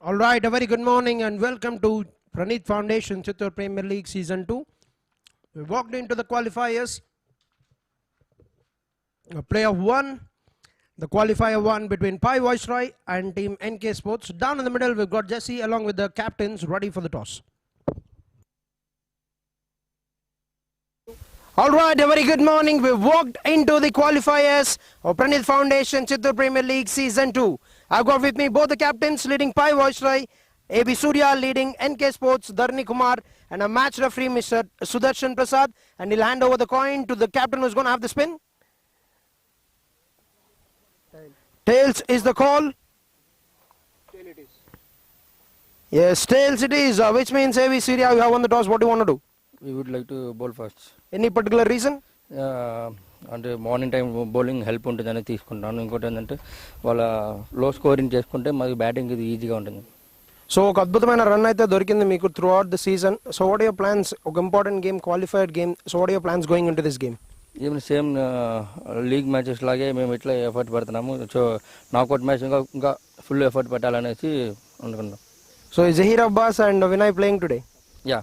All right, a very good morning and welcome to Praneeth Foundation Chittoor Premier League Season 2. We walked into the qualifiers. A playoff 1. The qualifier 1 between Pai Viceroy and team NK Sports. Down in the middle, we've got Jesse along with the captains ready for the toss. All right, a very good morning. We've walked into the qualifiers of Praneeth Foundation Chittoor Premier League Season 2. I've got with me both the captains leading Pai Viceroy, AB Surya leading NK Sports, Dharani Kumar, and a match referee, Mr. Sudarshan Prasad. And he'll hand over the coin to the captain who's going to have the spin. Tails is the call. Tail it is. Yes, tails it is, which means AB Surya, you have won the toss. What do you want to do? We would like to bowl first. Any particular reason? అంటే morning time bowling help ఉంటుందని తీసుకుంటాను. ఇంకోటి ఏంటంటే వాళ్ళ లో scoring చేసుకుంటే మాకు batting ఇది ఈజీగా ఉంటుంది. సో ఒక అద్భుతమైన రన్ అయితే దొరికింది మీకు throughout the season. So what your plans? ఒక important game, qualified game. So what your plans going into this game? Even same league matches లాగే మేము ఇట్లా ఎఫర్ట్ పెడుతున్నాము. సో నాకౌట్ మ్యాచ్ ఇంకా ఫుల్ ఎఫర్ట్ పెట్టాలనేసి అనుకుంటాం. So Zaheer Abbas and Vinay playing today? Yeah.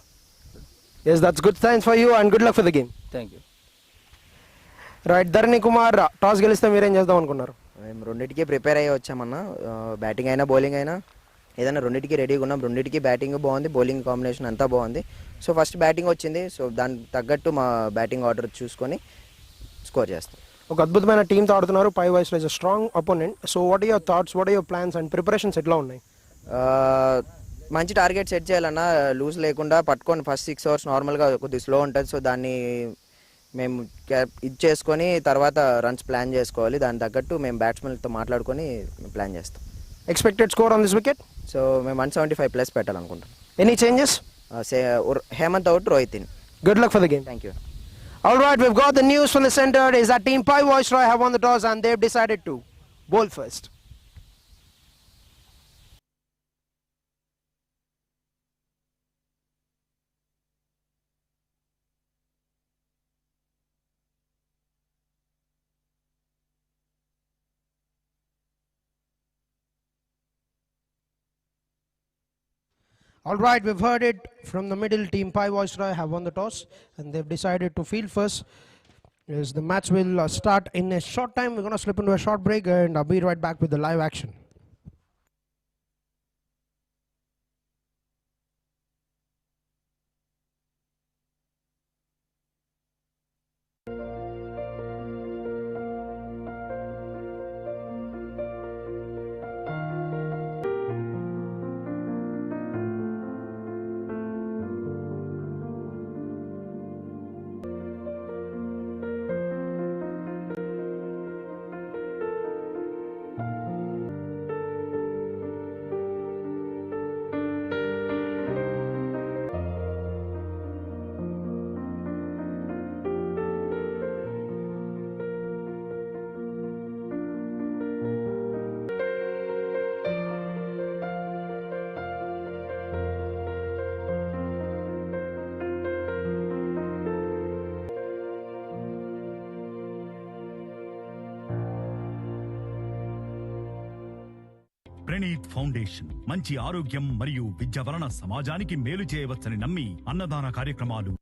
Yes, that's good signs for you and good luck for the game. Thank you. Right, Dharani Kumar, toss గెలిస్తే మీరేం చేద్దాం అనుకున్నారు? మేము రెండింటికి ప్రిపేర్ అయ్యి వచ్చామన్నా. బ్యాటింగ్ అయినా బౌలింగ్ అయినా ఏదైనా రెండింటికి రెడీగా ఉన్నాం. రెండింటికి బ్యాటింగ్ బాగుంది, బౌలింగ్ కాంబినేషన్ అంతా బాగుంది. సో ఫస్ట్ బ్యాటింగ్ వచ్చింది. సో దానికి తగ్గట్టు మా బ్యాటింగ్ ఆర్డర్ చూసుకొని స్కోర్ చేస్తాం. ఒక అద్భుతమైన టీంతో ఆడుతున్నారు. పై వైస్లో is a strong opponent. So what are your thoughts, what are your plans and preparations ఎట్లా ఉన్నాయి? మంచి టార్గెట్ సెట్ చేయాలన్నా, లూజ్ లేకుండా పట్టుకొని ఫస్ట్ 6 overs నార్మల్గా కొద్దిగా స్లో ఉంటుంది. సో దాన్ని మేము ఇది చేసుకొని తర్వాత రన్స్ ప్లాన్ చేసుకోవాలి. దాని తగ్గట్టు మేము బ్యాట్స్మెన్తో మాట్లాడుకొని ప్లాన్ చేస్తాం. Expected score on this wicket? So మేము 175+ పెట్టాలనుకుంటాం. Any changes? Hemanth out, Rohit in. Good luck for the game. Thank you. All right, we've got the news from the center is that team Pai Viceroy have won the toss and they've decided to bowl first. All right, we've heard it from the middle. Team Pai Viceroy have won the toss and they've decided to field first. Yes, the match will start in a short time. We're going to slip into a short break and I'll be right back with the live action. Praneeth foundation మంచి ఆరోగ్యం మరియు విద్య వలన సమాజానికి మేలు చేయవచ్చని నమ్మి అన్నదాన కార్యక్రమాలు,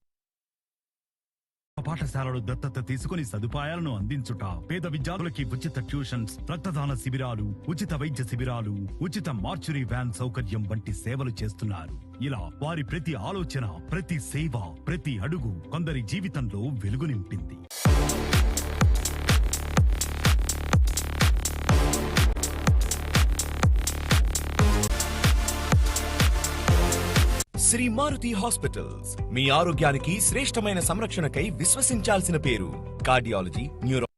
పాఠశాలలు దత్తత తీసుకుని సదుపాయాలను అందించుట, పేద విద్యార్థులకి ఉచిత ట్యూషన్స్, రక్తదాన శిబిరాలు, ఉచిత వైద్య శిబిరాలు, ఉచిత మార్చురీ వ్యాన్ సౌకర్యం వంటి సేవలు చేస్తున్నారు. ఇలా వారి ప్రతి ఆలోచన, ప్రతి సేవ, ప్రతి అడుగు కొందరి జీవితంలో వెలుగు నింపింది. శ్రీ మారుతి హాస్పిటల్స్ మీ ఆరోగ్యానికి శ్రేష్టమైన సంరక్షణకై విశ్వసించాల్సిన పేరు. Cardiology, neuro,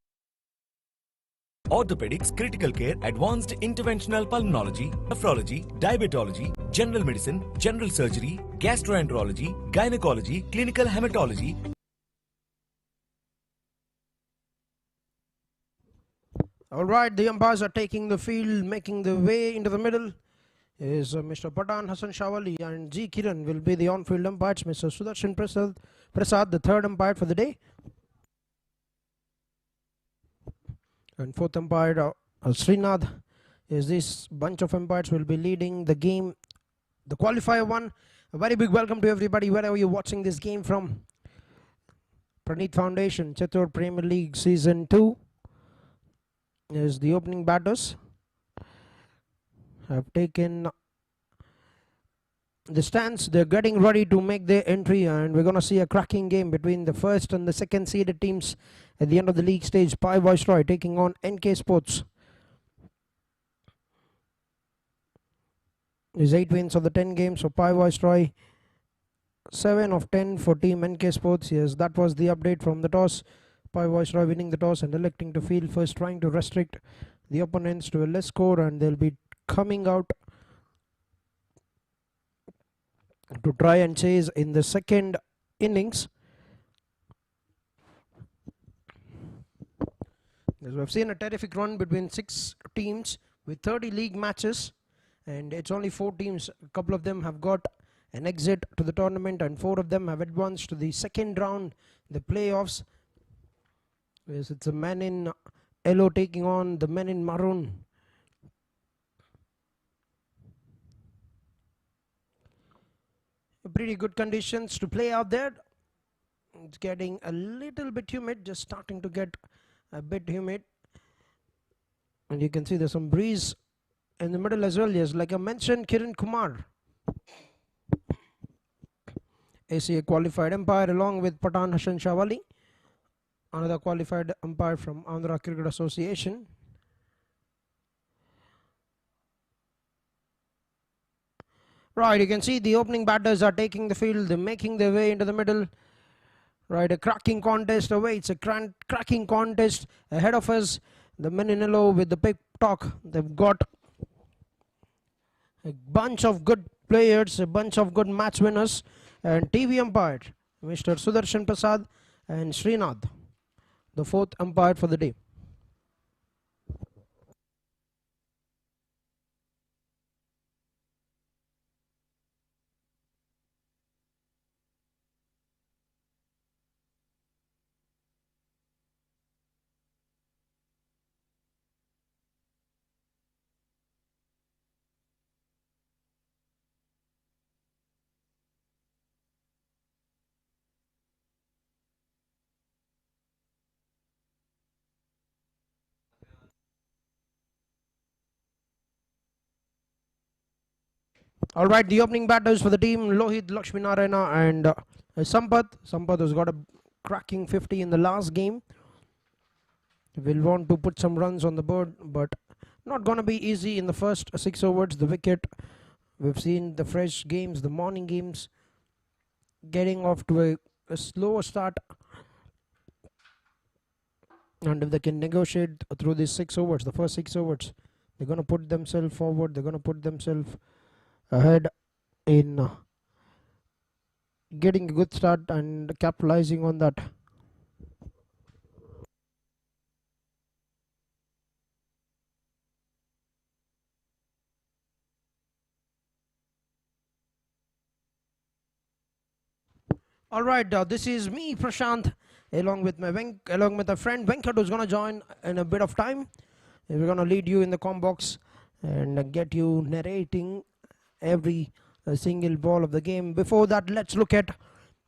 orthopaedics, critical care, advanced interventional pulmonology, nephrology, diabetology, general medicine, general surgery, gastroenterology, gynaecology, clinical haematology. All right, the umpires are taking the field, making the way into the middle. Is Mr. Patan Hassan Shawali and G. Kiran will be the on-field umpires. Mr. Sudarshan Prasad, the third umpire for the day. And fourth umpire Srinath Is this bunch of umpires will be leading the game, the qualifier one. A very big welcome to everybody wherever you're watching this game from. Praneeth Foundation, Chittoor Premier League Season 2. Is the opening batters have taken the stance. They're getting ready to make their entry, and we're going to see a cracking game between the first and the second seeded teams at the end of the league stage. Pai Viceroy taking on NK Sports. Is 8 wins of the 10 games. So Pai Viceroy 7 of 10 for team NK Sports. Yes, that was the update from the toss. Pai Viceroy winning the toss and electing to field first, trying to restrict the opponents to a less score, and they'll be coming out to try and chase in the second innings. As we've seen a terrific run between 6 teams with 30 league matches, and it's only 4 teams. A couple of them have got an exit to the tournament, and 4 of them have advanced to the second round, the playoffs. Yes, it's a men in yellow taking on the men in maroon. Pretty good conditions to play out there. It's getting a little bit humid, just starting to get a bit humid, and you can see there's some breeze in the middle as well. Yes, like I mentioned, Kiran Kumar, ACA qualified umpire, along with Patan Hassan Shawali, another qualified umpire from Andhra Cricket Association. Right, you can see the opening batters are taking the field. They're making their way into the middle. Right, a cracking contest away. It's a cracking contest ahead of us. The men in yellow with the big talk. They've got a bunch of good players, a bunch of good match winners, and TV umpire Mr. Sudarshan Prasad and Srinath, the 4th umpire for the day. All right, the opening batters for the team, Lohit Lakshminarayana and Sampath. Sampath has got a cracking 50 in the last game. Will want to put some runs on the board, but not going to be easy in the first 6 overs. The wicket, we've seen the fresh games, the morning games, getting off to a slow start. And if they can negotiate through these 6 overs, the first 6 overs, they're going to put themselves forward. They're going to put themselves ahead in getting a good start and capitalizing on that. All right, this is me, Prashant, along with a friend Venkat, who's going to join in a bit of time. We're going to lead you in the comm box and get you narrating every single ball of the game. Before that, let's look at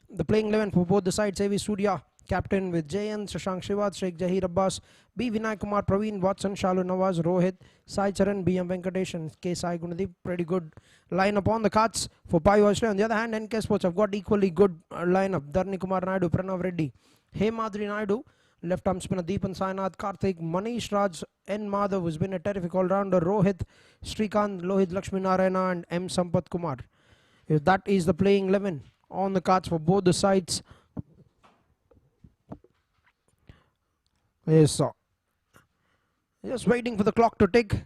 the playing 11 for both the sides. A.V. Surya, captain, with Jayan, Shashank Shivad, Sheikh Jahir Abbas, B. Vinay Kumar, Praveen Watson, Shalu Nawaz, Rohit, Sai Charan, B. M. Venkatesh, and K. Sai Gunadeep. Pretty good lineup on the cards for Pai Viceroy. On the other hand, NK Sports have got equally good lineup. Dharni Kumar Naidu, Pranav Reddy, Hemadri Naidu, left arm spinner Deepan Sainath, Karthik, Manish Raj, N. Madhav, who's been a terrific all-rounder, Rohit, Srikanth, Lohit Lakshminarayana, and M. Sampath Kumar. That is the playing 11 on the cards for both the sides. Yes, sir. Just waiting for the clock to tick.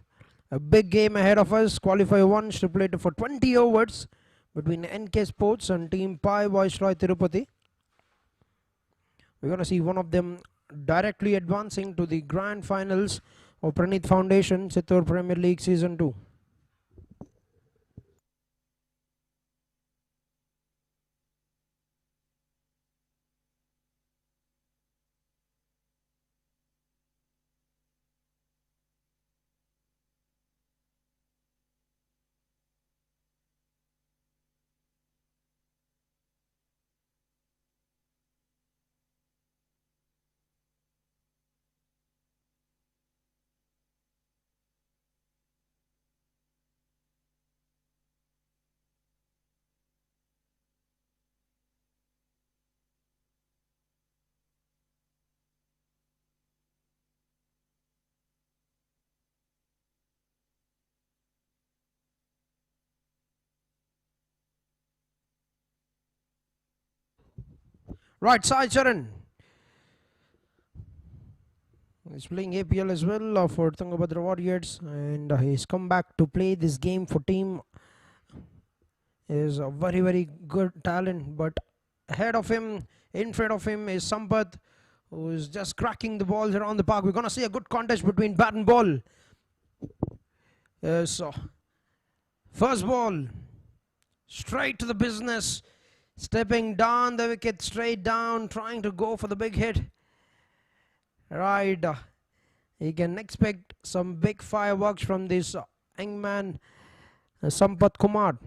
A big game ahead of us. Qualifier 1 stipulated for 20 overs between NK Sports and Team Pai Viceroy Tirupati. We're going to see one of them directly advancing to the grand finals of Praneeth Foundation Chittoor Premier League Season 2. Right, Sai Charan. He's playing APL as well for Tungabhadra Warriors, and he's come back to play this game for team. Is a very, very good talent, but ahead of him, in front of him is Sampath, who is just cracking the balls around the park. We're going to see a good contest between bat and ball. So, first ball, straight to the business, stepping down the wicket, straight down, trying to go for the big hit. Right, you can expect some big fireworks from this young man, Sampath Kumar.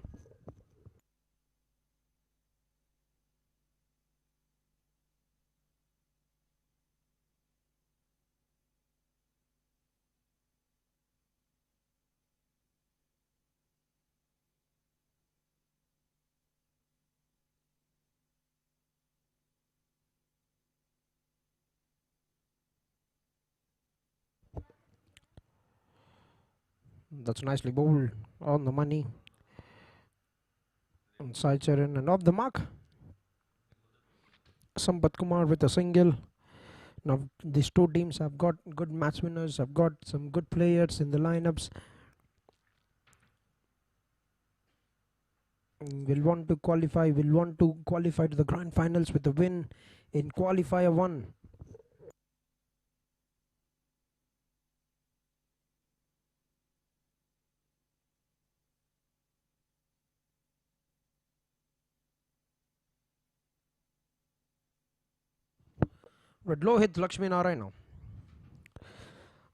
That's nicely bowled on the money. And Sai Charan and off the mark. Sampath Kumar with a single. Now these two teams have got good match winners, have got some good players in the lineups. Will want to qualify to the grand finals with a win in Qualifier 1. But Lohit Lakshmi Narayana,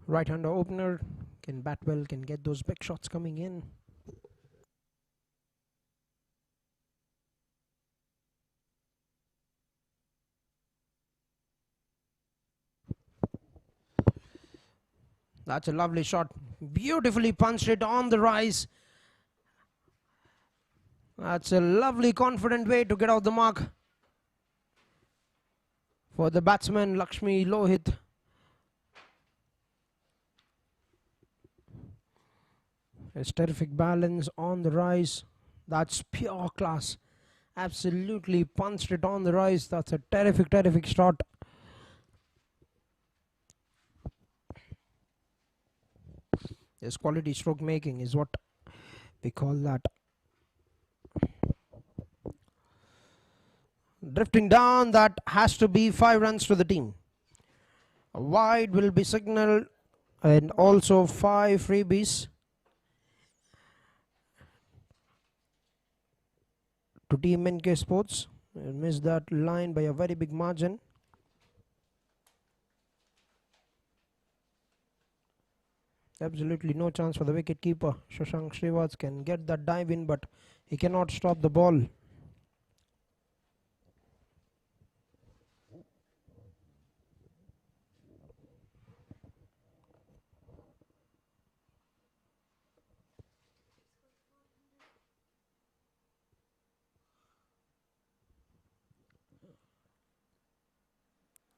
right-hander opener, can bat well, can get those big shots coming in. That's a lovely shot, beautifully punched it on the rise. That's a lovely confident way to get out the mark for the batsman Lakshmi Lohit. It's terrific balance on the rise. That's pure class. Absolutely punched it on the rise. That's a terrific shot. This quality stroke making is what we call that. Drifting down, that has to be 5 runs to the team. A wide will be signalled and also 5 freebies to team NK Sports. Missed that line by a very big margin. Absolutely no chance for the wicket keeper. Shashank Srivastava can get that dive in, but he cannot stop the ball.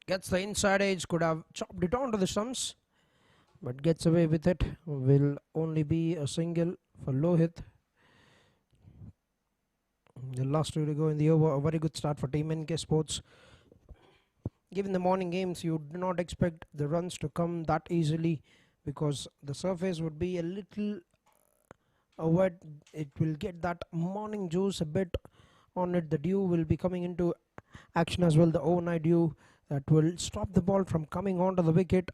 Gets the inside edge, could have chopped it onto the stumps, but gets away with it. Will only be a single for Lohit. The last 2 to go in the over. A very good start for Team NK Sports. Given the morning games, you do not expect the runs to come that easily because the surface would be a little wet. It will get that morning juice a bit on it. The dew will be coming into action as well, the overnight dew that will stop the ball from coming onto the wicket.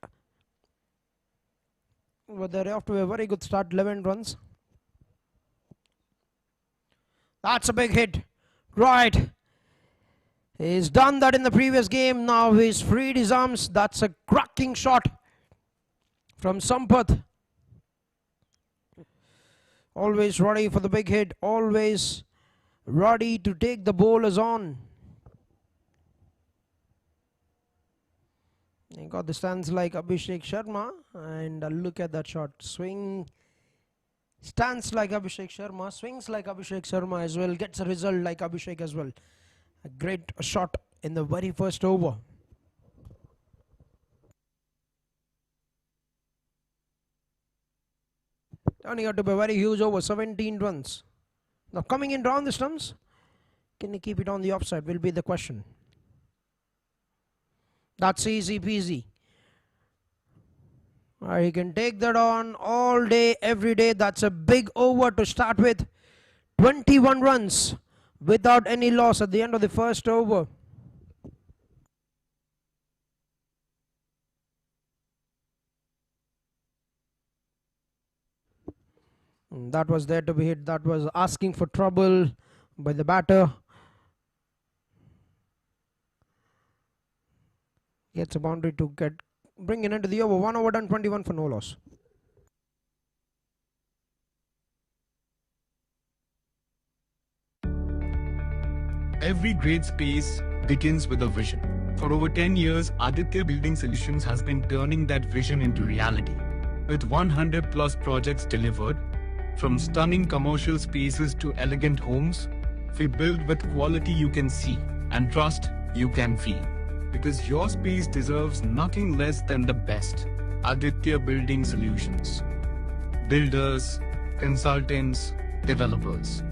But they're off to a very good start, 11 runs. That's a big hit. Right. He's done that in the previous game. Now he's freed his arms. That's a cracking shot from Sampath. Always ready for the big hit. Always ready to take the bowlers on. He got the stance like Abhishek Sharma, and look at that shot. Swing, stance like Abhishek Sharma, swings like Abhishek Sharma as well, gets a result like Abhishek as well. A great shot in the very first over. Turning out to be a very huge over, 17 runs. Now coming in round the stumps, can he keep it on the offside will be the question. That's easy peasy. He can take that on all day, every day. That's a big over to start with. 21 runs without any loss at the end of the first over. That was there to be hit. That was asking for trouble by the batter. Gets a boundary to bring it into the over. 1 over done, 21 for no loss. Every great space begins with a vision. For over 10 years, Aditya Building Solutions has been turning that vision into reality. With 100 plus projects delivered, from stunning commercial spaces to elegant homes, we build with quality you can see and trust you can feel. Because your space deserves nothing less than the best. Aditya Building Solutions. Builders, consultants, developers.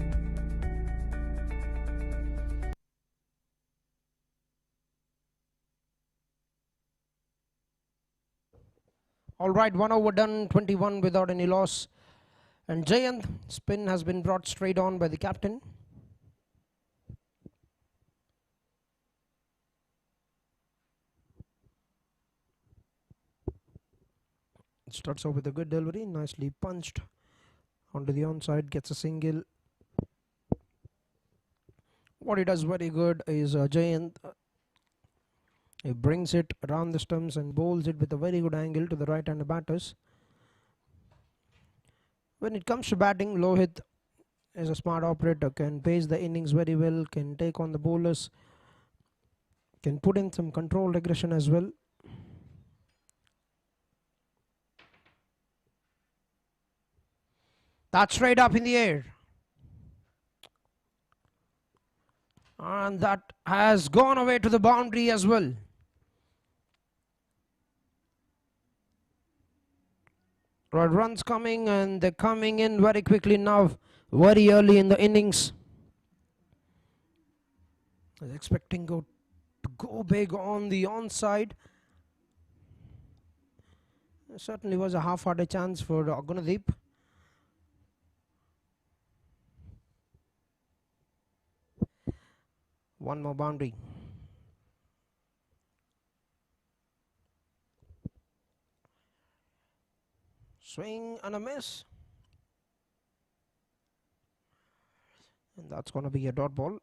All right, 1 over done, 21 without any loss. And Jayant, spin has been brought straight on by the captain. Starts off with a good delivery, nicely punched onto the onside, gets a single. What he does very good is Jayant. He brings it around the stumps and bowls it with a very good angle to the right-hander batters. When it comes to batting, Lohit is a smart operator, can pace the innings very well, can take on the bowlers, can put in some controlled aggression as well. That's straight up in the air. And that has gone away to the boundary as well. Right, runs coming, and they're coming in very quickly now, very early in the innings. I was expecting to go big on the onside. There certainly was a half-hearted chance for Gunadeep. One more boundary. Swing and a miss. And that's going to be a dot ball.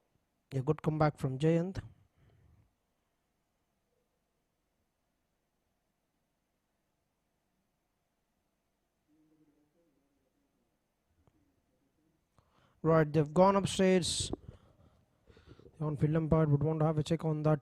A good comeback from Jayant. Right, they've gone upstairs. The on-field umpire would want to have a check on that.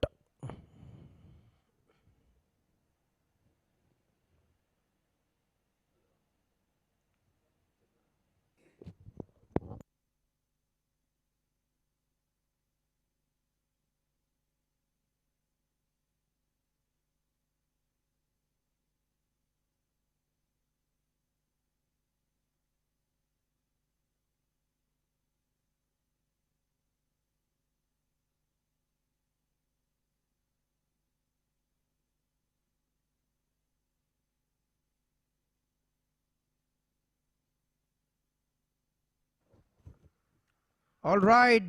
All right,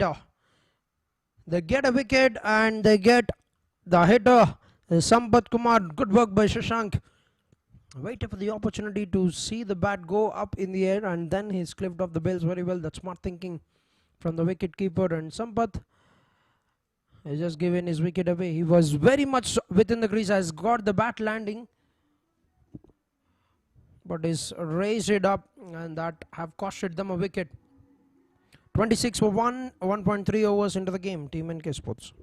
they get a wicket and they get the hitter, Sampath Kumar. Good work by Shashank. Waited for the opportunity to see the bat go up in the air, and then he's clipped off the bails very well. That's smart thinking from the wicket keeper, and Sampath has just given his wicket away. He was very much within the crease, has got the bat landing, but is raised it up, and that have costed them a wicket. 26 for 1.3 overs into the game. Team NK Sports.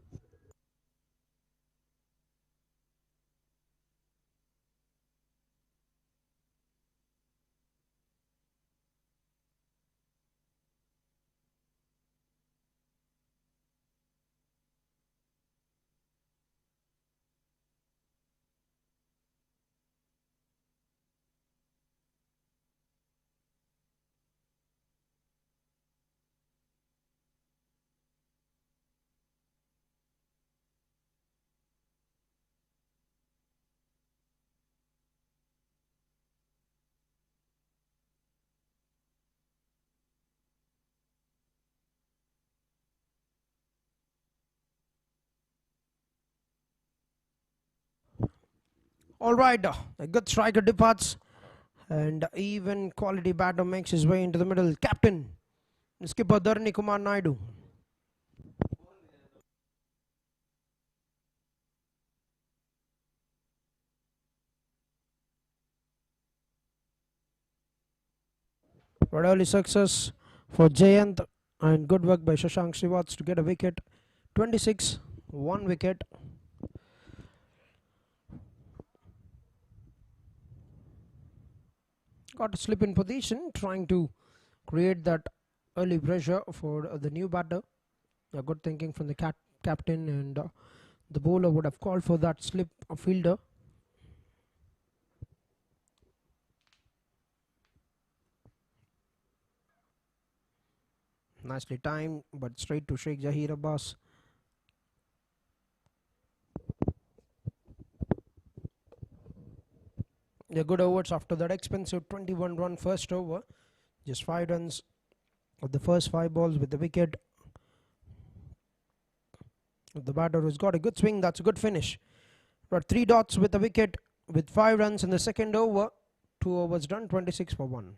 Alright, a good striker departs, and even quality batter makes his way into the middle. Captain, skipper Dharani Kumar Naidu. But early success for Jayant, and good work by Shashank Srivats to get a wicket. 26, 1 wicket. Got to slip in position, trying to create that early pressure for the new batter. Good thinking from the captain, and the bowler would have called for that slip fielder. Nicely timed, but straight to Sheikh Zahir Abbas. The good overs after that expensive 21-run first over. Just 5 runs of the first 5 balls with the wicket. The batter has got a good swing. That's a good finish. Got 3 dots with the wicket with 5 runs in the second over. 2 overs done, 26 for 1.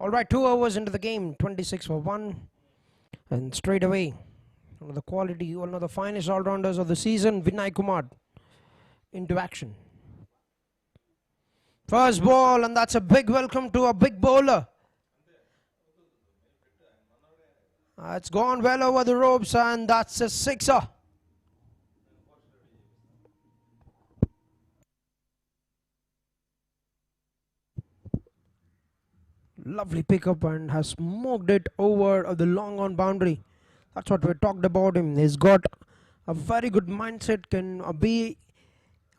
Alright, 2 overs into the game, 26 for 1. And straight away, one of the finest all-rounders of the season, Vinay Kumar, into action. First ball, and that's a big welcome to a big bowler. It's gone well over the ropes, and that's a sixer. Lovely pickup, and has smoked it over the long on boundary. That's what we talked about him. He's got a very good mindset, can be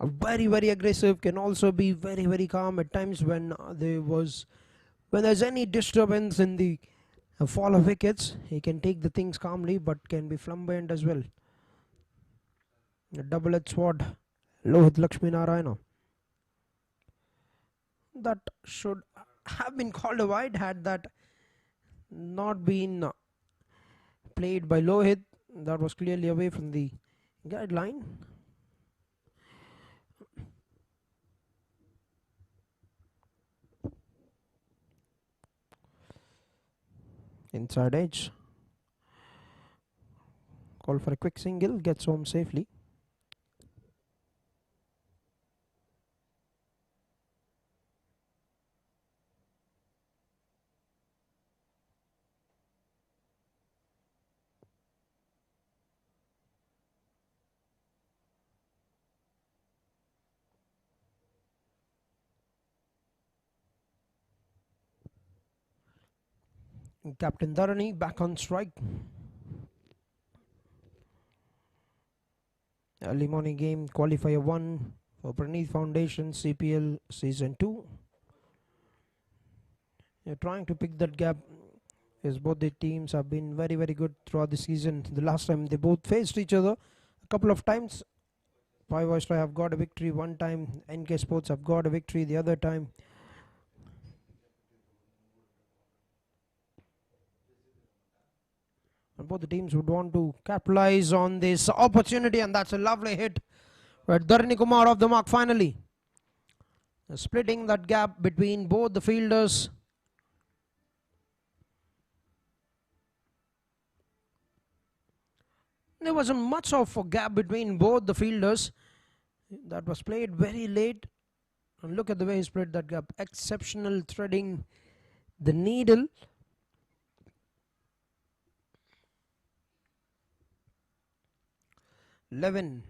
very, very aggressive, can also be very, very calm at times when there's any disturbance in the fall of wickets. He can take the things calmly, but can be flamboyant as well. A double-edged sword, Lohit Lakshmi Narayana. That should have been called a wide had that not been played by Lohit. That was clearly away from the guideline. Inside edge. Call for a quick single, gets home safely. Captain Dharani back on strike. Early morning game, Qualifier 1 for Praneeth Foundation, CPL Season 2. They're trying to pick that gap, as both the teams have been very, very good throughout the season. The last time they both faced each other a couple of times. Pai Viceroy have got a victory one time, NK Sports have got a victory the other time. And both the teams would want to capitalize on this opportunity, and that's a lovely hit. But Dharani Kumar off the mark finally. Splitting that gap between both the fielders. There wasn't much of a gap between both the fielders. That was played very late. And look at the way he spread that gap. Exceptional threading the needle. Eleven.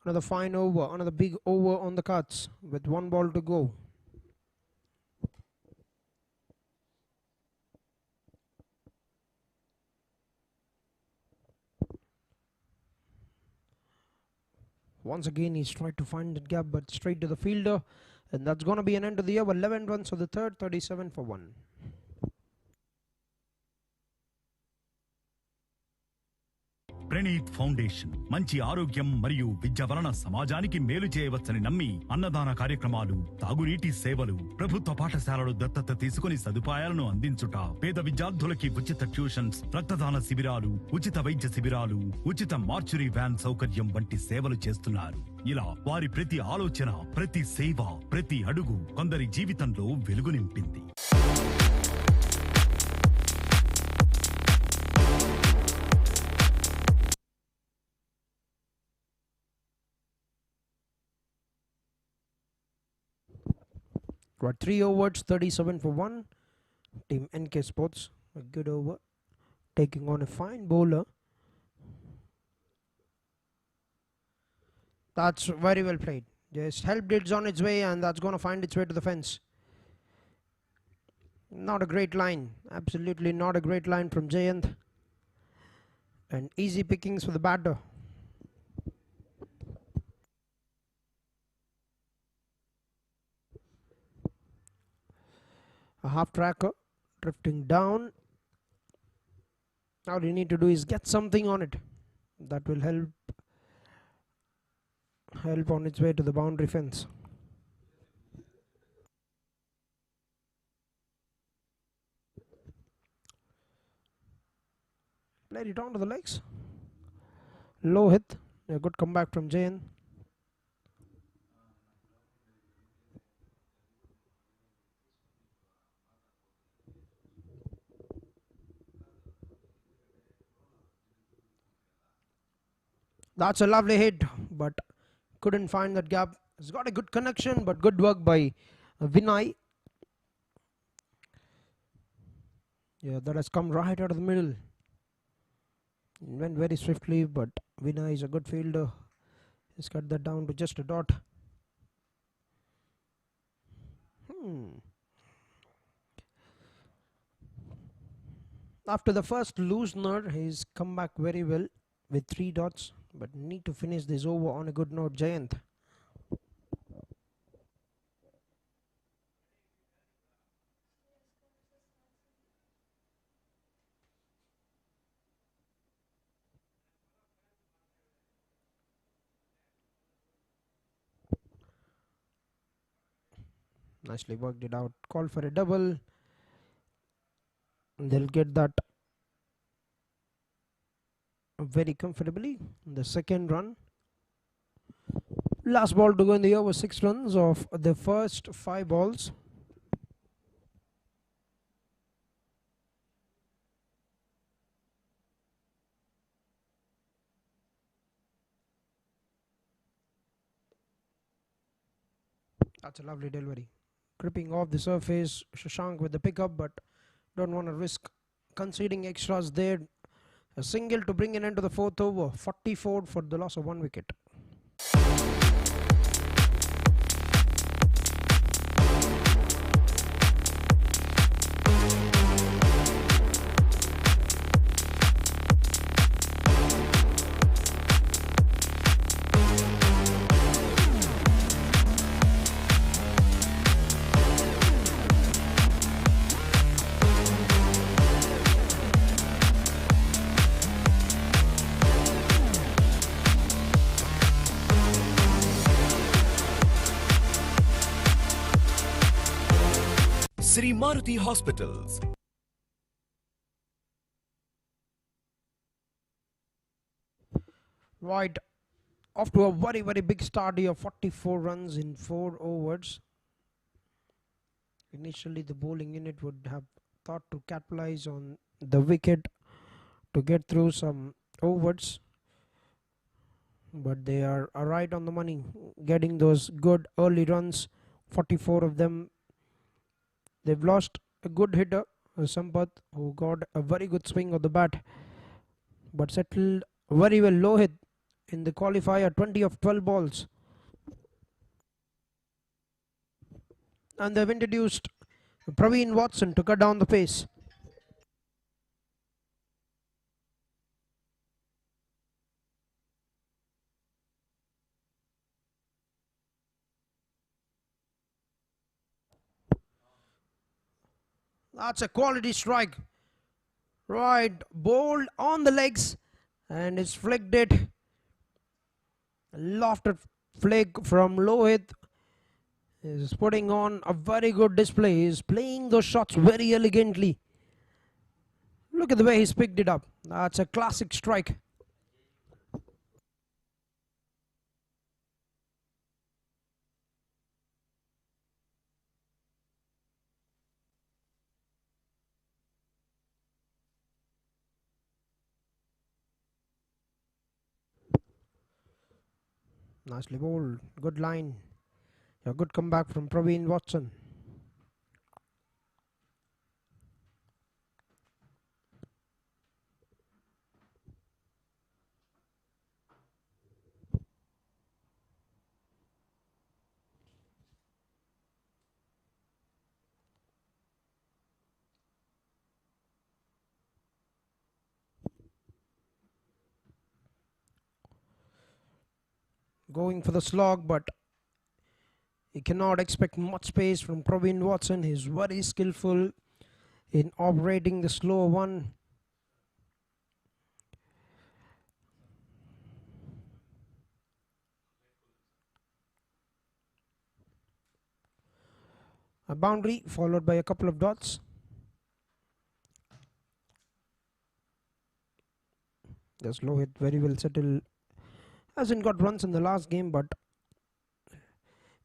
Another fine over, another big over on the cards with 1 ball to go. Once again, he's tried to find that gap, but straight to the fielder. And that's going to be an end to the over. 11 runs for the third, 37 for 1. Praneeth foundation మంచి ఆరోగ్యం మరియు విద్య వలన సమాజానికి మేలు చేయవచ్చని నమ్మి అన్నదాన కార్యక్రమాలు, తాగునీటి సేవలు, ప్రభుత్వ పాఠశాలలు దత్తత తీసుకుని సదుపాయాలను అందించుట, పేద విద్యార్థులకి ఉచిత ట్యూషన్స్, రక్తదాన శిబిరాలు, ఉచిత వైద్య శిబిరాలు, ఉచిత మార్చురీ వ్యాన్ సౌకర్యం వంటి సేవలు చేస్తున్నారు. ఇలా వారి ప్రతి ఆలోచన, ప్రతి సేవ, ప్రతి అడుగు కొందరి జీవితంలో వెలుగు నింపింది. Right, 3 overs, 37 for 1. Team NK Sports, a good over, taking on a fine bowler. That's very well played. Just helped it on its way, and that's going to find its way to the fence. Not a great line, absolutely not a great line from Jayant. And easy pickings for the batter. A half tracker drifting down. All you need to do is get something on it that will help on its way to the boundary fence. Played it onto the legs. Low hit. A good comeback from Jayan. That's a lovely hit, but couldn't find that gap. It's got a good connection, but good work by Vinay. Yeah, that has come right out of the middle. It went very swiftly, but Vinay is a good fielder. He's cut that down to just a dot. After the first loosener, he's come back very well with 3 dots. But need to finish this over on a good note, Jayant. Nicely worked it out. Call for a double. They'll get that very comfortably. The second run. Last ball to go in the over. 6 runs of the first 5 balls. That's a lovely delivery. Gripping off the surface. Shashank with the pickup, but don't want to risk conceding extras there. A single to bring an end to the 4th over. 44 for the loss of 1 wicket. Sri Maruti Hospitals. Right, off to a very big start here. 44 runs in 4 overs. Initially the bowling unit would have thought to capitalize on the wicket to get through some overs. but they are right on the money, getting those good early runs, 44 of them. They've lost a good hitter, Sampath, who got a very good swing of the bat, but settled very well. Low hit in the qualifier, 20 of 12 balls. And they've introduced Praveen Watson to cut down the pace. That's a quality strike. Right, bowled on the legs and is flicked it. Lofted flick from Lohit is putting on a very good display. He's playing those shots very elegantly. Look at the way he's picked it up. That's a classic strike. Nicely bowled. Good line. A good comeback from Praveen Watson. Going for the slog, but you cannot expect much pace from Praveen Watson. He's very skillful in operating the slow one. A boundary followed by a couple of dots. The slow hit very well settled. Hasn't got runs in the last game, but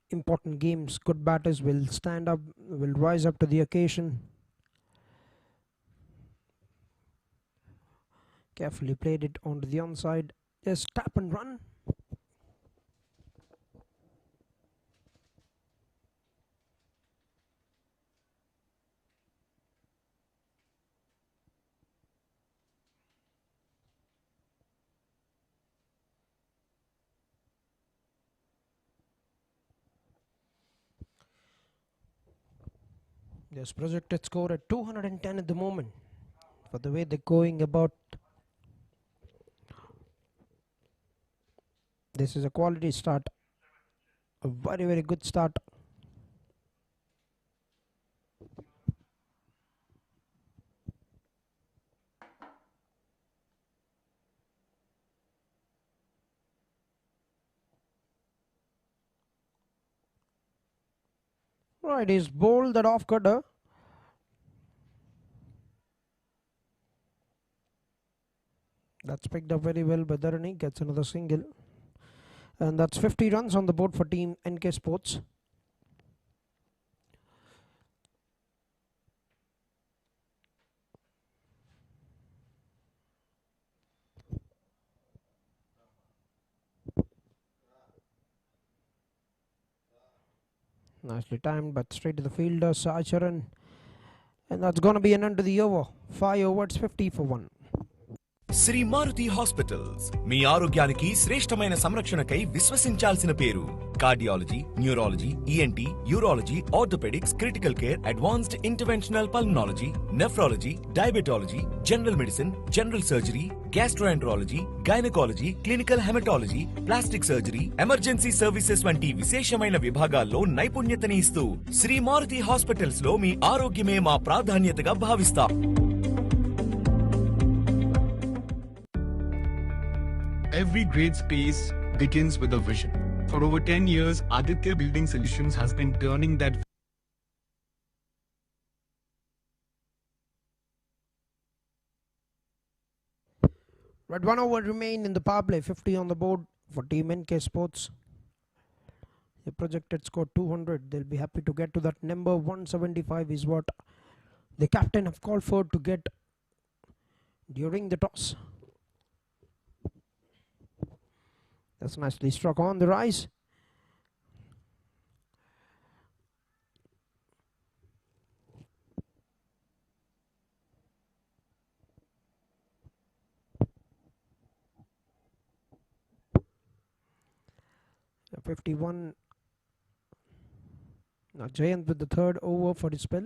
important games, good batters will stand up, will rise up to the occasion. Carefully played it onto the onside. Just tap and run. There's projected score at 210 at the moment. For the way they're going about, this is a quality start. A very, very good start. Right, he's bowled that off cutter. That's picked up very well by Dharani. Gets another single. And that's 50 runs on the board for team NK Sports. Nicely timed, but straight to the fielder, Sacharan. And that's going to be an end to the over. 5 overs, 50 for 1. Shri Maruti hospitals మీ ఆరోగ్యానికి శ్రేష్టమైన సంరక్షణకై విశ్వసించాల్సిన పేరు. Cardiology, neurology, ENT, urology, orthopaedics, critical care, advanced interventional pulmonology, nephrology, diabetology, general medicine, general surgery, gastroenterology, gynaecology, clinical haematology, plastic surgery, emergency services వంటి విశేషమైన విభాగాల్లో నైపుణ్యతని ఇస్తూ శ్రీ మారుతి హాస్పిటల్స్ లో మీ ఆరోగ్యమే మా ప్రాధాన్యతగా భావిస్తాం. Every great space begins with a vision. For over 10 years, Aditya Building Solutions has been turning that But 1 over remain in the power play. 50 on the board for team NK Sports. The projected score 200. They'll be happy to get to that number. 175 is what the captain have called for to get during the toss. That's nicely struck on the rise. Yeah, 51. Now Jayant with the third over for the spell.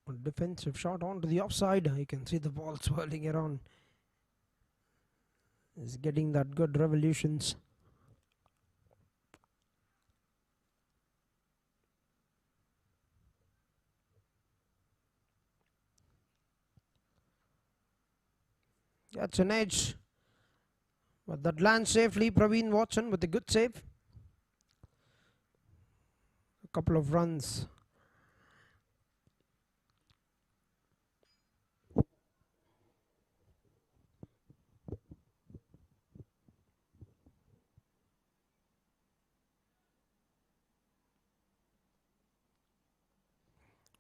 A defensive shot onto the offside. You can see the ball swirling around. He's getting that good revolutions. That's an edge. But that lands safely. Praveen Watson with a good save. A couple of runs.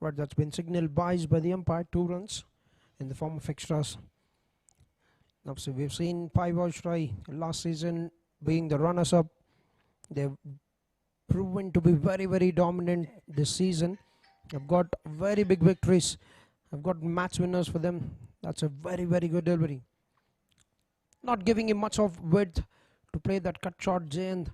But that's been signaled buys by the umpire. 2 runs in the form of extras. Now, so we've seen Pai Viceroy last season being the runners-up. They've proven to be very, very dominant this season. They've got very big victories. I've got match winners for them. That's a very, very good delivery. Not giving him much of width to play that cut shot, Jayant.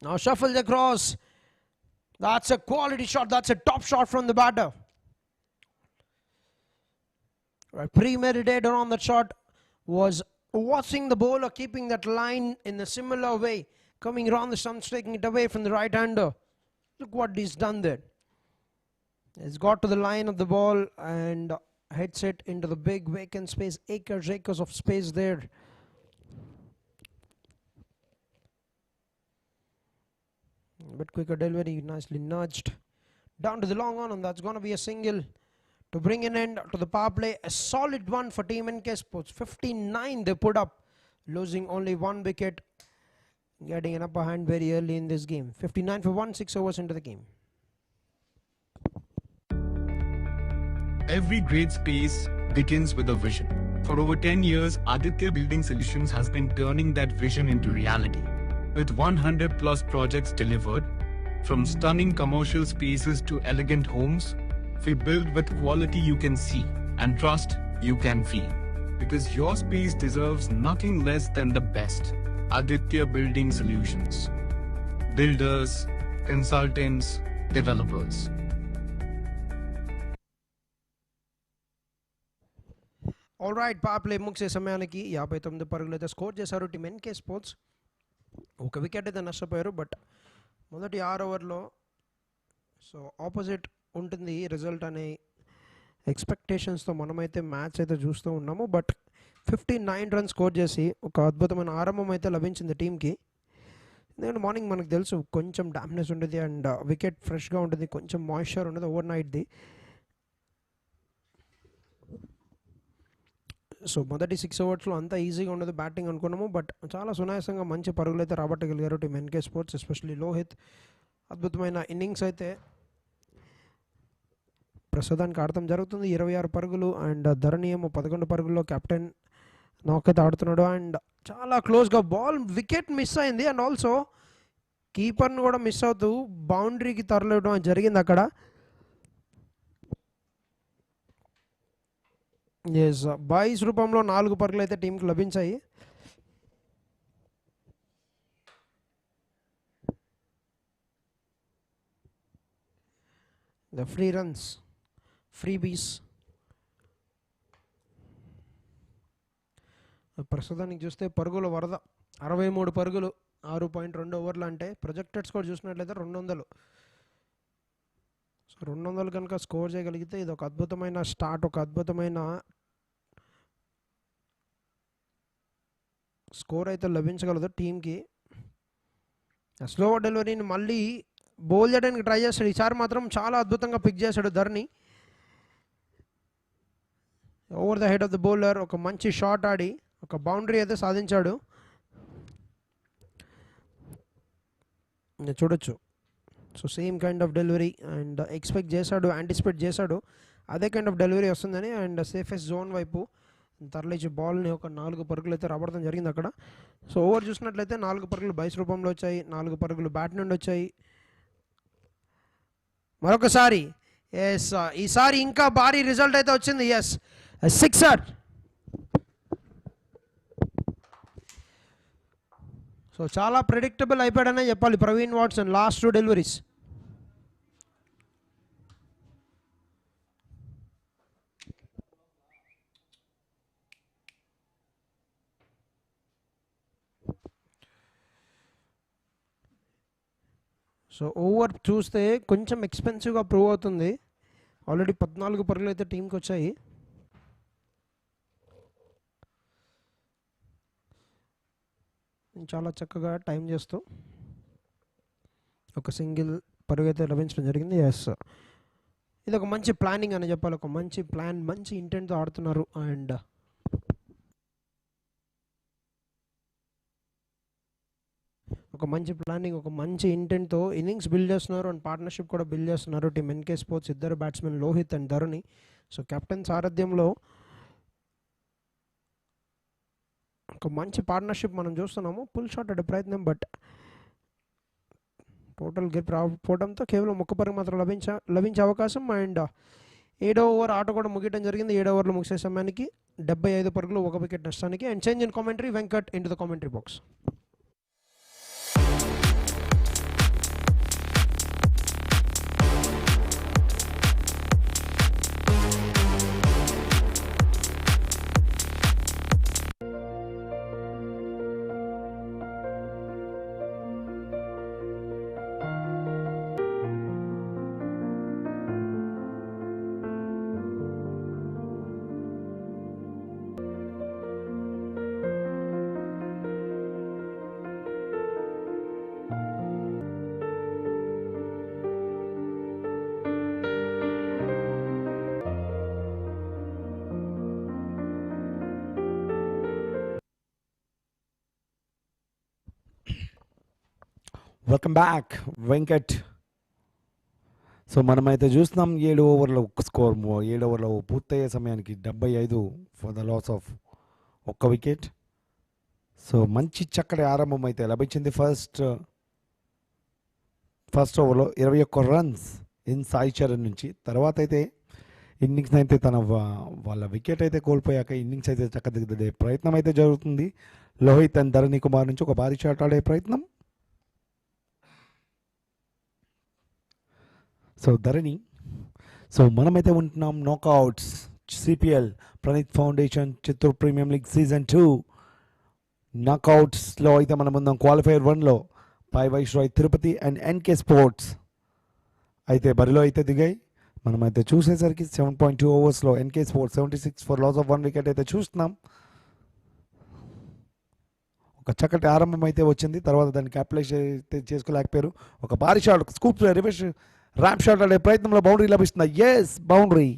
Now shuffles across. That's a quality shot. That's a top shot from the batter. Right, premeditated on that shot was watching the bowler, keeping that line in a similar way, coming around the stumps, taking it away from the right-hander. Look what he's done there. He's got to the line of the ball and heads it into the big vacant space. Acres of space there. A bit quicker delivery, nicely nudged down to the long on, and that's going to be a single to bring an end to the power play. A solid one for Team NK Sports. 59 they put up, losing only 1 wicket, getting an upper hand very early in this game. 59 for 1, 6 overs into the game. Every great space begins with a vision. For over 10 years, Aditya Building Solutions has been turning that vision into reality. With 100 plus projects delivered, from stunning commercial spaces to elegant homes, we build with quality you can see and trust you can feel. Because your space deserves nothing less than the best. Aditya Building Solutions. Builders, consultants, developers. All right power play ముగిసే సమయానికి 59 పరుగులు అయితే score చేశారు team NK sports. ఒక wicket అయితే నష్టపోయారు, but మొదటి 6 ఓవర్లో సో ఆపోజిట్ ఉంటుంది రిజల్ట్ అనే ఎక్స్పెక్టేషన్స్తో మనమైతే మ్యాచ్ అయితే చూస్తూ ఉన్నాము. బట్ 59 రన్స్ స్కోర్ చేసి ఒక అద్భుతమైన ఆరంభం అయితే లభించింది టీంకి. ఎందుకంటే మార్నింగ్ మనకు తెలుసు కొంచెం డామ్నెస్ ఉంటుంది అండ్ వికెట్ ఫ్రెష్గా ఉంటుంది, కొంచెం మాయిశ్చర్ ఉండదు ఓవర్ నైట్ది. సో మొదటి 6 ఓవర్స్లో అంత ఈజీగా ఉండదు బ్యాటింగ్ అనుకున్నాము, బట్ చాలా సునాయాసంగా మంచి పరుగులు అయితే రాబట్టగలిగారు team NK sports. Especially Lohith అద్భుతమైన ఇన్నింగ్స్ అయితే ప్రస్తుతానికి ఆడటం జరుగుతుంది. 26 పరుగులు అండ్ ధరణి ఏమో 11 పరుగుల్లో కెప్టెన్ నాక్ అయితే ఆడుతున్నాడు. అండ్ చాలా క్లోజ్గా బాల్ వికెట్ మిస్ అయింది అండ్ ఆల్సో కీపర్ని కూడా మిస్ అవుతూ బౌండరీకి తరలివ్వడం జరిగింది అక్కడ. ఎస్, బాయ్స్ రూపంలో 4 పరుగులు అయితే టీంకి లభించాయి. ద ఫ్రీ రన్స్, ఫ్రీబీస్ ప్రస్తుతానికి చూస్తే పరుగుల వరద. 63 పరుగులు 6.2 ఓవర్లు, అంటే ప్రొజెక్టెడ్ స్కోర్ చూసినట్లయితే 200. సో 200 కనుక స్కోర్ చేయగలిగితే ఇది ఒక అద్భుతమైన స్టార్ట్, ఒక అద్భుతమైన స్కోర్ అయితే లభించగలదు టీంకి. స్లో డెలివరీని మళ్ళీ బౌల్ చేయడానికి ట్రై చేస్తాడు. ఈసారి మాత్రం చాలా అద్భుతంగా పిక్ చేశాడు Dharani. Over the head of the bowler ఒక మంచి షాట్ ఆడి ఒక బౌండరీ అయితే సాధించాడు. చూడొచ్చు. So same kind of delivery and expect చేశాడు, యాంటిసిపేట్ చేశాడు అదే కైండ్ ఆఫ్ డెలివరీ వస్తుందని. అండ్ సేఫెస్ట్ జోన్ వైపు తరలించి బాల్ని ఒక 4 పరుగులు అయితే రాబడటం జరిగింది అక్కడ. సో ఓవర్ చూసినట్లయితే 4 పరుగులు బైస్ రూపంలో వచ్చాయి, 4 పరుగులు బ్యాట్ నుండి వచ్చాయి. మరొకసారి ఎస్, ఈసారి ఇంకా భారీ రిజల్ట్ అయితే వచ్చింది. Yes, sixer. సో చాలా ప్రెడిక్టబుల్ అయిపోయాడనే చెప్పాలి Praveen Watson last 2 deliveries. So over చూస్తే కొంచెం ఎక్స్పెన్సివ్గా ప్రూవ్ అవుతుంది. ఆల్రెడీ 14 పరుగులు అయితే టీంకి వచ్చాయి. చాలా చక్కగా టైం చేస్తూ ఒక సింగిల్ పరుగు అయితే లభించడం జరిగింది. ఎస్, ఇది ఒక మంచి ప్లానింగ్ అని చెప్పాలి. ఒక మంచి ప్లాన్, మంచి ఇంటెంట్తో ఆడుతున్నారు. అండ్ ఒక మంచి ప్లానింగ్, ఒక మంచి ఇంటెంట్తో ఇన్నింగ్స్ బిల్డ్ చేస్తున్నారు అండ్ పార్ట్నర్షిప్ కూడా బిల్డ్ చేస్తున్నారు. టీమ్ ఎన్కే స్పోర్ట్స్ ఇద్దరు batsmen Lohith and Dharani. So captain సారథ్యంలో ఒక మంచి పార్ట్నర్షిప్ మనం చూస్తున్నాము. పుల్ షాట్ అడే ప్రయత్నం, బట్ టోటల్ గెప్ రాకపోవడంతో కేవలం 1 పరుగు మాత్రం లభించే అవకాశం. అండ్ 7వ ఓవర్ ఆట కూడా ముగియడం జరిగింది. 7 ఓవర్లు ముగిసే సమయానికి 75 పరుగులు 1 వికెట్ నష్టానికి. And change in commentary, Venkat in to the commentary box. Welcome back Venkat. So మనమైతే చూస్తున్నాం 7 ఓవర్ల స్కోర్. 7 ఓవర్లో పూర్తయ్యే సమయానికి 75 for the loss of 1 wicket. So మంచి చక్కటి ఆరంభం అయితే లభించింది. ఫస్ట్ ఓవర్లో 21 రన్స్ ఇన్ సాయి చరణ్ నుంచి. తర్వాత అయితే ఇన్నింగ్స్ అయితే వాళ్ళ వికెట్ అయితే కోల్పోయాక ఇన్నింగ్స్ అయితే చక్కదిద్దే ప్రయత్నం అయితే జరుగుతుంది. లోహిత్ అండ్ ధరణి కుమార్ నుంచి ఒక భారీ షాట్ ఆడే ప్రయత్నం. సో ధరణి. సో మనమైతే ఉంటున్నాం knockouts CPL Praneeth foundation Chittoor premium league season 2 నాకౌట్స్లో అయితే మనం ఉందాం. క్వాలిఫైర్ 1లో Pai Viceroy Tirupati and NK sports అయితే బరిలో అయితే దిగాయి. మనమైతే చూసేసరికి 7.2 ఓవర్స్లో NK sports 76 for loss of 1 wicket అయితే చూస్తున్నాం. ఒక చక్కటి ఆరంభం అయితే వచ్చింది. తర్వాత దాన్ని క్యాపిటలైజ్ అయితే చేసుకోలేకపోయారు. ఒక భారీ shot, scoop reverse ramp shot ఆడే ప్రయత్నంలో బౌండరీ లభిస్తుంది. Yes, boundary.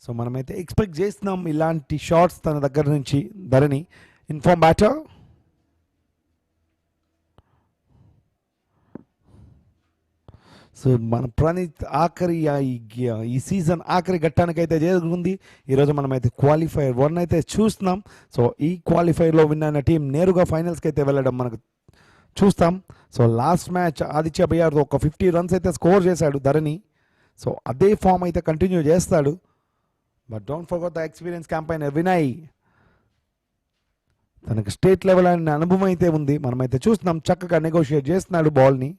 సో మనమైతే ఎక్స్పెక్ట్ చేస్తున్నాం ఇలాంటి షాట్స్ తన దగ్గర నుంచి. ధరణి ఇన్ఫార్మ్ బ్యాటర్. సో మన ప్రణీత్ ఆఖరి ఈ సీజన్ ఆఖరి ఘట్టానికైతే చేరుకుంది. ఈరోజు మనమైతే క్వాలిఫైర్ 1 అయితే చూస్తున్నాం. సో ఈ క్వాలిఫైర్లో విన్ అయిన టీం నేరుగా ఫైనల్స్కి అయితే వెళ్ళడం మనకు చూస్తాం. సో లాస్ట్ మ్యాచ్ ఆదిత్య బిహార్తో ఒక 50 రన్స్ అయితే స్కోర్ చేశాడు ధరణి. సో అదే ఫామ్ అయితే కంటిన్యూ చేస్తాడు. But don't forget the experience campaigner Vinay. తనకు స్టేట్ లెవెల్ అనే అనుభవం అయితే ఉంది. మనమైతే చూస్తున్నాం చక్కగా నెగోషియేట్ చేస్తున్నాడు బాల్ని.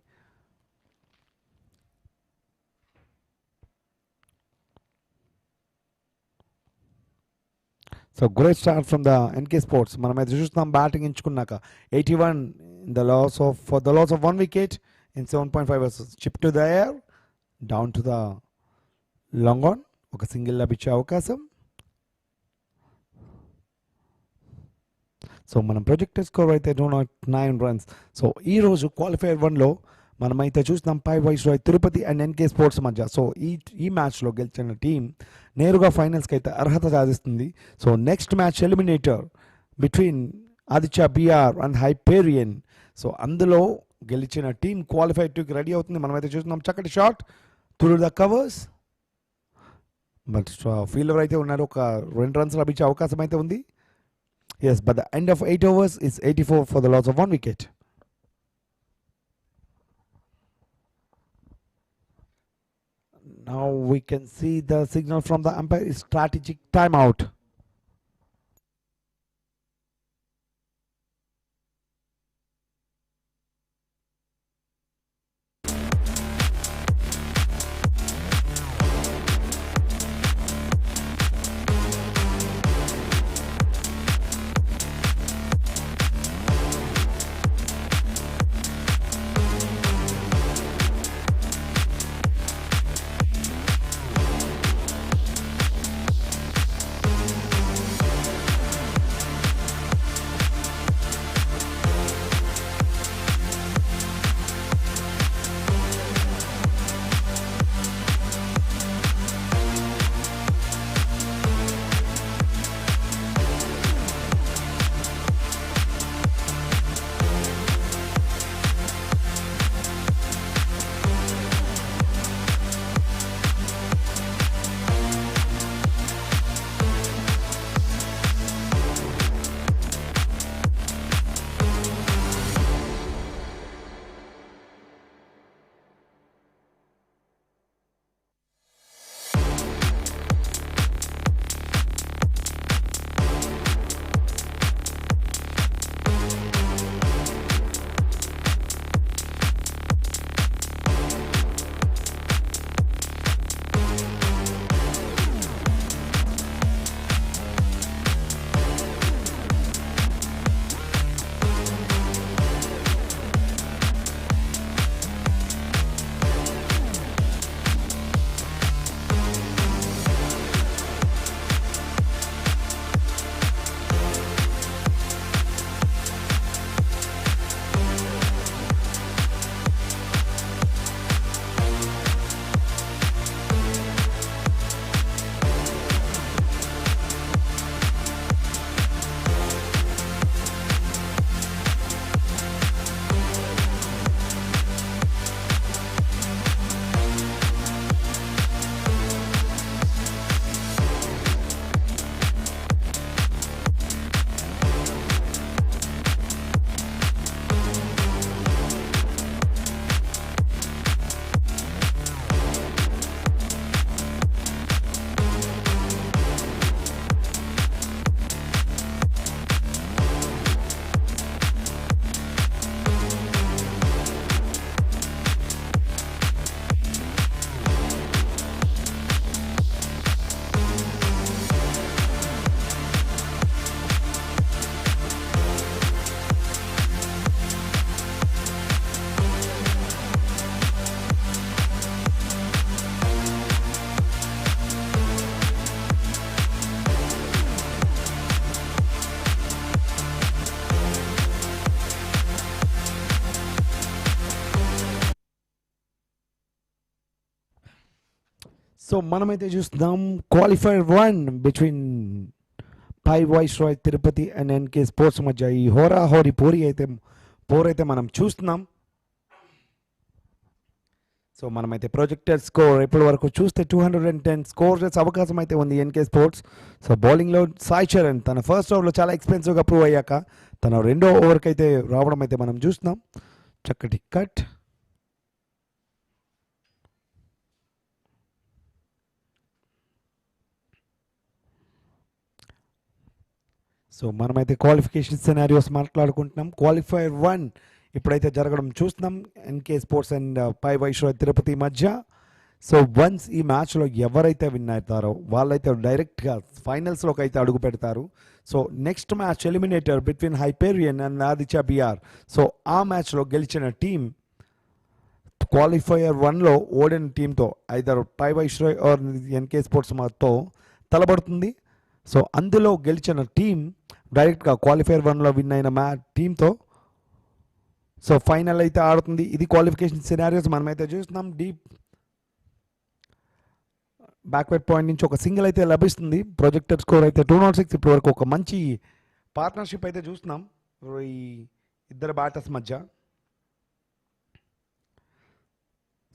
So great start from the NK sports. మనమైతే చూస్తున్నాం బ్యాటింగ్ ఎంచుకున్నాక 81 in the loss of 1 wicket in 7.5 overs. Chip to the air, down to the long on. ఒక సింగిల్ లభించే అవకాశం. సో మనం ప్రొజెక్టెడ్ స్కోర్ అయితే 209 రన్స్. సో ఈరోజు క్వాలిఫైర్ 1లో మనమైతే చూస్తున్నాం Pai Viceroy Tirupati and NK sports మధ్య. సో ఈ మ్యాచ్లో గెలిచిన టీం నేరుగా ఫైనల్స్కి అయితే అర్హత సాధిస్తుంది. So next match eliminator between Aditya BR and Hyperion. So అందులో గెలిచిన టీం క్వాలిఫై టూకి రెడీ అవుతుంది. మనమైతే చూస్తున్నాం చక్కటి shot through the covers, but fielder అయితే ఉన్నారు, ఒక 2 runs లభించే అవకాశం అయితే ఉంది. Yes, but the end of 8 overs is 84 for the loss of 1 wicket. Now we can see the signal from the umpire is strategic timeout. So మనమైతే చూస్తున్నాం qualifier 1 between pi Viceroy Tirupati and NK sports మధ్య ఈ హోరాహోరీ పోరైతే మనం చూస్తున్నాం. So మనమైతే projected score ఇప్పటి వరకు చూస్తే 210 స్కోర్ చేసే అవకాశం అయితే ఉంది ఎన్కే స్పోర్ట్స్. సో బౌలింగ్లో సాయి చరణ్ తన ఫస్ట్ ఓవర్లో చాలా ఎక్స్పెన్సివ్గా ప్రూవ్ అయ్యాక తన రెండో ఓవర్కి అయితే రావడం అయితే మనం చూస్తున్నాం. చక్కటి కట్, సో మనమైతే క్వాలిఫికేషన్ సినారియోస్ మాట్లాడుకుంటున్నాం. క్వాలిఫైర్ 1 ఇప్పుడైతే జరగడం చూస్తున్నాం NK sports and pi Viceroy Tirupati మధ్య. సో వన్స్ ఈ మ్యాచ్లో ఎవరైతే విన్ అవుతారో వాళ్ళైతే డైరెక్ట్గా ఫైనల్స్లోకి అయితే అడుగు పెడతారు. So next match eliminator between Hyperion and Aditya BR. So ఆ మ్యాచ్లో గెలిచిన టీం క్వాలిఫైయర్ 1లో ఓడిన టీంతో either Pai Viceroy or NK sports తో తలబడుతుంది. సో అందులో గెలిచిన టీం డైరెక్ట్గా క్వాలిఫైర్ 1లో విన్ అయిన టీంతో సో ఫైనల్ అయితే ఆడుతుంది. ఇది క్వాలిఫికేషన్ సినారియోస్ మనమైతే చూస్తున్నాం. డీప్ బ్యాక్వర్డ్ పాయింట్ నుంచి ఒక సింగిల్ అయితే లభిస్తుంది. ప్రొజెక్టెడ్ స్కోర్ అయితే 206. ఇప్పటి వరకు ఒక మంచి పార్ట్నర్షిప్ అయితే చూస్తున్నాం ఈ ఇద్దరు బ్యాటర్స్ మధ్య.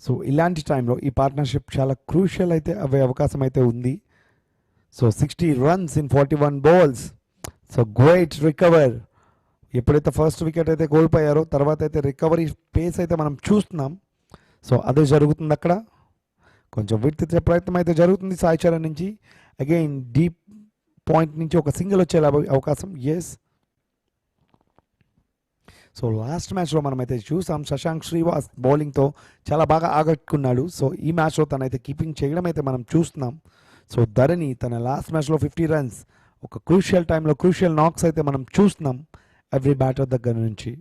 సో ఇలాంటి టైంలో ఈ పార్ట్నర్షిప్ చాలా క్రూషియల్ అయితే అవే అవకాశం అయితే ఉంది. So 60 runs in 41 balls. So great recover. ఎప్పుడైతే ఫస్ట్ వికెట్ అయితే కోల్పోయారో తర్వాత అయితే రికవరీ పేస్ అయితే మనం చూస్తున్నాం. సో అదే జరుగుతుంది అక్కడ. కొంచెం విడత తెచ్చే ప్రయత్నం అయితే జరుగుతుంది సాయి చరణ్ నుంచి. అగైన్ డీప్ పాయింట్ నుంచి ఒక సింగిల్ వచ్చే అవకాశం. ఎస్. సో లాస్ట్ మ్యాచ్లో మనమైతే చూసాం శశాంక్ శ్రీవాస్ బౌలింగ్తో చాలా బాగా ఆకట్టుకున్నాడు. సో ఈ మ్యాచ్లో తనైతే కీపింగ్ చేయడం అయితే మనం చూస్తున్నాం. సో ధరణి తన లాస్ట్ మ్యాచ్లో 50 runs ఒక క్రూషియల్ టైంలో క్రూషియల్ నాక్స్ అయితే మనం చూస్తున్నాం ఎవ్రీ బ్యాటర్ దగ్గర నుంచి.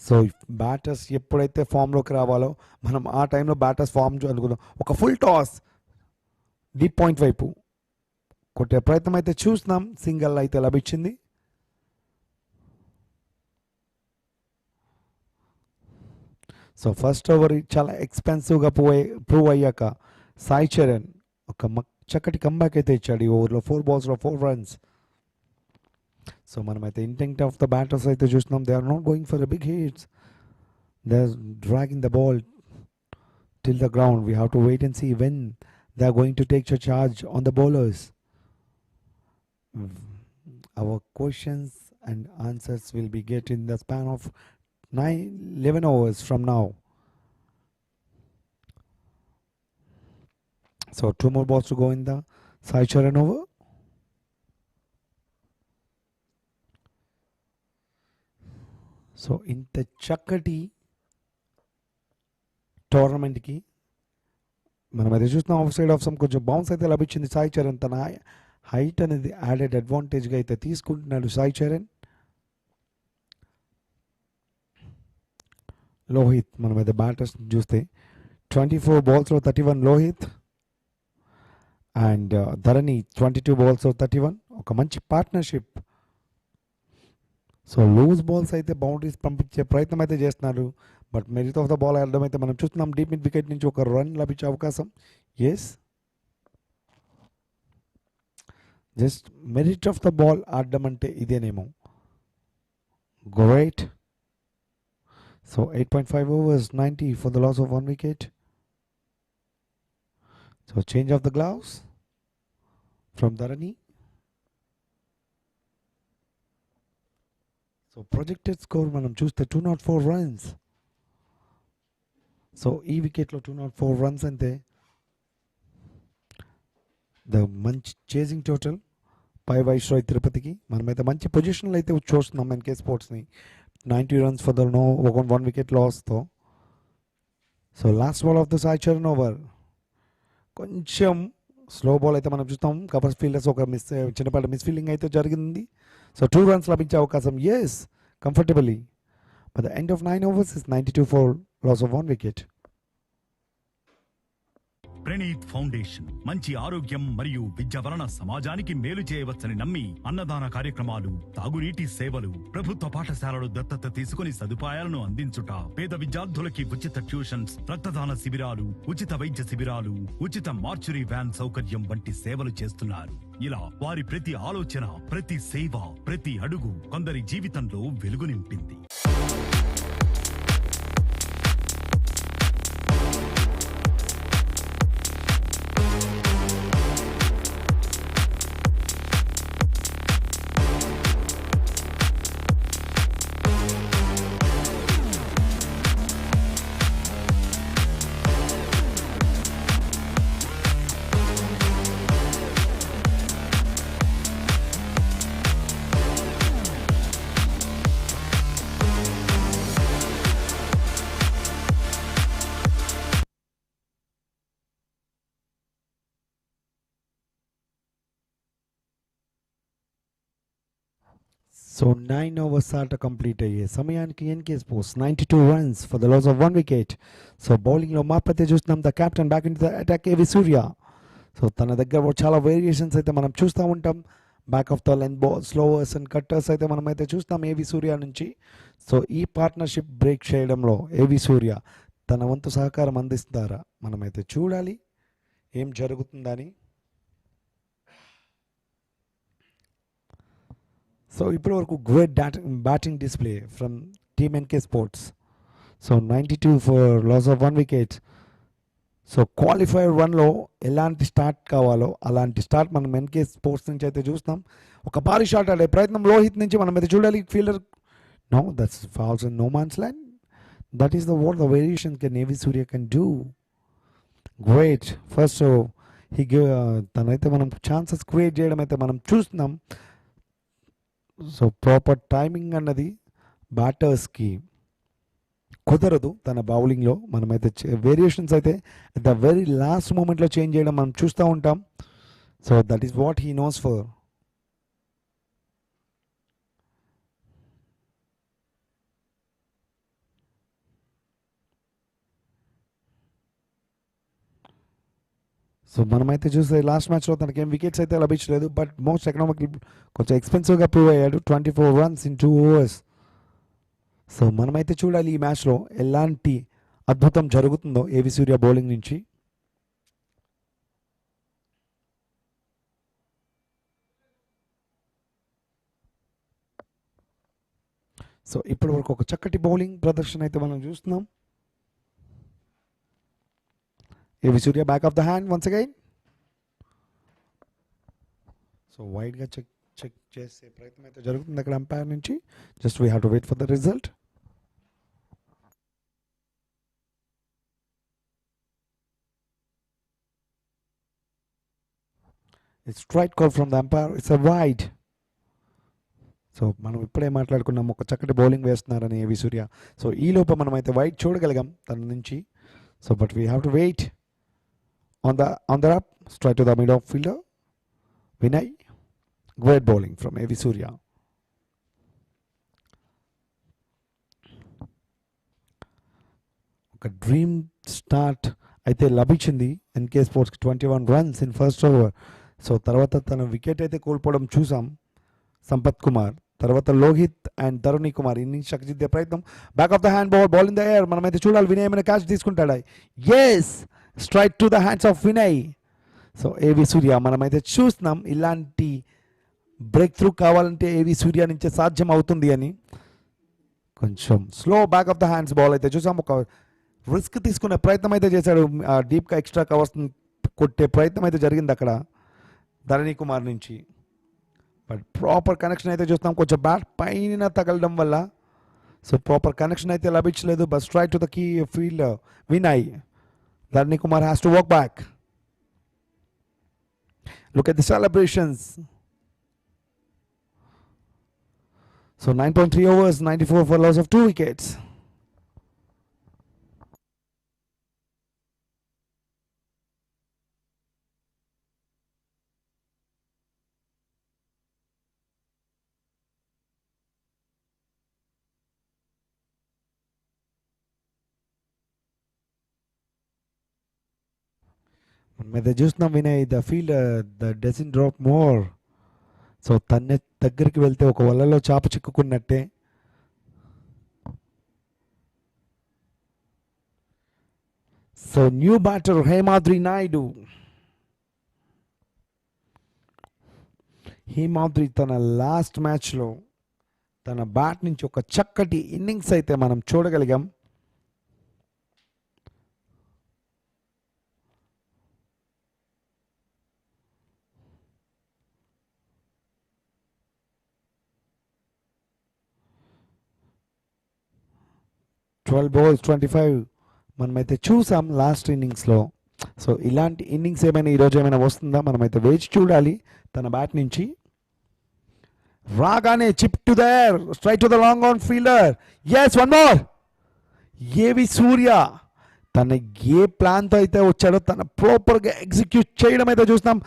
సో బ్యాటర్స్ ఎప్పుడైతే ఫామ్లోకి రావాలో మనం ఆ టైంలో బ్యాటర్స్ ఫామ్ అనుకుందాం. ఒక ఫుల్ టాస్ డీప్ పాయింట్ వైపు కొట్టే ప్రయత్నం అయితే చూస్తున్నాం. సింగిల్ అయితే లభించింది. సో ఫస్ట్ ఓవర్ చాలా ఎక్స్పెన్సివ్గా ప్రూవ్ అయ్యాక సాయి చరణ్ ఒక చక్కటి కంబ్యాక్ అయితే ఇచ్చాడు. ఈ ఓవర్లో 4 balls 4 runs. సో మనమైతే ఇంటెంట్ ఆఫ్ ద బ్యాటర్స్ అయితే చూస్తున్నాం. They are not going for the big hits. They are dragging the ball till the ground. We have to wait and see when they are going to take a charge on the bowlers. Our questions and answers will be get in the span of 11 overs from now. So 2 more balls to go in the Sai Charan over. So ఇంత చక్కటి టోర్నమెంట్కి మనం అయితే చూస్తున్నాం. Of side of some కొంచెం bounce అయితే లభించింది సాయి చరణ్. తన height అనేది యాడెడ్ అడ్వాంటేజ్గా అయితే తీసుకుంటున్నాడు సాయి చరణ్. లోహిత్ మనమైతే బ్యాటర్స్ చూస్తే 24 balls 31 Lohith and Dharani 22 balls 31. ఒక మంచి పార్ట్నర్షిప్. సో లూజ్ బాల్స్ అయితే బౌండరీస్ పంపించే ప్రయత్నం అయితే చేస్తున్నారు. But merit of the ball ఆడడం అయితే మనం చూస్తున్నాం. డీప్ మిడ్ వికెట్ నుంచి ఒక రన్ లభించే అవకాశం. Yes, just merit of the ball ఆడడం అంటే ఇదేనేమో. Great. So 8.5 overs 90 for the loss of 1 wicket. So change of the gloves from Dharani. So projected score మనం చూస్తే 204 runs. సో ఈ వికెట్లో 204 runs అంటే ద మంచి చేజింగ్ టోటల్ పై వైస్రాయ్ తిరుపతికి. మనమైతే మంచి పొజిషన్లో అయితే చూస్తున్నాం ఎన్కే స్పోర్ట్స్ని. 90 runs ఫర్ ద 1 wicket లాస్తో. So last ball of the Sai Charan over కొంచెం స్లో బాల్ అయితే మనం చూస్తాం. కవర్స్ ఫీల్డర్స్ ఒక చిన్నపాటి మిస్ఫీల్డింగ్ అయితే జరిగింది. సో 2 runs లభించే అవకాశం. Yes, comfortably. But the end of 9 overs is 92 for loss of 1 wicket. Praneeth foundation మంచి ఆరోగ్యం మరియు విద్య వలన సమాజానికి మేలు చేయవచ్చని నమ్మి అన్నదాన కార్యక్రమాలు, తాగునీటి సేవలు, ప్రభుత్వ పాఠశాలలు దత్తత తీసుకుని సదుపాయాలను అందించుట, పేద విద్యార్థులకి ఉచిత ట్యూషన్స్, రక్తదాన శిబిరాలు, ఉచిత వైద్య శిబిరాలు, ఉచిత మార్చురీ వ్యాన్ సౌకర్యం వంటి సేవలు చేస్తున్నారు. ఇలా వారి ప్రతి ఆలోచన, ప్రతి సేవ, ప్రతి అడుగు కొందరి జీవితంలో వెలుగు నింపింది. సో 9 overs ఆట కంప్లీట్ అయ్యే సమయానికి NK Sports 92 runs for the loss of 1 wicket. So బౌలింగ్లో మార్పు అయితే చూస్తున్నాం. The captain back in the attack AV Surya. So తన దగ్గర చాలా వేరియేషన్స్ అయితే మనం చూస్తూ ఉంటాం. Back of the length ball slowers and cutters అయితే మనమైతే చూస్తాం ఏవి సూర్య నుంచి. సో ఈ పార్ట్నర్షిప్ బ్రేక్ చేయడంలో ఏవి సూర్య తన వంతు సహకారం అందిస్తారా మనమైతే చూడాలి ఏం జరుగుతుందని. సో ఇప్పటి వరకు great batting display from team NK sports. So 92 for loss of 1 wicket. So qualifier 1లో ఎలాంటి స్టార్ట్ కావాలో అలాంటి స్టార్ట్ మనం ఎన్కే స్పోర్ట్స్ నుంచి అయితే చూస్తాం. ఒక భారీ షాట్ ఆడే ప్రయత్నం లోహిత్ నుంచి మనం అయితే చూడాలి. Fielder no, that's falls in no man's land. That is the what the variation can AV Surya can do. Great first తనైతే మనం ఛాన్సెస్ క్రియేట్ చేయడం అయితే మనం చూస్తున్నాం. సో ప్రాపర్ టైమింగ్ అన్నది బ్యాటర్స్కి కుదరదు తన బౌలింగ్లో. మనమైతే వేరియేషన్స్ అయితే అట్ ద వెరీ లాస్ట్ మూమెంట్లో చేంజ్ చేయడం మనం చూస్తూ ఉంటాం. So that is what he knows for. So మనమైతే చూస్తే లాస్ట్ మ్యాచ్లో తనకి ఏం వికెట్స్ అయితే లభించలేదు, బట్ మోస్ట్ ఎకనామికల్ కొంచెం ఎక్స్పెన్సివ్గా ప్రూవ్ అయ్యాడు. 24 runs in 2 overs. సో మనమైతే చూడాలి ఈ మ్యాచ్లో ఎలాంటి అద్భుతం జరుగుతుందో ఏవి సూర్య బౌలింగ్ నుంచి. సో ఇప్పటి వరకు ఒక చక్కటి బౌలింగ్ ప్రదర్శన అయితే మనం చూస్తున్నాం. AV Surya back of the hand once again. So వైడ్గా చెక్ చేసే ప్రయత్నం అయితే జరుగుతుంది అక్కడ అంపైర్ నుంచి. Just we have to wait for the result. It's straight call from the umpire. It's a wide. So మనం ఇప్పుడే మాట్లాడుకున్నాం ఒక చక్కటి బౌలింగ్ వేస్తున్నారని ఏవి సూర్య. సో ఈ లోపు మనం అయితే వైడ్ చూడగలిగాం తన నుంచి. So but we have to wait on the up, straight to the mid fielder Vinay. Great bowling from AV Surya. ఒక డ్రీమ్ స్టార్ట్ అయితే లభించింది ఎన్కే స్పోర్ట్స్కి. 21 runs in first over. So తర్వాత తన వికెట్ అయితే కోల్పోవడం చూసాం సంపత్ కుమార్. తర్వాత లోహిత్ అండ్ తరుణి కుమార్ ఇన్నింగ్స్ చక్కదిద్దే ప్రయత్నం. Back of the hand ball in the air. మనమైతే చూడాలి వినయ్ ఏమైనా క్యాచ్ తీసుకుంటాడా. Yes, straight to the hands of Vinay. So AV Surya మనమైతే చూస్తున్నాం ఇలాంటి బ్రేక్ త్రూ కావాలంటే ఏవి సూర్య నుంచే సాధ్యం అవుతుంది అని. కొంచెం slow back of the hands ball అయితే చూసాం. ఒక రిస్క్ తీసుకునే ప్రయత్నం అయితే చేశాడు. డీప్గా ఎక్స్ట్రా కవర్స్ కొట్టే ప్రయత్నం అయితే జరిగింది అక్కడ ధరణి కుమార్ నుంచి. బట్ ప్రాపర్ కనెక్షన్ అయితే చూస్తాం. కొంచెం బ్యాట్ పైన తగలడం వల్ల సో ప్రాపర్ కనెక్షన్ అయితే లభించలేదు. But straight to the key field Vinay. Dharani Kumar has to walk back. Look at the celebrations. So 9.3 overs, 94 for loss of 2 wickets. మీద చూస్తున్నాం Vinay the field the dozen drop more. So తన దగ్గరికి వెళ్తే ఒక వలలో చాప చిక్కుకున్నట్టే. So new batter Hemadri Naidu. Hemadri తన లాస్ట్ మ్యాచ్లో తన బ్యాట్ నుంచి ఒక చక్కటి ఇన్నింగ్స్ అయితే మనం చూడగలిగాం. ట్వెల్వ్ balls 25 మనమైతే చూసాం లాస్ట్ ఇన్నింగ్స్లో. సో ఇలాంటి ఇన్నింగ్స్ ఏమైనా ఈరోజు ఏమైనా వస్తుందా మనమైతే వేచి చూడాలి. తన బ్యాట్ నుంచి రాగానే chip to there straight to the long on fielder. Yes, one more. ఏవి సూర్య తన ఏ ప్లాన్తో అయితే వచ్చాడో తన ప్రాపర్గా ఎగ్జిక్యూట్ చేయడం అయితే చూస్తాం.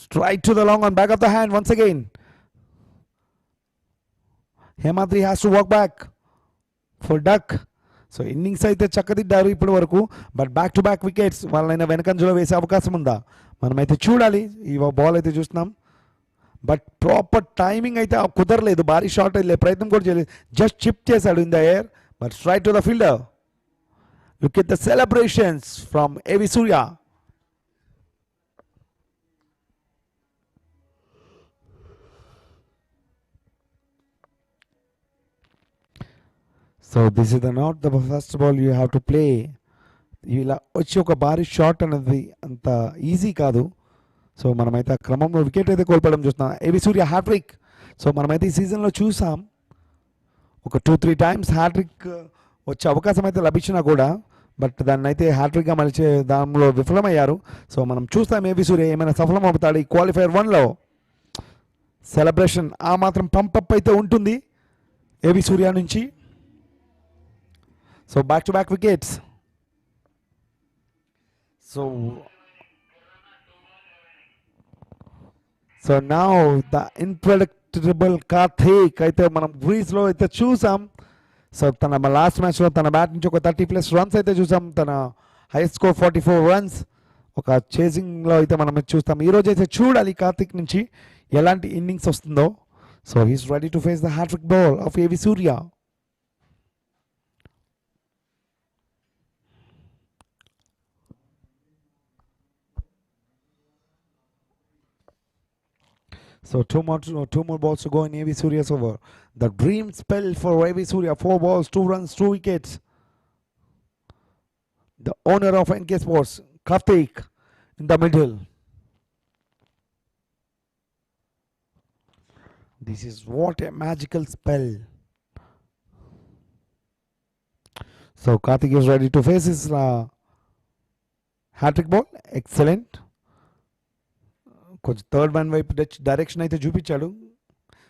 Straight to the long on back of the hand once again. Hemadri has to walk back for duck. So innings అయితే చక్కదిద్దారు ఇప్పటి వరకు. But back to back wickets వాళ్ళైనా వెనకంజలో వేసే అవకాశం ఉందా మనమైతే చూడాలి. ఈ బాల్ అయితే చూస్తున్నాం, బట్ ప్రాపర్ టైమింగ్ అయితే కుదరలేదు. భారీ షాట్ అయితే ప్రయత్నం కూడా చేయలేదు, జస్ట్ చిప్ చేశాడు in the air, but straight to the fielder. Look at the celebrations from AV Surya. So this is not the first ball you have to play. ఇలా వచ్చి ఒక భారీ షాట్ అనేది అంత ఈజీ కాదు. సో మనమైతే ఆ క్రమంలో వికెట్ అయితే కోల్పోవడం చూస్తున్నాం. ఏవి సూర్య హ్యాట్రిక్. సో మనమైతే ఈ సీజన్లో చూసాం ఒక 2-3 టైమ్స్ హ్యాట్రిక్ వచ్చే అవకాశం అయితే లభించినా కూడా, బట్ దాన్ని అయితే హ్యాట్రిక్గా మలిచే దానిలో విఫలమయ్యారు. సో మనం చూస్తాం ఏవి సూర్య ఏమైనా సఫలం అవుతాడు ఈ క్వాలిఫైర్ 1లో. సెలబ్రేషన్ ఆ మాత్రం పంపప్ అయితే ఉంటుంది ఏవి సూర్య నుంచి. So back to back wickets. So now the unpredictable Karthik అయితే మనం గ్రీస్లో అయితే చూసాం. సో తన లాస్ట్ మ్యాచ్లో తన బ్యాట్ నుంచి ఒక 30+ రన్స్ అయితే చూసాం. తన హైయెస్ట్ స్కోర్ 44 రన్స్ ఒక చేసింగ్లో అయితే మనం చూస్తాం. ఈరోజు అయితే చూడాలి కార్తీక్ నుంచి ఎలాంటి ఇన్నింగ్స్ వస్తుందో. So he's ready to face the hat trick ball of AV Surya. So two more balls to go in AV Surya's over. The dream spell for AV Surya. 4 balls, 2 runs, 2 wickets. The owner of NK Sports, Karthik, in the middle. This is what a magical spell. So Karthik is ready to face his hat-trick ball. Excellent. కొంచెం third man వైపు direction అయితే చూపించాడు.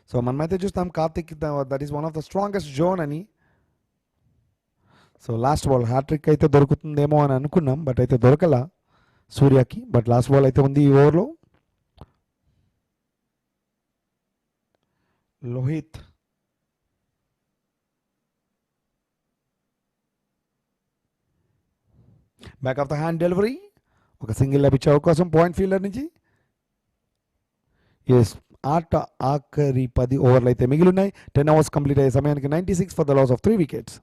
So మనమైతే చూస్తాం Karthik that is one of the strongest zone అని. So last ball hat trick అయితే దొరుకుతుందేమో అని అనుకున్నాం, బట్ అయితే దొరకలా సూర్యకి. బట్ లాస్ట్ బాల్ అయితే ఉంది ఈ ఓవర్లో. Lohith back of the hand delivery, ఒక సింగిల్ లభించే అవకాశం పాయింట్ ఫీల్డర్ నుంచి. ఎస్, ఆట ఆఖరి 10 ఓవర్లు అయితే మిగిలిన్నాయి. 10 ఓవర్స్ కంప్లీట్ అయ్యే సమయానికి 96 for the loss of 3 wickets.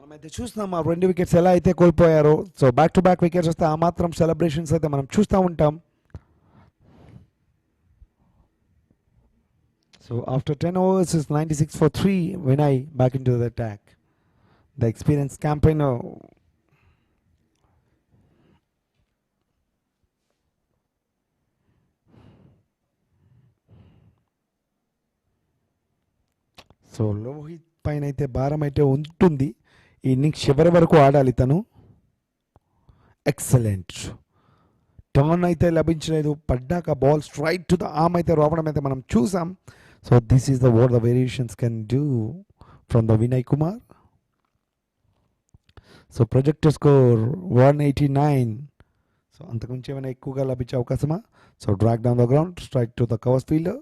మనమైతే చూస్తున్నాం ఆ 2 వికెట్స్ ఎలా అయితే కోల్పోయారో. So back to back wickets వస్తే ఆ మాత్రం సెలబ్రేషన్స్ అయితే మనం చూస్తూ ఉంటాం. So after 10 overs is 96 for 3. Vinay back into the attack. The experienced campaigner. So Lohith పైన అయితే భారం అయితే ఉంటుంది. ఈ ఇన్నింగ్స్ చివరి వరకు ఆడాలి తను. ఎక్సలెంట్ టర్న్ అయితే లభించలేదు. పడ్డాక ball straight to the arm అయితే రావడం అయితే మనం చూసాం. So this is the what the variations can do from the Vinay Kumar. So projected score 189. So అంతకుమించి ఏమైనా ఎక్కువగా లభించే అవకాశమా? So drag down the ground straight to the covers fielder.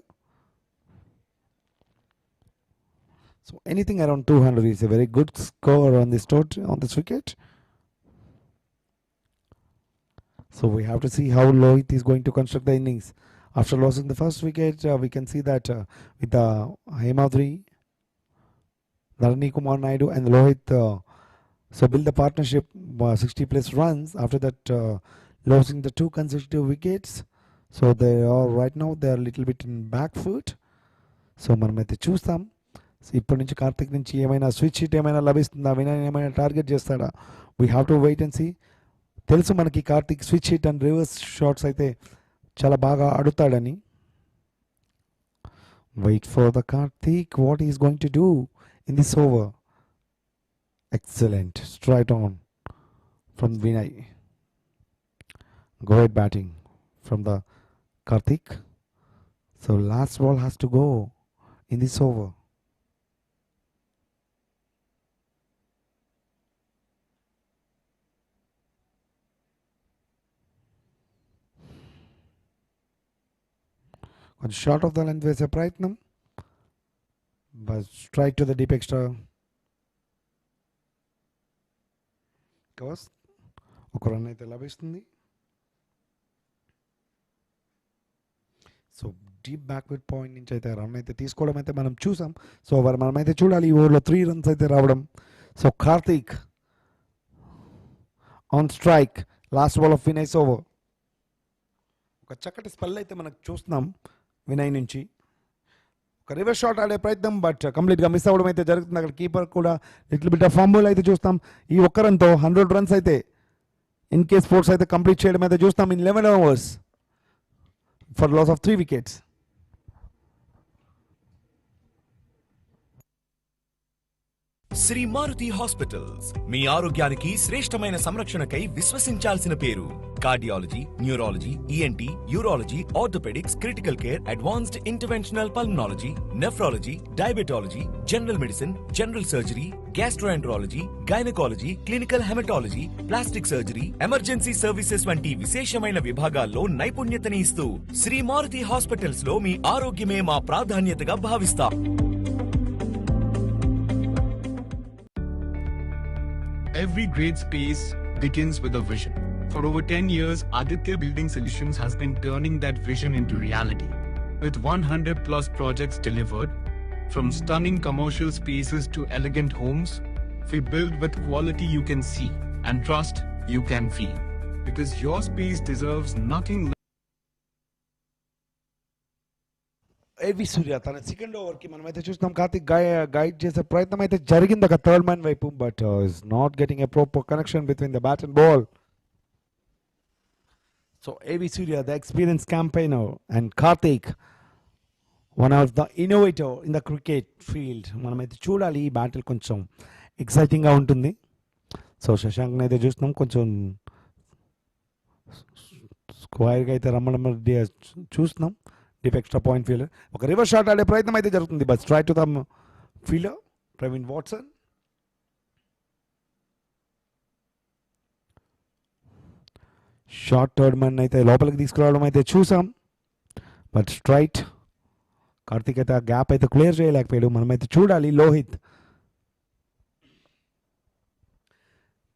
So anything around 200 is a very good score on this wicket. So we have to see how Lohit is going to construct the innings. After losing the first wicket, we can see that with the Hemadri, Dharani Kumar Naidu and Lohit, so build the partnership 60+ runs. After that, losing the 2 consecutive wickets. So they are right now they are a little bit in back foot. So మనమైతే చూస్తాం ఇప్పటి నుంచి కార్తిక్ నుంచి ఏమైనా switch hit ఏమైనా లభిస్తుందా, వినయ్ ఏమైనా target చేస్తాడా? We have to wait and see. తెలుసు మనకి Karthik switch hit and reverse shots అయితే చాలా బాగా ఆడుతాడని. Wait for the Karthik what is going to do in this over. Excellent straight on from Vinay. Great batting from the Karthik. So last ball has to go in this over. కొంచెం short of the length వేసే ప్రయత్నం, but straight to the deep extra. ఒక run అయితే లభిస్తుంది. So deep backward point నుంచి అయితే run అయితే తీసుకోవడం అయితే మనం చూసాం. సో మనమైతే చూడాలి ఈ ఓవర్లో 3 runs అయితే రావడం. So Karthik on strike, last ball of Vinay's over. ఒక చక్కటి స్పెల్ అయితే మనకు చూస్తున్నాం వినయ్ నుంచి. ఒక రివర్స్ షాట్ ఆడే ప్రయత్నం, బట్ కంప్లీట్గా మిస్ అవ్వడం అయితే జరుగుతుంది. అక్కడ కీపర్ కూడా లిటిల్ బిట్ ఆఫ్ ఫంబుల్ అయితే చూస్తాం. ఈ ఒక్క రన్తో 100 runs అయితే ఎన్కే స్పోర్ట్స్ అయితే కంప్లీట్ చేయడం అయితే చూస్తాం in 11 overs for loss of 3 wickets. Shri Maruti hospitals మీ ఆరోగ్యానికి శ్రేష్టమైన సంరక్షణకై విశ్వసించాల్సిన పేరు. Cardiology, neurology, ENT, urology, orthopaedics, critical care, advanced interventional pulmonology, nephrology, diabetology, general medicine, general surgery, gastroenterology, gynaecology, clinical haematology, plastic surgery, emergency services వంటి విశేషమైన విభాగాల్లో నైపుణ్యతని ఇస్తూ శ్రీ మారుతి హాస్పిటల్స్ లో మీ ఆరోగ్యమే మా ప్రాధాన్యతగా భావిస్తాం. Every great space begins with a vision. For over 10 years, Aditya Building Solutions has been turning that vision into reality. With 100 plus projects delivered, from stunning commercial spaces to elegant homes, we build with quality you can see and trust you can feel. Because your space deserves nothing less. ఏవి సూర్య తన second ఓవర్కి మనమైతే చూస్తున్నాం. Karthik guide చేసే ప్రయత్నం అయితే జరిగింది ఒక third man వైపు, but is not getting a proper connection between the bat and ball. So AV Surya the experience campaigner and Karthik one of the innovator in the cricket field. మనమైతే చూడాలి ఈ బ్యాటిల్ కొంచెం ఎక్సైటింగ్గా ఉంటుంది. సో శశాంక్ని అయితే చూస్తున్నాం కొంచెం స్క్వైర్గా అయితే రమ్మడం చూస్తున్నాం. డీప్ ఎక్స్ట్రా పాయింట్ ఫీల్డర్ ఒక రివర్స్ షాట్ ఆడే ప్రయత్నం అయితే జరుగుతుంది, but straight to the fielder Praveen Watson. Short third man అయితే లోపలికి తీసుకురావడం అయితే చూసాం, బట్ స్ట్రైట్. కార్తిక్ అయితే ఆ గ్యాప్ అయితే క్లియర్ చేయలేకపోయాడు. మనమైతే చూడాలి లోహిత్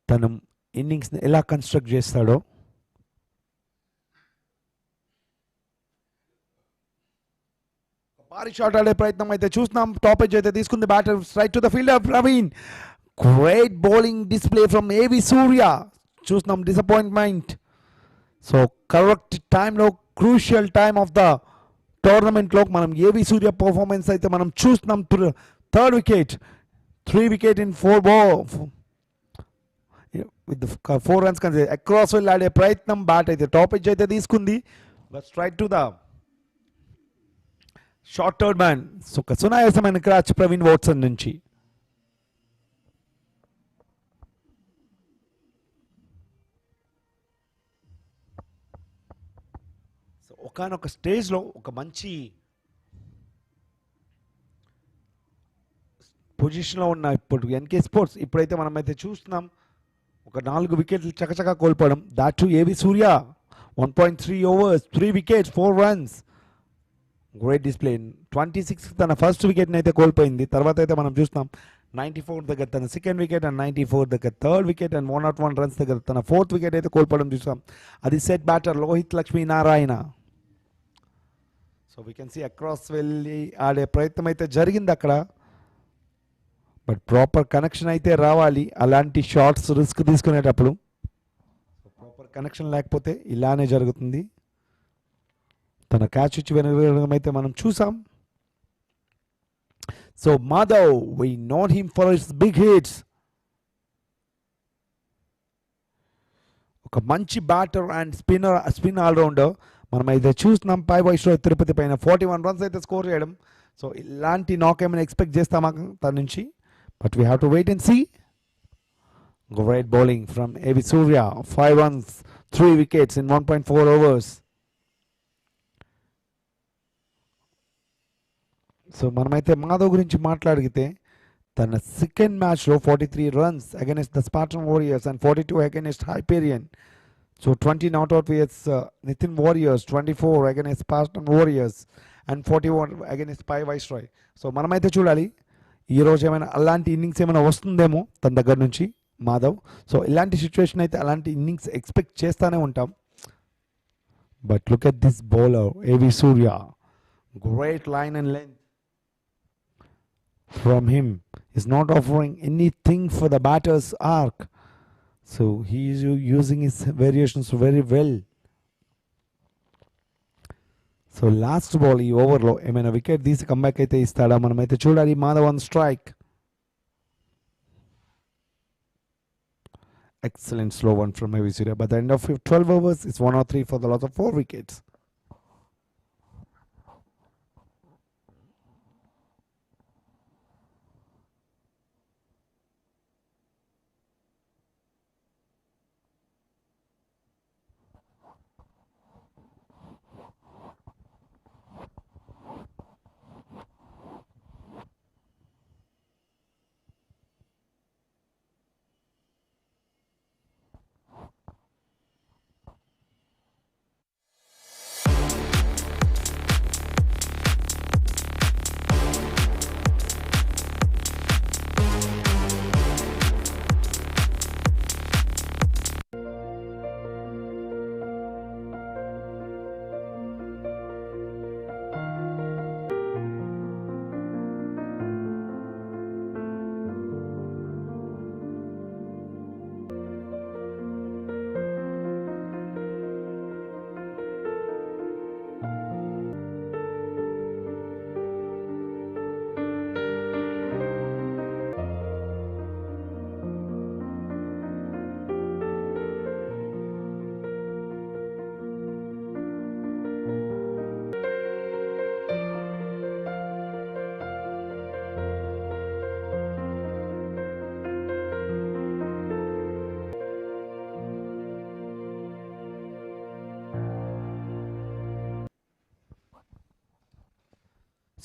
తను ఇన్నింగ్స్ని ఎలా కన్స్ట్రక్ట్ చేస్తాడో. భారీ షాట్ ఆడే ప్రయత్నం అయితే చూస్తున్నాం. టాప్ ఎడ్జ్ అయితే తీసుకుంది batter, straight to the fielder Praveen. Great bowling display from AV Surya. చూస్తున్నాం డిసప్పాయింట్మెంట్. సో కరెక్ట్ టైంలో క్రూషియల్ టైమ్ ఆఫ్ ద టోర్నమెంట్లో మనం ఏవి సూర్య పర్ఫార్మెన్స్ అయితే మనం చూస్తున్నాం. Third wicket, 3 wicket in 4 balls with 4 runs కానీ అక్రాస్ వెళ్ళి ఆడే ప్రయత్నం. బ్యాట్ అయితే టాప్ ఎడ్జ్ అయితే తీసుకుంది, but straight to the short third man. సునాయాసమైన క్రాచ్ ప్రవీణ్ వాట్సన్ నుంచి. సో ఒకనొక స్టేజ్లో ఒక మంచి పొజిషన్లో ఉన్న ఇప్పుడు ఎన్కే స్పోర్ట్స్ ఇప్పుడైతే మనమైతే చూస్తున్నాం ఒక 4 wickets చకచకా కోల్పోవడం. దాట్ టు ఏవి సూర్య 1.3 overs 3 wickets 4 runs. Great display. 26 తన ఫస్ట్ వికెట్ని అయితే కోల్పోయింది. తర్వాత అయితే మనం చూస్తున్నాం 94 దగ్గర తన సెకండ్ వికెట్ అండ్ 94 దగ్గర థర్డ్ వికెట్ అండ్ 101 runs దగ్గర తన ఫోర్త్ వికెట్ అయితే కోల్పోవడం చూస్తాం. అది set batter Lohith Lakshminarayana. So we can see across వెళ్ళి ఆడే ప్రయత్నం అయితే జరిగింది అక్కడ, బట్ ప్రాపర్ కనెక్షన్ అయితే రావాలి అలాంటి షాట్స్ రిస్క్ తీసుకునేటప్పుడు. ప్రాపర్ కనెక్షన్ లేకపోతే ఇలానే జరుగుతుంది. తన క్యాచ్ ఇచ్చి వెనకడం అయితే మనం చూసాం. So Madhav, we know him for his big hits. ఒక మంచి బ్యాటర్ అండ్ స్పిన్ ఆల్రౌండర్. మనం అయితే చూస్తున్నాం పై వైస్రాయ్ తిరుపతి పైన 41 runs అయితే స్కోర్ చేయడం. సో ఇలాంటి నాక్ ఏమైనా ఎక్స్పెక్ట్ చేస్తామా తన నుంచి, but we have to wait and see. Great bowling from AV Surya, 5 runs 3 wickets in 1.4 overs. So మనమైతే మాధవ్ గురించి మాట్లాడితే తన సెకండ్ మ్యాచ్లో 43 runs against the Spartan Warriors and 42 against Hyperion. So 20 not out with Nitin Warriors, 24 against Spartan Warriors and 41 against Pai Viceroy. So మనమైతే చూడాలి ఈరోజు ఏమైనా అలాంటి ఇన్నింగ్స్ ఏమైనా వస్తుందేమో తన దగ్గర నుంచి మాధవ్. సో ఇలాంటి సిచ్యువేషన్ అయితే అలాంటి ఇన్నింగ్స్ ఎక్స్పెక్ట్ చేస్తూనే ఉంటాం. But look at this bowler AV Surya, great line and length from him, is not offering anything for the batter's arc. So he is using his variations very well. So last ball ఈ ఓవర్లో ఏమైనా wicket తీసి comeback అయితే ఇస్తాడా మనమైతే చూడాలి. Madhav on strike. Excellent slow one from Heavy Surya. By the end of 12 overs, it's 103 for the loss of 4 wickets.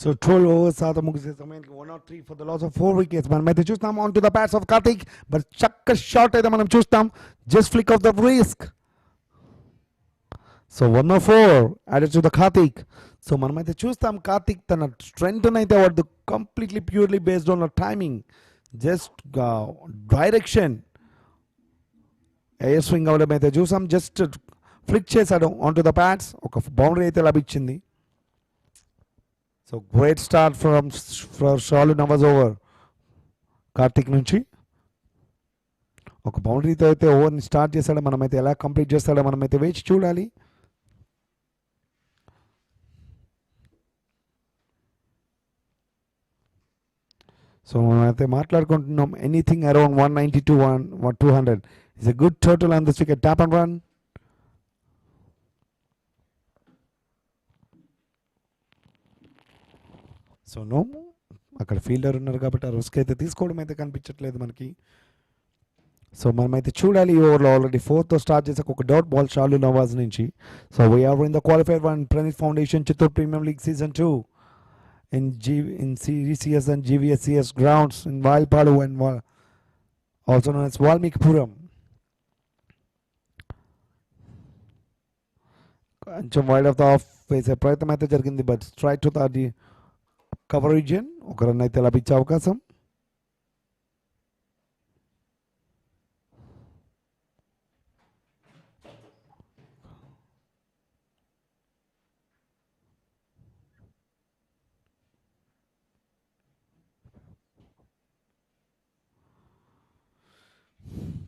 So 12 overs తర్వాత ముగిసే సమయానికి 103 for the loss of 4 wickets. మనమైతే చూస్తాం on to the bats of Karthik, but చక్క shot అయితే మనం చూస్తాం, just flick of the wrist. So 104 added to the Karthik. So మనమైతే చూస్తాం కార్తిక్ తన స్ట్రెంగ్త్ అయితే వాడు completely purely based on timing, just direction air swing అవ్వడం అయితే చూసాం, జస్ట్ ఫ్లిక్ చేశాడు ఆన్ టు ద బ్యాట్స్, ఒక బౌండరీ అయితే లభించింది. So great start for Shalu Nawaz over Karthik నుంచి. ఒక బౌండరీతో అయితే ఓవర్ని స్టార్ట్ చేశాడు, మనమైతే ఎలా కంప్లీట్ చేస్తాడో మనమైతే వేచి చూడాలి. సో మనమైతే మాట్లాడుకుంటున్నాం anything around 190 to 200 is a good total on this wicket. Tap and run. So no, అక్కడ ఫీల్డర్ ఉన్నారు కాబట్టి ఆ రిస్క్ అయితే తీసుకోవడం అయితే కనిపించట్లేదు మనకి. సో మనమైతే చూడాలి ఈ ఓవర్లో ఆల్రెడీ 4తో స్టార్ట్ చేసాక ఒక డాట్ బాల్ షాలు నవాజ్ నుంచి. So we're in the qualifier one Praneeth foundation Chittoor premium league season 2 in CDCS and GVSCS grounds in Vayalapadu and also known as Valmikpuram. కొంచెం వైడ్ ఆఫ్ ద ఆఫ్ వేసే ప్రయత్నం అయితే జరిగింది, but strike to the cover region, ఒక run అయితే లభించే అవకాశం.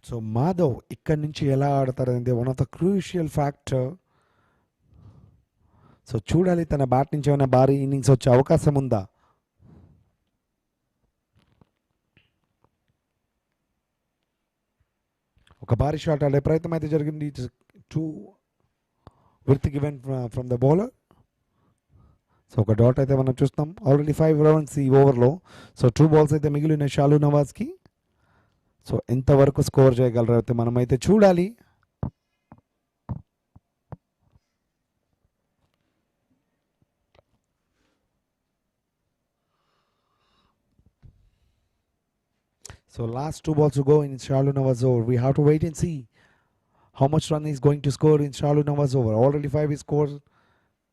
So Madhav ఇక్కడి నుంచి ఎలా ఆడతారు అనేది one of the crucial factor. So చూడాలి తన బ్యాట్ నుంచి ఏమైనా భారీ ఇన్నింగ్స్ వచ్చే అవకాశం ఉందా. ఒక భారీ షాట్ ఆడే ప్రయత్నం అయితే జరిగింది. Two with given from the bowler. So ఒక డాట్ అయితే మనం చూస్తాం. ఆల్రెడీ 5 రన్స్ ఈ ఓవర్లో. సో 2 balls అయితే మిగిలిన షాలు నవాజ్కి. సో ఎంతవరకు స్కోర్ చేయగలరు అయితే మనమైతే చూడాలి. So last 2 balls to go in Shalu Nawaz over. We have to wait and see how much run he's going to score in Shalu Nawaz over. Already 5 is scored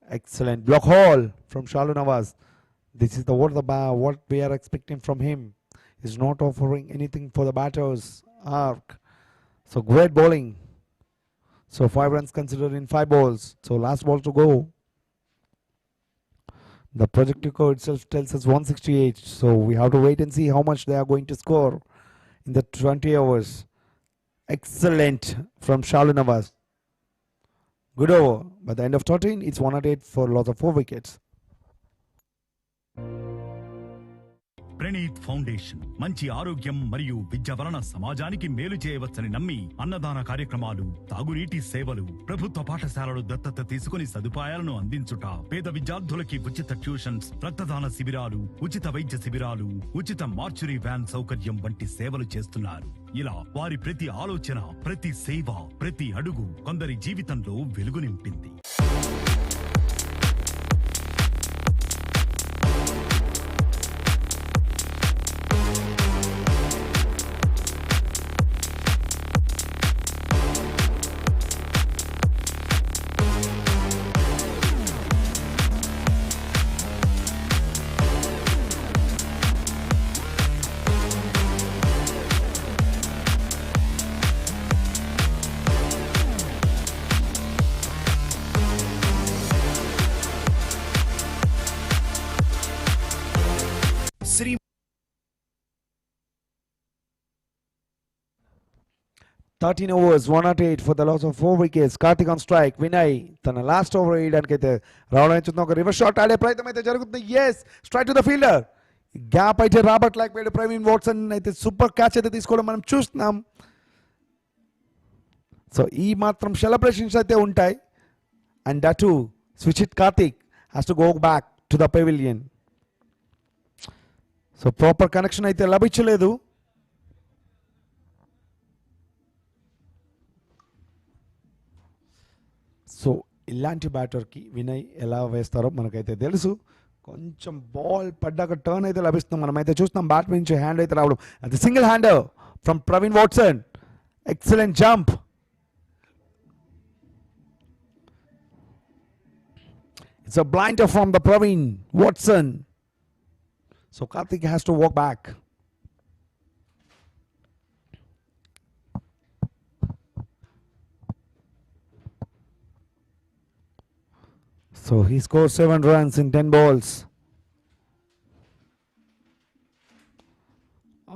Excellent block hole from Shalu Nawaz. This is what we are expecting from him. He's not offering anything for the batter's arc. So great bowling. So 5 runs considered in 5 balls. So last ball to go. The projective score itself tells us 168. So we have to wait and see how much they are going to score in the 20 overs. Excellent from Shalu Nawaz. Good over. By the end of 13, it's 108 for a loss of 4 wickets. Praneeth foundation మంచి ఆరోగ్యం మరియు విద్య వలన సమాజానికి మేలు చేయవచ్చని నమ్మి అన్నదాన కార్యక్రమాలు, తాగునీటి సేవలు, ప్రభుత్వ పాఠశాలలు దత్తత తీసుకుని సదుపాయాలను అందించుట, పేద విద్యార్థులకి ఉచిత ట్యూషన్స్, రక్తదాన శిబిరాలు, ఉచిత వైద్య శిబిరాలు, ఉచిత మార్చురీ వ్యాన్ సౌకర్యం వంటి సేవలు చేస్తున్నారు. ఇలా వారి ప్రతి ఆలోచన, ప్రతి సేవ, ప్రతి అడుగు కొందరి జీవితంలో వెలుగు నింపింది. Sri 13 overs, 108 for the loss of 4 wickets. Karthik on strike. Vinay తన లాస్ట్ ఓవర్ వేయడానికైతే రావడానికి చూద్దాం. ఒక రివర్స్ షాట్ ఆడే ప్రయత్నం అయితే జరుగుతుంది. Yes, strike to the fielder. Gap అయితే రాబట్టలేకపోయాడు ప్రవీణ్ వాట్సన్. అయితే సూపర్ క్యాచ్ అయితే తీసుకోవడం మనం చూస్తున్నాం. సో ఈ మాత్రం సెలబ్రేషన్స్ అయితే ఉంటాయి. And that to switch it Karthik has to go back to the pavilion. So proper connection అయితే లభించలేదు. సో ఇలాంటి బ్యాటర్కి వినయ్ ఎలా వేస్తారో మనకైతే తెలుసు. కొంచెం బాల్ పడ్డాక టర్న్ అయితే లభిస్తుంది. మనమైతే చూస్తున్నాం బ్యాట్ నుంచి హ్యాండ్ అయితే రావడం. అది single hander from Praveen Watson. Excellent jump. It's a blinder from the Praveen Watson. So Karthik has to walk back. So he scores 7 runs in 10 balls.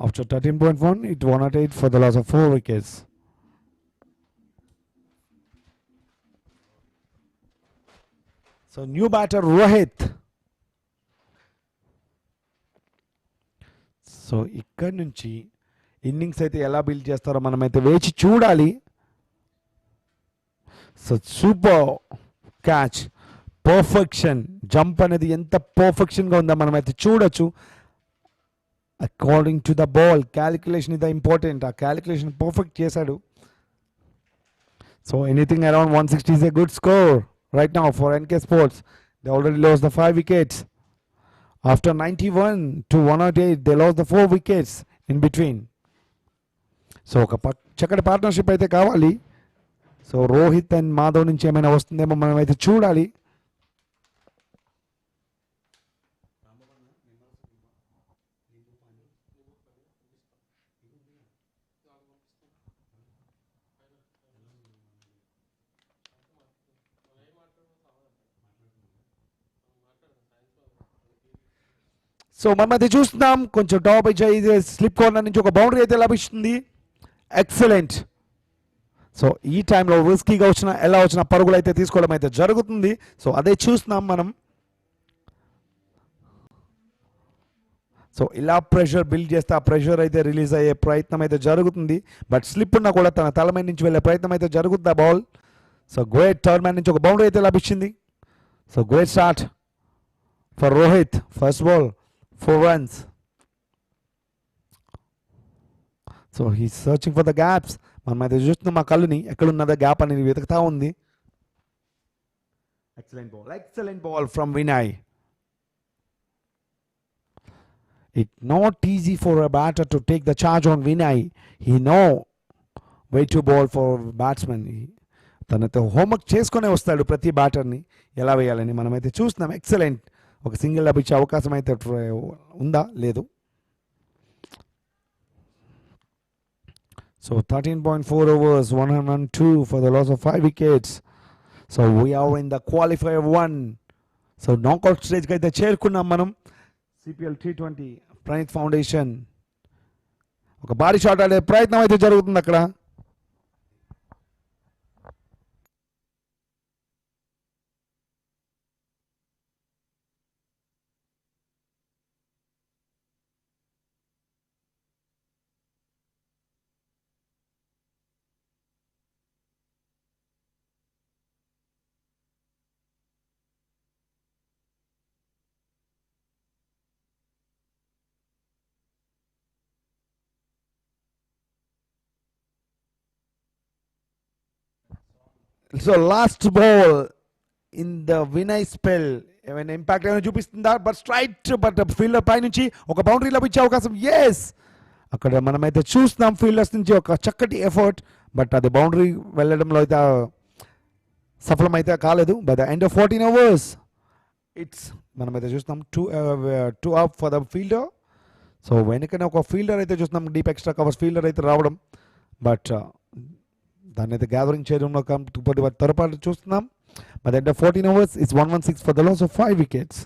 After 13.1, it 108 for the loss of 4 wickets. So new batter Rohit. So ఇక్కడ నుంచి innings అయితే ఎలా build చేస్తారో మనమైతే వేచి చూడాలి. So super catch, perfection, jump అనేది ఎంత పర్ఫెక్షన్గా ఉందో మనమైతే చూడొచ్చు. According to the ball calculation is the important. ఆ క్యాలిక్యులేషన్ పర్ఫెక్ట్ చేశాడు. So anything around 160 is a good score right now for NK Sports. They already lost the 5 wickets. After 91 to 108, they lost the 4 wickets in between. So ఒక చక్కటి partnership అయితే కావాలి. So Rohit and Madhav నుంచి ఏమైనా వస్తుందేమో మనం అయితే చూడాలి. సో మనమైతే చూస్తున్నాం కొంచెం టాప్ అయితే స్లిప్ కార్నర్ నుంచి ఒక బౌండరీ అయితే లభిస్తుంది. ఎక్సలెంట్. సో ఈ టైంలో రిస్కీగా ఎలా వచ్చిన పరుగులు అయితే తీసుకోవడం అయితే జరుగుతుంది. సో అదే చూస్తున్నాం మనం. సో ఇలా ప్రెషర్ బిల్డ్ చేస్తే ఆ ప్రెషర్ అయితే రిలీజ్ అయ్యే ప్రయత్నం అయితే జరుగుతుంది. బట్ స్లిప్ ఉన్నా కూడా తన తల మీద నుంచి వెళ్ళే ప్రయత్నం అయితే జరుగుతుంది ఆ ball. So great third man నుంచి ఒక బౌండరీ అయితే లభించింది. So great start for Rohit. First ball 4 runs. So he's searching for the gaps. మనమైతే చూస్తున్నాం మా కళ్ళుని ఎక్కడున్నదో గ్యాప్ అనేది వెతుకుతా ఉంది. Excellent ball from Vinay. It's not easy for a batter to take the charge on Vinay. He know where to bowl for batsman. తనతో homework చేసుకునే వస్తాడు ప్రతి బ్యాటర్ని ఎలా వేయాలని. మనమైతే చూస్తున్నాం. ఎక్సలెంట్. ఒక సింగిల్ లభించే అవకాశం అయితే ఉందా? లేదు. So 13.4 overs, 102 for the loss of 5 wickets. So we are in the qualifier 1. So knockout stage కి అయితే చేరుకున్నాం మనం. CPL T20 ప్రణీత్ ఫౌండేషన్ ఒక భారీ షాట్ ఆడే ప్రయత్నం అయితే జరుగుతుంది అక్కడ. So last ball in the Vinay spell ఏమైనా ఇంపాక్ట్ ఏమైనా చూపిస్తుందా? బట్ స్ట్రైట్, బట్ ఫీల్డర్ పై నుంచి ఒక బౌండరీ లభించే అవకాశం. ఎస్, అక్కడ మనమైతే చూస్తున్నాం ఫీల్డర్స్ నుంచి ఒక చక్కటి ఎఫర్ట్, బట్ అది బౌండరీ వెళ్ళడంలో అయితే సఫలమైతే కాలేదు. By the end of 14 overs it's మనమైతే చూస్తున్నాం 2 up for the fielder. So వెనుకనే ఒక ఫీల్డర్ అయితే చూస్తున్నాం, డీప్ ఎక్స్ట్రా కవర్స్ ఫీల్డర్ అయితే రావడం, బట్ దాన్ని అయితే గ్యాదరింగ్ చేయడంలో త్వరపాటు చూస్తున్నాం. But end of 14 overs it's 116 for the loss of 5 wickets.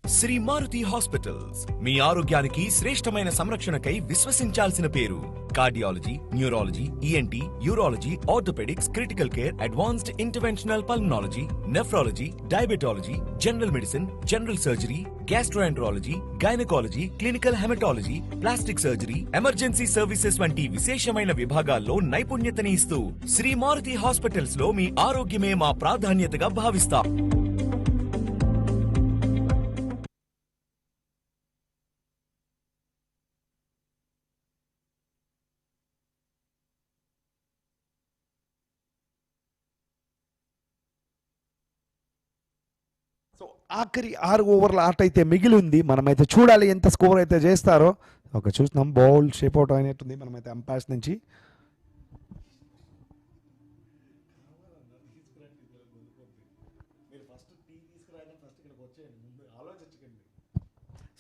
Shri Maruti hospitals మీ ఆరోగ్యానికి శ్రేష్టమైన సంరక్షణకై విశ్వసించాల్సిన పేరు. Cardiology, neurology, ENT, urology, orthopaedics, critical care, advanced interventional pulmonology, nephrology, diabetology, general medicine, general surgery, gastroenterology, gynaecology, clinical haematology, plastic surgery, emergency services వంటి విశేషమైన విభాగాల్లో నైపుణ్యతని ఇస్తూ శ్రీ మారుతి హాస్పిటల్స్ లో మీ ఆరోగ్యమే మా ప్రాధాన్యతగా భావిస్తాం. సో ఆఖరి 6 ఓవర్ల ఆట అయితే మిగిలి ఉంది. మనమైతే చూడాలి ఎంత స్కోర్ అయితే చేస్తారో. ఒక చూస్తున్నాం బౌల్ షేప్ అవుట్ అయినట్టుంది మనమైతే అంపైర్స్ నుంచి.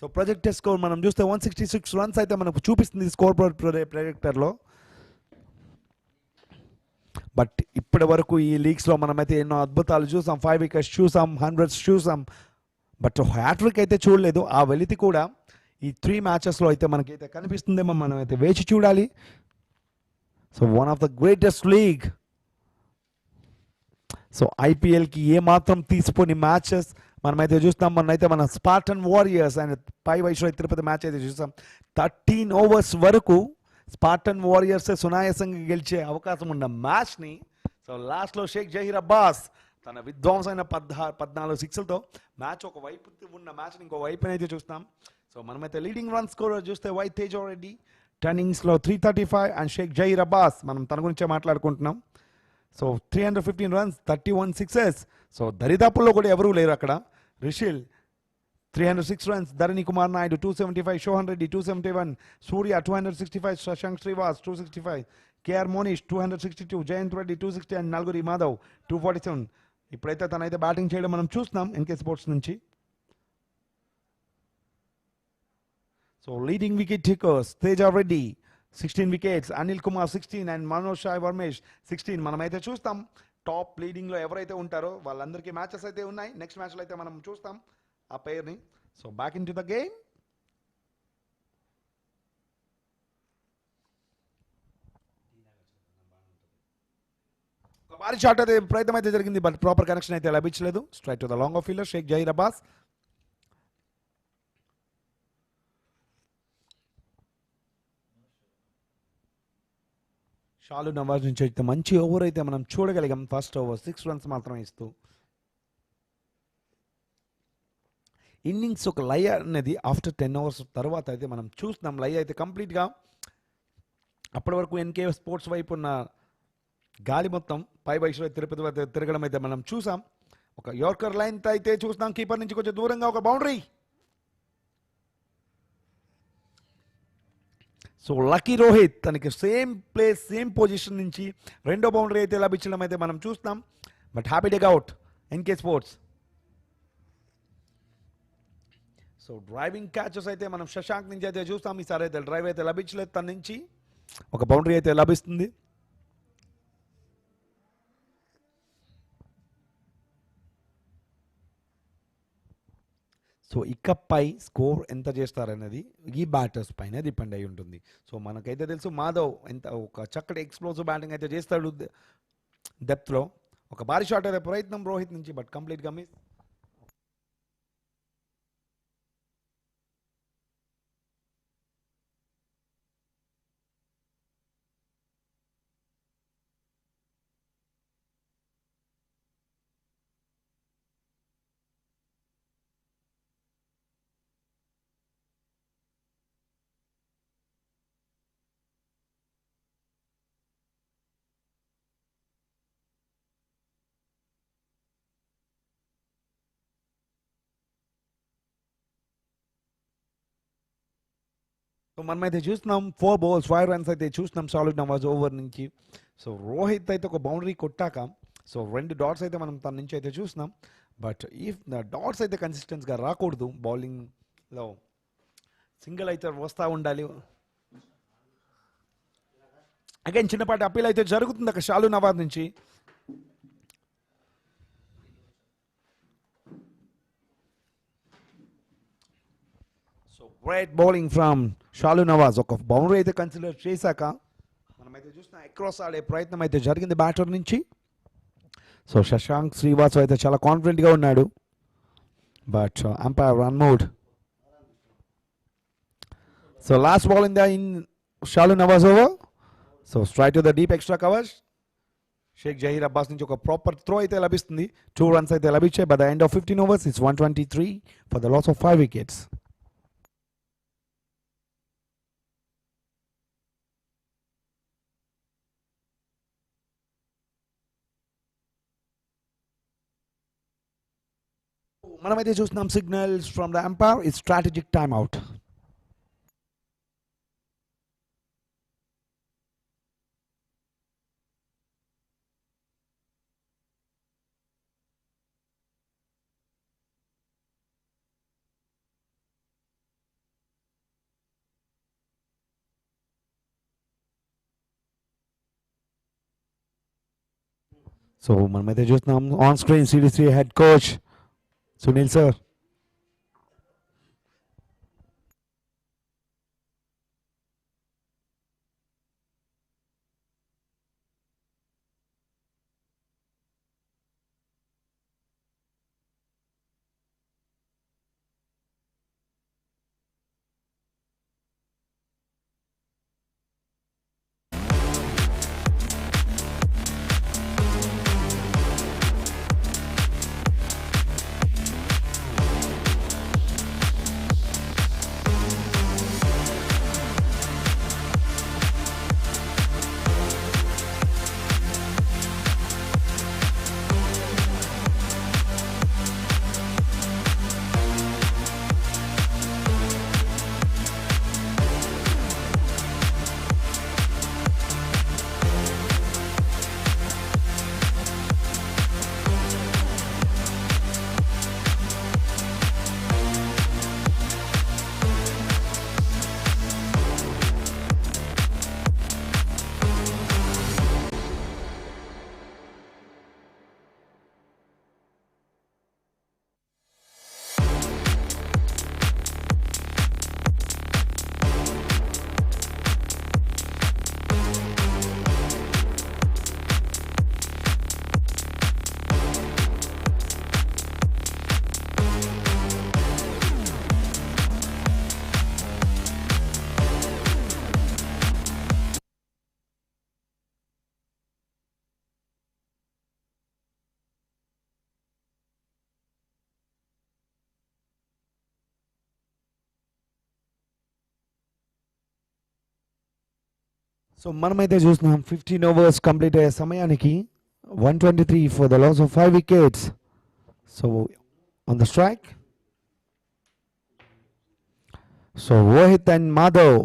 సో ప్రొజెక్టెడ్ స్కోర్ మనం చూస్తే 166 రన్స్ అయితే మనకు చూపిస్తుంది స్కోర్ బోర్డ్ ప్రొజెక్టర్లో. బట్ ఇప్పటి వరకు ఈ లీగ్స్లో మనమైతే ఎన్నో అద్భుతాలు చూసాం. 5 wickets చూసాం, 100s చూసాం, బట్ హ్యాట్రిక్ అయితే చూడలేదు. ఆ వెలితి కూడా ఈ 3 matchesలో అయితే మనకైతే కనిపిస్తుందేమో, మనమైతే వేచి చూడాలి. So one of the greatest league. So ఐపీఎల్కి ఏమాత్రం తీసిపోని మ్యాచెస్ మనమైతే చూస్తాం. మనమైతే మన Spartan Warriors and pi Viceroy Tirupati match అయితే చూస్తాం. 13 overs వరకు స్పార్టన్ వారియర్స్ సునాయాసంగా గెలిచే అవకాశం ఉన్న మ్యాచ్ని సో లాస్ట్లో షేక్ జహీర్ అబ్బాస్ తన విధ్వంసమైన 14 సిక్స్లతో మ్యాచ్ ఒక వైపు ఉన్న మ్యాచ్ని ఇంకో వైపున అయితే చూస్తాం. సో మనమైతే లీడింగ్ రన్ స్కోర్ చూస్తే వై తేజారెడ్డి 10 innings-లో 335 అండ్ షేక్ జహీర్ అబ్బాస్ మనం తన గురించే మాట్లాడుకుంటున్నాం. So 315 runs, 31 sixes. సో దరిదాపుల్లో కూడా ఎవరూ లేరు అక్కడ. Rishil 306 runs, Dharani Kumar Naidu 275, Sohan Reddy 271, Surya 265, Shashank Srivas 265, KR Monish 262, Jayant Reddy 260 and Nalguri Madhav 247. ఇప్పుడైతే తనైతే బ్యాటింగ్ చేయడం మనం చూస్తున్నాం ఎన్కే స్పోర్ట్స్ నుంచి. So leading wicket takers Teja Reddy 16 wickets, Anil Kumar 16 and Manoj Shai Varmesh 16. మనమైతే చూస్తాం టాప్ లీడింగ్లో ఎవరైతే ఉంటారో వాళ్ళందరికీ మ్యాచెస్ అయితే ఉన్నాయి. నెక్స్ట్ మ్యాచ్లో అయితే మనం చూస్తాం ఆ పేరుని. So back in to the game. ఒక భారీ షాట్ అయితే ప్రయత్నం అయితే జరిగింది, బట్ ప్రాపర్ కనెక్షన్ అయితే లభించలేదు. Straight to the long off fielder Sheikh Zaheer Abbas. Shalu Nawaz నుంచి అయితే మంచి ఓవర్ అయితే మనం చూడగలిగాం. ఫస్ట్ ఓవర్ 6 runs మాత్రమే ఇస్తూ ఇన్నింగ్స్ ఒక లయ అనేది ఆఫ్టర్ 10 overs తర్వాత అయితే మనం చూస్తున్నాం. లయ అయితే కంప్లీట్గా అప్పటి వరకు ఎన్కే స్పోర్ట్స్ వైపు ఉన్న గాలి మొత్తం పై వైస్రాయ్ తిరుపతి వద్ద తిరగడం అయితే మనం చూసాం. ఒక యార్కర్ లైన్ అయితే చూస్తున్నాం, కీపర్ నుంచి కొంచెం దూరంగా ఒక బౌండరీ. సో లక్కీ రోహిత్ తనకి సేమ్ ప్లేస్ సేమ్ పొజిషన్ నుంచి రెండో బౌండరీ అయితే లభించడం అయితే మనం చూస్తాం. But happy take out NK sports. So driving catches అయితే మనం శశాంక్ నుంచి అయితే చూస్తాం. ఈసారి అయితే డ్రైవ్ అయితే లభించలేదు, తన నుంచి ఒక బౌండరీ అయితే లభిస్తుంది. సో ఇకపై స్కోర్ ఎంత చేస్తారనేది ఈ బ్యాటర్స్ పైన డిపెండ్ అయి ఉంటుంది. సో మనకైతే తెలుసు మాధవ్ ఎంత ఒక చక్కటి ఎక్స్ప్లోజివ్ బ్యాటింగ్ అయితే చేస్తాడు డెప్త్లో. ఒక భారీ షాట్ అయితే ప్రయత్నం రోహిత్ నుంచి, బట్ కంప్లీట్గా మిస్. సో మనమైతే చూస్తున్నాం 4 balls 5 runs అయితే చూస్తున్నాం సాలిడ్ నవాజ్ ఓవర్ నుంచి. సో రోహిత్ అయితే ఒక బౌండరీ కొట్టాక సో 2 డాట్స్ అయితే మనం తన నుంచి అయితే చూస్తున్నాం. బట్ ఇఫ్ ద డాట్స్ అయితే కన్సిస్టెన్స్గా రాకూడదు, బౌలింగ్లో సింగిల్ అయితే వస్తూ ఉండాలి. అగైన్ చిన్నపాటి అప్పీల్ అయితే జరుగుతుంది అక్కడ షాలు నవాజ్ నుంచి. సో గ్రేట్ బౌలింగ్ ఫ్రమ్ షాలు నవాజ్. ఒక బౌండరీ అయితే కన్సిడర్ చేశాక మనమైతే చూసిన అక్రాస్ ఆడే ప్రయత్నం అయితే జరిగింది బ్యాటర్ నుంచి. సో శశాంక్ శ్రీవాస్ అయితే చాలా కాన్ఫిడెంట్గా ఉన్నాడు, but umpire run mode. So last ball in Shalu Nawaz over. So straight to the deep extra covers. Sheikh Zaheer Abbas నుంచి ఒక ప్రాపర్ త్రో అయితే లభిస్తుంది. 2 runs అయితే లభించాయి. By the end of 15 overs it's 123 for the loss of 5 wickets. మనమైతే చూస్తున్నాం signals from the umpire it's strategic time out. So మనమైతే చూస్తున్నాం on screen CDCA head coach Sunil sir. So మనమైతే చూస్తున్నాం 15 overs కంప్లీట్ అయ్యే సమయానికి 123 for the loss of 5 wickets. So on the strike so Rohit and Madhav.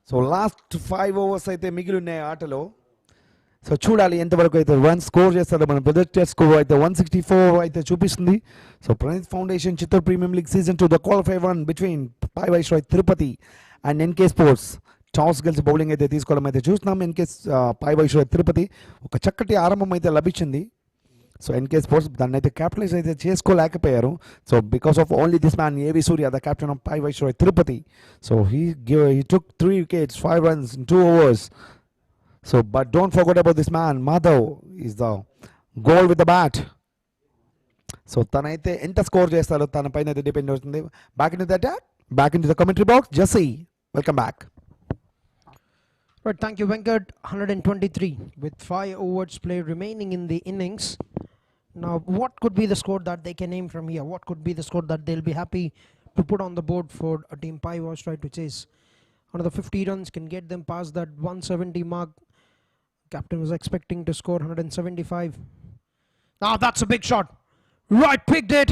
So last 5 overs అయితే మిగిలి ఉన్నాయి ఆటలో. సో చూడాలి ఎంతవరకు అయితే రన్ స్కోర్ చేస్తారో. మన ప్రొజెక్టెడ్ స్కోర్ అయితే 164 అయితే చూపిస్తుంది. So Praneeth foundation Chittoor premium league season 2 the qualifier one between pi Viceroy Tirupati and NK sports. Toss గెలిచి బౌలింగ్ అయితే తీసుకోవడం అయితే చూస్తున్నాం. ఎన్కే పై వైస్రాయ్ తిరుపతి ఒక చక్కటి ఆరంభం అయితే లభించింది. సో ఎన్కే స్పోర్ట్స్ దాన్ని అయితే క్యాపిటలైజ్ అయితే చేసుకోలేకపోయారు. So because of only this man AV Surya the captain of Pai Viceroy Tirupati. So he took 3 wickets 5 runs in 2 overs. So but don't forget about this man Madhav is the goal with the bat. So తనైతే ఎంత score చేస్తారో తన పైన అయితే depend అవుతుంది. Back in to the attack, back in to the commentary box. Jessy, welcome back. Right, thank you, Venkat. 123 with 5 overs played remaining in the innings. Now, what could be the score that they can aim from here? What could be the score that they'll be happy to put on the board for a team Pai Viceroy to chase? Another 50 runs can get them past that 170 mark. Captain was expecting to score 175. Now, that's a big shot. Right, picked it.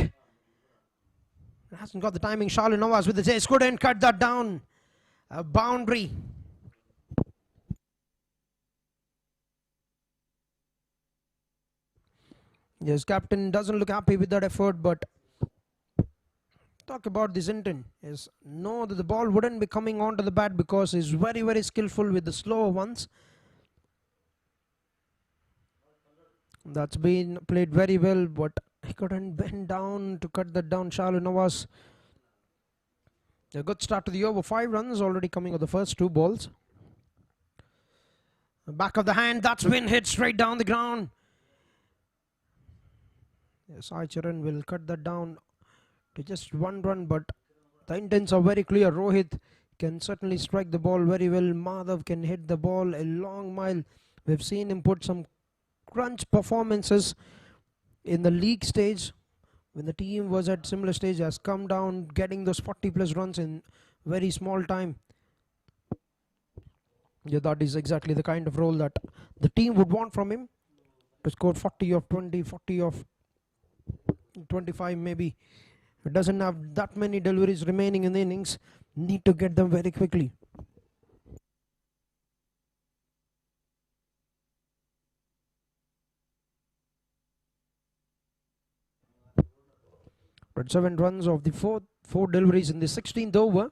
Hasn't got the timing. Shalu Nawaz with the chase. Couldn't cut that down. A boundary. Yes, captain doesn't look happy with that effort, but talk about this intent. Yes, no, that the ball wouldn't be coming onto the bat because he's very, very skillful with the slower ones. That's been played very well, but he couldn't bend down to cut that down. Shalu Nawaz. A good start to the over. 5 runs already coming of the first 2 balls. Back of the hand, that's been hit straight down the ground. Yes, Charan will cut that down to just 1 run, but the intents are very clear. Rohit can certainly strike the ball very well. Madhav can hit the ball a long mile. We've seen him put some crunch performances in the league stage when the team was at similar stage, has come down getting those 40 plus runs in very small time. Yeah, that is exactly the kind of role that the team would want from him, to score 40 of 20, 40 of 25 maybe. It doesn't have that many deliveries remaining in the innings. Need to get them very quickly. But 7 runs of the 4 deliveries in the 16th over.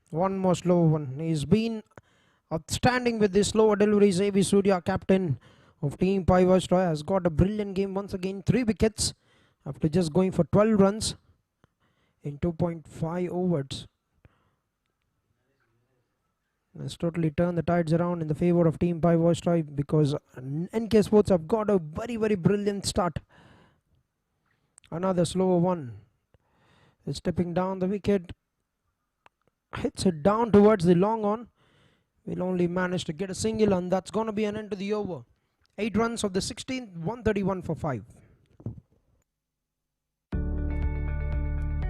One more slow one. He's been outstanding with the slower deliveries. A.V. Surya, captain of Team Pai Viceroy, has got a brilliant game once again. 3 wickets after just going for 12 runs in 2.5 overs. Let's totally turn the tides around in the favor of Team Pai Viceroy, because NK Sports have got a very, very brilliant start. Another slower one. It's stepping down the wicket. Hits it down towards the long on. Will only manage to get a single, and that's going to be an end to the over. 8 runs of the 16th, 131 for 5.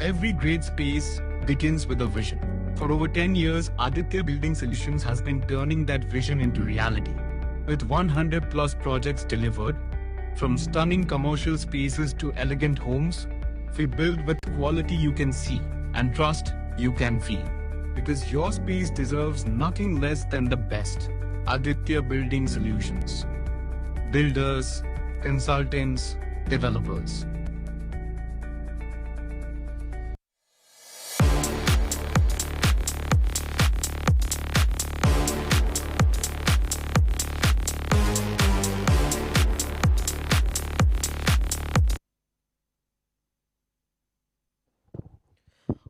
Every great space begins with a vision. For over 10 years, Aditya Building Solutions has been turning that vision into reality. With 100 plus projects delivered, from stunning commercial spaces to elegant homes, we build with quality you can see and trust you can feel. Because your space deserves nothing less than the best. Aditya Building Solutions. Builders, consultants, developers.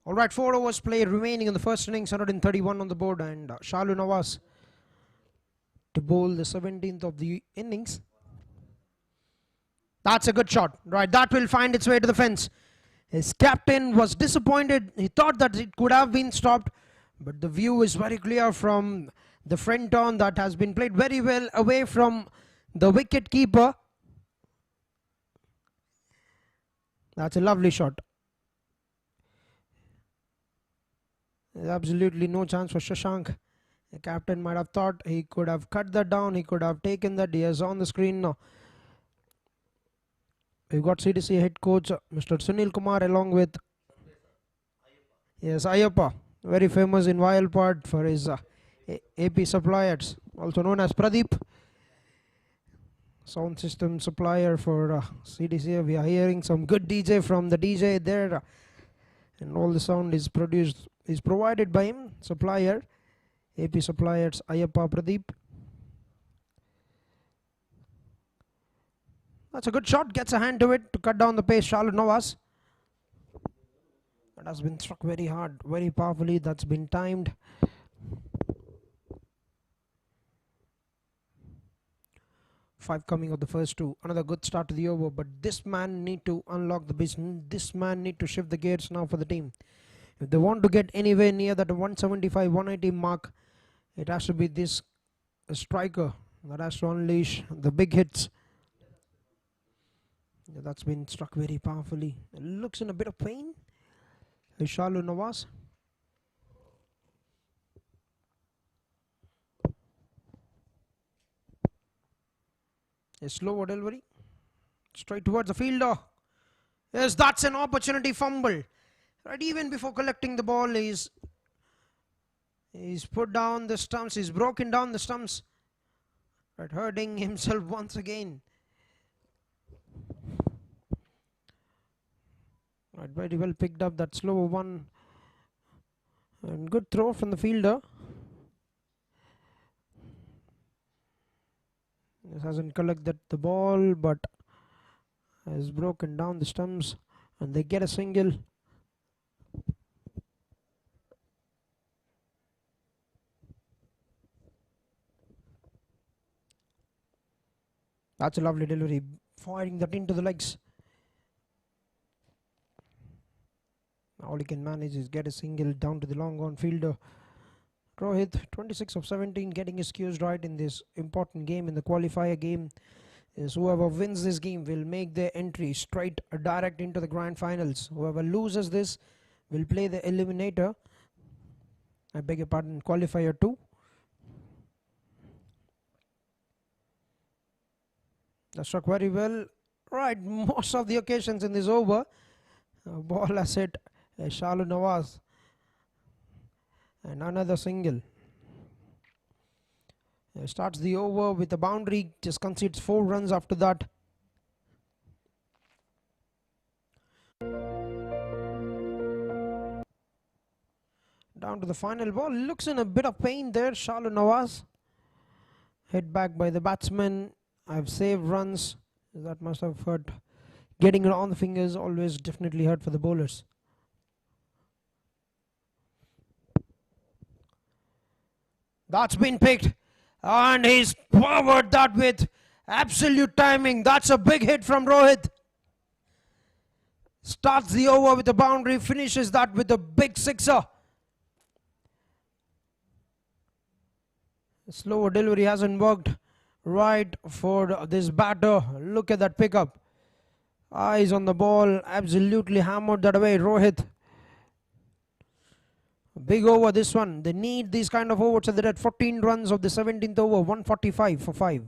All right, 4 overs played remaining in the first innings, 131 on the board, and Shalu Nawaz to bowl the 17th of the innings. That's a good shot. Right, that will find its way to the fence. His captain was disappointed. He thought that it could have been stopped, but the view is very clear from the front on. That has been played very well away from the wicket keeper. That's a lovely shot. There's absolutely no chance for Shashank. The captain might have thought he could have cut that down. He could have taken that. He is on the screen now. we've got CDCA head coach Mr. Sunil Kumar along with Ayyappa, very famous in Vayalapadu for his AP suppliers, also known as Pradeep, sound system supplier for CDCA. We are hearing some good DJ from the DJ there, and all the sound is provided by him, supplier, AP suppliers Ayyappa Pradeep. That's a good shot, gets a hand to it to cut down the pace. Charlotte Novas. That has been struck very hard, very powerfully. That's been timed. Five coming of the first two. Another good start to the over, but this man need to unlock the business. This man need to shift the gears now for the team. If they want to get anywhere near that 175, 180 mark, it has to be this striker that has to unleash the big hits. That's been struck very powerfully. It looks in a bit of pain. Shalu Nawaz. A slower delivery. Straight towards the fielder. Yes, that's an opportunity fumble. Right, even before collecting the ball, he's put down the stumps. He's broken down the stumps. Right, hurting himself once again. Right, very well picked up that slow one, and good throw from the fielder. This hasn't collected the ball, but has broken down the stumps, and they get a single. That's a lovely delivery, firing that into the legs. All he can manage is get a single down to the long on fielder. Rohit, 26 of 17, getting his cues right in this important game, in the qualifier game. Is whoever wins this game will make their entry straight direct into the grand finals. Whoever loses this will play the eliminator. I beg your pardon, qualifier 2. That struck very well. Right, most of the occasions in this over, ball has hit Shalu Nawaz, and another single. Starts the over with a boundary, just concedes 4 runs after that. Down to the final ball, looks in a bit of pain there. Shalu Nawaz, hit back by the batsman. I've saved runs, that must have hurt. Getting it on the fingers always definitely hurt for the bowlers. That's been picked, and he's powered that with absolute timing. That's a big hit from Rohit. Starts the over with a boundary, finishes that with a big sixer. Slower delivery hasn't worked right for this batter. Look at that pickup. Eyes on the ball, absolutely hammered that away, Rohit. Big over this one. They need these kind of overs. So they're at 14 runs of the 17th over, 145 for 5.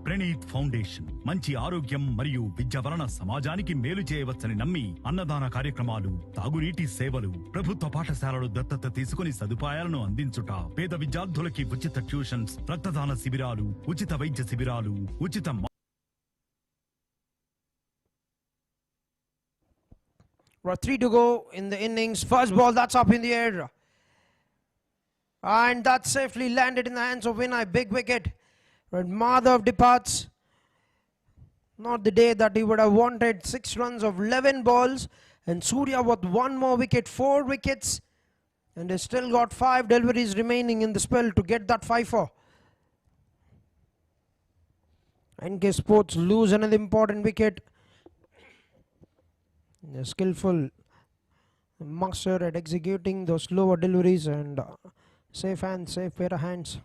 Praneeth foundation మంచి ఆరోగ్యం మరియు విద్య వలన సమాజానికి మేలు చేయవచ్చని నమ్మి అన్నదాన కార్యక్రమాలు, తాగునీటి సేవలు, ప్రభుత్వ పాఠశాలలు దత్తత తీసుకుని సదుపాయాలను అందించుట, పేద విద్యార్థులకి ఉచిత ట్యూషన్స్, రక్తదాన శిబిరాలు, ఉచిత వైద్య శిబిరాలు, ఉచిత 3 to go in the innings. First ball, that's up in the air, and that safely landed in the hands of Vinay. Big wicket. But Madhav departs. Not the day that he would have wanted. 6 runs of 11 balls. And Surya with 1 more wicket, 4 wickets. And they still got 5 deliveries remaining in the spell to get that 5-4. NK Sports lose another important wicket. A skillful master at executing those slower deliveries, and safe hands, safe pair of hands.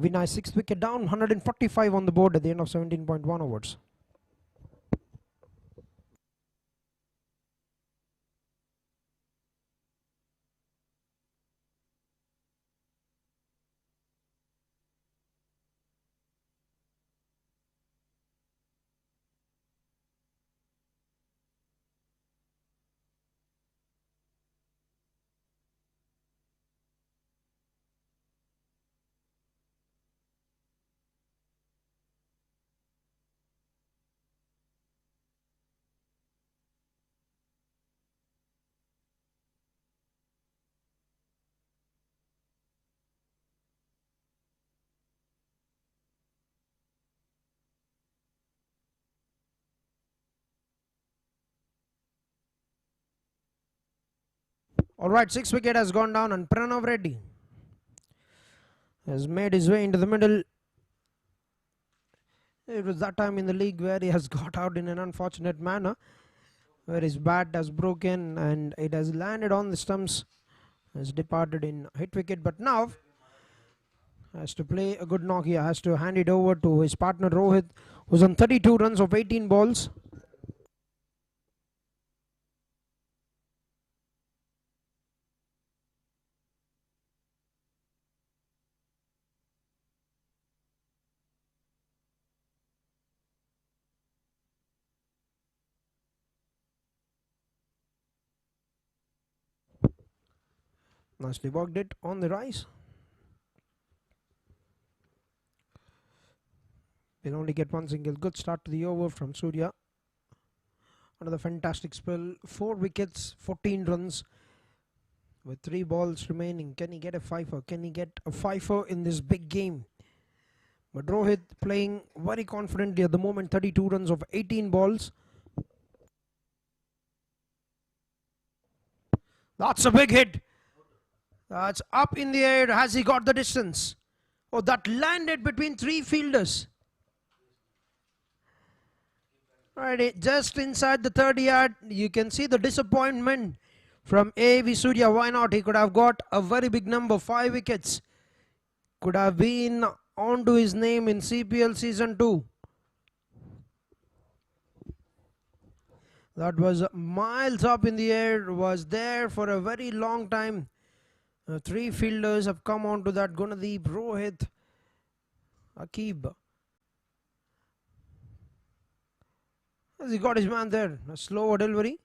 Vinay 6th wicket down, 145 on the board at the end of 17.1 overs. Alright, 6th wicket has gone down and Pranav Reddy has made his way into the middle. It was that time in the league where he has got out in an unfortunate manner, where his bat has broken and it has landed on the stumps, has departed in hit wicket, but now has to play a good knock here, has to hand it over to his partner Rohit, who's on 32 runs of 18 balls. Nicely worked it on the rise. We'll only get one single. Good start to the over from Surya. Another fantastic spell. 4 wickets, 14 runs with 3 balls remaining. Can he get a fifer? Can he get a fifer in this big game? But Rohit playing very confidently at the moment. 32 runs of 18 balls. That's a big hit. That's up in the air. Has he got the distance? Oh, that landed between 3 fielders. Right, just inside the 30 yard. You can see the disappointment from A.V. Surya. Why not? He could have got a very big number. 5 wickets. Could have been onto his name in CPL season 2. That was miles up in the air. Was there for a very long time. 3 fielders have come onto that. Gunadeep, Rohit, Akib. Has he got his man there? A slower delivery.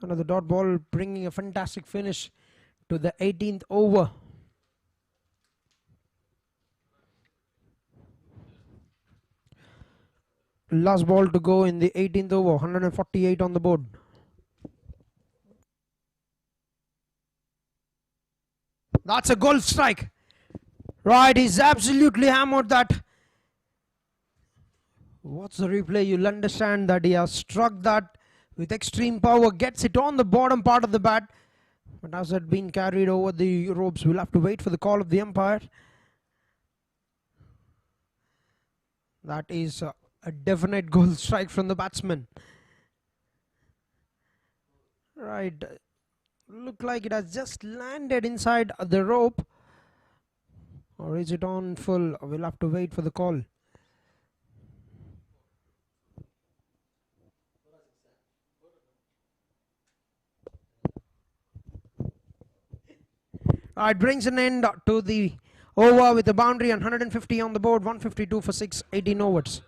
Another dot ball bringing a fantastic finish to the 18th over. Last ball to go in the 18th over. 148 on the board. That's a goal strike. Right, he's absolutely hammered that. What's the replay? You'll understand that he has struck that with extreme power. Gets it on the bottom part of the bat. But has it been carried over the ropes? We'll have to wait for the call of the umpire. That is a definite goal strike from the batsman. Right. Look like it has just landed inside the rope. Or is it on full? We'll have to wait for the call. It brings an end to the over with a boundary and 150 on the board. 152 for 6, 18 overs.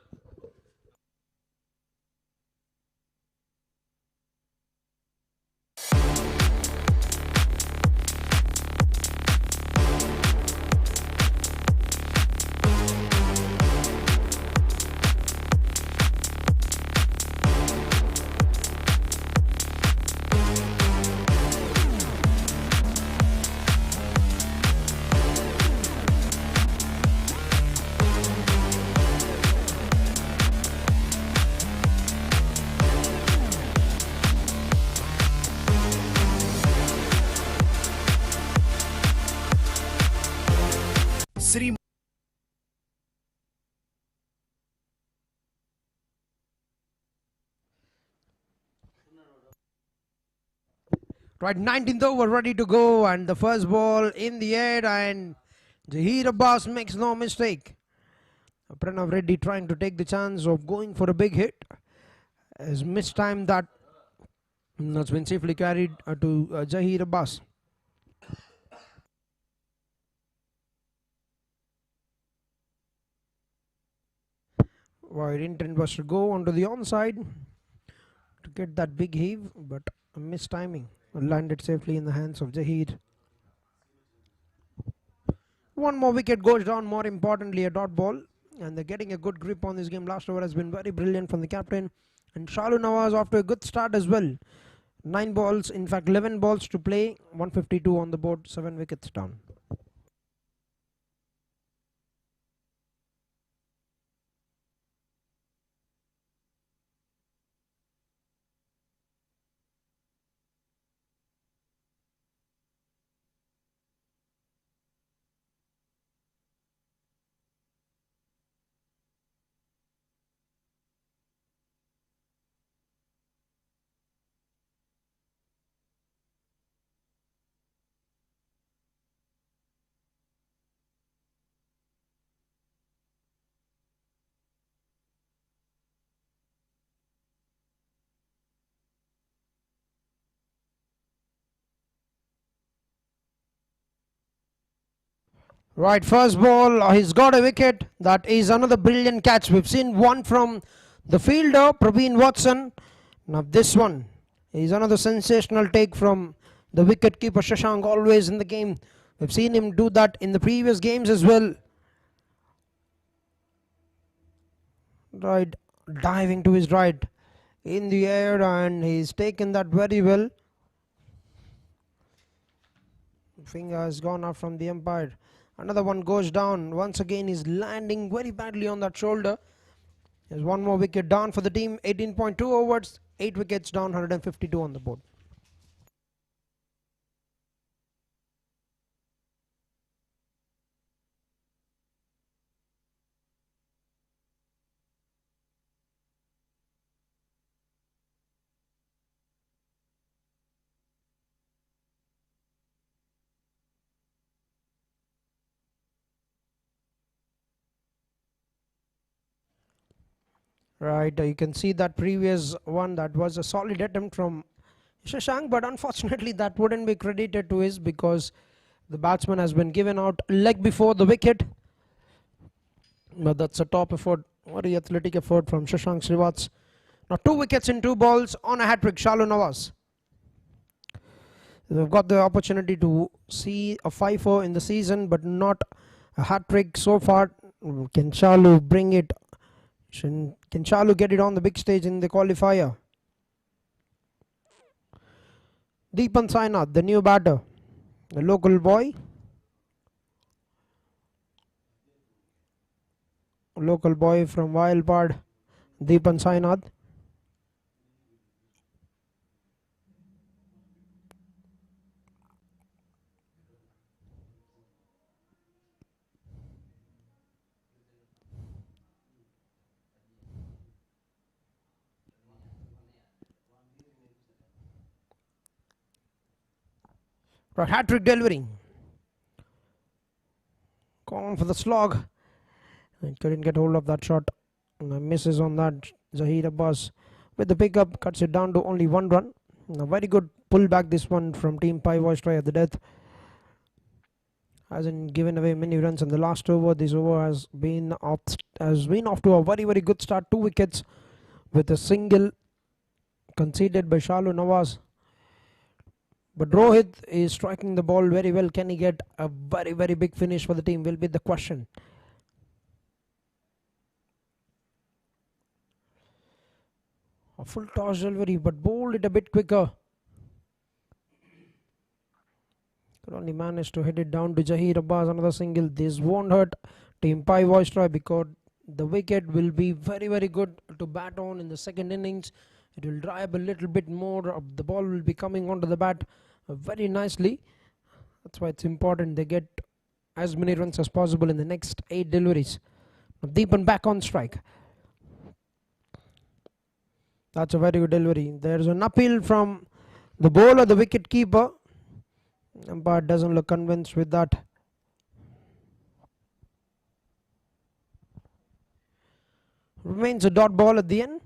Sri Right, 19th over ready to go, and the first ball in the air, and Zaheer Abbas makes no mistake. Pranav Reddy trying to take the chance of going for a big hit. Has mistimed that. That's been safely carried to Zaheer Abbas. Wide intent was to go onto the onside to get that big heave, but a mistiming. Landed safely in the hands of Zaheer. One more wicket goes down, more importantly a dot ball, and they're getting a good grip on this game. Last over has been very brilliant from the captain, and Shalu Nawaz off to a good start as well. 9 balls, in fact 11 balls to play, 152 on the board, 7 wickets down. Right, first ball, he's got a wicket. That is another brilliant catch. We've seen one from the fielder, Praveen Watson. Now this one is another sensational take from the wicket keeper Shashank, always in the game. We've seen him do that in the previous games as well. Right, diving to his right in the air, and he's taken that very well. Finger has gone out from the umpire. Another one goes down. Once again, he's landing very badly on that shoulder. There's one more wicket down for the team. 18.2 overs, 8 wickets down, 152 on the board. Right, you can see that previous one, that was a solid attempt from Shashank, but unfortunately that wouldn't be credited to his because the batsman has been given out leg before the wicket. But that's a top effort, very athletic effort from Shashank Srivastava. Now 2 wickets in 2 balls on a hat-trick, Shalu Nawaz. They've got the opportunity to see a 5-4 in the season, but not a hat-trick so far. Can Shalu bring it? Can Shalu get it on the big stage in the qualifier? Deepan Sainath, the new batter, the local boy. Local boy from Vayalapadu, Deepan Sainath. Right, hat-trick delivery. Gone for the slog. And couldn't get hold of that shot. And misses on that. Zaheer Abbas with the pickup cuts it down to only 1 run. A very good pull back this one from Team Pai Viceroy at the death. Hasn't given away many runs in the last over. This over has been off to a very, very good start. 2 wickets with a single conceded by Shalu Nawaz. But Rohit is striking the ball very well. Can he get a very, very big finish for the team? Will be the question. A full toss delivery, but bowled it a bit quicker. Could only manage to hit it down to Zaheer Abbas. Another single. This won't hurt Team Pai Viceroy because the wicket will be very, very good to bat on in the second innings. It will dry up a little bit more. The ball will be coming onto the bat very nicely. That's why it's important they get as many runs as possible in the next 8 deliveries. Deepan back on strike. That's a very good delivery. There's an appeal from the bowler, the wicket keeper. Umpire doesn't look convinced with that. Remains a dot ball at the end.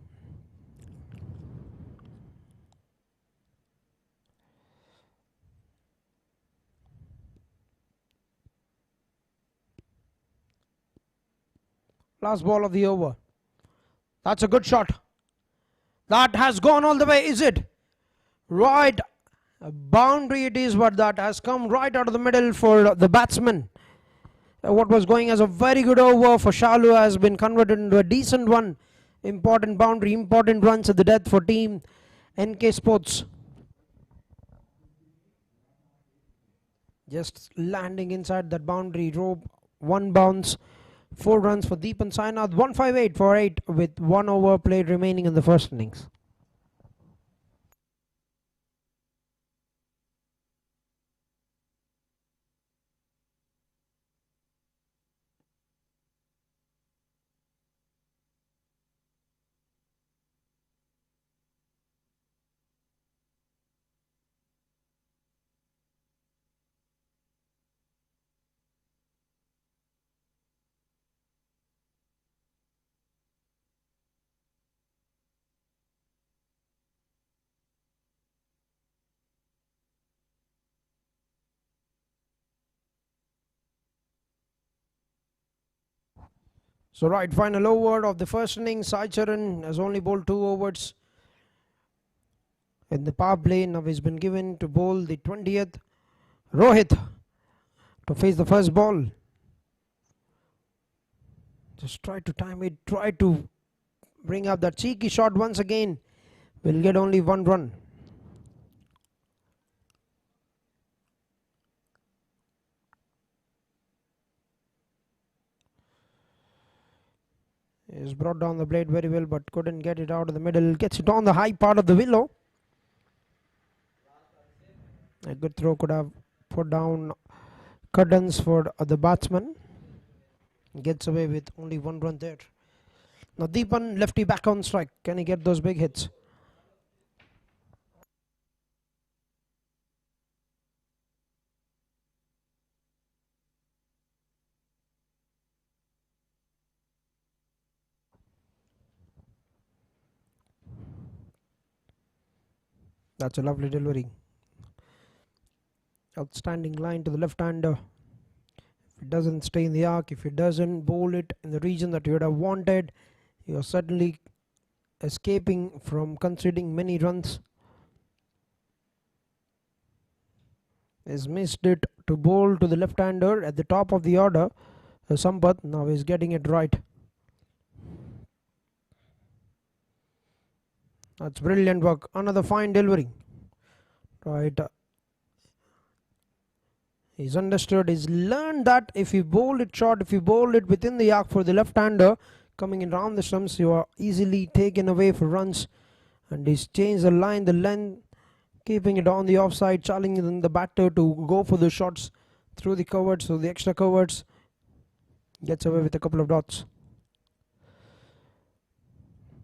Last ball of the over. That's a good shot. That has gone all the way, is it? Right. A boundary it is, but that has come right out of the middle for the batsman. What was going as a very good over for Shalu has been converted into a decent one. Important boundary, important runs at the death for team NK Sports. Just landing inside that boundary rope. 1 bounce. 4 runs for Deepan Sainath, 158 for 8 with 1 over played remaining in the first innings. So right, final over of the first innings. Sai Charan has only bowled 2 overs in the power play. Now he's been given to bowl the 20th. Rohit to face the first ball. Just try to time it, try to bring up that cheeky shot once again. Will get only 1 run. He's brought down the blade very well, but couldn't get it out of the middle. Gets it on the high part of the willow. A good throw could have put down curtains for the batsman. Gets away with only 1 run there. Now Deepan, lefty back on strike. Can he get those big hits? That's a lovely delivery. Outstanding line to the left-hander. If it doesn't stay in the arc, if it doesn't bowl it in the region that you would have wanted, you're certainly escaping from conceding many runs. He's missed it to bowl to the left-hander at the top of the order. Sampath now is getting it right. That's brilliant work. Another fine delivery. Right. He's understood. He's learned that if you bowl it short, if you bowl it within the arc for the left-hander, coming in around the stumps, you are easily taken away for runs. And he's changed the line, the length, keeping it on the offside, challenging the batter to go for the shots through the coverts, so the extra coverts. Gets away with a couple of dots.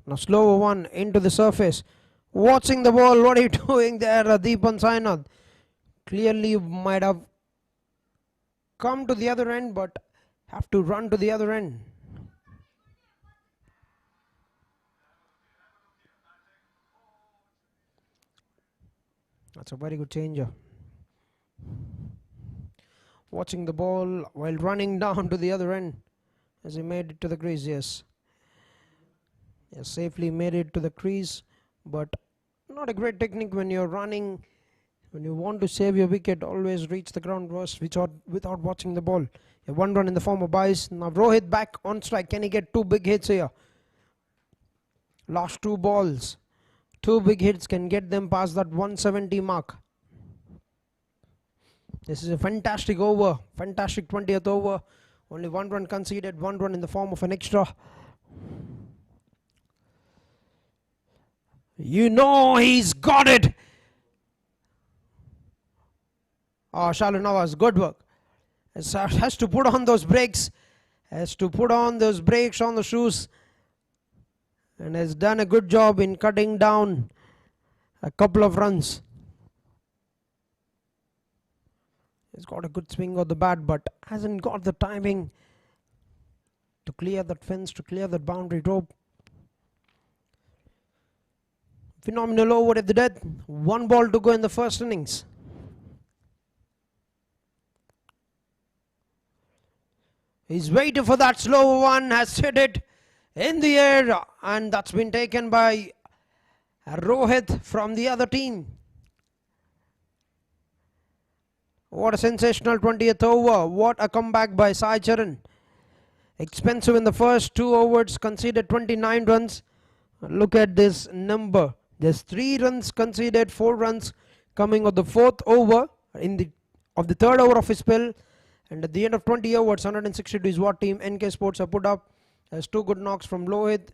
Now slower one into the surface. Watching the ball. What are you doing there, Deepan Sainath? Clearly you might have come to the other end, but have to run to the other end. That's a very good changer. Watching the ball while running down to the other end as he made it to the crease. Yes. Yes, safely made it to the crease, but not a great technique when you're running. When you want to save your wicket, always reach the ground first without watching the ball. A 1 run in the form of byes. Now Rohit back on strike. Can he get 2 big hits here? Last 2 balls. 2 big hits can get them past that 170 mark. This is a fantastic over. Fantastic 20th over. Only 1 run conceded. 1 run in the form of an extra. You know he's got it. Oh, Shalu Nawaz, good work. Has to put on those brakes. Has to put on those brakes on the shoes. And has done a good job in cutting down a couple of runs. He's got a good swing of the bat, but hasn't got the timing to clear that fence, to clear that boundary rope. Phenomenal over at the death. 1 ball to go in the first innings. He's waiting for that slow one, has hit it in the air, and that's been taken by Rohit from the other team. What a sensational 20th over. What a comeback by Sai Charan. Expensive in the first 2 overs, conceded 29 runs. Look at this number. There's 3 runs conceded, 4 runs coming of the 4th over of the 3rd over of his spell. And at the end of 20 overs, 162 is what team NK Sports have put up. Has 2 good knocks from Lohit,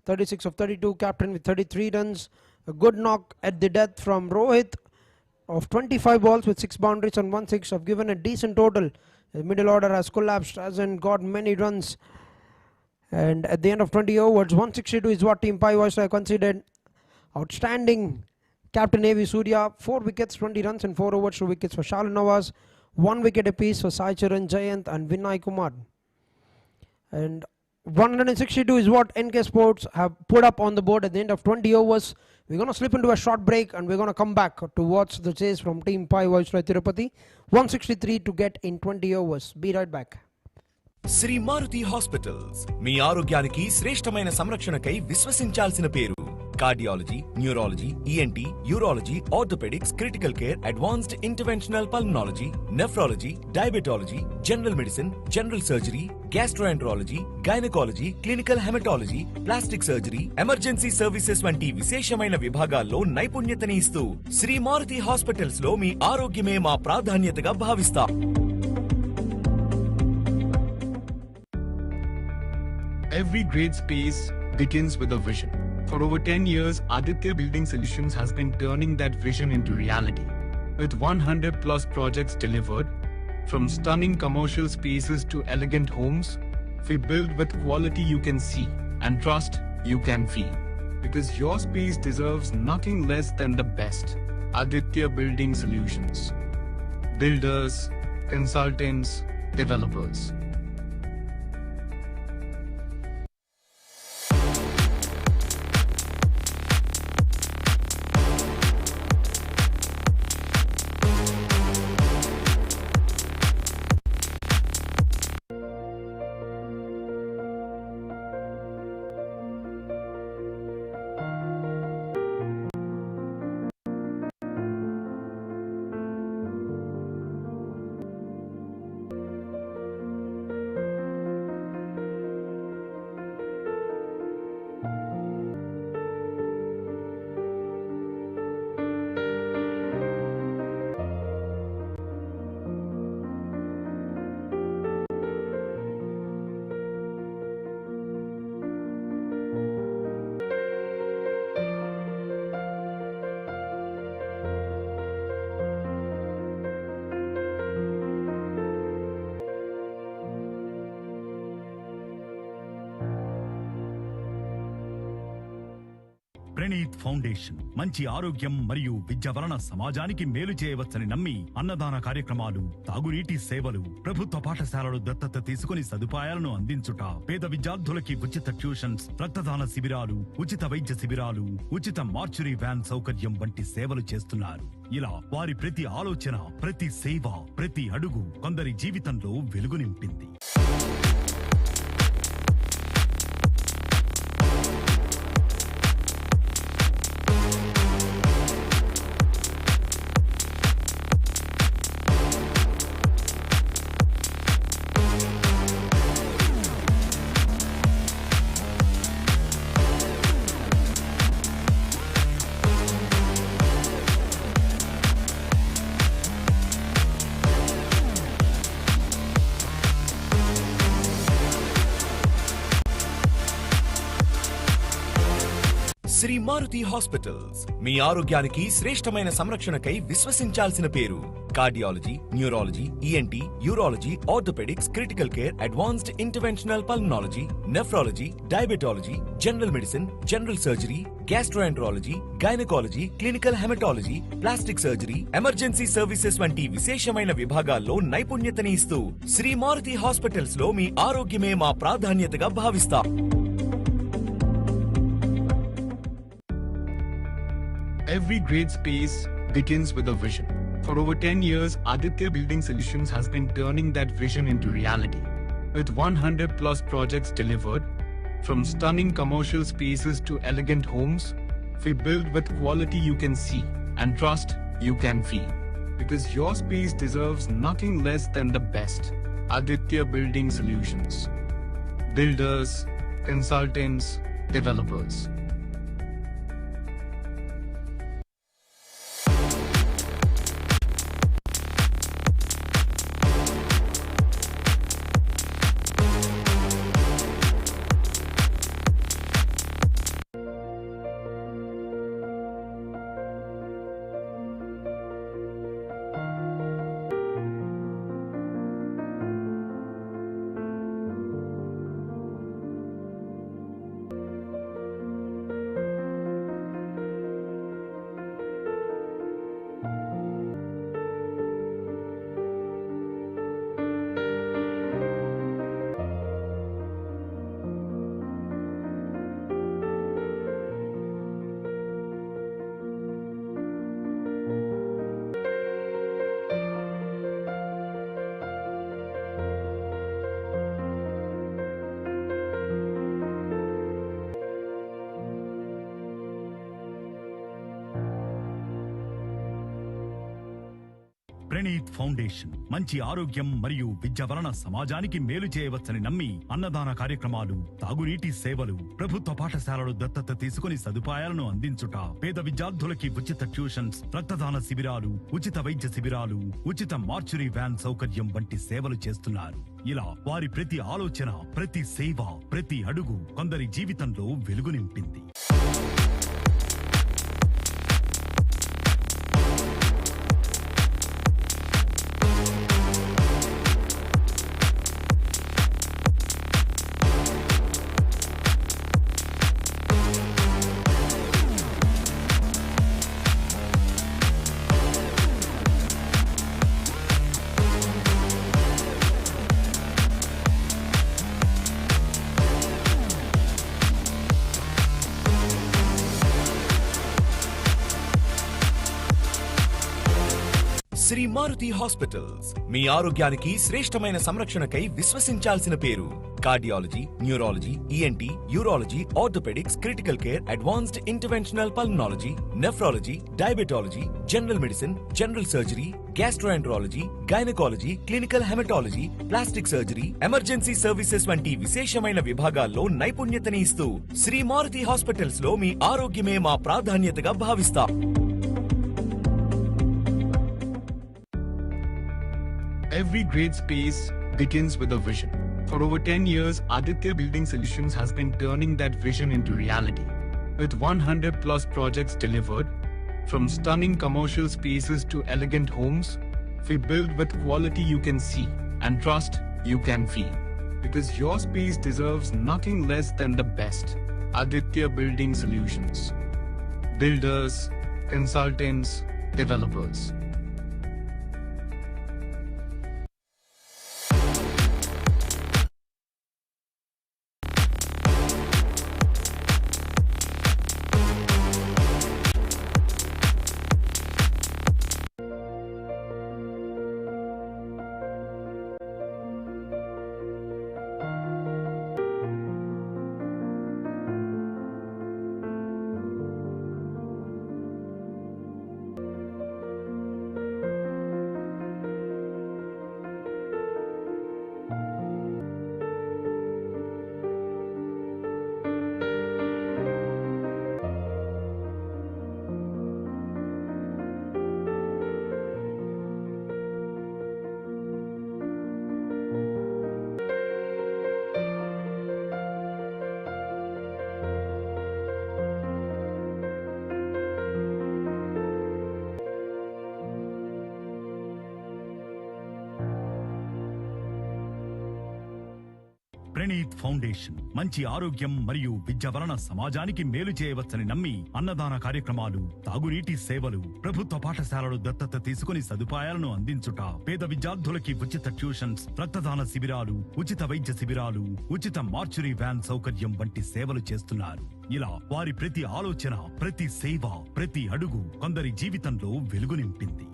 36 of 32, captain with 33 runs. A good knock at the death from Rohit of 25 balls with 6 boundaries and 1 6. Have given a decent total. The middle order has collapsed, hasn't got many runs. And at the end of 20 overs, 162 is what team Pai Viceroy considered. Outstanding captain A.V. Surya, 4 wickets, 20 runs and 4 overs, 2 wickets for Shalu Nawaz, 1 wicket apiece for Sai Charan, Jayant and Vinay Kumar. And 162 is what NK Sports have put up on the board at the end of 20 overs. We're going to slip into a short break and we're going to come back to watch the chase from team Pai Viceroy Tirupati. 163 to get in 20 overs. Be right back. Shri Maruti hospitals మీ ఆరోగ్యానికి శ్రేష్టమైన సంరక్షణకై విశ్వసించాల్సిన పేరు. Cardiology, neurology, ENT, urology, orthopaedics, critical care, advanced interventional pulmonology, nephrology, diabetology, general medicine, general surgery, gastroenterology, gynaecology, clinical haematology, plastic surgery, emergency services వంటి విశేషమైన విభాగాల్లో నైపుణ్యతని ఇస్తూ శ్రీ మారుతి హాస్పిటల్స్ లో మీ ఆరోగ్యమే మా ప్రాధాన్యతగా భావిస్తాం. Every great space begins with a vision. For over 10 years, Aditya Building Solutions has been turning that vision into reality. With 100 plus projects delivered, from stunning commercial spaces to elegant homes, we build with quality you can see and trust you can feel. Because your space deserves nothing less than the best. Aditya Building Solutions. Builders, consultants, developers. Praneeth foundation మంచి ఆరోగ్యం మరియు విద్య వలన సమాజానికి మేలు చేయవచ్చని నమ్మి అన్నదాన కార్యక్రమాలు, తాగునీటి సేవలు, ప్రభుత్వ పాఠశాలలు దత్తత తీసుకుని సదుపాయాలను అందించుట, పేద విద్యార్థులకి ఉచిత ట్యూషన్స్, రక్తదాన శిబిరాలు, ఉచిత వైద్య శిబిరాలు, ఉచిత మార్చురీ వ్యాన్ సౌకర్యం వంటి సేవలు చేస్తున్నారు. ఇలా వారి ప్రతి ఆలోచన, ప్రతి సేవ, ప్రతి అడుగు కొందరి జీవితంలో వెలుగు నింపింది. శ్రీ మారుతి హాస్పిటల్స్ మీ ఆరోగ్యానికి శ్రేష్టమైన సంరక్షణకై విశ్వసించాల్సిన పేరు. Cardiology, neurology, ENT, urology, orthopaedics, critical care, advanced interventional pulmonology, nephrology, diabetology, general medicine, general surgery, gastroenterology, gynaecology, clinical haematology, plastic surgery, emergency services వంటి విశేషమైన విభాగాల్లో నైపుణ్యతని ఇస్తూ శ్రీ మారుతి హాస్పిటల్స్ లో మీ ఆరోగ్యమే మా ప్రాధాన్యతగా భావిస్తాం. Every great space begins with a vision. For over 10 years, Aditya Building Solutions has been turning that vision into reality. With 100 plus projects delivered, from stunning commercial spaces to elegant homes, we build with quality you can see and trust you can feel. Because your space deserves nothing less than the best. Aditya Building Solutions. Builders, consultants, developers. Praneeth foundation మంచి ఆరోగ్యం మరియు విద్య వలన సమాజానికి మేలు చేయవచ్చని నమ్మి అన్నదాన కార్యక్రమాలు, తాగునీటి సేవలు, ప్రభుత్వ పాఠశాలలు దత్తత తీసుకుని సదుపాయాలను అందించుట, పేద విద్యార్థులకి ఉచిత ట్యూషన్స్, రక్తదాన శిబిరాలు, ఉచిత వైద్య శిబిరాలు, ఉచిత మార్చురీ వ్యాన్ సౌకర్యం వంటి సేవలు చేస్తున్నారు. ఇలా వారి ప్రతి ఆలోచన, ప్రతి సేవ, ప్రతి అడుగు కొందరి జీవితంలో వెలుగు నింపింది. శ్రీ మారుతి హాస్పిటల్స్ మీ ఆరోగ్యానికి శ్రేష్టమైన సంరక్షణకై విశ్వసించాల్సిన పేరు. Cardiology, neurology, ENT, urology, orthopaedics, critical care, advanced interventional pulmonology, nephrology, diabetology, general medicine, general surgery, gastroenterology, gynaecology, clinical haematology, plastic surgery, emergency services వంటి విశేషమైన విభాగాల్లో నైపుణ్యతని ఇస్తూ శ్రీ మారుతి హాస్పిటల్స్ లో మీ ఆరోగ్యమే మా ప్రాధాన్యతగా భావిస్తాం. Every great space begins with a vision. For over 10 years, Aditya Building Solutions has been turning that vision into reality. With 100 plus projects delivered, from stunning commercial spaces to elegant homes, we build with quality you can see and trust you can feel. Because your space deserves nothing less than the best. Aditya Building Solutions. Builders, consultants, developers. Praneeth foundation మంచి ఆరోగ్యం మరియు విద్య వలన సమాజానికి మేలు చేయవచ్చని నమ్మి అన్నదాన కార్యక్రమాలు, తాగునీటి సేవలు, ప్రభుత్వ పాఠశాలలు దత్తత తీసుకుని సదుపాయాలను అందించుట, పేద విద్యార్థులకి ఉచిత ట్యూషన్స్, రక్తదాన శిబిరాలు, ఉచిత వైద్య శిబిరాలు, ఉచిత మార్చురీ వ్యాన్ సౌకర్యం వంటి సేవలు చేస్తున్నారు. ఇలా వారి ప్రతి ఆలోచన, ప్రతి సేవ, ప్రతి అడుగు కొందరి జీవితంలో వెలుగు నింపింది.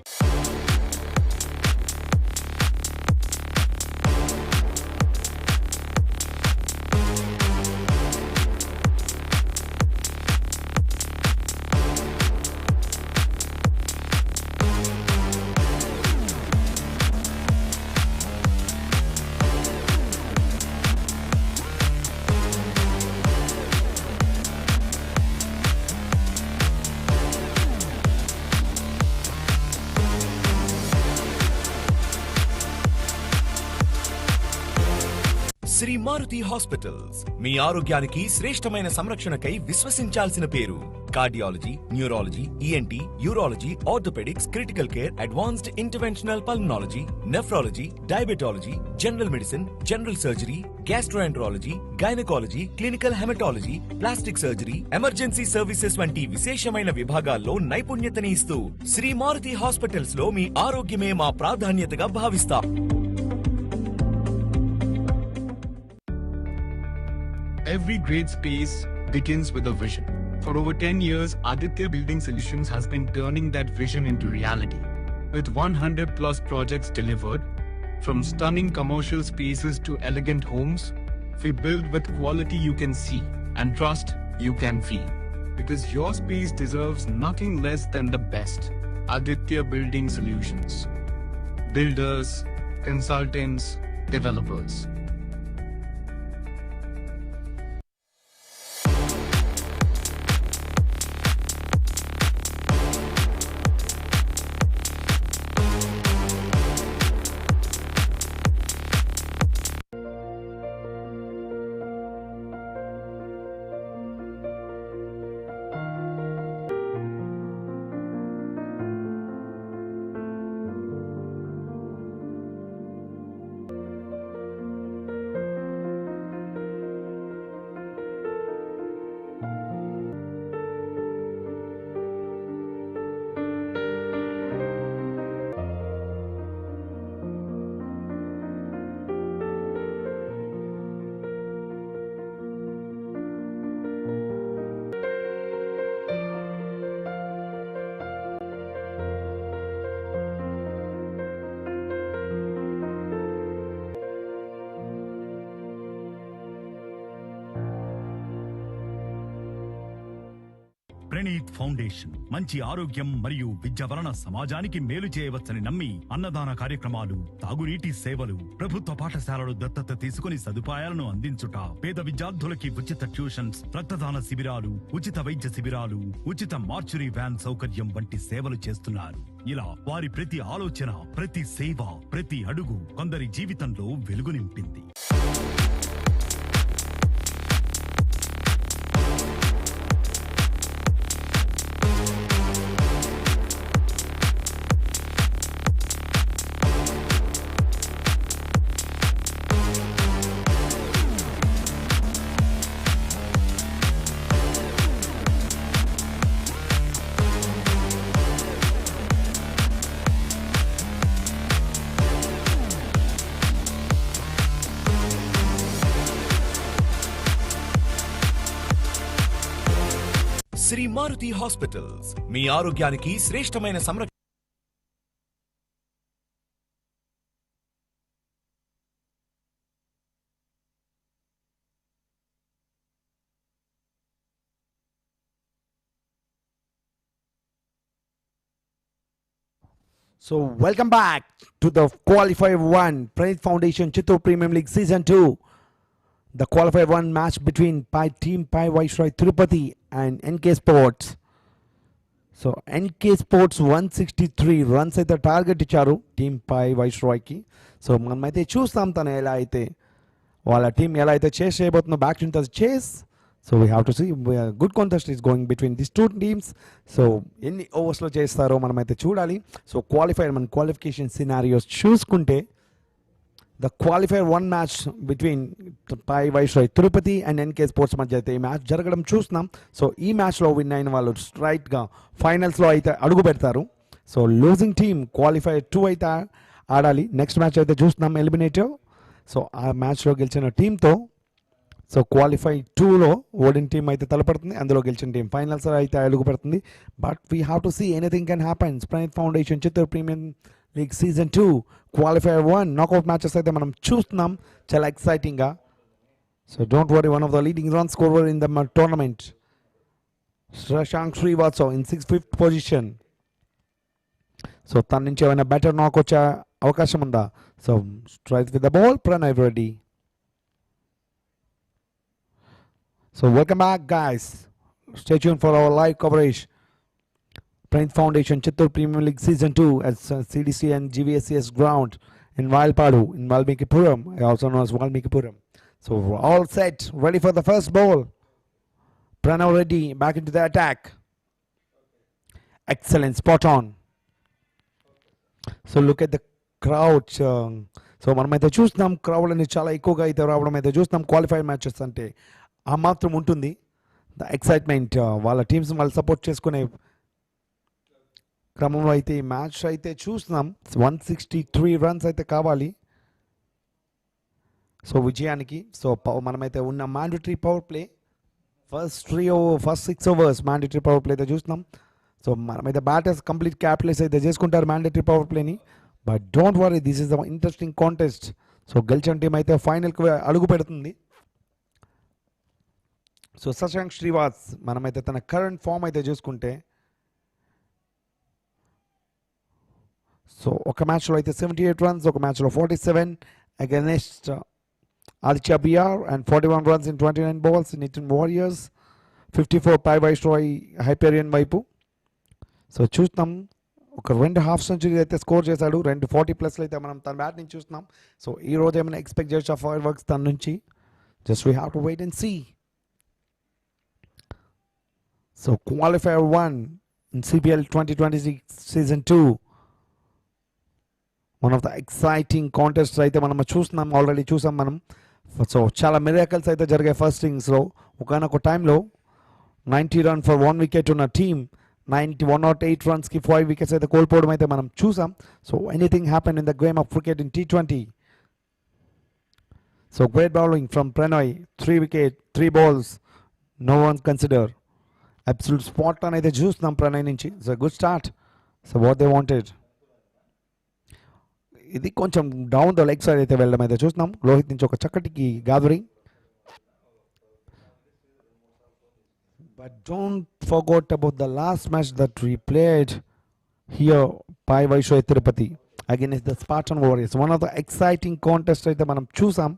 శ్రీ మారుతి హాస్పిటల్స్ మీ ఆరోగ్యానికి శ్రేష్టమైన సంరక్షణకై విశ్వసించాల్సిన పేరు. Cardiology, neurology, ENT, urology, orthopaedics, critical care, advanced interventional pulmonology, nephrology, diabetology, general medicine, general surgery, gastroenterology, gynaecology, clinical haematology, plastic surgery, emergency services వంటి విశేషమైన విభాగాల్లో నైపుణ్యతని ఇస్తూ శ్రీ మారుతి హాస్పిటల్స్ లో మీ ఆరోగ్యమే మా ప్రాధాన్యతగా భావిస్తాం. Every great space begins with a vision. For over 10 years, Aditya Building Solutions has been turning that vision into reality. With 100 plus projects delivered, from stunning commercial spaces to elegant homes, we build with quality you can see and trust you can feel. Because your space deserves nothing less than the best. Aditya Building Solutions. builders, consultants, developers. Praneeth foundation మంచి ఆరోగ్యం మరియు విద్య వలన సమాజానికి మేలు చేయవచ్చని నమ్మి అన్నదాన కార్యక్రమాలు, తాగునీటి సేవలు, ప్రభుత్వ పాఠశాలలు దత్తత తీసుకుని సదుపాయాలను అందించుట, పేద విద్యార్థులకి ఉచిత ట్యూషన్స్, రక్తదాన శిబిరాలు, ఉచిత వైద్య శిబిరాలు, ఉచిత మార్చురీ వ్యాన్ సౌకర్యం వంటి సేవలు చేస్తున్నారు. ఇలా వారి ప్రతి ఆలోచన, ప్రతి సేవ, ప్రతి అడుగు కొందరి జీవితంలో వెలుగు నింపింది. శ్రీ మారుతి హాస్పిటల్స్ మీ ఆరోగ్యానికి శ్రేష్టమైన సంరక్షణ. So welcome back to the Qualifier 1 Pranith Foundation Chittoor Premium League Season 2. The Qualifier 1 match between Team Pai Viceroy Tirupati and NK Sports. So NK Sports 163 runs అయితే టార్గెట్ ఇచ్చారు టీమ్ పై వైస్రాయ్కి. సో మనమైతే చూస్తాం తను ఎలా అయితే వాళ్ళ టీం ఎలా అయితే చేస్ చేయబోతుందో back to the chase. So we have to see good contest is going between this two teams. So ఎన్ని ఓవర్స్లో చేస్తారో మనమైతే చూడాలి. సో క్వాలిఫైర్ మన క్వాలిఫికేషన్ సినారియోస్ చూసుకుంటే the qualifier 1 match between pi Viceroy Tirupati and NK sports మధ్య అయితే ఈ మ్యాచ్ జరగడం చూస్తున్నాం. సో ఈ మ్యాచ్లో విన్ అయిన వాళ్ళు స్ట్రైట్గా ఫైనల్స్లో అయితే అడుగు పెడతారు. సో లూజింగ్ టీమ్ క్వాలిఫైర్ 2 అయితే ఆడాలి. నెక్స్ట్ మ్యాచ్ అయితే చూస్తున్నాం ఎలిమినేటివ్. సో ఆ మ్యాచ్లో గెలిచిన టీంతో సో క్వాలిఫై 2లో ఓడిన టీం అయితే తలపడుతుంది, అందులో గెలిచిన టీం ఫైనల్స్ అయితే అడుగు పెడుతుంది. But we have to see anything can happen. Praneeth foundation Chittoor premium league season 2 qualifier 1 knockout matches అయితే మనం చూస్తున్నాం చాలా ఎక్సైటింగ్గా. So don't worry, one of the leading run scorer in the tournament Shashank Srivatsav in 5th position. So తన నుంచి ఏమైనా better knock వచ్చే అవకాశం ఉందా? So strike with the ball Pranay Reddy. So welcome back guys, stay tuned for our live coverage. Pranith Foundation Chittoor Premium League Season 2 at CDCA and GVSCS Ground in Vayalapadu in Valmikipuram, also known as Valmikipuram. So we're all set, ready for the first ball. Pranav Reddy back into the attack. Excellent, spot on. So look at the crowd. So మనమైతే చూస్తున్నాం crowd అనేది చాలా ఎక్కువగా అయితే రావడం అయితే చూస్తున్నాం. Qualifier matches అంటే ఆ మాత్రం ఉంటుంది ద ఎక్సైట్మెంట్. వాళ్ళ టీమ్స్ వాళ్ళు సపోర్ట్ చేసుకునే క్రమంలో అయితే ఈ మ్యాచ్ అయితే చూస్తున్నాం. 163 రన్స్ అయితే కావాలి సో విజయానికి. సో మనమైతే ఉన్న mandatory power play first 6 overs mandatory power play అయితే చూస్తున్నాం. సో మనమైతే బ్యాటర్స్ కంప్లీట్ క్యాప్టలైజ్ అయితే చేసుకుంటారు మ్యాండేటరీ పవర్ ప్లేని. But don't worry, this is the interesting contest. So గెలిచిన టీం అయితే ఫైనల్కి అడుగు పెడుతుంది. సో శశాంక్ శ్రీవాస్ మనమైతే తన కరెంట్ ఫామ్ అయితే చూసుకుంటే సో ఒక మ్యాచ్లో అయితే 78 runs, ఒక మ్యాచ్లో 47 against Aditya BR, and 41 runs in 29 balls in Indian Warriors. 54 Pai Viceroy Hyperion వైపు. సో చూస్తాం ఒక 2 హాఫ్ సెంచరీ అయితే స్కోర్ చేశాడు, 2 40+ అయితే మనం తన బ్యాట్ నుంచి చూస్తున్నాం. సో ఈ రోజు ఏమైనా ఎక్స్పెక్ట్ చేయొచ్చు ఫైర్ వర్క్స్ తన నుంచి? Just we have to wait and see. So Qualifier 1 in CPL 2026 Season 2, one of the exciting contest అయితే మనం చూస్తున్నాం, ఆల్రెడీ చూసాం మనం. సో చాలా మిరాకల్స్ అయితే జరిగాయి ఫస్ట్ ఇన్నింగ్స్లో. ఒకనొక టైంలో 90 run for 1 wicket ఉన్న టీమ్ 108 runsకి 5 wickets అయితే కోల్పోవడం అయితే మనం చూసాం. So anything happen in the game of cricket in T20. So great bowling from Pranay, 3 wicket, 3 balls, no one consider. Absolute spot అని అయితే చూస్తున్నాం ప్రణయ్ నుంచి. It's a good start. So what they wanted. ఇది కొంచెం డౌన్ ద లెగ్ సైడ్ అయితే వెళ్ళడం అయితే చూస్తున్నాం. రోహిత్ నుంచి ఒక చక్కటికి gathering. But don't forgot about the last match that we played here Pai Viceroy Tirupati against the Spartan Warriors. One of the exciting contest అయితే మనం చూసాం.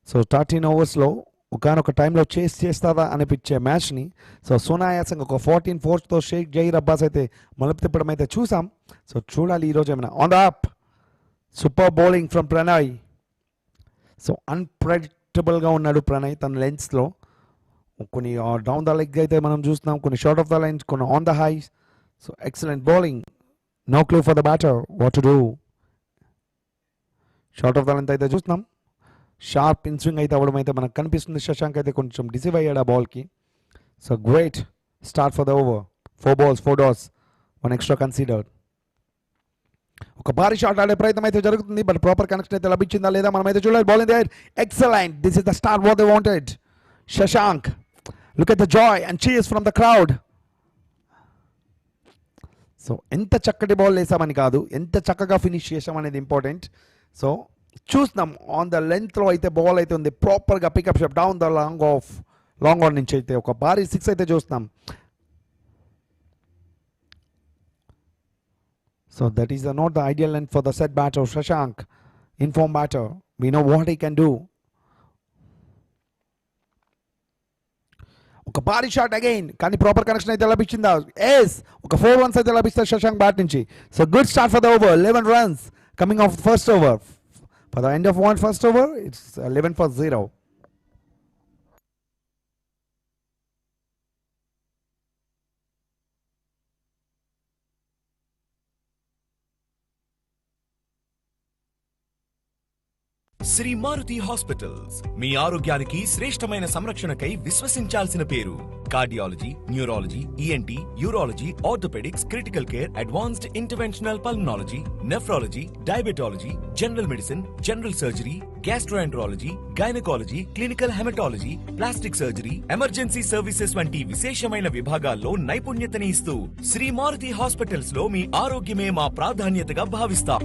సో 13 ఓవర్స్లో ఒకనొక టైంలో చేస్తారా అనిపించే మ్యాచ్ని సో సునాయాసంగా ఒక 14 4తో షేక్ జహీర్ అబ్బాస్ అయితే మలుపు తిప్పడం అయితే చూసాం. సో చూడాలి ఈరోజు ఏమైనా. On the up, super bowling from Pranay. So అన్ప్రెడిక్టబుల్గా ఉన్నాడు ప్రణయ్ తన లెన్స్లో. కొన్ని డౌన్ ద లెగ్ అయితే మనం చూస్తున్నాం, కొన్ని షార్ట్ ఆఫ్ ద లైన్స్, కొన్ని on the high. So excellent bowling. No clue for the batter what to do. Short of the length అయితే చూస్తున్నాం. షార్ప్ ఇన్ స్వింగ్ అయితే అవ్వడం అయితే మనకు కనిపిస్తుంది. శశాంక్ అయితే కొంచెం డిసీవ్ అయ్యాడు ఆ బాల్కి. So great start for the over. 4 balls, 4 dots, 1 extra considered. ఒక భారీ షాట్ ఆడే ప్రయత్నం అయితే జరుగుతుంది, బట్ ప్రాపర్ కనెక్షన్ అయితే లభించిందా లేదా మనం అయితే చూడాలి. Ball in the air, excellent. This is the start what they wanted. Shashank, look at the joy and cheers from the crowd. So ఎంత చక్కటి బాల్ వేసామని కాదు, ఎంత చక్కగా ఫినిష్ చేసామనేది ఇంపార్టెంట్. సో చూస్తున్నాం ఆన్ ద లెంత్లో అయితే బాల్ అయితే ఉంది, ప్రాపర్గా pick up shot down the long on నుంచి అయితే ఒక భారీ 6 అయితే చూస్తున్నాం. So that is not the ideal length for the set batter Shashank, inform batter. We know what he can do. ఒక భారీ షాట్ అగైన్, కానీ ప్రాపర్ కనెక్షన్ అయితే లభించిందా? ఎస్, ఒక 4 runs అయితే లభిస్తారు శశాంక్ బ్యాట్ నుంచి. So good start for the over. 11 runs coming of first over. For the end of one first over, it's 11 for 0. Shri Maruti hospitals, మీ ఆరోగ్యానికి శ్రేష్టమైన సంరక్షణకై విశ్వసించాల్సిన పేరు. Cardiology, neurology, ENT, urology, orthopaedics, critical care, advanced interventional pulmonology, nephrology, diabetology, general medicine, general surgery, gastroenterology, gynaecology, clinical haematology, plastic surgery, emergency services వంటి విశేషమైన విభాగాల్లో నైపుణ్యతని ఇస్తూ శ్రీ మారుతి హాస్పిటల్స్ లో మీ ఆరోగ్యమే మా ప్రాధాన్యతగా భావిస్తాం.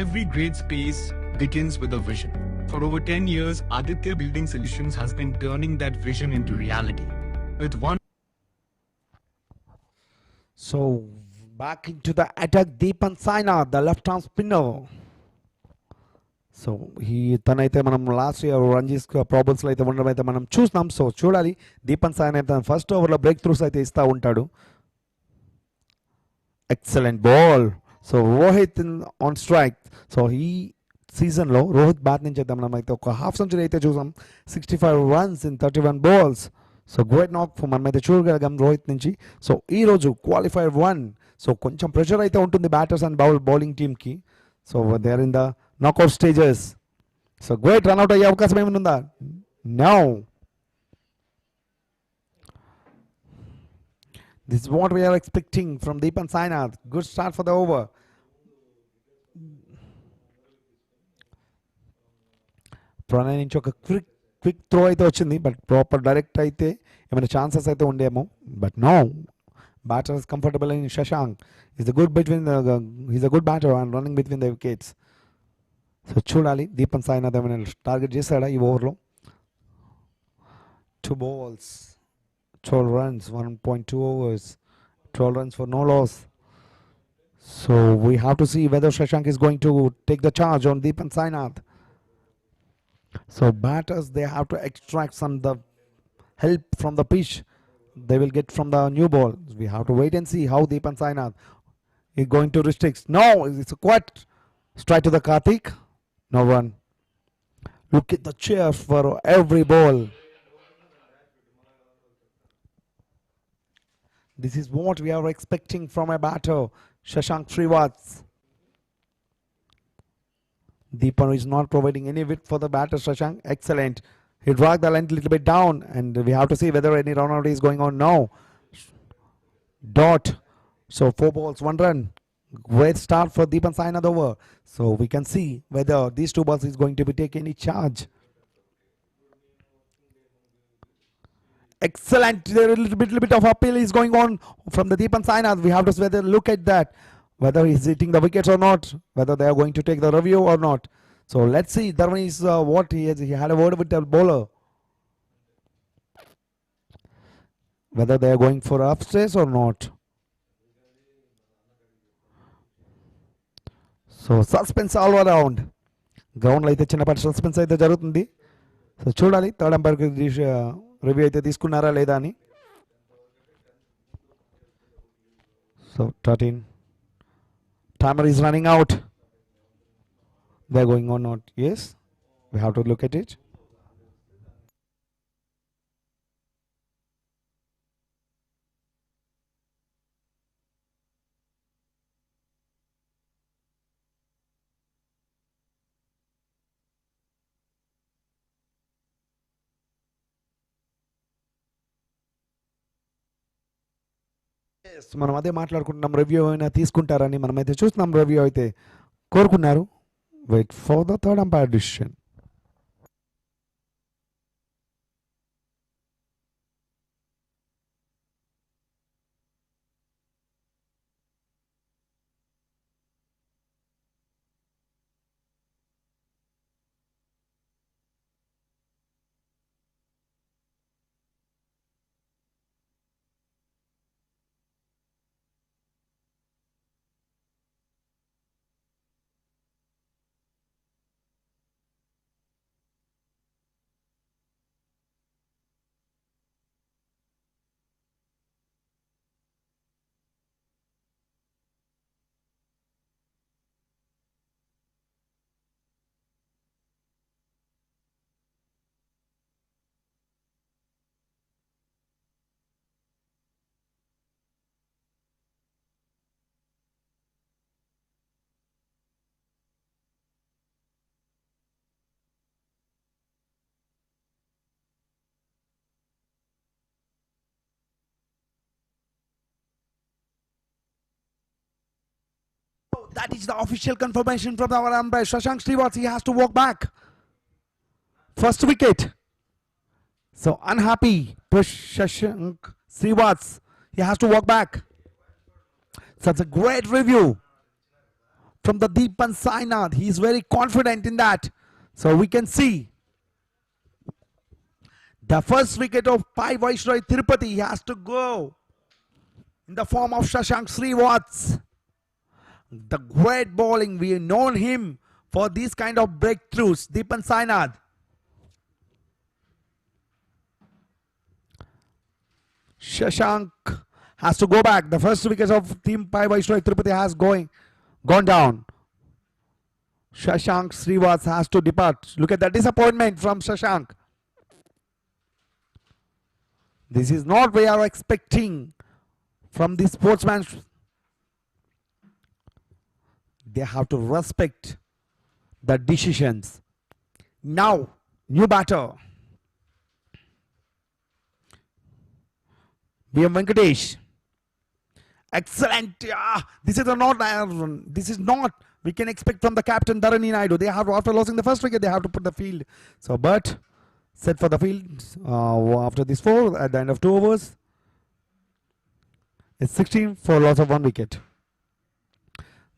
Every great space begins with a vision. For over 10 years, Aditya Building Solutions has been turning that vision into reality. With one. So back into the attack, Deepan Saina, the left-arm spinner. So తనైతే మనం last year Ranjis ప్రాబ్లమ్స్లో అయితే ఉండడం అయితే మనం చూసినాం. So చూడాలి, దీపన్ సాయన్ అయితే first ఓవర్లో బ్రేక్ త్రూస్ అయితే ఇస్తూ ఉంటాడు. Excellent ball. So Rohit on strike. So ఈ సీజన్లో రోహిత్ బ్యాట్ నుంచి అయితే మనం అయితే ఒక హాఫ్ సెంచరీ అయితే చూసాం. 65 runs in 31 balls. So great నాక్ మనమైతే చూడగలిగాం రోహిత్ నుంచి. సో ఈరోజు Qualifier 1. సో కొంచెం ప్రెషర్ అయితే ఉంటుంది బ్యాటర్స్ అండ్ బౌలింగ్ టీమ్కి. So they are in the knockout stages. So great run out అయ్యే అవకాశం ఏమైనా ఉందా? No. This is what we are expecting from Deepan Saina. Good start for the over. Pranay నుంచి ఒక క్విక్ త్రో అయితే వచ్చింది, బట్ ప్రాపర్ డైరెక్ట్ అయితే ఏమైనా ఛాన్సెస్ అయితే ఉండేమో, but no. Batter is comfortable in Shashank. Is a good batter and running between the wickets. So చూడాలి దీపన్ సాయినా ఏమైనా టార్గెట్ చేశాడా ఈ ఓవర్లో. 2 balls, 12 runs, 1.2 overs, 12 runs for no loss. So we have to see whether Shashank is going to take the charge on Deepan Sainath. So batters, they have to extract some the help from the pitch they will get from the new ball. We have to wait and see how Deepan Sainath is going to restrict. No, it's a quite strike to the Karthik. No run. Look at the cheers for every ball. This is what we are expecting from a batter, Shashank Srivatsa. Deepan is not providing any width for the batter, Shashank. Excellent. He dragged the length a little bit down, and we have to see whether any run out is going on now. Dot. So 4 balls, 1 run. Great start for Deepan Sainath over. So we can see whether these 2 balls is going to be taking any charge. Excellent. There is a little bit of uphill is going on from the Deepan Sainath. We have to whether look at that, whether he's hitting the wickets or not, whether they are going to take the review or not. So let's see. That one is what he has. He had a word with the bowler, whether they are going for upstairs or not. So suspense all around. Ground అయితే చిన్నపాటి suspense అయితే జరుగుతుంది. So చూడాలి third umpire review అయితే తీసుకున్నారా లేదా అని. So 13. Timer is running out. They're going on not. Yes. We have to look at it. మనం అదే మాట్లాడుకుంటున్నాం, రివ్యూ అయినా తీసుకుంటారని మనమైతే చూస్తున్నాం. రివ్యూ అయితే కోరుకున్నారు. Wait for the third umpire decision. That is the official confirmation from our umpire Shashank Srivatsa. He has to walk back. First wicket. So unhappy push Shashank Srivatsa. He has to walk back. Such a great review from the Deepan Sainath. He is very confident in that. So we can see the first wicket of Pai Viceroy Tirupati. He has to go in the form of Shashank Srivatsa. The great bowling, we have known him for these kind of breakthroughs. Deepan Sainath. Shashank has to go back. The first wicket of team Pai Viceroy Tirupati has gone down. Shashank Srivatsa has to depart. Look at the disappointment from Shashank. This is not what we are expecting from the sportsman. They have to respect the decisions. Now, new batter. B.M. Venkatesh. Excellent. This is not we can expect from the captain Dharani Naidu. They have, after losing the first wicket, they have to put the field. So, but set for the field after this 4 at the end of 2 overs. It's 16 for loss of 1 wicket.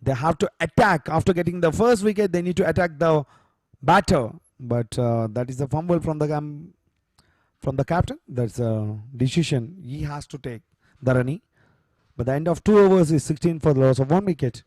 They have to attack after getting the first wicket. They need to attack the batter, but that is a fumble from the from the captain. That's a decision he has to take, Dharani. But the end of 2 overs is 16 for the loss of 1 wicket.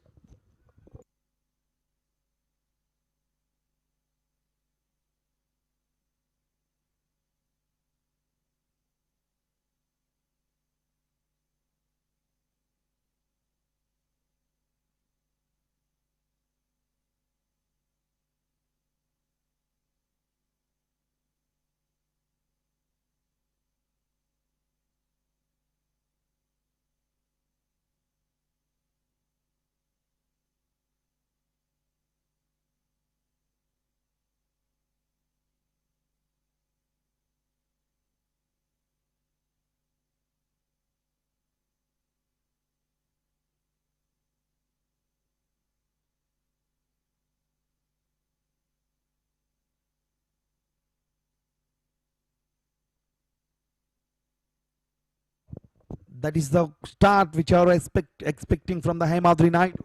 That is the start which I was expecting from the Hemadri night.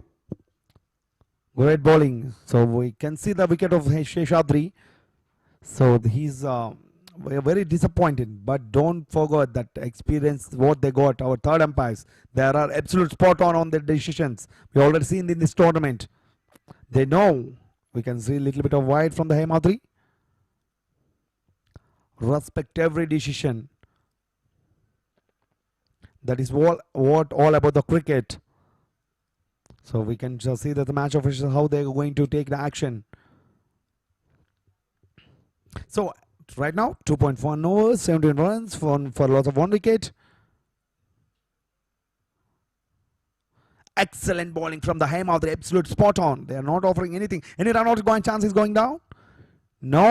Great bowling. So we can see the wicket of Sheshadri. So he's very disappointed. But don't forget that experience what they got. Our third umpires, they are absolute spot on their decisions. We already seen in this tournament. They know. We can see a little bit of wide from the Hemadri. Respect every decision. That is all about the cricket. So we can just see that the match officials, how they're going to take the action. So right now 2.1 overs, 17 runs for loss of 1 wicket. Excellent bowling from the Hemadri, absolute spot on. They are not offering anything. Any run out going chance is going down? No.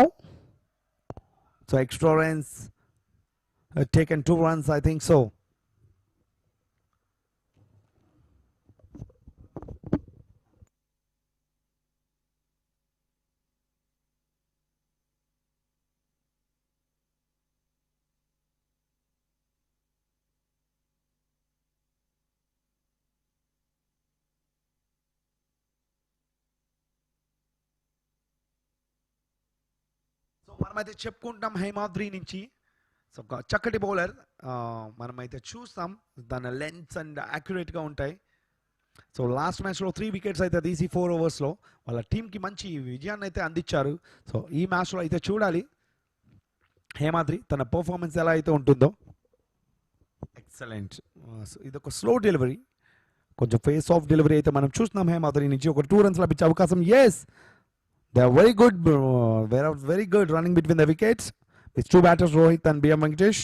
So extra runs taken 2 runs, I think so. మనమైతే చెప్పుకుంటాం హేమాద్రి నుంచి. So ఒక చక్కటి bowler మనమైతే చూస్తాం, దాని lens and యాక్యురేట్గా ఉంటాయి. So లాస్ట్ మ్యాచ్లో 3 వికెట్స్ అయితే తీసి 4 ఓవర్స్లో వాళ్ళ టీంకి మంచి విజయాన్ని అయితే అందించారు. సో ఈ మ్యాచ్లో అయితే చూడాలి హేమాద్రి తన పర్ఫార్మెన్స్ ఎలా అయితే ఉంటుందో. ఎక్సలెంట్. ఇది ఒక స్లో డెలివరీ, కొంచెం ఫేస్ ఆఫ్ డెలివరీ అయితే మనం చూస్తున్నాం హేమాద్రి నుంచి. ఒక 2 runs లభించే అవకాశం. Yes, they are very good. They are very good running between the wickets with 2 batters, Rohit and BM Venkatesh.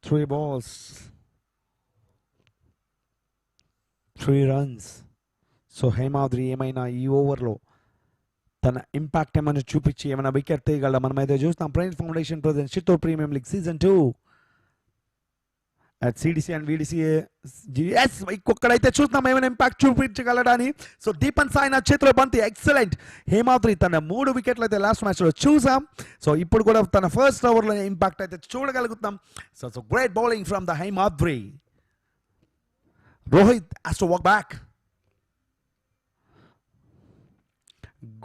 Three balls, 3 runs. So Hemadri ఏమైనా ఈ ఓవర్లో తన ఇంపాక్ట్ ఏమైనా చూపించి ఏమైనా వికెట్ తీయగల మనమైతే చూస్తాం. Praneeth foundation present Chittoor premium league season 2 at CDCA and VDCA. Yes, ఇంకొకడైతే చూస్తాం ఏమైనా ఇంపాక్ట్ చూపించగలడని. సో దీపన్ సాయినా చేతిలో బంతి ఎక్సలెంట్. హేమాద్రి తన 3 వికెట్లు అయితే లాస్ట్ మ్యాచ్లో చూసాం. సో ఇప్పుడు కూడా తన ఫస్ట్ ఓవర్లో ఇంపాక్ట్ అయితే చూడగలుగుతాం. So great bowling from the Hemadri. Rohit has to walk back.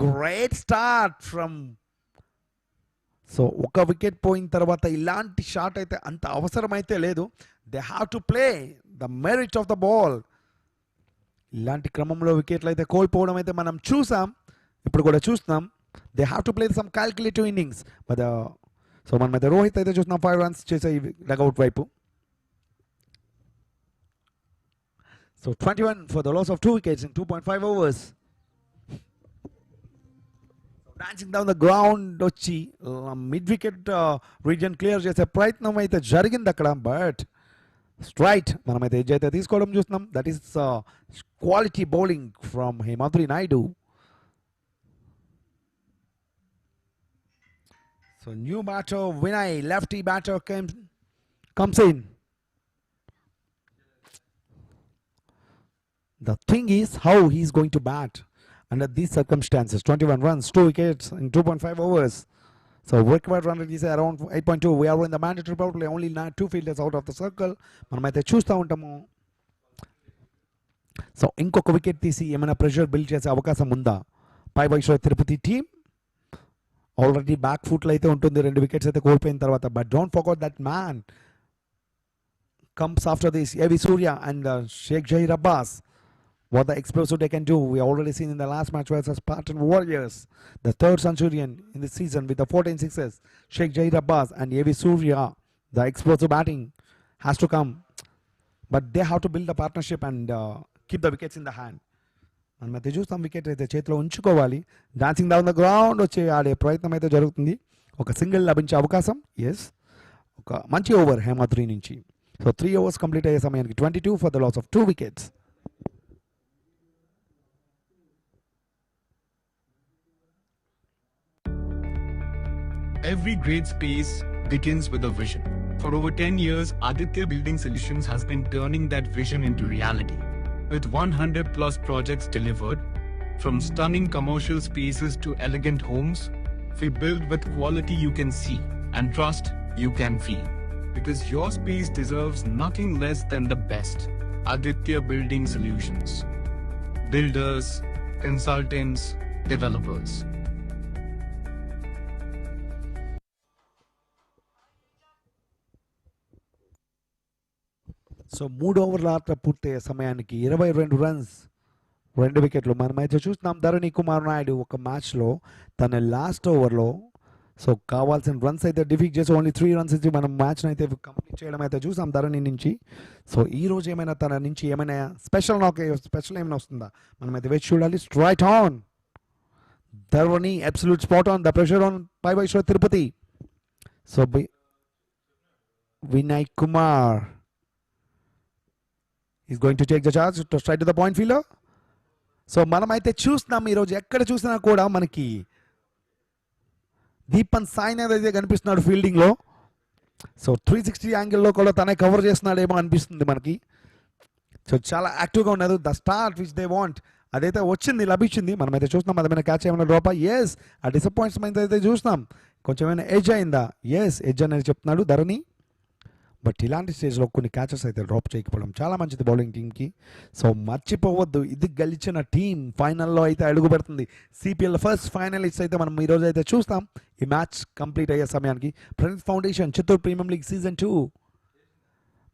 Great start from. So ఒక వికెట్ పోయిన తర్వాత ఇలాంటి షాట్ అయితే అంత అవసరం అయితే లేదు. They have to play the merit of the ball. ఇలాంటి క్రమంలో వికెట్లు అయితే కోల్పోవడం అయితే మనం చూసాం, ఇప్పుడు కూడా చూస్తున్నాం. They have to play some calculative innings. But so మనమైతే రోహిత్ అయితే చూస్తున్నాం 5 runs చేసే డగౌట్ వైపు. So 21 for the loss of 2 wickets in 2.5 overs. Dancing down the ground వచ్చి మిడ్ వికెట్ రీజియన్ క్లియర్ చేసే ప్రయత్నం అయితే జరిగింది అక్కడ. బట్ స్ట్రైట్ మనమైతే ఎడ్జ్ అయితే తీసుకోవడం చూస్తున్నాం. That is quality bowling from Hemadri Naidu. So new batter Vinay, lefty batter comes in. The thing is how he is going to bat under these circumstances. 21 runs, 2 wickets in 2.5 overs. So required run rate is around 8.2. We are in the mandatory power play, only 2 fielders out of the circle. మనమైతే చూస్తూ ఉంటాము. So ఇంకొక wicket తీసి ఏమైనా pressure build చేసే అవకాశం ఉందా Pai Viceroy Tirupati team? Already back ఫుట్లో అయితే ఉంటుంది, 2 వికెట్స్ అయితే కోల్పోయిన తర్వాత. But don't forget that man comes after this, AV Surya and Sheikh Zahir Abbas. What the explosive they can do, we already seen in the last match versus Spartan Warriors, the 3rd centurion in the season with the 14 sixes. Sheikh Zahir Abbas and AV Surya, the explosive batting has to come, but they have to build a partnership and keep the wickets in the hand. మనమైతే చూస్తాం wicket అయితే చేతిలో ఉంచుకోవాలి. Dancing down the ground వచ్చి ఆడే ప్రయత్నం అయితే జరుగుతుంది. ఒక సింగిల్ లభించే అవకాశం, ఎస్, ఒక మంచి ఓవర్ హేమాద్రి నుంచి. సో 3 overs కంప్లీట్ అయ్యే సమయానికి 22 for the loss of 2 wickets. Every great space begins with a vision. For over 10 years, Aditya Building Solutions has been turning that vision into reality. With 100 plus projects delivered, from stunning commercial spaces to elegant homes, we build with quality you can see and trust you can feel. Because your space deserves nothing less than the best. Aditya Building Solutions. Builders, consultants, developers. So 3 ఓవర్ల ఆట పూర్తయ్యే సమయానికి 22 runs, 2 వికెట్లు. మనమైతే చూస్తున్నాం ధరణి కుమార్ నాయుడు ఒక మ్యాచ్లో తన లాస్ట్ ఓవర్లో సో కావాల్సిన రన్స్ అయితే డిఫీట్ చేసి ఓన్లీ 3 రన్స్ ఇచ్చి మనం మ్యాచ్ని అయితే కంప్లీట్ చేయడం అయితే చూసాం ధరణి నుంచి. సో ఈ రోజు ఏమైనా తన నుంచి ఏమైనా స్పెషల్ ఏమైనా వస్తుందా మనమైతే వేచి చూడాలి. Straight on Dharani, absolute spot on, the pressure on Pai Viceroy Tirupati. So Vinay Kumar is going to take the charge to straight to the point fielder. So మనమైతే చూస్తున్నాం ఈరోజు ఎక్కడ చూసినా కూడా మనకి దీపన్ సాయినాథ్ అయితే కనిపిస్తున్నాడు ఫీల్డింగ్లో. సో 360 యాంగిల్లో కూడా తనే కవర్ చేస్తున్నాడేమో అనిపిస్తుంది మనకి. సో చాలా యాక్టివ్గా ఉన్నది. The start which they want అదైతే వచ్చింది, లభించింది. మనమైతే చూస్తున్నాం అదేమైనా క్యాచ్ ఏమైనా డ్రాప్. ఎస్, ఆ డిసప్పాయింట్మెంట్ అయితే చూస్తున్నాం. కొంచెం ఏమైనా ఎడ్జ్ అయిందా? ఎస్, ఎడ్జ్ అనేది చెప్తున్నాడు ధరణి. బట్ ఇలాంటి స్టేజ్లో కొన్ని క్యాచెస్ అయితే డ్రాప్ చేయకపోవడం చాలా మంచిది బౌలింగ్ టీంకి. సో మర్చిపోవద్దు, ఇది గెలిచిన టీం ఫైనల్లో అయితే అడుగు పెడుతుంది. సిపిఎల్ ఫస్ట్ ఫైనలిస్ట్ అయితే మనం ఈరోజు అయితే చూస్తాం ఈ మ్యాచ్ కంప్లీట్ అయ్యే సమయానికి. Praneeth foundation Chittoor premium league season 2,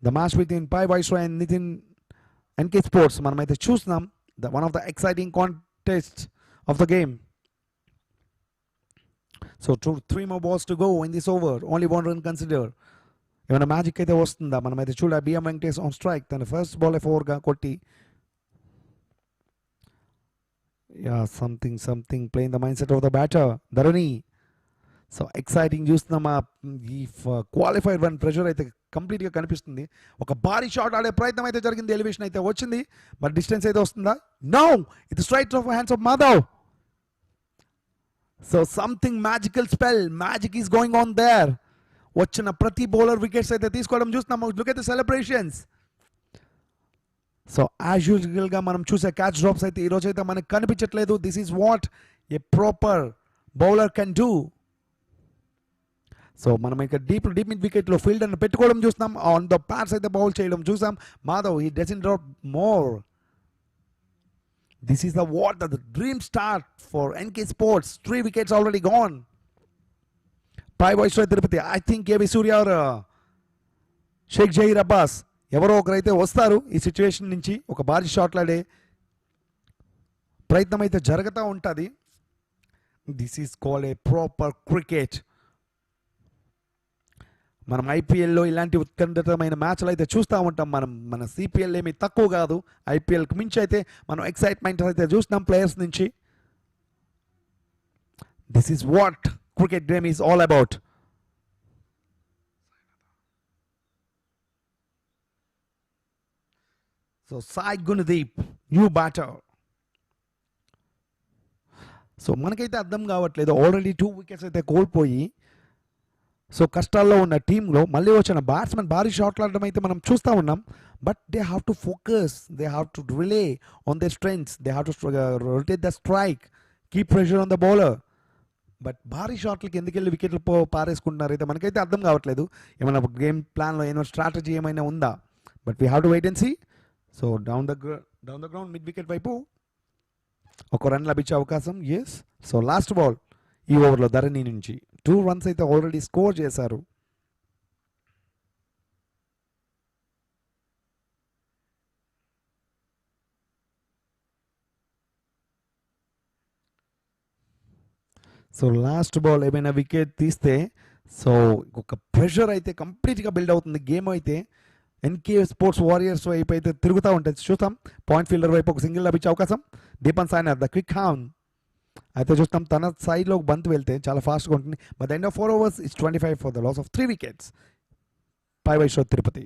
the match between pi Viceroy and Nitin NK sports మనమైతే చూస్తున్నాం. The one of the exciting contest of the game. So 3 more balls to go in this over, only 1 run considered. ఏమైనా magic అయితే వస్తుందా మనమైతే చూడాలి. BM Venkatesh on strike, తన first ball 4గా కొట్టి something playing the mind set of the batter Dharani. So exciting చూస్తున్నాం. ఈ qualifier one pressure అయితే కంప్లీట్గా కనిపిస్తుంది. ఒక భారీ షాట్ ఆడే ప్రయత్నం అయితే జరిగింది, ఎలివేషన్ అయితే వచ్చింది, బట్ డిస్టెన్స్ అయితే వస్తుందా? నో, ఇది straight of hands of Madhav. So something magical spell, magic is going on their. వచ్చిన ప్రతి బౌలర్ వికెట్స్ అయితే తీసుకోవడం చూస్తున్నాము. Look at the celebrations. So as యూజువల్గా మనం చూసే క్యాచ్ డ్రాప్స్ అయితే ఈరోజు అయితే మనకు కనిపించట్లేదు. This is what a proper bowler can do. So మనం ఇక డీప్ మిడ్ వికెట్లో ఫీల్డర్ని పెట్టుకోవడం చూస్తున్నాం. ఆన్ ద ప్యాడ్స్ అయితే బౌల్ చేయడం చూసాం. Madhav he doesn't drop more. This is the dream start for NK sports. 3 wickets already gone. Pai Viceroy Tirupati, I think AV Surya or Sheikh Zaheer Abbas ఎవరో ఒకరైతే వస్తారు ఈ సిచ్యువేషన్ నుంచి. ఒక భారీ షాట్లాడే ప్రయత్నం అయితే జరుగుతూ ఉంటుంది. This is called a proper cricket. మనం ఐపీఎల్లో ఇలాంటి ఉత్కంఠమైన మ్యాచ్లు అయితే చూస్తూ ఉంటాం. మన సిపిఎల్ ఏమీ తక్కువ కాదు. ఐపీఎల్కి మించి అయితే మనం ఎక్సైట్మెంట్ అయితే చూస్తున్నాం ప్లేయర్స్ నుంచి. This is what cricket game is all about. So Sai Gunadeep, new batter. So మనకైతే అర్థం కావట్లేదు. ఆల్రెడీ 2 wickets అయితే కోల్పోయి సో కష్టాల్లో ఉన్న టీంలో మళ్ళీ వచ్చిన బ్యాట్స్మెన్ భారీ షాట్లు ఆడడం అయితే మనం చూస్తూ ఉన్నాం. But they have to focus, they have to relay on their strengths, they have to rotate the strike, keep pressure on the bowler. But భారీ షాట్లకి ఎందుకెళ్ళి వికెట్లు పారేసుకుంటున్నారు అయితే మనకైతే అర్థం కావట్లేదు. ఏమైనా గేమ్ ప్లాన్లో ఏమైనా స్ట్రాటజీ ఏమైనా ఉందా? But we have to wait and see. So down the ground mid wicket వైపు ఒక రన్ లభించే అవకాశం. ఎస్. సో లాస్ట్ బాల్ ఈ ఓవర్లో ధరణి నుంచి 2 runs అయితే ఆల్రెడీ స్కోర్ చేశారు. సో లాస్ట్ బాల్ ఏమైనా వికెట్ తీస్తే సో ఒక ప్రెషర్ అయితే కంప్లీట్గా బిల్డ్ అవుతుంది గేమ్ అయితే. ఎన్కే స్పోర్ట్స్ వారియర్స్ వైపు అయితే తిరుగుతూ ఉంటుంది. చూస్తాం పాయింట్ ఫీల్డర్ వైపు ఒక సింగిల్ లభించే అవకాశం. Deepan Sainath the quick hand అయితే చూస్తాం తన సైడ్లో బంత్ వెళ్తే చాలా ఫాస్ట్గా ఉంటుంది. But the end of 4 overs is 25 for the loss of 3 wickets. Pai Viceroy Tirupati.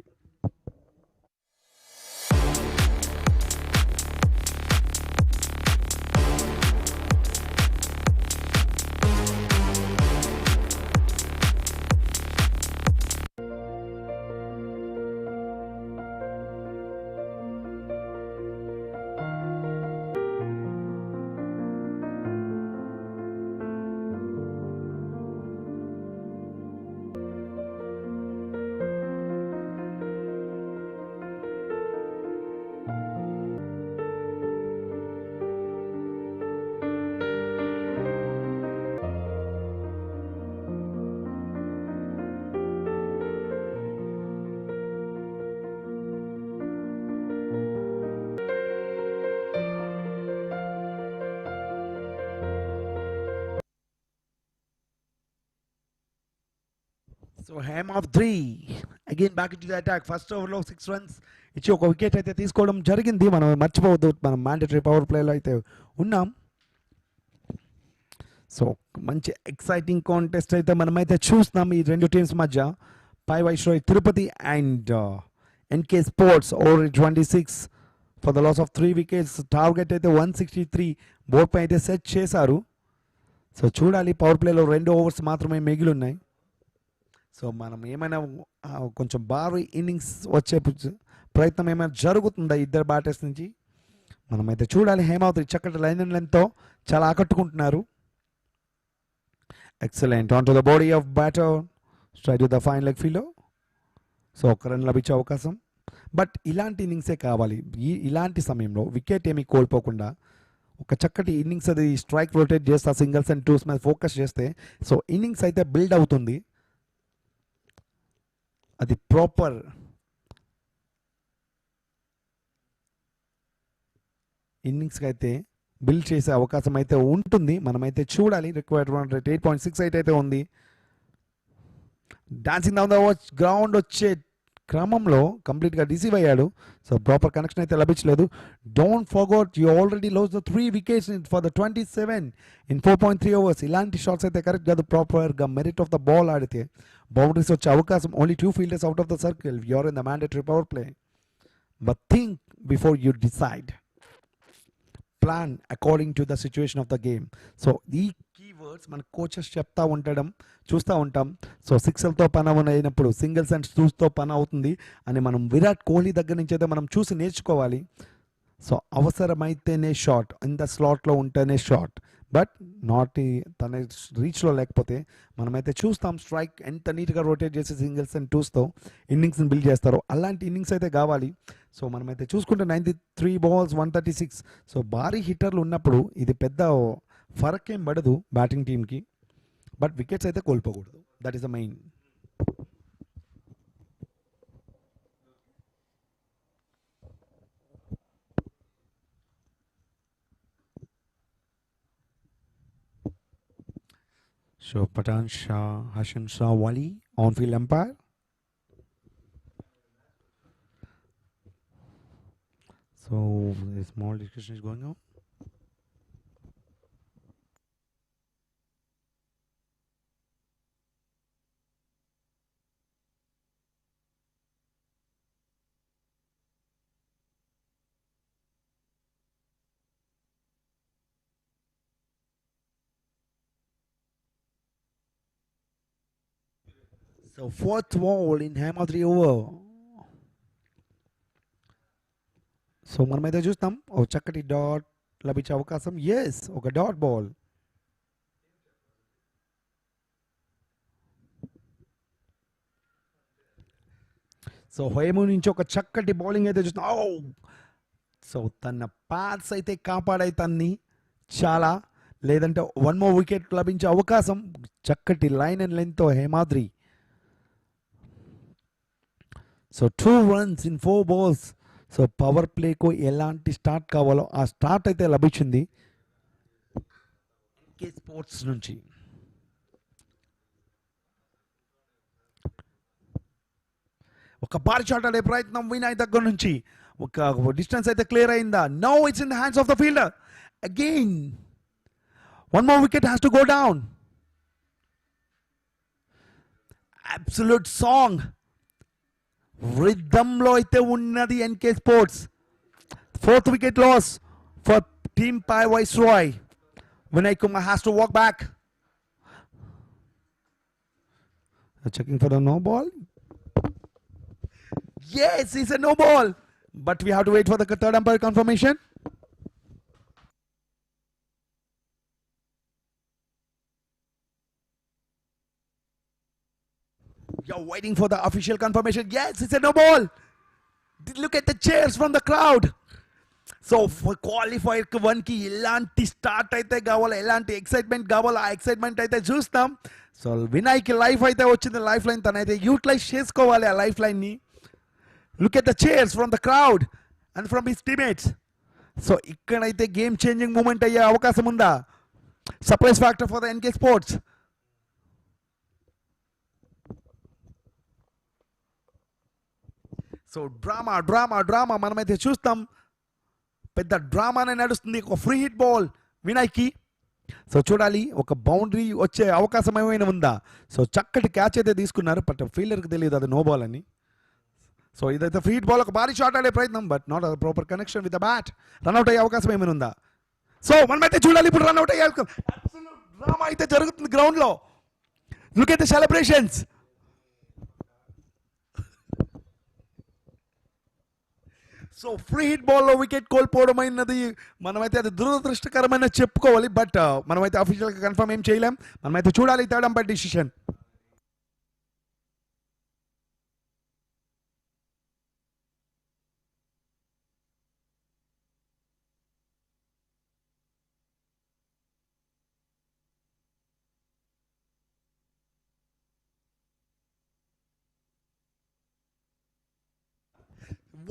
So హ్యామ్ off 3 again back to the attack. First ఓవర్లో 6 runs ఇచ్చి ఒక వికెట్ అయితే తీసుకోవడం జరిగింది. మనం మర్చిపోవద్దు, మనం మ్యాండేటరీ పవర్ ప్లేలో అయితే ఉన్నాం. సో మంచి ఎక్సైటింగ్ కాంటెస్ట్ అయితే మనమైతే చూస్తున్నాం ఈ రెండు టీమ్స్ మధ్య. Pai Viceroy Tirupati and NK sports over 26 for the loss of 3 wickets. Target అయితే 163 బోర్డ్ పై అయితే సెట్ చేశారు. సో చూడాలి, పవర్ ప్లేలో 2 overs మాత్రమే మిగిలి ఉన్నాయి. సో మనం ఏమైనా కొంచెం భారీ ఇన్నింగ్స్ వచ్చే ప్రయత్నం ఏమైనా జరుగుతుందా ఇద్దరు బ్యాటర్స్ నుంచి మనమైతే చూడాలి. హేమావతి చక్కటి లైన్ అండ్ లెంత్తో చాలా ఆకట్టుకుంటున్నారు. Excellent on to the body of batter straight to the fine leg fielder. So ఒక రన్ లభించే అవకాశం. బట్ ఇలాంటి ఇన్నింగ్సే కావాలి. ఇలాంటి సమయంలో వికెట్ ఏమీ కోల్పోకుండా ఒక చక్కటి ఇన్నింగ్స్ అది స్ట్రైక్ రొటేట్ చేస్తా సింగిల్స్ అండ్ టూస్ మీద ఫోకస్ చేస్తే సో ఇన్నింగ్స్ అయితే బిల్డ్ అవుతుంది. అది ప్రాపర్ ఇన్నింగ్స్కి అయితే బిల్డ్ చేసే అవకాశం అయితే ఉంటుంది. మనమైతే చూడాలి. రిక్వైర్డ్ రన్ రేట్ 8.68 అయితే ఉంది. డాన్సింగ్ డౌన్ ద గ్రౌండ్ వచ్చే క్రమంలో కంప్లీట్గా రిసీవ్ అయ్యాడు. సో ప్రాపర్ కనెక్షన్ అయితే లభించలేదు. Don't forgot you already lose the 3 wickets for the 27 in 4.3 overs. ఇలాంటి షాట్స్ అయితే కరెక్ట్ కాదు. ప్రాపర్గా మెరిట్ ఆఫ్ ద బాల్ ఆడితే బౌండరీస్ వచ్చే అవకాశం. Only 2 fielders out of the circle. You're in the mandatory power play. But think before you decide. Plan according to the situation of the game. So ఈ keywords మన coaches చెప్తా ఉండడం చూస్తూ ఉంటాం. So సిక్స్లతో పని అయినప్పుడు సింగిల్స్ అండ్ టూస్తో పని అవుతుంది అని మనం విరాట్ కోహ్లీ దగ్గర నుంచి అయితే మనం చూసి నేర్చుకోవాలి. సో అవసరమైతేనే షాట్, ఇన్ ద స్లాట్లో ఉంటేనే షాట్, బట్ నాట్ తన రీచ్లో లేకపోతే మనమైతే చూస్తాం స్ట్రైక్ ఎంత నీట్గా రొటేట్ చేసి సింగిల్స్ అండ్ టూస్తో ఇన్నింగ్స్ని బిల్డ్ చేస్తారో అలాంటి ఇన్నింగ్స్ అయితే కావాలి. సో మనమైతే చూసుకుంటే 93 balls 136. సో భారీ హిట్టర్లు ఉన్నప్పుడు ఇది పెద్ద ఫరక్ ఏం పడదు బ్యాటింగ్ టీమ్కి. బట్ వికెట్స్ అయితే కోల్పోకూడదు. That is the main. So Patan Shah, Hashim Shah Wali, on-field umpire. So a small discussion is going on. So fourth ball in Ham of 3 over. So మనమైతే చూస్తాం ఒక చక్కటి డాట్ లభించే అవకాశం. Yes, ఒక dot ball. So Hemu నుంచి ఒక చక్కటి బౌలింగ్ అయితే చూస్తున్నాం. సో తన పాత్స్ అయితే కాపాడాయి తన్ని చాలా, లేదంటే 1 more వికెట్ లభించే అవకాశం. చక్కటి లైన్ అండ్ లెంగ్త్తో Hemadri. So 2 runs in 4 balls. So power ప్లేకు ఎలాంటి స్టార్ట్ కావాలో ఆ స్టార్ట్ అయితే లభించింది ఎన్కే స్పోర్ట్స్ నుంచి. ఒక భారీ షాట్ ఆడే ప్రయత్నం వినయ్ దగ్గర నుంచి. ఒక డిస్టెన్స్ అయితే క్లియర్ అయిందా? No, it's in the hands of the fielder again. 1 more wicket has to go down. Absolute song రిథంలో అయితే ఉన్నది NK sports. 4th wicket loss for team Pai Viceroy. Vinay Kumar has to walk back. Checking for the no ball. Yes, it's a no ball. But we have to wait for the third umpire confirmation. You're waiting for the official confirmation. Yes, it's a no ball. Look at the cheers from the crowd. So for qualifier 1 ki elanti start aithe kavali, elanti excitement kavali, aa excitement aithe chustam. So Vinay ki life aithe ochindi, lifeline tanaithe utilize chesukovali aa lifeline ni. Look at the cheers from the crowd and from his teammates. So ikkadaithe game changing moment ayye avakasam unda. Surprise factor for the NK Sports. So drama మనమైతే చూస్తాం. పెద్ద డ్రామానే నడుస్తుంది. ఒక free hit ball వినయ్కి. So చూడాలి ఒక boundary వచ్చే అవకాశం ఏమైనా ఉందా. సో చక్కటి క్యాచ్ అయితే తీసుకున్నారు, బట్ ఫీల్డర్కి తెలియదు అది నో బాల్ అని. సో ఇదైతే ఫ్రీ హిట్ బాల్, ఒక భారీ షాట్ ఆడే ప్రయత్నం, but not proper connection with the bat. Run out అయ్యే అవకాశం ఏమైనా ఉందా? సో మనమైతే చూడాలి ఇప్పుడు రన్అట్ అయ్యే డ్రామా అయితే జరుగుతుంది గ్రౌండ్లో. Look at the celebrations. So free hit బాల్లో వికెట్ కోల్పోవడమైనది మనమైతే అది దురదృష్టకరమైన చెప్పుకోవాలి, బట్ మనమైతే అఫీషియల్గా కన్ఫర్మ్ ఏం చేయలేం. మనమైతే చూడాలి third umpire decision.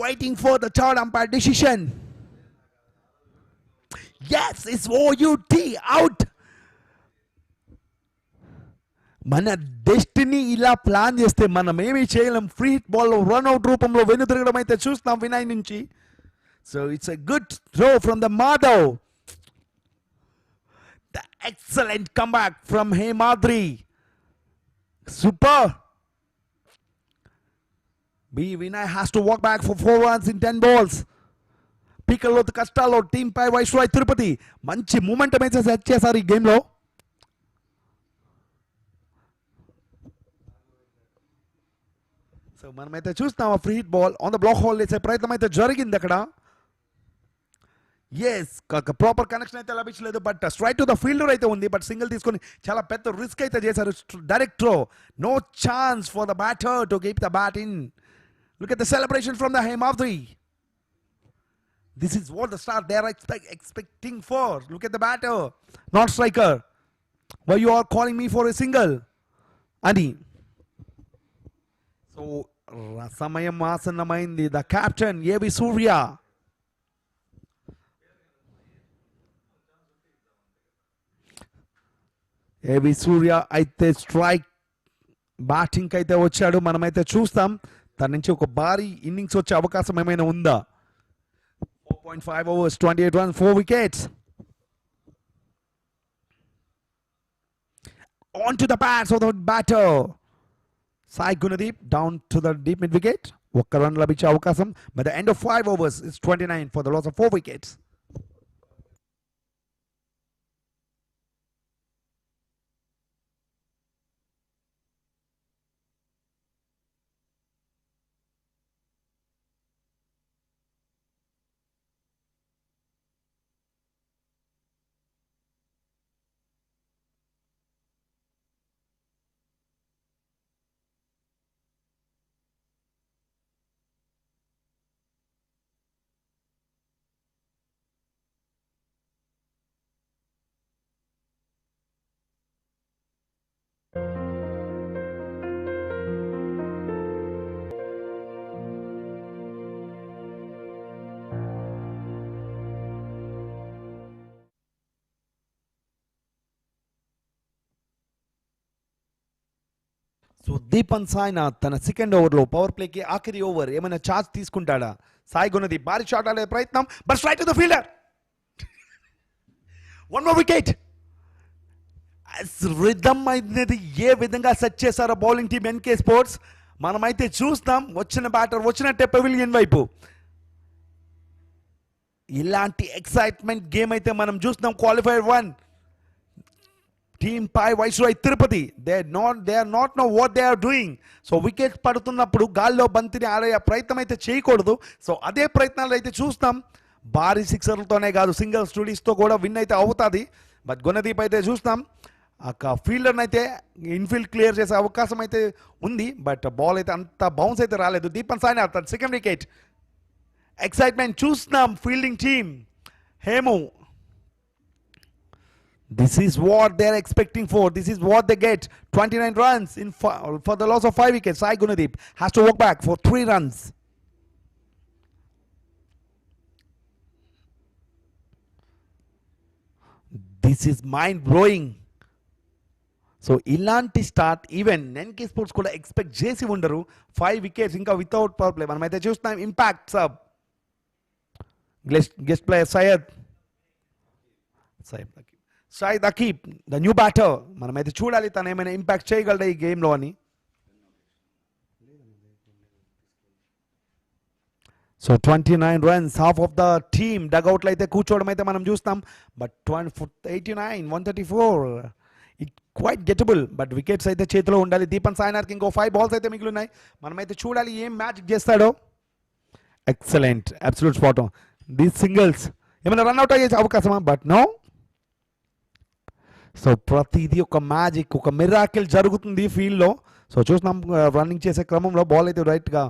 Waiting for the third umpire decision. Yes, it's OUT out. మన డెస్టినీ ఇలా ప్లాన్ చేస్తే మనం ఏమీ చేయలేం. ఫ్రీ హిట్ బాల్ రన్అట్ రూపంలో వెనుతిరగడం అయితే చూస్తాం వినయ్ నుంచి. So it's a good throw from the Madhav. The excellent comeback from Hemadri. Super. Vinay has to walk back for 4 runs in 10 balls. పీకల్లో కష్టాల్లో టీమ్ పై వైస్రాయ్ తిరుపతి మంచి మూమెంటం అయితే సెట్ చేశారు ఈ గేమ్లో. సో మనమైతే చూస్తాం ఆ free hit ball on the block hole వేసే ప్రయత్నం అయితే జరిగింది అక్కడ. ఎస్, ప్రాపర్ కనెక్షన్ అయితే లభించలేదు, but straight to the fielder అయితే ఉంది, బట్ సింగిల్ తీసుకొని చాలా పెద్ద రిస్క్ అయితే చేశారు. Direct throw, no chance for the batter to keep the bat in. Look at the celebration from the Hemavdri. This is what the start they are expecting for. Look at the batter, not striker. Why you are calling me for a single? Ani. So Samayam Asanamaindi, the captain, A.B. Surya. A.B. Surya అయితే strike batting అయితే వచ్చాడు. మనమైతే చూస్తాం తన నుంచి ఒక భారీ innings వచ్చే అవకాశం ఏమైనా ఉందా. 4.5 overs, 28 runs, 4 wickets. On to the pads of the batter. Sai Gunadeep down to the deep mid wicket. ఒక్క రన్ లభించే అవకాశం. By the end of 5 overs, it's 29 for the loss of 4 wickets. So Deepan Sainath తన second ఓవర్లో power ప్లేకి ఆఖరి over ఏమైనా charge తీసుకుంటాడా? Sai Gunadeep భారీ shot ఆడే ప్రయత్నం, but straight to the fielder. One more wicket. Rhythm అనేది ఏ విధంగా సెట్ చేశారో బౌలింగ్ టీం ఎన్కే స్పోర్ట్స్, మనమైతే చూస్తాం. వచ్చిన బ్యాటర్ వచ్చినట్టే పెవిలియన్ వైపు. ఇలాంటి ఎక్సైట్మెంట్ గేమ్ అయితే మనం చూస్తున్నాం. Qualifier 1 team pi Viceroy Tirupati, they are not know what they are doing. So wicket పడుతున్నప్పుడు గాల్లో బంతిని ఆడే ప్రయత్నం అయితే చేయకూడదు. సో అదే ప్రయత్నాలు అయితే చూస్తాం. భారీ సిక్సర్లతోనే కాదు, సింగిల్ స్టూడీస్తో కూడా విన్ అయితే అవుతుంది. బట్ గుణదీప్ అయితే చూస్తాం ఫీల్డర్ని అయితే ఇన్ఫీల్డ్ క్లియర్ చేసే అవకాశం అయితే ఉంది. బట్ బాల్ అయితే అంత బౌన్స్ అయితే రాలేదు. Deepan Sainath second wicket. Excitement చూస్తున్నాం fielding team. Hemu, this is what they're expecting for. This is what they get. 29 runs for the loss of 5 wickets. Sai Gunadeep has to walk back for 3 runs. This is mind-blowing. So ఇలాంటి start even NK sports కూడా expect చేసి ఉండరు. 5 wickets ఇంకా without power play. మనమైతే చూస్తున్నాం impact substitute player Syed Aqib the new batter. మనమైతే చూడాలి తను ఏమైనా ఇంపాక్ట్ చేయగలడా ఈ గేమ్లో అని. So 29 runs, half of the team డగౌట్లో అయితే కూర్చోవడం అయితే మనం చూస్తాం. But 89, 134 it quite gettable. But wickets అయితే చేతిలో ఉండాలి. దీపన్ సాయినాథ్కి ఇంకో 5 బాల్స్ అయితే మిగిలి ఉన్నాయి. మనమైతే చూడాలి ఏం మ్యాజిక్ చేస్తాడో. Excellent, absolute spot. These singles ఏమైనా రన్అట్ అయ్యే అవకాశమా? But no. సో ప్రతిదీ ఒక మ్యాజిక్, ఒక మిరాకిల్ జరుగుతుంది ఫీల్డ్లో. సో చూస్తున్నాం రన్నింగ్ చేసే క్రమంలో బాల్ అయితే రైట్గా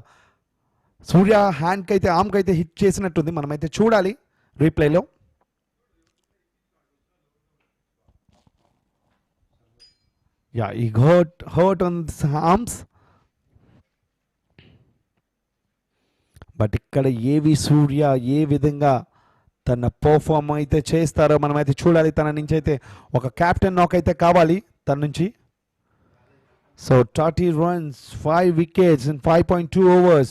సూర్య హ్యాండ్కి అయితే ఆమ్కి అయితే హిట్ చేసినట్టుంది. మనమైతే చూడాలి రీప్లేలో. యా ఈ హర్ట్ ఆన్ ఆర్మ్స్. బట్ ఇక్కడ ఏవి సూర్య ఏ విధంగా తన పర్ఫామ్ అయితే చేస్తారో మనమైతే చూడాలి. తన నుంచి అయితే ఒక క్యాప్టెన్ నాక్ అయితే కావాలి తన నుంచి. So 30 runs, 5 wickets in 5.2 overs.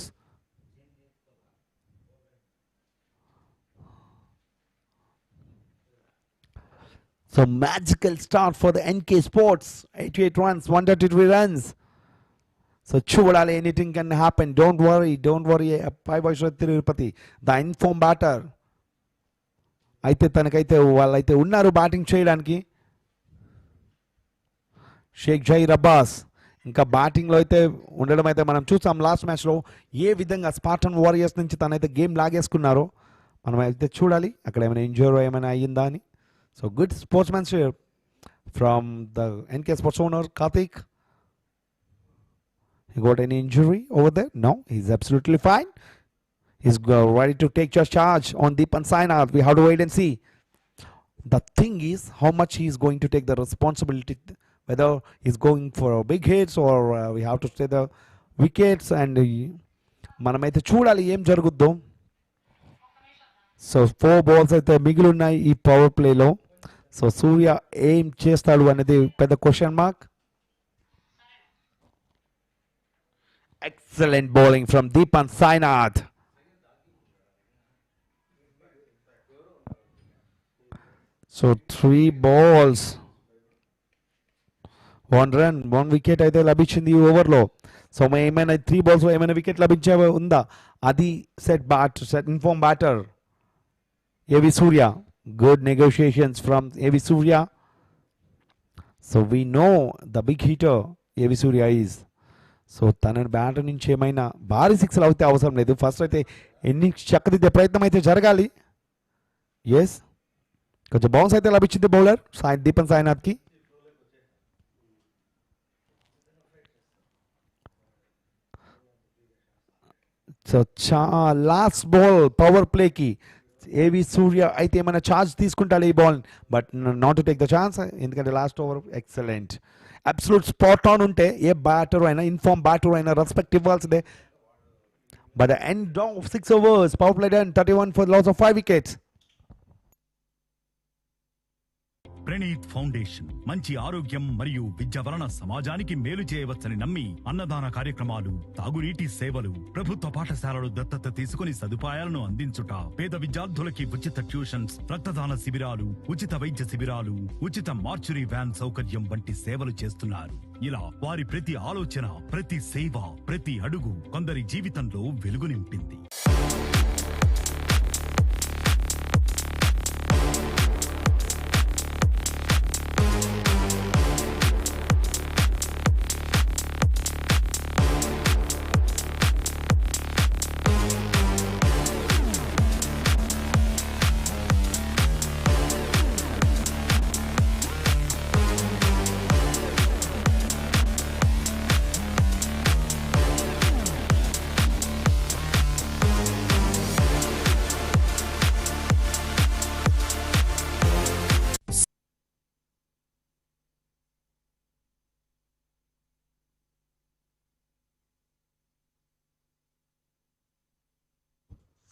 So magical start for the NK Sports. 88 runs, 133 runs. So చూడాలి, anything can happen. Don't worry. Pai Viceroy Tirupati, the informed batter. అయితే తనకైతే వాళ్ళైతే ఉన్నారు బ్యాటింగ్ చేయడానికి. షేక్ జహీర్ అబ్బాస్ ఇంకా బ్యాటింగ్లో అయితే ఉండడం అయితే మనం చూసాం. లాస్ట్ మ్యాచ్లో ఏ విధంగా స్పార్టన్ వారియర్స్ నుంచి తనైతే గేమ్ లాగేసుకున్నారో మనం అయితే చూడాలి అక్కడ ఏమైనా ఇంజూరీ ఏమైనా అయ్యిందా అని. So good sportsmanship from the NK sports owner Karthik. He got any injury over there? No, he's absolutely fine. He's ready to take charge on Deepan Sainath. We have to wait and see. The thing is how much he is going to take the responsibility, whether he's going for big hits or we have to stay the wickets. And మనమైతే చూడాలి ఏం జరుగుద్దో. So 4 balls అయితే మిగిలి ఉన్నాయి ఈ power ప్లేలో. So సూర్య ఏం చేస్తాడు అనేది పెద్ద question mark. Excellent bowling from Deepan Sainath. So 3 balls, 1 run, 1 wicket అయితే లభించింది ఈ ఓవర్లో. సో ఏమైనా 3 balls ఏమైనా వికెట్ లభించే ఉందా? అది set inform batter A V Surya. Good negotiations from AV Surya. So we know the big hitter AV Surya is. So తన బ్యాటర్ నుంచి ఏమైనా భారీ సిక్స్లు అవుతే అవసరం లేదు. ఫస్ట్ అయితే ఇన్నింగ్స్ చక్కదిద్దే ప్రయత్నం అయితే జరగాలి. ఎస్, కొంచెం బౌన్స్ అయితే లభించింది బౌలర్ దీపన్ సాయినాథ్కి. సో లాస్ట్ బాల్ పవర్ ప్లేకి ఏవి సూర్య అయితే ఏమైనా ఛార్జ్ తీసుకుంటాడు ఈ ball. But not to take the chance, ఎందుకంటే last over excellent absolute spot on ఉంటే ఏ బ్యాటర్ అయినా ఇన్ఫార్మ్ బ్యాటర్ అయినా రెస్పెక్ట్ ఇవ్వాల్సిందే. But the end of 6 overs power play done 31 for the loss of 5 wickets. Praneeth foundation మంచి ఆరోగ్యం మరియు విద్య వలన సమాజానికి మేలు చేయవచ్చని నమ్మి అన్నదాన కార్యక్రమాలు, తాగునీటి సేవలు, ప్రభుత్వ పాఠశాలలు దత్తత తీసుకుని సదుపాయాలను అందించుట, పేద విద్యార్థులకి ఉచిత ట్యూషన్స్, రక్తదాన శిబిరాలు, ఉచిత వైద్య శిబిరాలు, ఉచిత మార్చురీ వ్యాన్ సౌకర్యం వంటి సేవలు చేస్తున్నారు. ఇలా వారి ప్రతి ఆలోచన, ప్రతి సేవ, ప్రతి అడుగు కొందరి జీవితంలో వెలుగు నింపింది.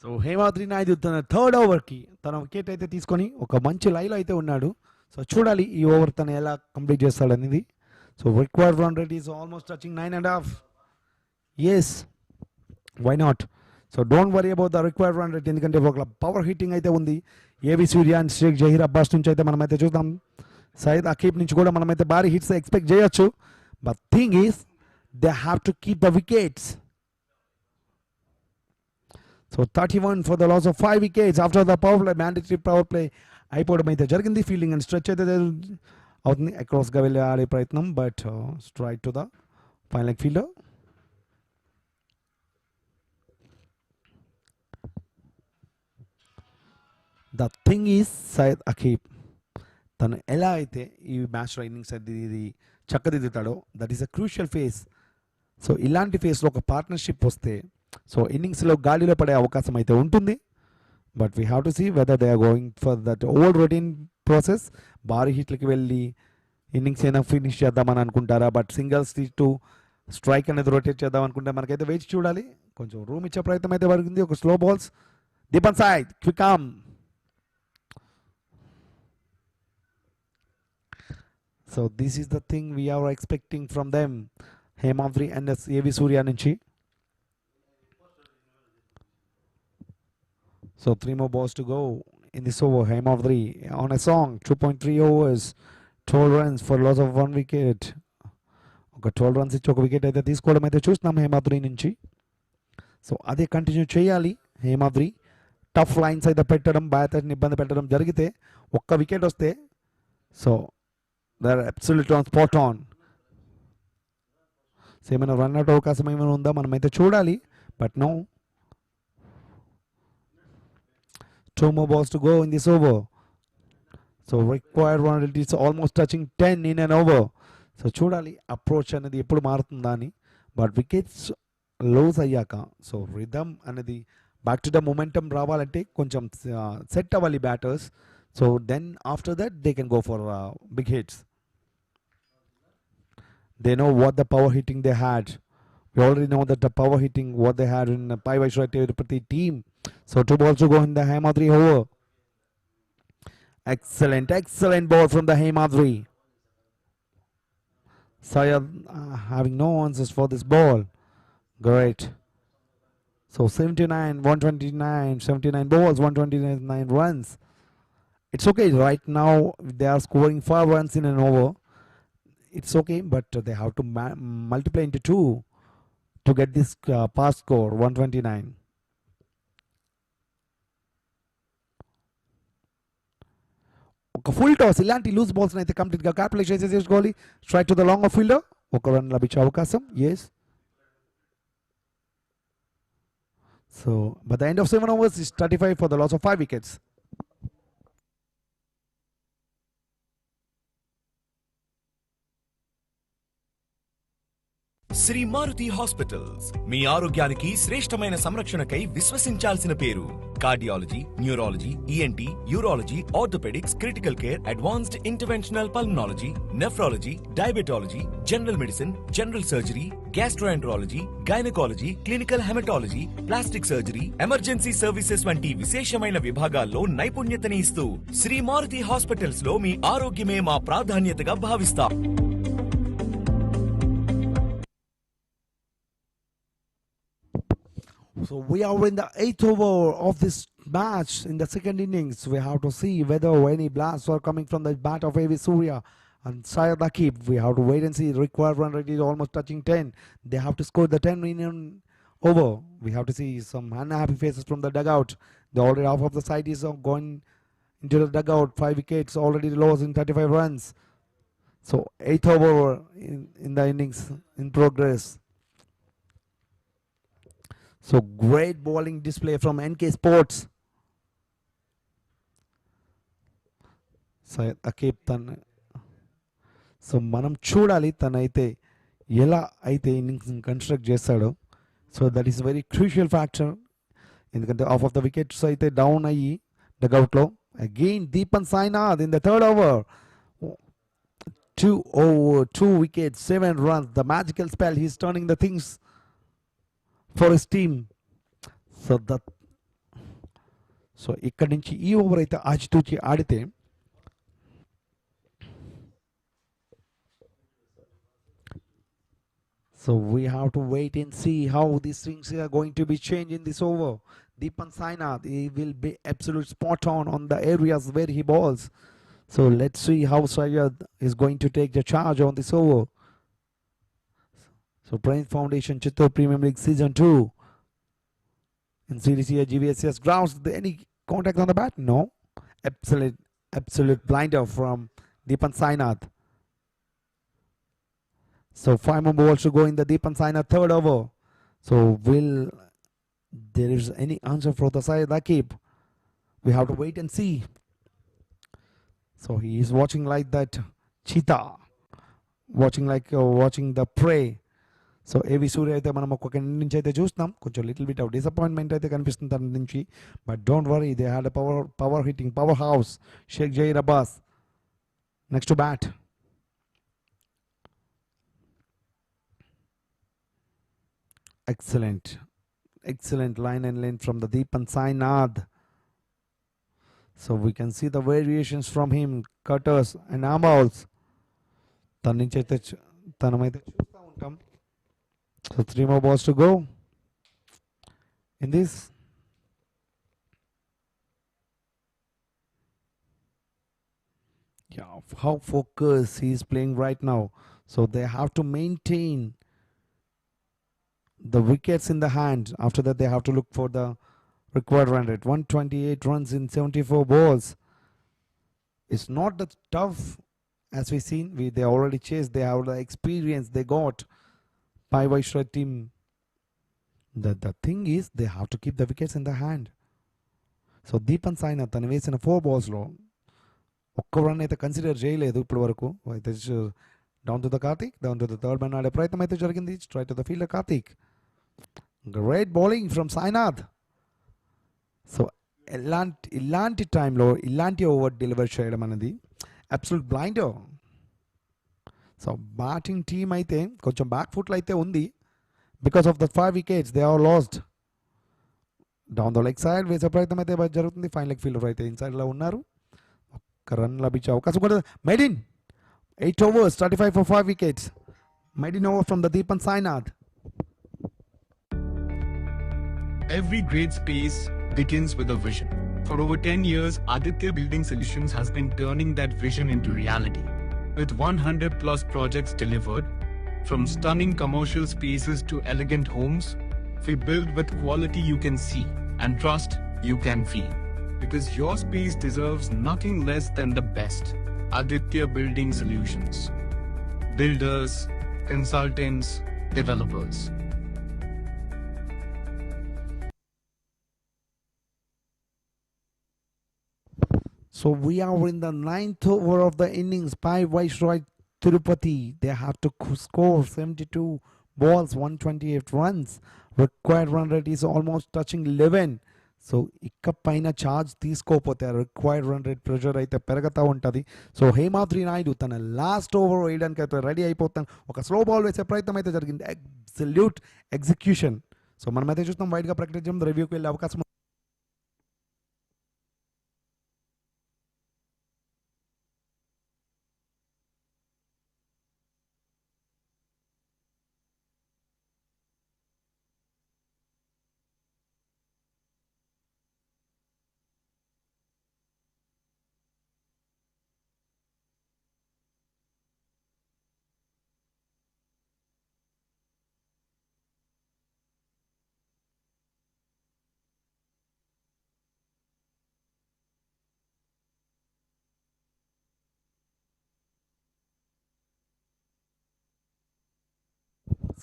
సో హేమాద్రి నాయుడు తన థర్డ్ ఓవర్కి తన వికెట్ అయితే తీసుకొని ఒక మంచి లైలో అయితే ఉన్నాడు. సో చూడాలి ఈ ఓవర్ తను ఎలా కంప్లీట్ చేస్తాడనేది. So required run rate is almost touching 9.5. Yes, why not? So don't worry about the required run rate, ఎందుకంటే ఒక పవర్ హిట్టింగ్ అయితే ఉంది. ఏవి సూర్య అండ్ షేక్ జహీర్ అబ్బాస్ నుంచి అయితే మనమైతే చూద్దాం. సయద్ అకీబ్ నుంచి కూడా మనమైతే భారీ హిట్స్ ఎక్స్పెక్ట్ చేయొచ్చు. But thing is they have to keep the wickets. So 31 for the loss of 5 wickets after the power play, mandatory power play అయిపోవడం అయితే జరిగింది. ఫీల్డింగ్ అండ్ స్ట్రెచ్ అయితే అవుతుంది. అక్రాస్గా వెళ్ళి ఆడే ప్రయత్నం, but straight to the final leg fielder. The thing is Syed Aqib తను ఎలా అయితే ఈ మ్యాచ్లో ఇన్నింగ్స్ ఇది చక్కదిద్దుతాడో, that is a crucial phase. So ఇలాంటి ఫేస్లో ఒక పార్ట్నర్షిప్ వస్తే సో ఇన్నింగ్స్లో గాలిలో పడే అవకాశం అయితే ఉంటుంది. But we have to see whether they are going for that old routine process. భారీ హిట్లకి వెళ్ళి ఇన్నింగ్స్ అయినా ఫినిష్ చేద్దామని అనుకుంటారా, బట్ సింగిల్స్ టు స్ట్రైక్ అనేది రొటేట్ చేద్దాం అనుకుంటే మనకైతే వేచి చూడాలి. కొంచెం రూమ్ ఇచ్చే ప్రయత్నం అయితే జరిగింది. ఒక slow balls Deepan Sai quick arm. So this is the thing we're expecting from them, Hemadri and AV Surya నుంచి. So 3 more balls to go in this over. Hemavri on a song, 2.3 overs, 12 runs for loss of 1 wicket. ఒక 12 runs ఇచ్చి ఒక wicket అయితే తీసుకోవడం అయితే చూస్తున్నాం హేమాద్రి నుంచి. So అదే కంటిన్యూ చేయాలి హేమాద్రి. టఫ్ లైన్స్ అయితే పెట్టడం, బ్యాటర్ని ఇబ్బంది పెట్టడం జరిగితే ఒక్క వికెట్ వస్తే so they are absolutely on spot on. So ఏమైనా రన్అట్ అవకాశం ఏమైనా ఉందా మనమైతే చూడాలి. But no. 2 more balls to go in this over. So required run rate is almost touching 10 in an over. So చూడాలి అప్రోచ్ అనేది ఎప్పుడు మారుతుందా అని. బట్ వికెట్స్ లోస్ అయ్యాక సో రిథమ్ అనేది బ్యాక్ టు ద మొమెంటమ్ రావాలంటే కొంచెం సెట్ అవ్వాలి batters. So then after that they can go for big hits. They know what the power hitting they had. We already know that the power hitting what they had in Pai Viceroy team. So 2 balls to go in the Hemavri over. Excellent ball from the Hemavri. Sayed having no answers for this ball. Great. So 79 balls, 129 runs. It's okay. Right now they are scoring 5 runs in an over. It's okay, but they have to multiply into 2 to get this pass score 129. ఒక full toss ఇలాంటి loose balls అయితే కంప్లీట్గా calculate చేసుకోవాలి. Strike to the long off fielder, ఒక run లభించే అవకాశం. Yes. So but the end of 7 overs is 35 for the loss of 5 wickets. Shri Maruti hospitals మీ ఆరోగ్యానికి శ్రేష్టమైన సంరక్షణకై విశ్వసించాల్సిన పేరు. Cardiology, neurology, ENT, urology, orthopaedics, critical care, advanced interventional pulmonology, nephrology, diabetology, general medicine, general surgery, gastroenterology, gynaecology, clinical haematology, plastic surgery, emergency services వంటి విశేషమైన విభాగాల్లో నైపుణ్యతని ఇస్తూ శ్రీ మారుతి హాస్పిటల్స్ లో మీ ఆరోగ్యమే మా ప్రాధాన్యతగా భావిస్తాం. So we are in the 8th over of this match. In the second innings, we have to see whether any blasts are coming from the bat of AV Surya and Syed Akib. We have to wait and see. Required run rate is almost touching 10. They have to score the 10 inning over. We have to see some unhappy faces from the dugout. The already half of the side is going into the dugout. 5 wickets already lost in 35 runs. So 8th over in the innings in progress. So great bowling display from NK Sports. Syed Akib tana. So మనం చూడాలి తనైతే ఎలా అయితే innings construct చేస్తాడో. So that is very crucial factor. ఎందుకంటే half of the wickets అయితే down అయ్యి డగౌట్లో. Again Deepan Sainath in the third over. 2 wickets, 7 runs. The magical spell. He's turning the things for his team. So ఇక్కడ నుంచి ఈ over అయితే ఆచితూచి ఆడితే so we have to wait and see how these things are going to be changed in this over. Deepan Sainath, he will be absolute spot on the areas where he bowls. So let's see how Syed is going to take the charge on this over. So Pranit Foundation Chittoor Premium League Season 2 in CDCA GVSCS Grounds. Any contact on the bat? No. Absolute blinder from Deepan Sainath. So 5 more balls to go in the Deepan Sainath third over. So will there is any answer for the Syed Akib? We have to wait and see. So he is watching like that cheetah, watching like watching the prey. So AV Surya అయితే మనం ఒక్కొక్క నుంచి అయితే చూస్తున్నాం. కొంచెం little bit of disappointment అయితే కనిపిస్తుంది తన నుంచి. But don't worry, they had a power hitting powerhouse Sheikh Zaheer Abbas next to bat. Excellent line and length from the Deepan Sainath. So we can see the variations from him, cutters and arm balls. తన నుంచి అయితే తనమైతే చూస్తూ ఉంటాం. So 3 more balls to go in this. Yeah, how focused he is playing right now. So they have to maintain the wickets in the hand. After that, they have to look for the required run rate. 128 runs in 74 balls. It's not that tough as we've seen. They already chased. They have the experience they got. Pai Viceroy team. The thing is, they have to keep the wickets in the hand. So Deepan Sainath తను వేసిన 4 balls-లో ఒక్క run అయితే consider చేయలేదు ఇప్పటి వరకు. అయితే down to the Karthik, down to the third man ఆడే ప్రయత్నం అయితే జరిగింది. Try to the fielder Karthik. Great bowling from Sainath. So ఇలాంటి టైంలో ఇలాంటి ఓవర్ డెలివర్ చేయడం అనేది absolute blinder. So batting team అయితే కొంచెం బ్యాక్ ఫుట్లో అయితే ఉంది. Because of the 5 wickets they are lost. Down the leg side వేసే ప్రయత్నం అయితే జరుగుతుంది. ఫైన్ లెగ్ ఫీల్డర్ అయితే ఇన్సైడ్లో ఉన్నారు. ఒక్క రన్ లభించే అవకాశం కూడా. మెడిన్ 8 overs 35 for 5 wickets. Maiden over from the Deepan Sainath. Every great space begins with a vision. For over 10 years, Aditya Building Solutions has been turning that vision into reality. With 100 plus projects delivered, from stunning commercial spaces to elegant homes, we build with quality you can see and trust you can feel. Because your space deserves nothing less than the best. Aditya Building Solutions. Builders, consultants, developers. So we are in the 9th over of the innings. Pai Viceroy Tirupati. They have to score 72 balls, 128 runs. Required run rate is almost touching 11. So ఇక పైన charge తీసుకోకపోతే required run rate pressure అయితే పెరుగుతూ ఉంటుంది. So Hemadri Naidu తన last over వేయడానికి అయితే ready అయిపోతాను. ఒక స్లో బాల్ వేసే ప్రయత్నం అయితే జరిగింది. Absolute execution. సో మనమైతే చూస్తాం వైడ్గా ప్రకటించడం రివ్యూకి వెళ్ళే అవకాశం.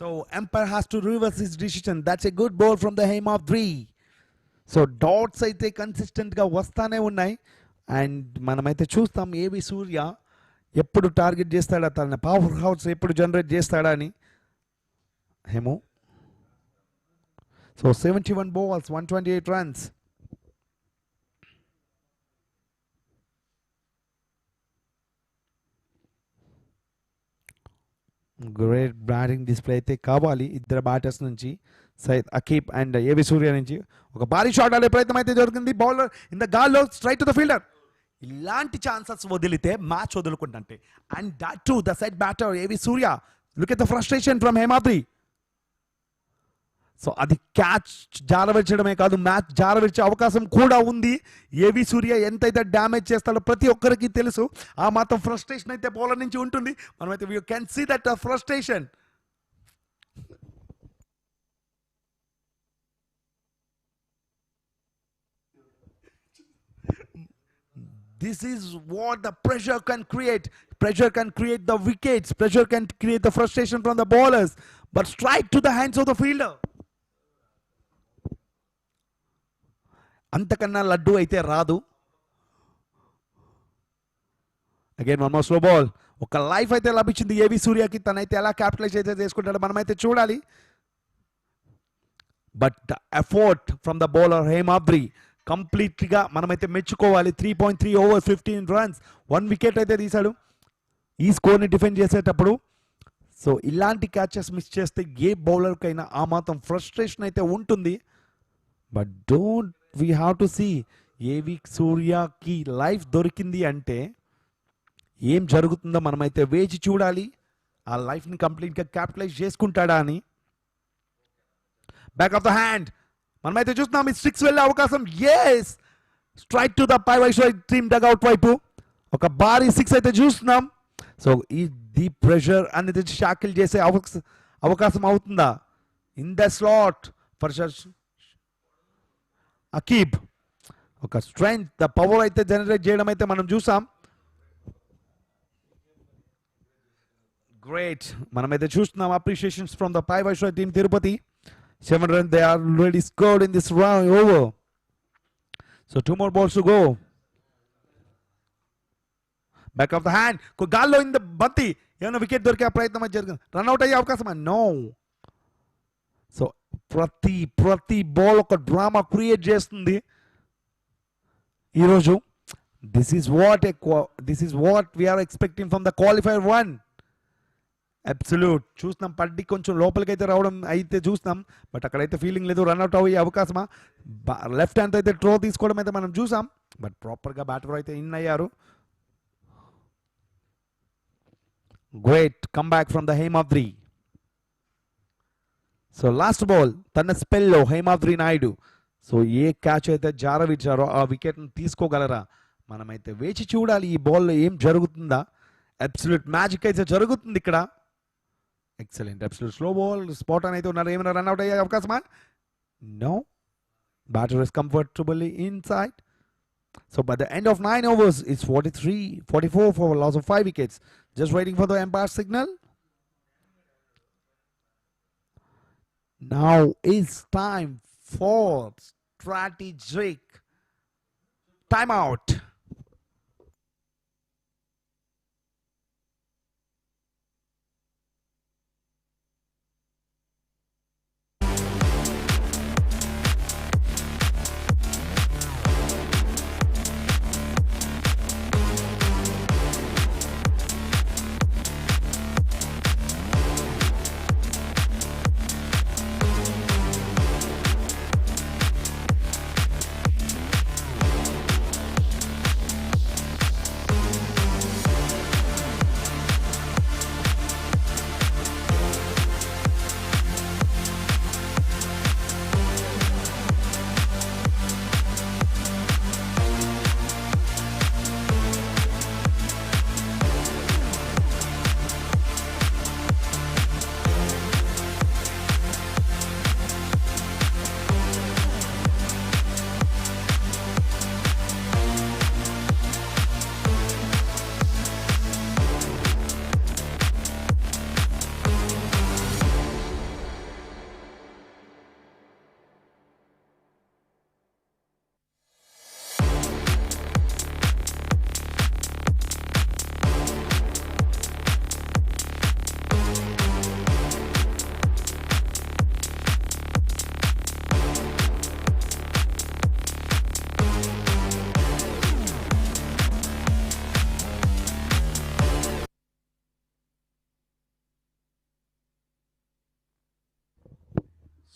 So umpire has to reverse his decision. That's a good ball from the Hemavdri. So dots అయితే కన్సిస్టెంట్గా వస్తానే ఉన్నాయి. అండ్ మనమైతే చూస్తాం ఏవి సూర్య ఎప్పుడు టార్గెట్ చేస్తాడా, తన పవర్ హౌస్ ఎప్పుడు జనరేట్ చేస్తాడా అని. హేమో. So 71 balls, 128 runs. Great batting display అయితే కావాలి ఇద్దరు బ్యాటర్స్ నుంచి, సైద్ అకీబ్ అండ్ ఏవి సూర్య నుంచి. ఒక భారీ షాట్ ఆడే ప్రయత్నం అయితే జరుగుతుంది. బౌలర్ ఇన్ ద గాల్లో స్ట్రైట్ టు ద ఫీల్డర్. ఇలాంటి ఛాన్సెస్ వదిలితే మ్యాచ్ వదులుకుంటే. And that to the set batter A V Surya. Look at the frustration from Hemadri. So అది క్యాచ్ జారవిడ్చడమే కాదు, మ్యాచ్ జారవిడ్చే అవకాశం కూడా ఉంది. ఏవి సూర్య ఎంతైతే డ్యామేజ్ చేస్తాడో ప్రతి ఒక్కరికి తెలుసు. ఆ మాత్రం ఫ్రస్ట్రేషన్ అయితే బౌలర్ నుంచి ఉంటుంది. మనమైతే you can see that frustration. This is what the pressure can create. Pressure can create the wickets. Pressure can create the frustration from the bowlers. But strike to the hands of the fielder. అంతకన్నా లడ్డు అయితే రాదు. Again one more slow ball. ఒక life అయితే లభించింది ఏవి సూర్యకి. తనైతే ఎలా capitalise అయితే చేసుకుంటాడో మనమైతే చూడాలి. But the effort from the bowler Hemadri కంప్లీట్గా మనమైతే మెచ్చుకోవాలి. 3.3 overs, 15 runs, 1 wicket అయితే తీశాడు ఈ స్కోర్ని డిఫెండ్ చేసేటప్పుడు. సో ఇలాంటి క్యాచెస్ మిస్ చేస్తే ఏ బౌలర్కైనా ఆ మాత్రం ఫ్రస్ట్రేషన్ అయితే ఉంటుంది. But don't we have to see AV సూర్యకి లైఫ్ దొరికింది అంటే ఏం జరుగుతుందో మనమైతే వేచి చూడాలి. ఆ లైఫ్ని కంప్లీట్గా క్యాపిటలైజ్ చేసుకుంటాడా అని. బ్యాక్ ఆఫ్ ద హ్యాండ్ మనమైతే చూస్తున్నాం ఈ 6 వెళ్ళే అవకాశం. Yes, strike to the Pai Viceroy team dugout వైపు ఒక భారీ 6 అయితే చూస్తున్నాం. సో ఈ డీప్ ప్రెషర్ అనేది షాకిల్ చేసే అవకాశం అవుతుందా in the slot for Akib. ఒక స్ట్రెంగ్త్ ద పవర్ అయితే జనరేట్ చేయడం అయితే మనం చూసాం. గ్రేట్. మనమైతే చూస్తున్నాం appreciations from the Pai Viceroy team Tirupati. 7 runs they are already scored in this round over. So 2 more balls to go. Back of the hand. Gallo in the బంతి. ఏమైనా wicket దొరికే ప్రయత్నం అయితే జరిగింది. రన్అట్ అయ్యే అవకాశమా? నో. సో ప్రతి బాల్ ఒక డ్రామా క్రియేట్ చేస్తుంది ఈరోజు. This is what we're expecting from the qualifier 1. Absolute. చూస్తున్నాం పడ్డి కొంచెం లోపలికి అయితే రావడం అయితే చూస్తున్నాం. బట్ అక్కడైతే ఫీలింగ్ లేదు. రన్అట్ అయ్యే అవకాశమా? లెఫ్ట్ హ్యాండ్ అయితే త్రో తీసుకోవడం అయితే మనం చూసాం. బట్ ప్రాపర్గా బ్యాటర్ అయితే ఇన్ అయ్యారు. Great come back from the Hemadri. So last ball తన స్పెల్లో హేమాద్రి నాయుడు. సో ఏ క్యాచ్ అయితే జారవిచ్చారో ఆ వికెట్ని తీసుకోగలరా? మనమైతే వేచి చూడాలి ఈ బాల్లో ఏం జరుగుతుందా. అబ్సల్యూట్ మ్యాజిక్ అయితే జరుగుతుంది ఇక్కడ. Excellent. Absolute slow ball. Spot అని అయితే ఉన్నారు. ఏమైనా రన్అట్ అయ్యే అవకాశమా? No. Batter is comfortably inside. So by the end of 9 overs it's 44 for a loss of 5 wickets. Just waiting for the umpire signal. Now is time for strategic timeout.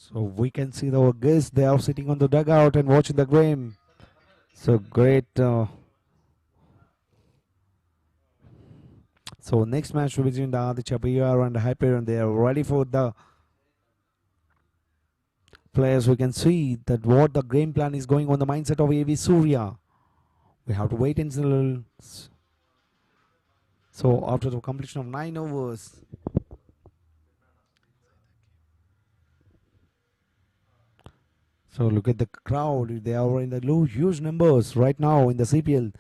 So we can see our guests, they are sitting on the dugout and watching the game. So great. So next match between the Aditya PR and Hyperion, they are ready for the players. We can see that what the game plan is going on the mindset of AV Surya. We have to wait until. So after the completion of 9 overs. So look at the crowd. They are in the huge numbers right now in the CPL.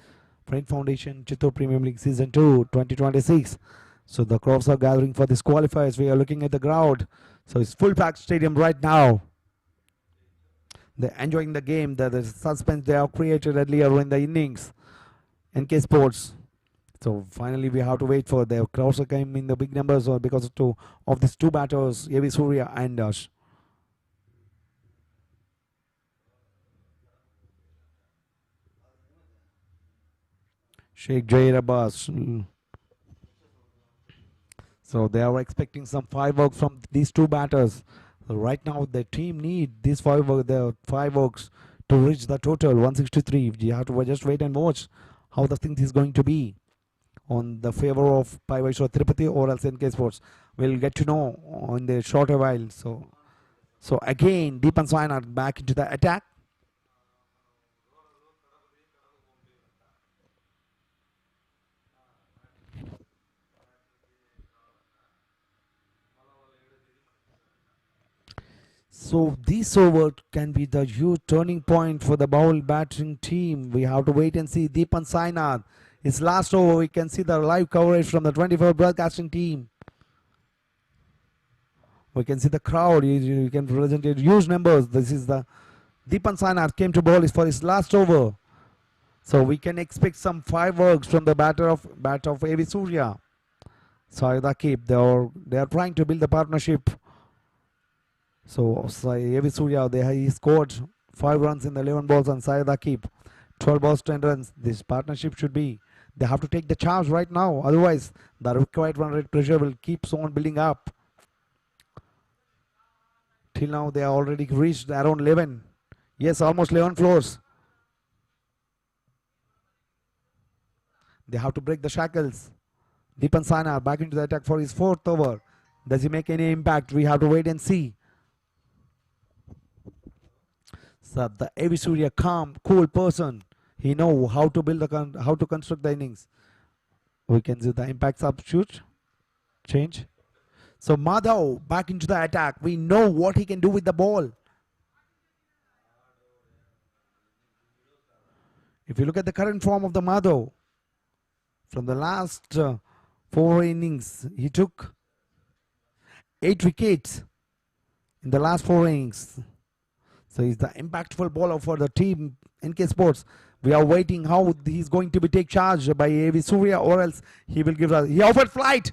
Friend Foundation Chittoor Premium League Season 2 2026. So the crowds are gathering for this qualifiers. We are looking at the crowd. So it's full packed stadium right now. They're enjoying the game. The suspense they have created earlier in the innings. NK Sports. So finally we have to wait for the crowds are coming in the big numbers or because of these two batters, AV Surya and Sheikh Jair Abbas. So they are expecting some fireworks from these two batters. So right now the team need these fireworks to reach the total 163. You have to just wait and watch how the thing is going to be on the favor of Pai Viceroy Tirupati or else NK Sports. We'll get to know in the shorter while. So again, Deepan Sainath back into the attack. So this over can be the huge turning point for the bowl batting team. We have to wait and see. Deepan Sainath, his last over. We can see the live coverage from the 24 broadcasting team. We can see the crowd. You can present it huge numbers. This is the Deepan Sainath came to bowl for his last over. So we can expect some fireworks from the bat of AV Surya. Syed Akib, they are trying to build the partnership. So AV Surya, he scored 5 runs in the 11 balls and Syed Akib 12 balls 10 runs. This partnership should be, they have to take the charge right now, otherwise the required run rate pressure will keep on building up. Till now they are already reached around 11, yes, almost 11 floors. They have to break the shackles. Deepan Sainath back into the attack for his 4th over. Does he make any impact? We have to wait and see. So the AV Surya, calm, cool person. He know how to build how to construct the innings. We can see the impact substitute change. So Madhav back into the attack. We know what he can do with the ball. If you look at the current form of the Madhav, from the last 4 innings, he took 8 wickets in the last 4 innings. So he's the impactful bowler for the team NK Sports. We are waiting how he's going to be take charge by AV Surya or else he will give us. He offered flight.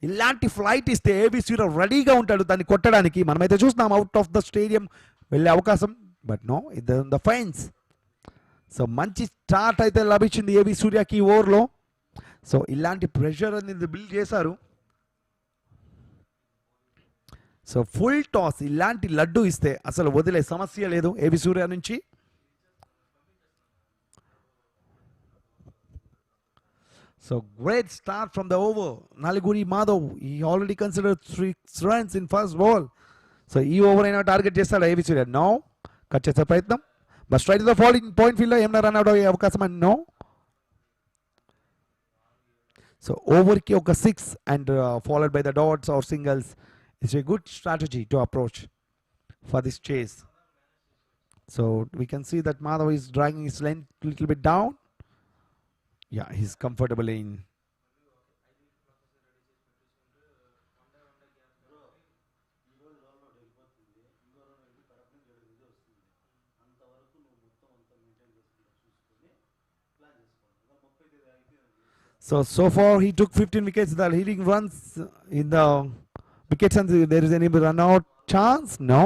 ఇలాంటి flight ఇస్తే AB సూర్య రెడీగా ఉంటాడు దాన్ని కొట్టడానికి. మనమైతే చూస్తున్నాం out of the stadium వెళ్ళే అవకాశం, బట్ నో ఇది ద ఫైన్స్. సో మంచి స్టార్ట్ అయితే లభించింది ఏబీ సూర్యకి ఈ ఓవర్లో. సో ఇలాంటి ప్రెషర్ అనేది బిల్డ్ చేశారు. సో ఫుల్ టాస్ ఇలాంటి లడ్డు ఇస్తే అసలు వదిలే సమస్య లేదు ఏబీ సూర్య నుంచి. So great start from the over. Naliguri Madhav, he already considered 3 runs in first ball. So he over అయినా టార్గెట్ చేస్తాడు ఏవి సూర్య. నో కట్ చేసే ప్రయత్నం, but straight the falling point field లో ఏమైనా రన్ అవుట్ అయ్యే అవకాశం అని నో. సో ఓవర్కి ఒక 6 and followed by the dots or singles. It's a good strategy to approach for this chase. So we can see that Madhav is dragging his length a little bit down. Yeah, he's comfortable in. So far he took 15 wickets. The leading runs in the wickets, and there is any run out chance? No.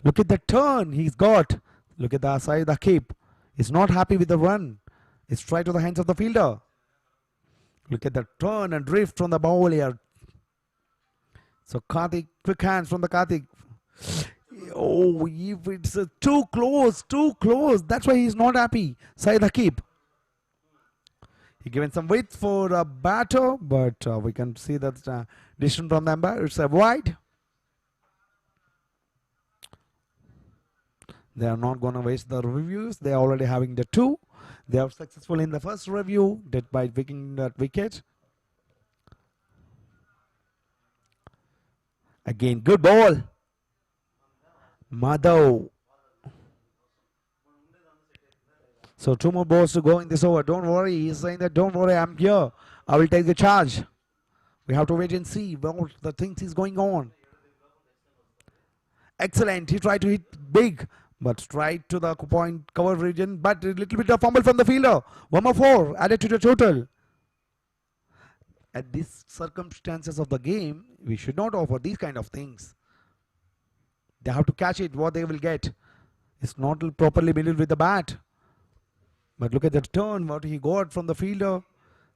Look at the turn he's got. Look at the side. The keep. He's not happy with the run. It's straight to the hands of the fielder. Look at the turn and drift from the ball here. So Karthik, quick hands from the Karthik. Oh, if it's too close, that's why he's not happy. Saeed Hakib. He given some width for a batter, but we can see that distance from the umpire. It's a wide. They are not going to waste the reviews. They are already having the 2. They are successful in the first review by picking that wicket. Again, good ball. Madhav. So 2 more balls to go in this over. Don't worry. He's saying that don't worry, I'm here. I will take the charge. We have to wait and see what the things is going on. Excellent. He tried to hit big, but straight to the point cover region. But a little bit of fumble from the fielder. 1 more 4 added to the total. At these circumstances of the game, we should not offer these kind of things. They have to catch it, what they will get. It's not properly built with the bat. But look at the turn, what he got from the fielder.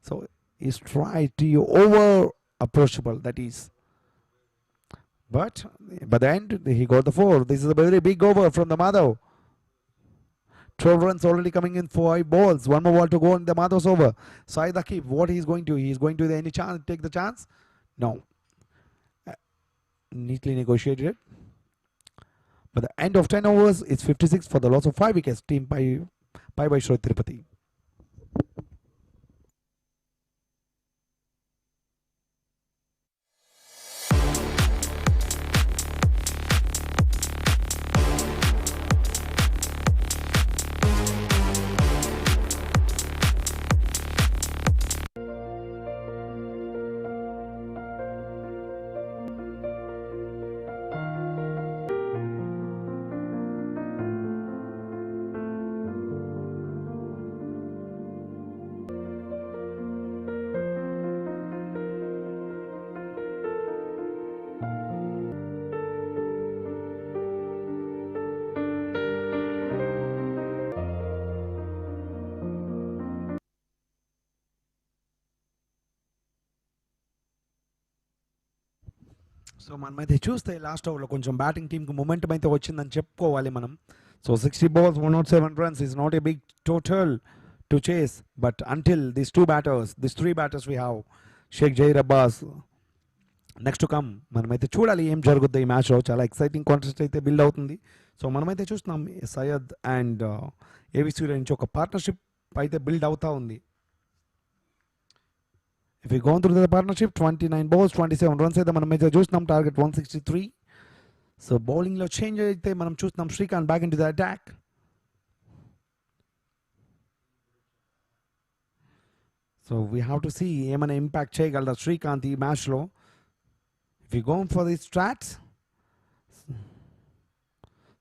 So he's tried to over approachable, that is. But by the end, he got the 4. This is a very big over from the Madhav. 12 runs already coming in, 5 balls. 1 more ball to go in the Madhav's over. Saeed Hakib, what he's going to? He's going to any chance take the chance? No. Neatly negotiated it. By the end of 10 overs, it's 56 for the loss of 5 wickets. Team Pai Viceroy Tirupati. So మనమైతే చూస్తే last ఓవర్లో కొంచెం batting టీంకి momentum అయితే వచ్చిందని చెప్పుకోవాలి మనం. So 60 balls 107 runs is not a big total to chase, but until these 3 batters we have Sheikh Jair Abbas next to come. మనమైతే చూడాలి ఏం జరుగుతుంది ఈ మ్యాచ్లో. చాలా ఎక్సైటింగ్ కాంటెస్ట్ అయితే బిల్డ్ అవుతుంది. సో మనమైతే చూస్తున్నాం సయ్యద్ అండ్ ఏవిసీ నుంచి ఒక పార్ట్నర్షిప్ అయితే బిల్డ్ అవుతూ ఉంది. If we go through the partnership, 29 balls, 27 runs అయితే మనం అయితే చూస్తున్నాం. టార్గెట్ 163. సో బౌలింగ్లో చేంజ్ అయితే మనం చూస్తున్నాం. Srikanth back in to the attack. So we have to see ఏమైనా ఇంపాక్ట్ చేయగలరా శ్రీకాంత్ ఈ మ్యాచ్లో. If you gone for the stats,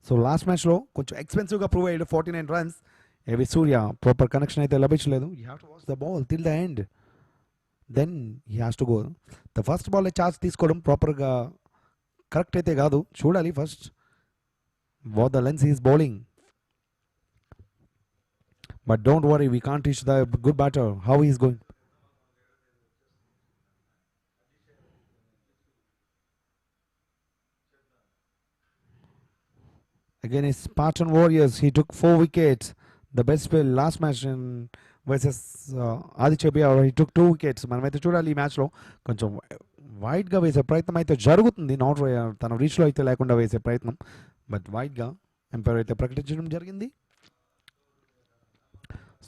so లాస్ట్ మ్యాచ్లో కొంచెం ఎక్స్పెన్సివ్గా ప్రూవ్ అయ్యాడు. 49 runs. ఏవి సూర్య ప్రాపర్ కనెక్షన్ అయితే లభించలేదు. You have to watch the ball till the end. Then he has to go. The first ball charge తీసుకోవడం ప్రాపర్గా కరెక్ట్ అయితే కాదు. చూడాలి first what the lens is bowling. But don't worry, we can't reach the good batter. How is going. Again, it's Spartan Warriors. He took 4 wickets. The best play last match in versus Aditya Biar. He took 2 wickets. మనమైతే చూడాలి ఈ మ్యాచ్లో కొంచెం వైడ్గా వేసే ప్రయత్నం అయితే జరుగుతుంది. నాట్ తన రీచ్లో అయితే లేకుండా వేసే ప్రయత్నం, బట్ వైడ్గా ఎంపైర్ అయితే ప్రకటించడం జరిగింది.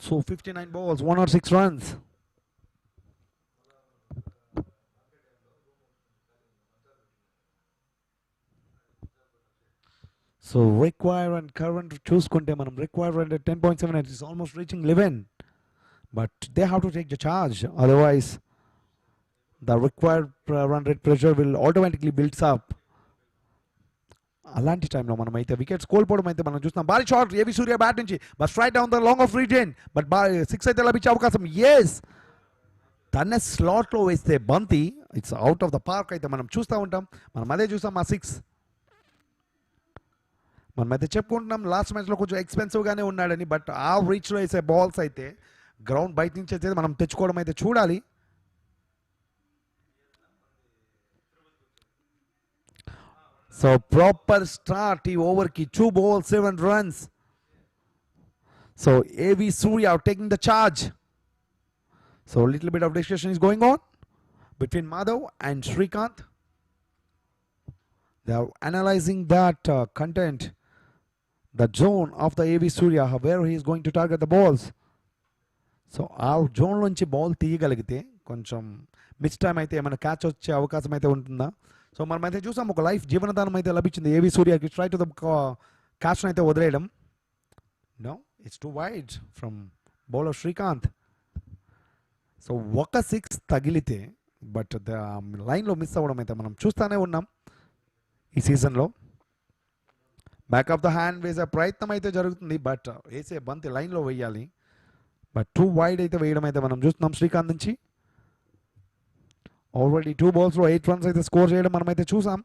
So 59 balls 106 runs. So require and current చూసుకుంటే మనం require run at 10.7, it is almost reaching 11, but they have to take the charge, otherwise the required run rate pressure will automatically builds up. అలాంటి టైంలో మనం అయితే wickets కోల్పోవడం అయితే మనం చూస్తున్నాం. భారీ షాట్ ఏవి సూర్య బ్యాట్ నుంచి, but straight down the long of reason, but 6 అయితే లభించే అవకాశం. ఎస్, తన స్లాట్లో వేస్తే బంతి it's out of the park అయితే మనం చూస్తూ ఉంటాం. మనం అదే చూసాం ఆ 6. మనమైతే చెప్పుకుంటున్నాం లాస్ట్ మ్యాచ్లో కొంచెం ఎక్స్పెన్సివ్గానే ఉన్నాడని, బట్ ఆ రీచ్లో వేసే బాల్స్ అయితే గ్రౌండ్ బయట నుంచి అయితే మనం తెచ్చుకోవడం అయితే చూడాలి. So proper start ఈ ఓవర్కి 2 balls 7 runs. So AV Surya are taking the charge. So a little bit of discussion is going on between Madhav and Srikanth. They are analyzing that content, the zone of the AV Surya, where he is going to target the balls. So ఆ zone నుంచి ball తీయగలిగితే కొంచెం miss time అయితే ఏమైనా catch వచ్చే అవకాశం అయితే ఉంటుందా? So మనమైతే చూసాం ఒక లైఫ్ జీవనదానం అయితే లభించింది ఏవి సూర్యకి. ట్రై టు ద క్యాచ్ను అయితే వదిలేయడం. No, it's too wide from bowler Srikanth. So ఒక 6 తగిలితే బట్ లైన్లో మిస్ అవ్వడం అయితే మనం చూస్తూనే ఉన్నాం ఈ సీజన్లో. బ్యాక్ ఆఫ్ ద హ్యాండ్ వేసే ప్రయత్నం అయితే జరుగుతుంది, బట్ వేసే బంతి లైన్లో వేయాలి. బట్ 2 వైడ్ అయితే వేయడం అయితే మనం చూస్తున్నాం శ్రీకాంత్ నుంచి. ఆల్రెడీ 2 balls 8 runs అయితే స్కోర్ చేయడం మనమైతే చూసాం.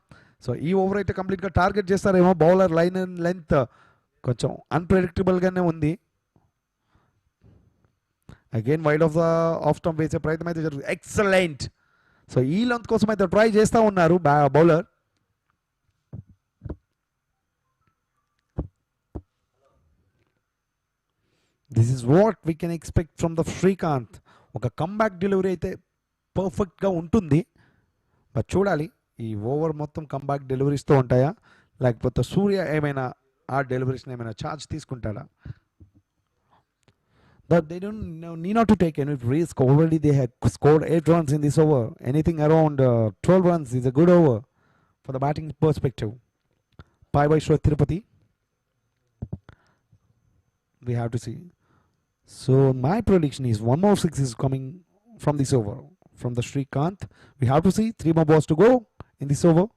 సో ఈ ఓవర్ అయితే కంప్లీట్గా టార్గెట్ చేస్తారేమో. బౌలర్ లైన్ అండ్ లెంత్ కొంచెం అన్ప్రెడిక్టబుల్గానే ఉంది. Again wide of the off stump వేసే ప్రయత్నం అయితే జరుగుతుంది. ఎక్సలెంట్. సో ఈ లెంత్ కోసం అయితే ట్రై చేస్తూ ఉన్నారు bowler. This is what we can expect from the Srikanth. ఒక కంబ్యాక్ డెలివరీ అయితే పర్ఫెక్ట్గా ఉంటుంది. బట్ చూడాలి ఈ ఓవర్ మొత్తం కంబ్యాక్ డెలివరీస్తో ఉంటాయా, లేకపోతే సూర్య ఏమైనా ఆ డెలివరీస్ని ఏమైనా charge తీసుకుంటాడా? But they don't need not to take any risk. Already they had scored 8 runs in this over. Anything around 12 runs is a good over for the batting perspective. Pai Viceroy Tirupati. We have to see. So my prediction is 1 more 6 is coming from this over from the Srikanth. We have to see 3 more balls to go in this over.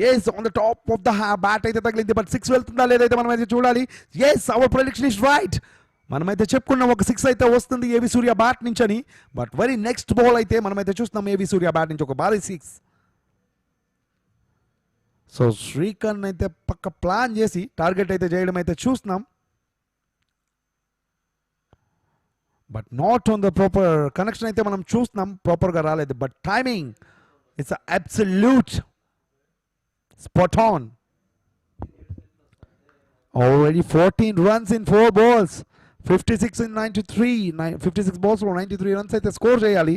Yes, on the top of the bat అయితే తగిలింది, but 6 వెళ్తుందా లేదైతే మనమైతే చూడాలి. Yes, our prediction is right. మనమైతే చెప్పుకున్నాం ఒక 6 అయితే వస్తుంది ఏవి సూర్య బ్యాట్ నుంచి అని. బట్ వెరీ నెక్స్ట్ బాల్ అయితే మనమైతే చూస్తున్నాం ఏవి సూర్య బ్యాట్ నుంచి ఒక భారీ 6. సో శ్రీకాంత్ అయితే పక్క ప్లాన్ చేసి టార్గెట్ అయితే చేయడం అయితే చూస్తున్నాం. But not on the proper connection అయితే మనం చూస్తున్నాం, ప్రాపర్గా రాలేదు. But timing it's absolute spot on. Already 14 runs in 4 balls. 56 in 93. 56 balls for 93 runs అయితే స్కోర్ చేయాలి.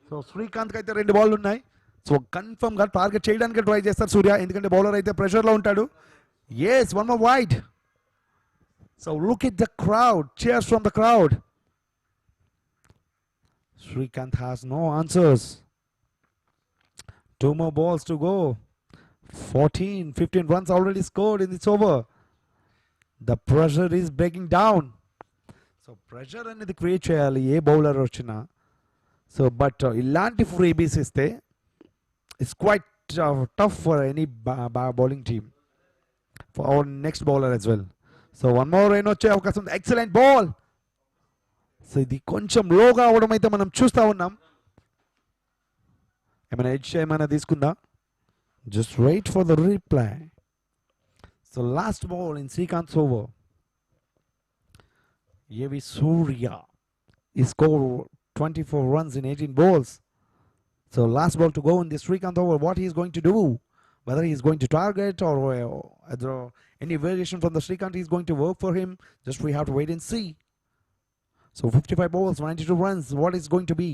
సో శ్రీకాంత్కి అయితే 2 బాల్ ఉన్నాయి. సో కన్ఫర్మ్గా టార్గెట్ చేయడానికి ట్రై చేస్తారు సూర్య, ఎందుకంటే బౌలర్ అయితే ప్రెషర్లో ఉంటాడు. Yes, 1 more wide. So look at the crowd. Cheers from the crowd. Srikanth has no answers. 2 more balls to go. 15 runs already scored in this over. The pressure is breaking down. So pressure అనేది create చేయాలి a bowler వచ్చినా. So but ఇలాంటి freebies ఇస్తే it's quite tough for any bowling team, for our next bowler as well. So 1 more rain వచ్చే అవకాశం ఉంది. Excellent ball. So ఇది కొంచెం లోగా అవడం అయితే మనం చూస్తూ ఉన్నాం. ఏమైనా ఎడ్జ్ ఏమైనా తీసుకుందా? Just wait for the reply. So last ball in Srikanth's over. AV Surya is scored 24 runs in 18 balls. So last ball to go in this Srikanth over. What he is going to do? Whether he is going to target or any variation from the Srikanth is going to work for him. Just we have to wait and see. So 55 balls, 92 runs. What is going to be?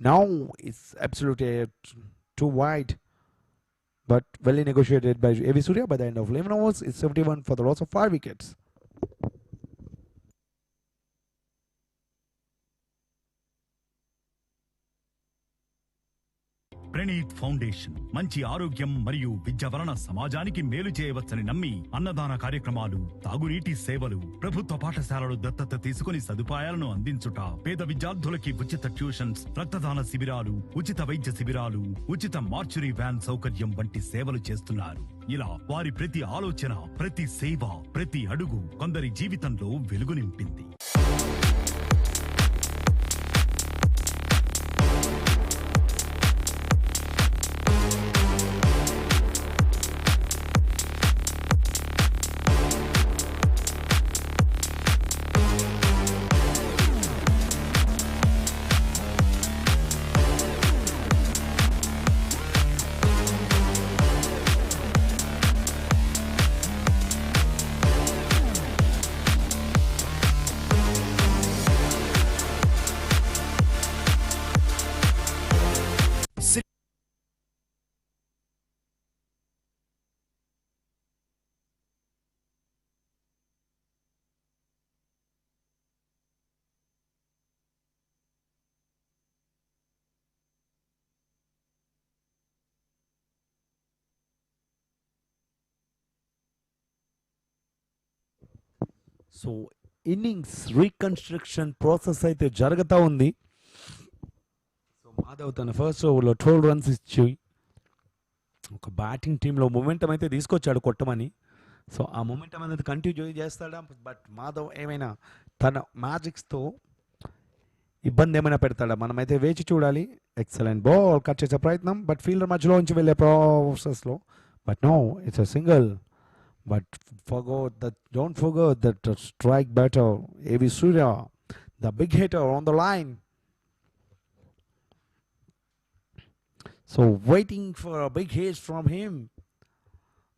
Now it's absolutely too wide, but well negotiated by AV Surya. By the end of 11 overs, it's 71 for the loss of 5 wickets. Praneeth foundation మంచి ఆరోగ్యం మరియు విద్య వలన సమాజానికి మేలు చేయవచ్చని నమ్మి అన్నదాన కార్యక్రమాలు, తాగునీటి సేవలు, ప్రభుత్వ పాఠశాలలు దత్తత తీసుకుని సదుపాయాలను అందించుట, పేద విద్యార్థులకి ఉచిత ట్యూషన్స్, రక్తదాన శిబిరాలు, ఉచిత వైద్య శిబిరాలు, ఉచిత మార్చురీ వ్యాన్ సౌకర్యం వంటి సేవలు చేస్తున్నారు. ఇలా వారి ప్రతి ఆలోచన, ప్రతి సేవ, ప్రతి అడుగు కొందరి జీవితంలో వెలుగు నింపింది. సో ఇన్నింగ్స్ రీకన్స్ట్రక్షన్ ప్రాసెస్ అయితే జరుగుతూ ఉంది. సో మాధవ్ తన ఫస్ట్ ఓవర్లో 12 రన్స్ ఇచ్చి ఒక బ్యాటింగ్ టీంలో మొమెంటం అయితే తీసుకొచ్చాడు కొట్టమని. సో ఆ మొమెంటం అనేది కంటిన్యూ చేస్తాడా, బట్ మాధవ్ ఏమైనా తన మ్యాజిక్స్తో ఇబ్బంది ఏమైనా పెడతాడా, మనమైతే వేచి చూడాలి. ఎక్సలెంట్ బాల్ కట్ చేసే ప్రయత్నం, బట్ ఫీల్డర్ మధ్యలో నుంచి వెళ్ళే ప్రాసెస్లో, but no it's a single. But don't forget that strike batter, A.V. Surya, the big hitter on the line. So waiting for a big hit from him.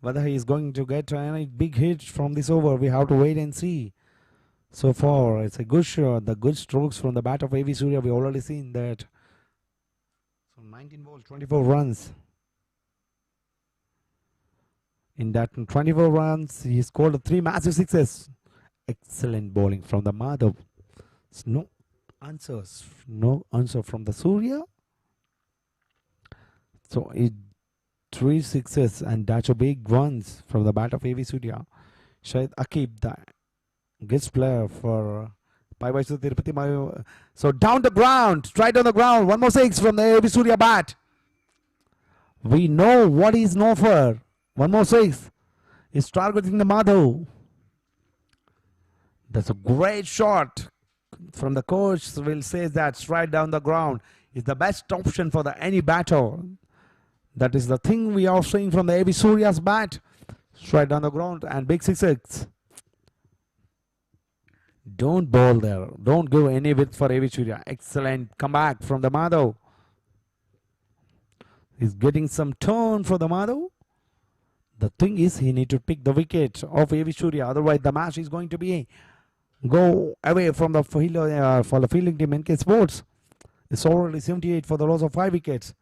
Whether he is going to get any big hit from this over, we have to wait and see. So far, it's a good shot, the good strokes from the bat of A.V. Surya. We already seen that. So 19 balls, 24 runs. In that 24 runs, he scored 3 massive sixes. Excellent bowling from the Madhav. No answer from the Surya. So 3 sixes and that's a big runs from the bat of A.V. Surya. Shahid Akib, the guest player for Pai Viceroy. So down the ground, straight on the ground. 1 more six from the A.V. Surya bat. We know what he's known for. 1 more six is targeting the Madhav. That's a great shot from the coach. Will say that straight down the ground is the best option for the any batter. That is the thing we are seeing from the A.V. Surya's bat. Straight down the ground and big six. Don't bowl there. Don't give any width for A.V. Surya. Excellent comeback from the Madhav. He's getting some turn for the Madhav. The thing is, he need to pick the wicket of A.V. Surya. Otherwise, the match is going to be go away from the fielder for the fielding team NK Sports. It's already 78 for the loss of 5 wickets.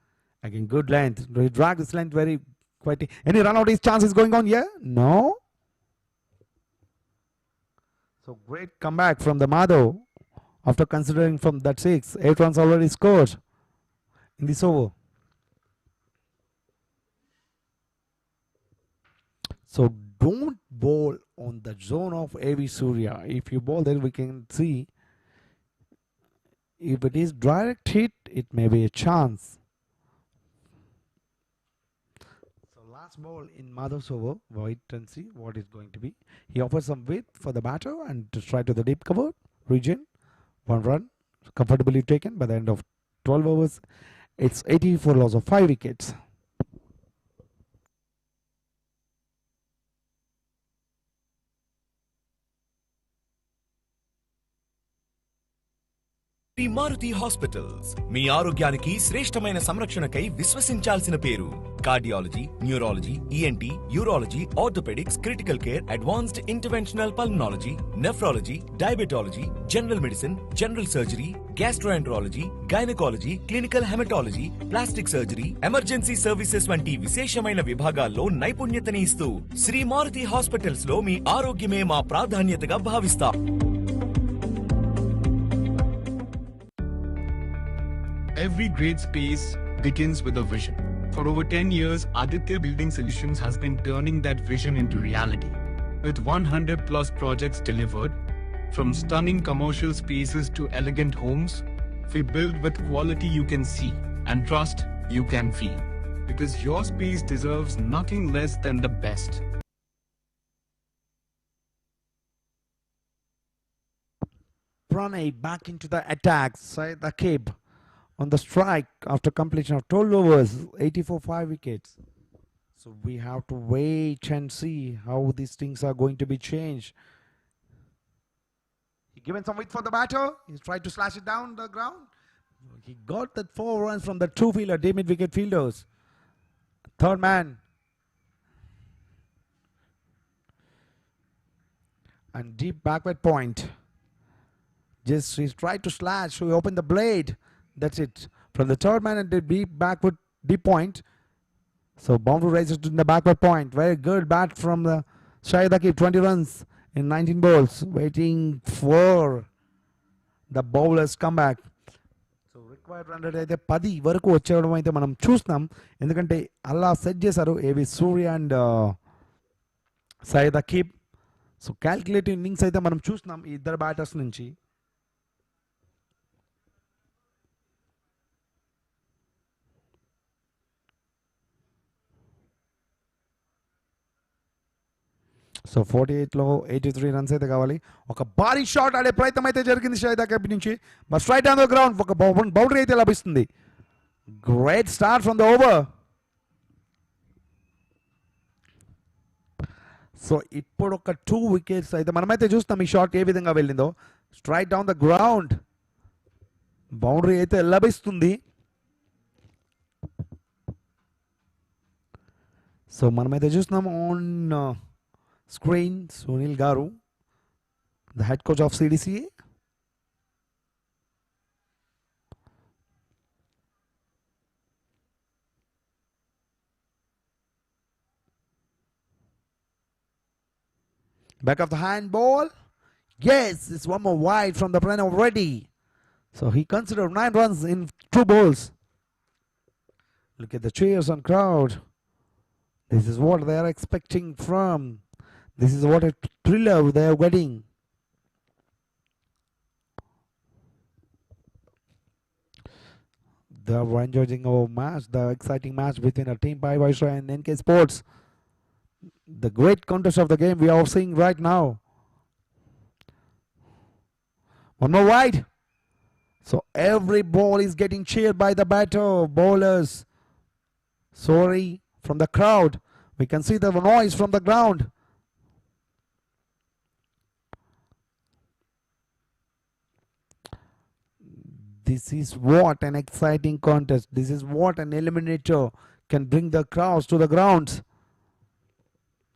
Again, good length. He dragged his length very quite. Any run out? His chance is going on here? No. So great comeback from the Madhav after considering from that 6. 8 runs already scored in this over. So don't bowl on the zone of A.V. Surya. If you bowl there, we can see if it is direct hit, it may be a chance. So last ball in Madhav's over, wait and see what is going to be. He offers some width for the batter and to try to the deep cover region. 1 run comfortably taken by the end of 12 overs. It's 80 for loss of 5 wickets. Shri Maruti hospitals మీ ఆరోగ్యానికి శ్రేష్టమైన సంరక్షణకై విశ్వసించాల్సిన పేరు. Cardiology, neurology, ENT, urology, orthopaedics, critical care, advanced interventional pulmonology, nephrology, diabetology, general medicine, general surgery, gastroenterology, gynaecology, clinical haematology, plastic surgery, emergency services వంటి విశేషమైన విభాగాల్లో నైపుణ్యతని ఇస్తూ శ్రీ మారుతి హాస్పిటల్స్ లో మీ ఆరోగ్యమే మా ప్రాధాన్యతగా భావిస్తాం. Every great space begins with a vision. For over 10 years, Aditya Building Solutions has been turning that vision into reality. With 100 plus projects delivered, from stunning commercial spaces to elegant homes, we build with quality you can see and trust you can feel. Because your space deserves nothing less than the best. Pranay back into the attack. Syed Akib on the strike after completion of 12 overs, 84 5 wickets. So we have to wait and see how these things are going to be changed. He given some width for the batter. He tried to slash it down the ground. He got that 4 runs from the 2 fielder, deep mid wicket fielders. Third man. And deep backward point. Just he tried to slash, so he opened the blade. That's it. From the third man and the deep backward deep point. So boundary raises to the backward point. Very good bat from the Shahid Akib. 20 runs in 19 balls. Waiting for the bowler's comeback. So required run rate అయితే 10 వరకు వచ్చేయడం అయితే మనం చూస్తున్నాం. ఎందుకంటే అలా set చేశారు A V Surya and Shahid Akib. So calculative innings అయితే మనం చూస్తున్నాం ఈ ఇద్దరు బ్యాటర్స్ నుంచి. సో 48లో 83 రన్స్ అయితే కావాలి. ఒక భారీ షాట్ ఆడే ప్రయత్నం అయితే జరిగింది షాయిదా కప్ నుంచి, but straight on the ground ఒక బౌండరీ అయితే లభిస్తుంది. Great start from the over. So ఇప్పుడు ఒక 2 వికెట్స్ అయితే మనమైతే చూస్తాం ఈ షాట్ ఏ విధంగా వెళ్ళిందో. Straight down the ground boundary అయితే లభిస్తుంది. సో మనమైతే చూస్తున్నాం ఆన్ స్క్రీన్ సునీల్ గారు, the head coach of CDCA. Back of the hand ball. Yes, it's one more wide from the plan already. So he considered 9 runs in 2 balls. Look at the cheers and crowd. This is what they are expecting from. This is what a thriller they are getting. They are enjoying our match, the exciting match between a Team Pai Viceroy and NK Sports. The great contest of the game we are seeing right now. One more wide. So every ball is getting cheered by the batter, bowlers. Sorry, from the crowd. We can see the noise from the ground. This is what an exciting contest. This is what an eliminator can bring the crowds to the grounds.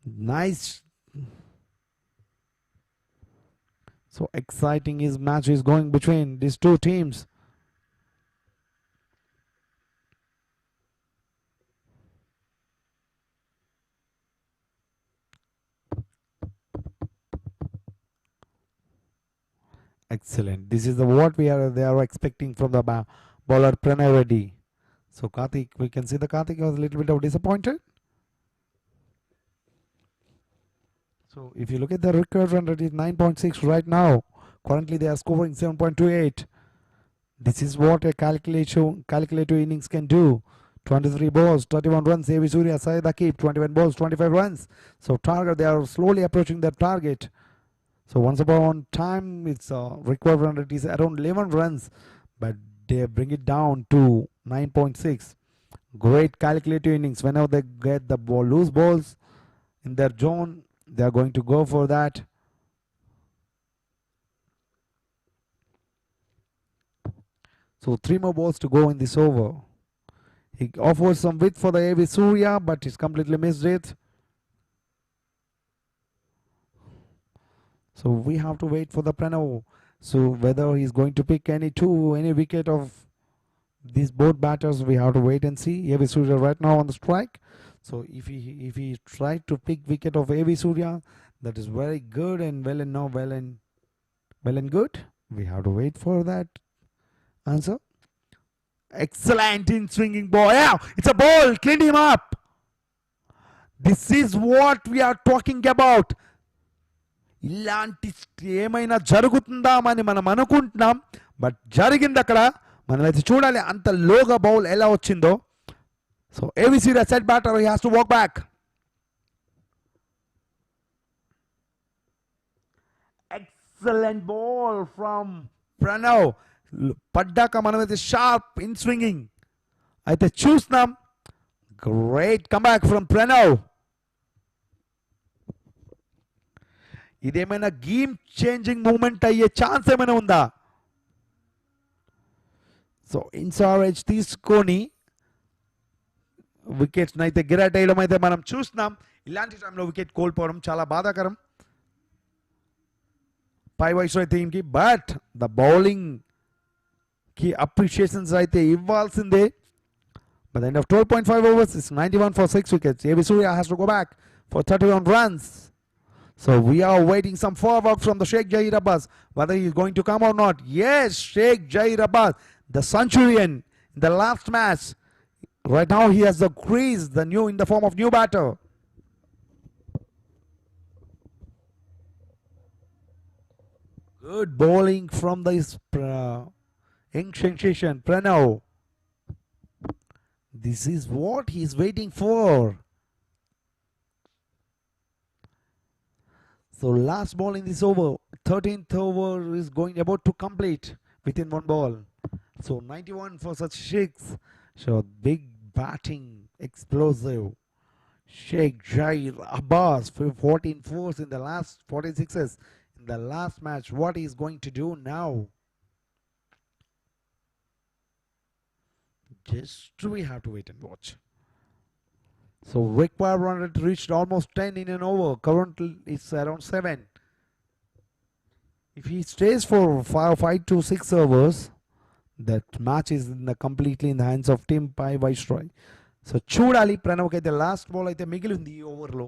Nice. So exciting his match is going between these 2 teams. Excellent. This is what they are expecting from the bowler Pranay Reddy. So Karthik, we can see the Karthik was a little bit of disappointed. So if you look at the record run rate is 9.6 right now. Currently they are scoring 7.28. This is what a calculative innings can do. 23 balls, 31 runs. A.V. Surya, Syed Akib, 21 balls, 25 runs. So target, they are slowly approaching their target. So once upon time, its required run rate is around 11 runs, but they bring it down to 9.6. Great calculative innings. Whenever they get the loose balls in their zone, they are going to go for that. So 3 more balls to go in this over. He offers some width for the A.V. Surya, but he's completely missed it. So we have to wait for the Pranav. So whether he's going to pick any wicket of these both batters, we have to wait and see. A.V. Surya right now on the strike. So if he tried to pick wicket of A.V. Surya, that is very good and well and good. We have to wait for that answer. Excellent in swinging ball. Yeah, it's a ball. Clean him up. This is what we are talking about. ఇలాంటి ఏమైనా జరుగుతుందామని మనం అనుకుంటున్నాం, but జరిగింది అక్కడ. మనమైతే చూడాలి అంత లోగా బౌల్ ఎలా వచ్చిందో. So A.V. Surya set batter, he has to walk back. Excellent ball from Pranav. పడ్డాక మనమైతే షార్ప్ ఇన్ స్వింగింగ్ అయితే చూస్తున్నాం. Great comeback from Pranav. ఇదేమైనా గేమ్ చేంజింగ్ మూమెంట్ అయ్యే ఛాన్స్ ఏమైనా ఉందా? సో ఇన్సారేజ్ తీసుకొని వికెట్స్ అయితే గిరాట్ వేయడం అయితే మనం చూస్తున్నాం. ఇలాంటి టైంలో వికెట్ కోల్పోవడం చాలా బాధాకరం పై వైస్రాయ్ టీంకి. బట్ ద బౌలింగ్ కి అప్రిషియేషన్స్ అయితే ఇవ్వాల్సిందే. By the end of 12.5 overs, it's 91 for 6 wickets. A.V. Surya has to go back for 31 runs. So we are waiting some forward from the Sheikh Zahir Abbas, whether he is going to come or not. Yes, Sheikh Zahir Abbas, the centurion in the last match. Right now he has the crease, in the form of new batter. Good bowling from this young sensation, Pranav. This is what he's waiting for. So last ball in this over, 13th over is about to complete within one ball. So 91 for such six. So big batting, explosive. Sheikh Jair Abbas for 14 fours in the last 46s in the last match. What he's going to do now? Just we have to wait and watch. So required run rate reached almost 10 in an over. Currently it's around 7. If he stays for 5 to 6 overs, that match is completely in the hands of Team Pai Viceroy. So చూడాలి ప్రణవ్కి అయితే last ball అయితే మిగిలింది ఈ ఓవర్లో.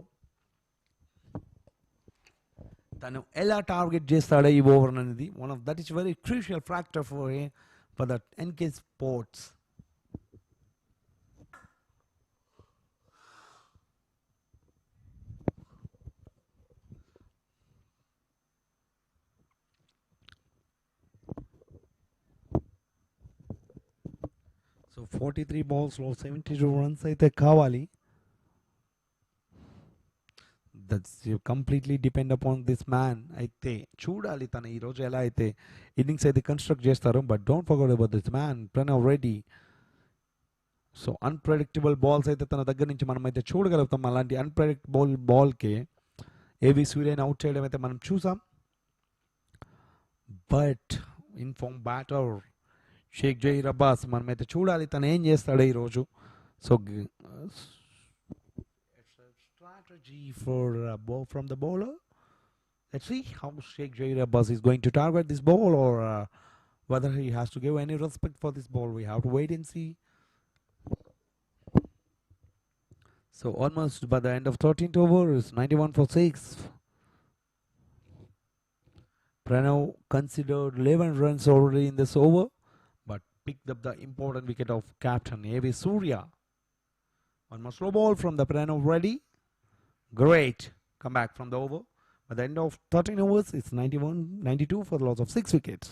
తను ఎలా target చేస్తాడో ఈ ఓవర్ అనేది that is very crucial factor for that NK sports. So 43 balls లో 72 runs అయితే కావాలి. That's completely depend upon this man. అయితే చూడాలి తను ఈరోజు ఎలా అయితే ఇన్నింగ్స్ అయితే కన్స్ట్రక్ట్ చేస్తారు. But don't forget about this man Pranav Reddy. So unpredictable balls అయితే తన దగ్గర నుంచి మనం అయితే చూడగలుగుతాం. అలాంటి అన్ప్రెడిక్టబుల్ బాల్కి ఏబీ సూర్యని అవుట్ చేయడం అయితే మనం చూసాం. But in form batter Sheikh Zaheer Abbas మనమైతే చూడాలి తను ఏం చేస్తాడో ఈరోజు. So strategy for from the bowler. Let's see how Sheikh Jair Abbas is going to target this ball, or whether he has to give any respect for this ball. We have to wait and see. So almost by the end of 13th over is 91 for 6. Pranav considered 11 runs already in this over, but picked up the important wicket of captain A.V. Surya. One more slow ball from the Pranav ready. Great comeback from the over. By the end of 13 overs, it's 92 for the loss of 6 wickets.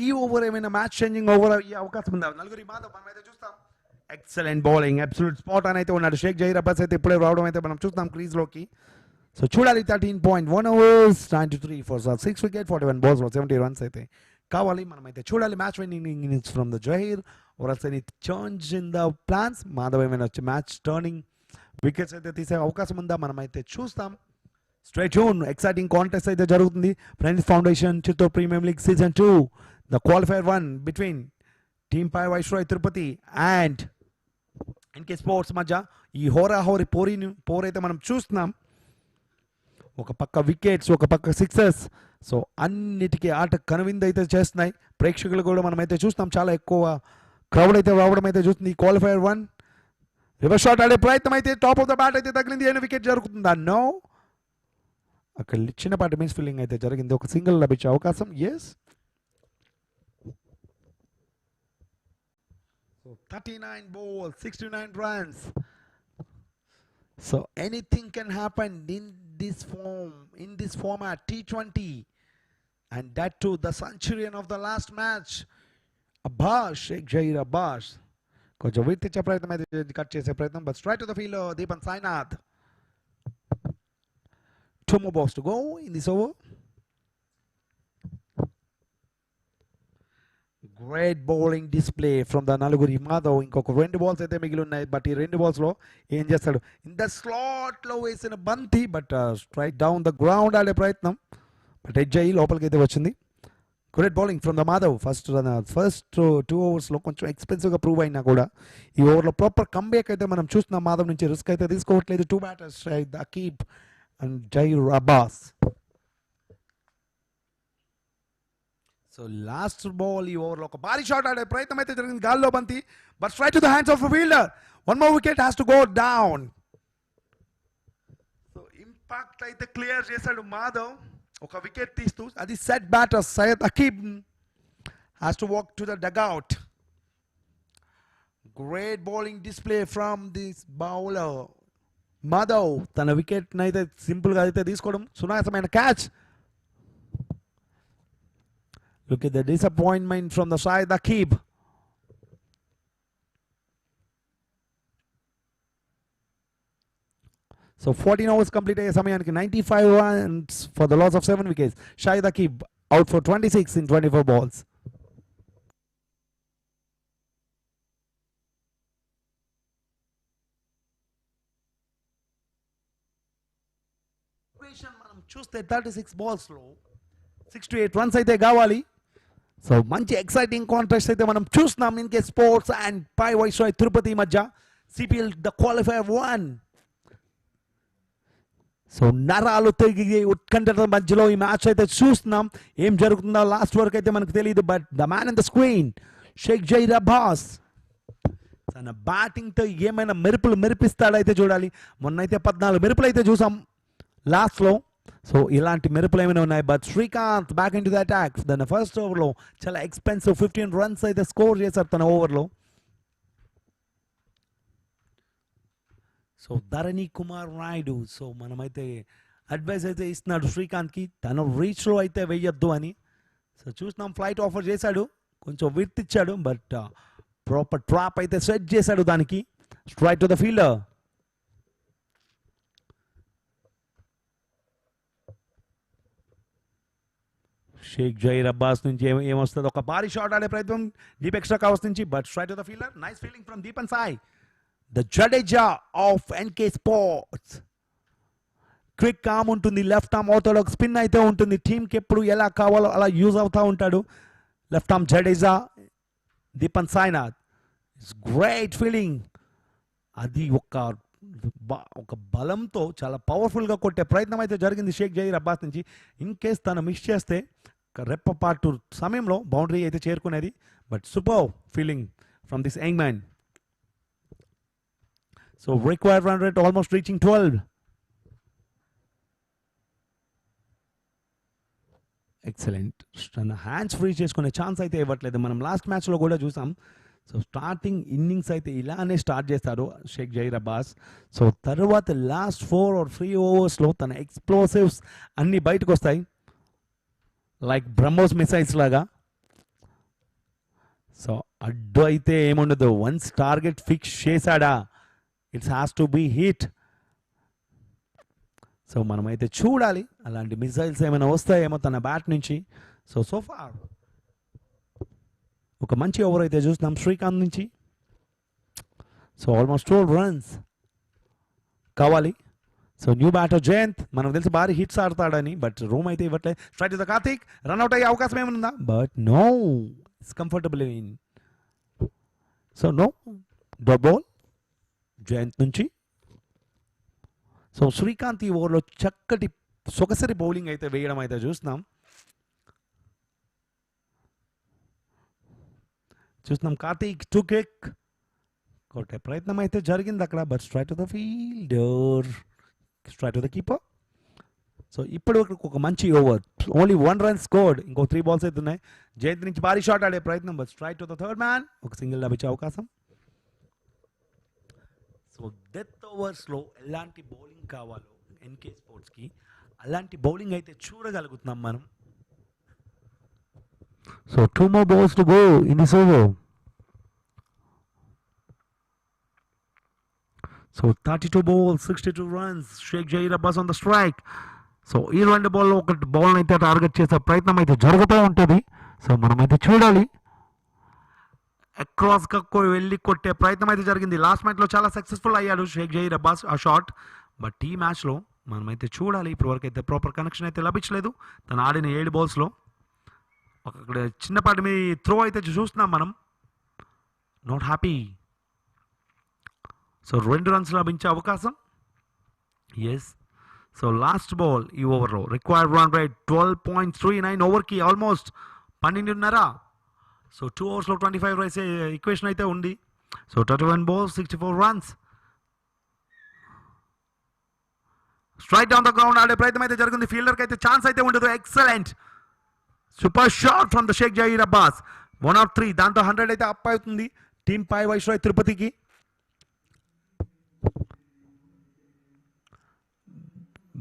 ఈ over ఏమైనా match changing over అయ్యే అవకాశం ఉందా? నలుగురి మాధవ్ మనం అయితే చూస్తాం. Excellent bowling, absolute spot అని అయితే ఉన్నాడు షేక్ జహీర్ అబ్బాస్ అయితే ఇప్పుడే రావడం అయితే మనం చూస్తాం క్రీజ్లోకి. సో చూడాలి 13.1 overs 93 for 6 wickets 41 balls 70 runs అయితే కావాలి. మనమైతే చూడాలి match winning innings from the Zaheer or else any change in the plans. Madhav ఏమైనా వచ్చి మ్యాచ్ టర్నింగ్ వికెట్స్ అయితే తీసే అవకాశం ఉందా? మనమైతే చూస్తాం. స్ట్రైట్ జోన్ ఎక్సైటింగ్ కాంటెస్ట్ అయితే జరుగుతుంది. Friends foundation Chittoor premium league season 2 the qualifier 1 between Team Pai Viceroy Tirupati and NK Sports మధ్య ఈ హోరాహోరి పోరైతే మనం చూస్తున్నాం. ఒక పక్క వికెట్స్, ఒక పక్క సిక్సెస్. సో అన్నిటికీ ఆట కనువిందు అయితే చేస్తున్నాయి. ప్రేక్షకులు కూడా మనమైతే చూస్తున్నాం. చాలా ఎక్కువ క్రౌడ్ అయితే రావడం అయితే చూస్తుంది. ఈ క్వాలిఫైర్ 1 రివర్స్ షాట్ ఆడే ప్రయత్నం అయితే టాప్ ఆఫ్ ద బ్యాట్ అయితే తగిలింది. ఏమైనా వికెట్ జరుగుతుందా? నో. అక్కడ చిన్నపాటి మిస్ ఫీల్డింగ్ అయితే జరిగింది. ఒక సింగిల్ లభించే అవకాశం. Yes. 39 balls 69 runs. So anything can happen in this format T20, and that too the centurion of the last match, Abbas, Sheikh Jair Abbas. కొంచెం విత్ ఇచ్చే ప్రయత్నం అయితే కట్ చేసే ప్రయత్నం, but straight to the field Deepan Sainath. 2 more balls to go in this over. Great bowling display from the Naluguri Madhav. ఇంకొక 2 balls అయితే మిగిలి ఉన్నాయి, బట్ ఈ 2 balls లో ఏం చేస్తాడు, ఇన్ ద స్లాట్ లో వేసిన బంతి, but straight down the ground ఆడే ప్రయత్నం, బట్ ఎడ్జ్ అయ్యి లోపలికి అయితే వచ్చింది. Great bowling from the Madhav. First 2 ఓవర్స్లో కొంచెం ఎక్స్పెన్సివ్గా ప్రూవ్ అయినా కూడా ఈ ఓవర్లో ప్రాపర్ కంబ్యాక్ అయితే మనం చూస్తున్నాం. మాధవ్ నుంచి రిస్క్ అయితే తీసుకోవట్లేదు. 2 batters Akib and Zair Abbas. So last ball ఈ ఓవర్లో ఒక భారీ షాట్ ఆడే ప్రయత్నం అయితే జరిగింది, గాల్లో బంతి, but straight to the hands of fielder. 1 more wicket has to go down. So impact అయితే క్లియర్ చేశాడు మాధవ్, ఒక వికెట్ తీస్తూ. అది set batter Syed Akib has to walk to the dugout. Great bowling display from this bowler. Madhav తన wicket అయితే సింపుల్గా అయితే తీసుకోవడం, సునాయాసమైన catch. Look at the disappointment from the Shahid Akib. So 14 overs complete అయ్యే సమయానికి 95 runs for the loss of 7 wickets. Shahid Akib out for 26 in 24 balls. మనం చూస్తే 36 balls-లో 6 to 8 runs అయితే కావాలి. సో మంచి ఎక్సైటింగ్ కాంటెస్ట్ అయితే మనం చూస్తున్నాం ఇన్కే sports and pi Viceroy Tirupati మధ్య సిపిఎల్ ద క్వాలిఫైర్ 1. సో నరాలు తిరిగి ఉత్కంఠ మధ్యలో ఈ మ్యాచ్ అయితే చూస్తున్నాం. ఏం జరుగుతుందో లాస్ట్ వరకు అయితే మనకు తెలియదు, but the man in the screen Sheikh Zair Abbas తన బ్యాటింగ్తో ఏమైనా మెరిపిస్తాడైతే చూడాలి. మొన్నైతే 14 మెరుపులు అయితే చూసాం లాస్ట్లో. సో ఇలాంటి మెరుపులు ఏమైనా ఉన్నాయి, but Srikanth back in to the attack. తన ఫస్ట్ ఓవర్లో చాలా ఎక్స్పెన్సివ్ 15 runs అయితే స్కోర్ చేశారు తన ఓవర్లో. సో ధరణి కుమార్ నాయుడు సో మనమైతే అడ్వైస్ అయితే ఇస్తున్నాడు శ్రీకాంత్కి, తన రీచ్లో అయితే వేయొద్దు అని. సో చూస్తున్నాం ఫ్లైట్ ఆఫర్ చేశాడు, కొంచెం విత్ ఇచ్చాడు, బట్ ప్రాపర్ ట్రాప్ అయితే సెట్ చేశాడు దానికి. Straight to the fielder. Sheikh Zair Abbas నుంచి ఏమొస్తుంది, ఒక భారీ షాట్ ఆడే ప్రయత్నం డీప్ ఎక్స్ట్రా కవర్స్ నుంచి, but straight to the fielder. Nice fielding from Deepan Sai, the Jadeja of NK sports. Quick arm ఉంటుంది, లెఫ్ట్ ఆర్మ్ అవుతాడు, ఒక స్పిన్ అయితే ఉంటుంది. టీంకి ఎప్పుడు ఎలా కావాలో అలా యూజ్ అవుతూ ఉంటాడు. Left arm Jadeja, Deepan Sainath. It's great fielding. అది ఒక బలంతో చాలా పవర్ఫుల్గా కొట్టే ప్రయత్నం అయితే జరిగింది షేక్ జైర్ అబ్బాస్ నుంచి. ఇన్ కేస్ తను మిస్ చేస్తే రెప్పపాటు సమయంలో బౌండరీ అయితే చేరుకునేది, but super fielding from this young man. So required run rate almost reaching 12. Excellent. తన హ్యాండ్స్ ఫ్రీ చేసుకునే ఛాన్స్ అయితే ఇవ్వట్లేదు. మనం లాస్ట్ మ్యాచ్లో కూడా చూసాం. సో స్టార్టింగ్ ఇన్నింగ్స్ అయితే ఇలానే స్టార్ట్ చేస్తారు షేక్ జైర్ అబ్బాస్. సో తర్వాత లాస్ట్ 4 or 3 ఓవర్స్లో తన ఎక్స్ప్లోసివ్స్ అన్నీ బయటకు వస్తాయి, లైక్ బ్రహ్మోస్ మిసైల్స్ లాగా. సో అడ్డు అయితే ఏముండదు, వన్స్ టార్గెట్ ఫిక్స్ చేశాడా it's has to be hit. So మనమైతే చూడాలి అలాంటి మిసైల్స్ ఏమైనా వస్తాయేమో తన బ్యాట్ నుంచి. సో ఫార్ ఒక మంచి ఓవర్ అయితే చూస్తున్నాం శ్రీకాంత్ నుంచి. సో ఆల్మోస్ట్ 12 runs కావాలి. సో న్యూ బ్యాటర్ జయంత్, మనకు తెలిసి భారీ హిట్స్ ఆడతాడని, బట్ రూమ్ అయితే ఇవ్వట్లేదు. Straight to the Karthik, run out అయ్యే అవకాశం ఏమైనా, but no, it's comfortable in. So no dot ball Jayant నుంచి. సో శ్రీకాంత్ ఈ ఓవర్లో చక్కటి సొగసరి బౌలింగ్ అయితే వేయడం అయితే చూస్తున్నాం. కార్తీక్ 2 కిక్ కొట్టే ప్రయత్నం అయితే జరిగింది అక్కడ, but straight to the fielder, straight to the keeper. So ఇప్పుడు ఒక మంచి ఓవర్, ఓన్లీ 1 run స్కోర్డ్. ఇంకో 3 balls అయితే ఉన్నాయి. జయంత్ నుంచి భారీ షాట్ ఆడే ప్రయత్నం, but straight to the third man, ఒక సింగిల్ లభించే అవకాశం. సో డెత్ ఓవర్స్లో ఎలాంటి బౌలింగ్ కావాలో ఎన్కే స్పోర్ట్స్కి అలాంటి బౌలింగ్ అయితే చూడగలుగుతున్నాం మనం. So 2 more balls to go in this over. So 32 balls 62 runs. Sheikh Zaheer Abbas on the strike. So ఈ 2 బాల్లో ఒక బాల్ అయితే టార్గెట్ చేసే ప్రయత్నం అయితే జరుగుతూ ఉంటుంది. సో మనమైతే చూడాలి. అక్రాస్ గా వెళ్ళి కొట్టే ప్రయత్నం అయితే జరిగింది. లాస్ట్ మ్యాచ్లో చాలా సక్సెస్ఫుల్ అయ్యాడు షేక్ జహీర్ అబ్బాస్ ఆ షాట్. బట్ ఈ మ్యాచ్లో మనమైతే చూడాలి. ఇప్పటివరకు అయితే ప్రాపర్ కనెక్షన్ అయితే లభించలేదు తను ఆడిన 7 balls. అక్కడ చిన్నపాటి మీ త్రో అయితే చూస్తున్నాం మనం. Not happy. సో 2 runs లభించే అవకాశం. ఎస్. సో లాస్ట్ బాల్ ఈ ఓవర్లో రిక్వైర్డ్ రన్ రేట్ 12.39 ఓవర్కి almost 12.5. So 2 overs 25 runs equation అయితే ఉంది. So 31 balls 64 runs. Strike down the ground ఆడే ప్రయత్నం అయితే జరిగింది. ఫీల్డర్కి అయితే ఛాన్స్ అయితే ఉండదు. Excellent super shot from the Sheikh Zaheer Abbas. 103. దాంతో 100 అయితే అప్ అవుతుంది టీమ్ పై వైస్రాయ్ తిరుపతికి.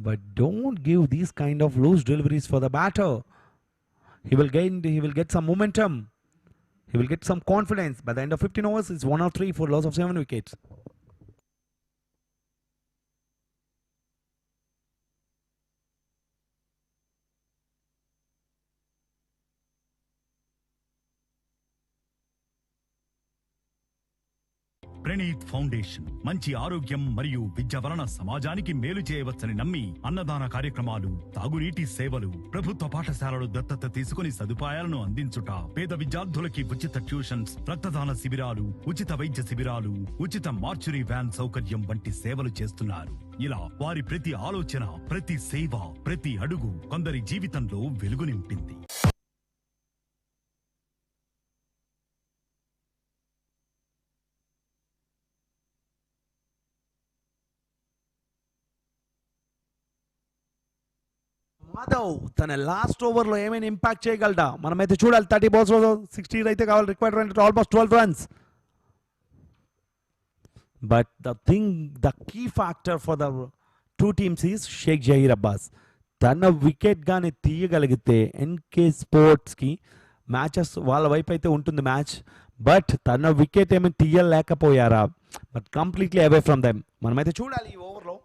But don't give these kind of loose deliveries for the batter. He will get some momentum. He will get some confidence. By the end of 15 overs, it's 103 for loss of 7 wickets. Praneeth foundation మంచి ఆరోగ్యం మరియు విద్య వలన సమాజానికి మేలు చేయవచ్చని నమ్మి అన్నదాన కార్యక్రమాలు, తాగునీటి సేవలు, ప్రభుత్వ పాఠశాలలు దత్తత తీసుకుని సదుపాయాలను అందించుట, పేద విద్యార్థులకి ఉచిత ట్యూషన్స్, రక్తదాన శిబిరాలు, ఉచిత వైద్య శిబిరాలు, ఉచిత మార్చురీ వ్యాన్ సౌకర్యం వంటి సేవలు చేస్తున్నారు. ఇలా వారి ప్రతి ఆలోచన, ప్రతి సేవ, ప్రతి అడుగు కొందరి జీవితంలో వెలుగు నింపింది. మాధవ్ తన లాస్ట్ ఓవర్లో ఏమైనా ఇంపాక్ట్ చేయగలడా మనమైతే చూడాలి. 30 balls 60 అయితే కావాలి. Required run almost 12 runs. But the key factor for the 2 teams is Sheikh Zaheer Abbas. తన వికెట్ గానే తీయగలిగితే ఎన్కే స్పోర్ట్స్కి మ్యాచెస్ వాళ్ళ వైపు అయితే ఉంటుంది మ్యాచ్. బట్ తన వికెట్ ఏమైనా తీయలేకపోయారా? But completely away from them. మనమైతే చూడాలి ఈ ఓవర్లో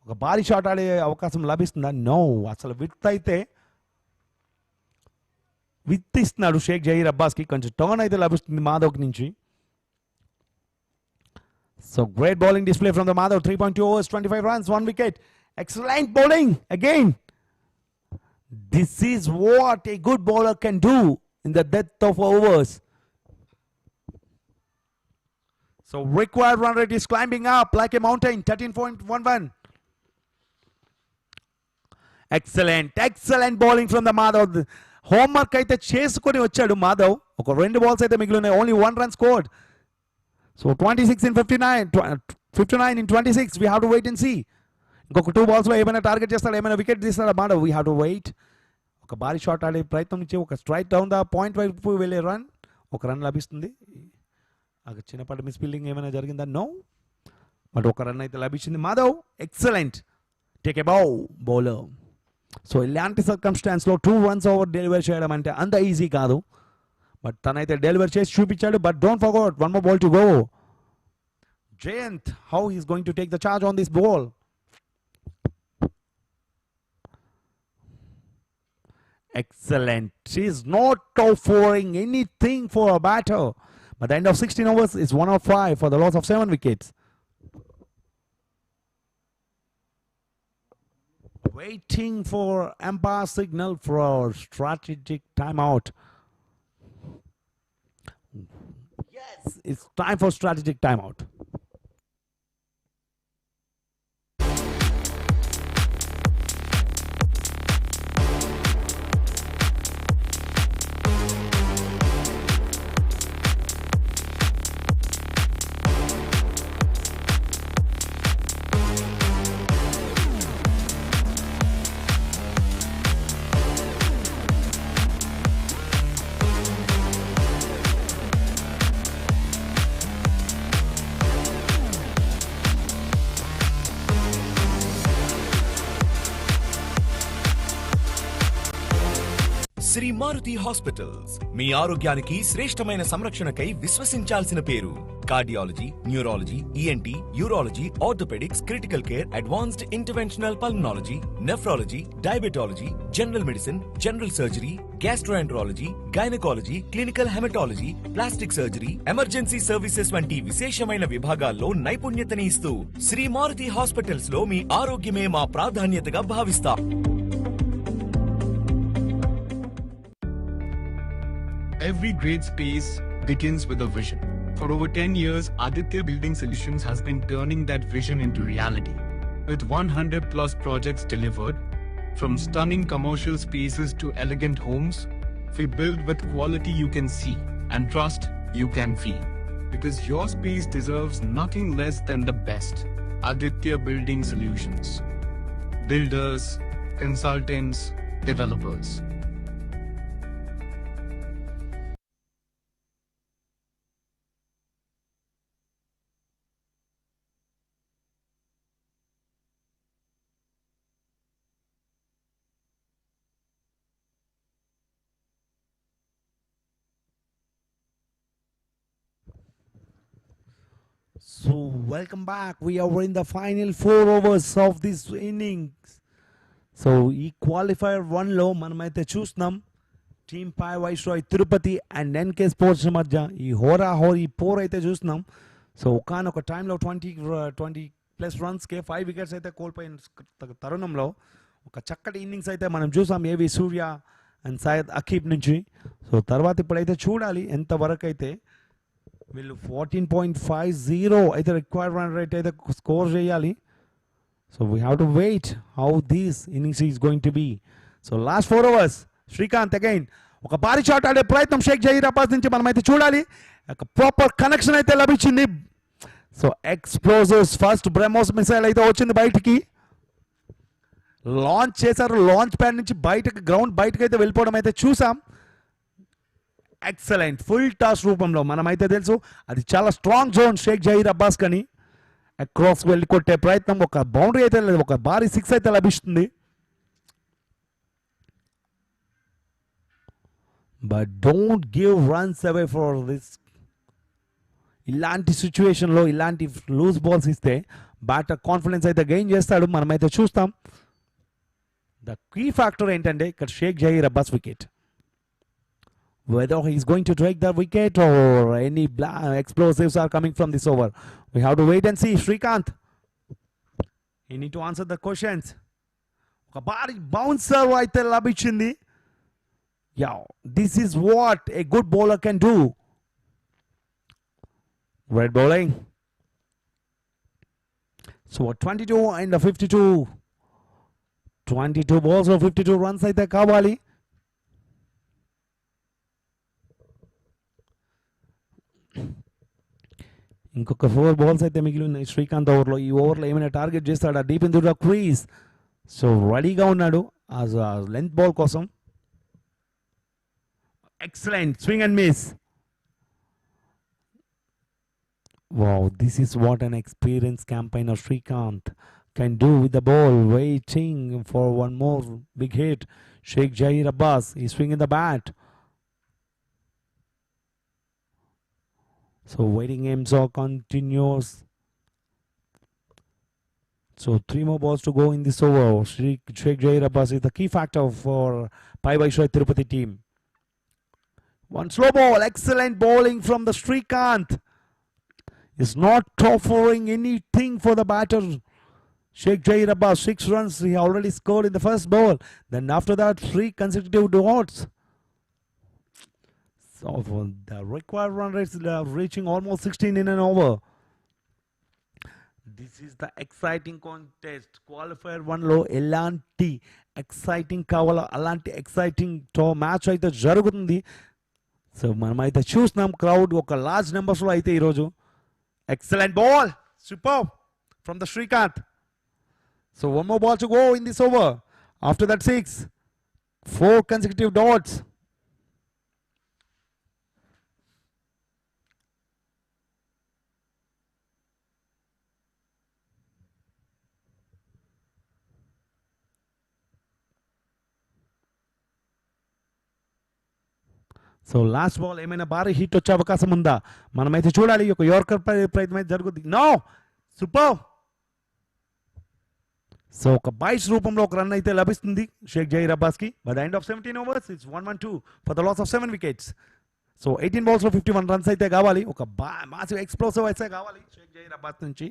ఒక భారీ షాట్ ఆడే అవకాశం లభిస్తుందా? నో. అసలు విత్ ఇస్తున్నాడు షేక్ జహీర్ అబ్బాస్కి. కొంచెం టర్న్ అయితే లభిస్తుంది మాధవ్ నుంచి. So great bowling display from the Madhav. 3.2 overs 25 runs 1 wicket. Excellent bowling again. This is what a good bowler can do in the depth of overs. So required run rate is climbing up like a mountain. 13.11. Excellent bowling from the Madhav. Homework అయితే చేసుకొని వచ్చాడు మాధవ్. ఒక 2 balls అయితే మిగిలి ఉన్నాయి. Only 1 run scored. సో 26 in 59 in 26. We have to wait and see. ఇంకొక 2 balls ఏమైనా టార్గెట్ చేస్తాడా, ఏమైనా వికెట్ తీస్తాడా Madhav? We have to wait. ఒక భారీ షాట్ ఆడే ప్రయత్నం నుంచి ఒక స్ట్రైక్ డౌన్ ద పాయింట్ వైపు వెళ్ళే ఒక రన్ లభిస్తుంది. అక్కడ చిన్నపాటి మిస్ ఫీల్డింగ్ ఏమైనా జరిగిందా? నో. బట్ ఒక రన్ అయితే లభించింది. Madhav excellent take a bowler. So ఇలాంటి సర్కమ్స్టాన్స్లో 2 runs ఓవర్ డెలివర్ చేయడం అంటే అంత ఈజీ కాదు. బట్ తనైతే డెలివర్ చేసి చూపించాడు. But don't forget 1 more ball to go. Jayanth, how he is going to take the charge on this ball? Excellent. She is not offering anything for a batter. By the end of 16 overs, it's 105 for the loss of 7 wickets. Waiting for umpire signal for strategic timeout. Yes, it's time for strategic timeout. Shri Maruti hospitals మీ ఆరోగ్యానికి శ్రేష్టమైన సంరక్షణకై విశ్వసించాల్సిన పేరు. Cardiology, neurology, ENT, urology, orthopedics, critical care, advanced interventional pulmonology, nephrology, diabetology, general medicine, general surgery, gastroenterology, gynecology, clinical hematology, plastic surgery, emergency services వంటి విశేషమైన విభాగాల్లో నైపుణ్యతని ఇస్తూ శ్రీ మారుతి హాస్పిటల్స్ లో మీ ఆరోగ్యమే మా ప్రాధాన్యతగా భావిస్తాం. Every great space begins with a vision. For over 10 years, Aditya Building Solutions has been turning that vision into reality. With 100 plus projects delivered, from stunning commercial spaces to elegant homes, we build with quality you can see and trust you can feel. Because your space deserves nothing less than the best. Aditya Building Solutions. Builders, consultants, developers. So welcome back. We are in the final 4 overs of this innings. So ఈ qualifier 1లో మనమైతే చూస్తున్నాం team pi Viceroy Tirupati and NK sports మధ్య ఈ హోరాహోరీ pour అయితే చూస్తున్నాం. So ఒకనొక టైంలో 20 ప్లస్ రన్స్కే 5 వికెట్స్ అయితే కోల్పోయిన తరుణంలో ఒక చక్కటి ఇన్నింగ్స్ అయితే మనం చూసాం ఏవి సూర్య అండ్ సయ్యద్ అకీబ్ నుంచి. సో తర్వాత ఇప్పుడైతే చూడాలి ఎంతవరకు అయితే వీళ్ళు 14.50 అయితే రిక్వైర్డ్ రన్ రేట్ అయితే స్కోర్ చేయాలి. So we have to wait how these innings is going to be. So last 4 overs Srikanth again ఒక భారీ షాట్ ఆడే ప్రయత్నం షేక్ జహీర్ అబ్బాస్ నుంచి మనమైతే చూడాలి. ఒక ప్రాపర్ కనెక్షన్ అయితే లభించింది. So explosives first BrahMos missile అయితే వచ్చింది బయటికి, లాంచ్ చేశారు. లాంచ్ ప్యాడ్ నుంచి బయటకు గ్రౌండ్ బయటకు అయితే వెళ్ళిపోవడం అయితే చూసాం. ఎక్సలెంట్ ఫుల్ టాస్ రూపంలో మనమైతే తెలుసు అది చాలా స్ట్రాంగ్ జోన్ షేక్ జహీర్ అబ్బాస్ కని అక్రాస్ వెళ్ళి కొట్టే ప్రయత్నం, ఒక బౌండరీ అయితే లేదు, ఒక భారీ 6 అయితే లభిస్తుంది. But don't give runs away for this. ఇలాంటి సిచ్యువేషన్లో ఇలాంటి లూజ్ బాల్స్ ఇస్తే బ్యాటర్ కాన్ఫిడెన్స్ అయితే గెయిన్ చేస్తాడు, మనమైతే చూస్తాం. ద కీ ఫ్యాక్టర్ ఏంటంటే ఇక్కడ Sheikh Zaheer Abbas wicket. Whether he's going to take the wicket or any explosives are coming from this over, we have to wait and see. Srikanth, you need to answer the questions. Oka bari bouncer aithe labichinది. Yeah, this is what a good bowler can do. Red bowling. So 22 and 52. 22 balls or 52 runs aithe kavali. ఇంకొక 4 balls అయితే మిగిలి ఉన్నాయి శ్రీకాంత్ ఓవర్లో. ఈ ఓవర్లో ఏమైనా target చేస్తాడా deep in the crease. So రెడీగా ఉన్నాడు ఆ లెంత్ బాల్ కోసం. Excellent swing and miss. Wow, this is what an experience campaigner Srikanth can do with the ball, waiting for one more big hit. Sheikh Jahir Abbas is swinging the bat. So waiting games are continuous. So 3 more balls to go in this over. Sheikh Jahir Abbas is the key factor for Pai Viceroy Tirupati team. One slow ball, excellent bowling from the Srikanth. Is not offering anything for the batter. Sheikh Jahir Abbas 6 runs he already scored in the first ball. Then after that 3 consecutive dots. So the required run rates are reaching almost 16 in an over. This is the exciting contest. Qualifier 1 లో ఎలాంటి exciting కావాలో అలాంటి exciting match అయితే జరుగుతుంది. So మనమైతే చూస్తున్నాం crowd ఒక large నెంబర్స్లో అయితే ఈరోజు. Excellent ball, super from the Srikanth. So 1 more ball to go in this over. After that 6, 4 consecutive dots. So last ball ఏమైనా భారీ హిట్ వచ్చే అవకాశం ఉందా? మనమైతే చూడాలి. ఒక యార్కర్ ప్రయత్నం అయితే జరుగుతుంది. No, super. సో ఒక బైట్స్ రూపంలో ఒక రన్ అయితే లభిస్తుంది షేక్ జహీర్ అబ్బాస్కి. By the end of 17 overs it's 1-1-2 for the loss of 7 wickets. So 18 balls లో 51 runs అయితే కావాలి. ఒక మాసివ్ ఎక్స్ప్లోసివ్ అయితే కావాలి షేక్ జహీర్ అబ్బాస్ నుంచి.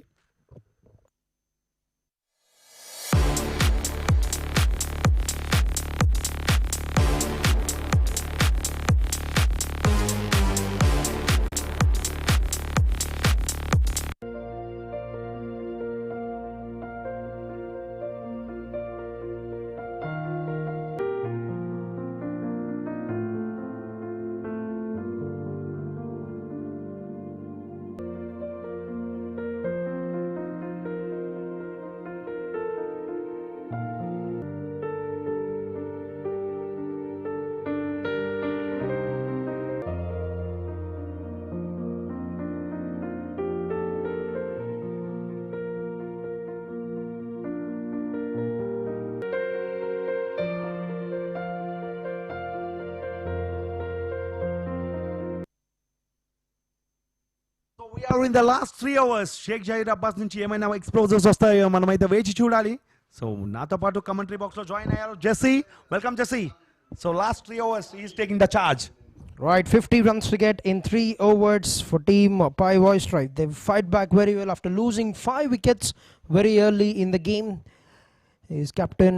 We are in the last 3 hours. Sheikh Zaheer Abbas నుంచి ఏమైనా ఎక్స్ప్లోజర్స్ వస్తాయో మనమైతే వేచి చూడాలి. సో నాతో పాటు కమెంటరీ బాక్స్ లో జాయిన్ అయ్యారు Jessie. Welcome Jessie. So last 3 hours he is taking the charge. Right, 50 runs to get in 3 overs for team Pai Viceroy. They fight back very well after losing 5 wickets very early in the game. His captain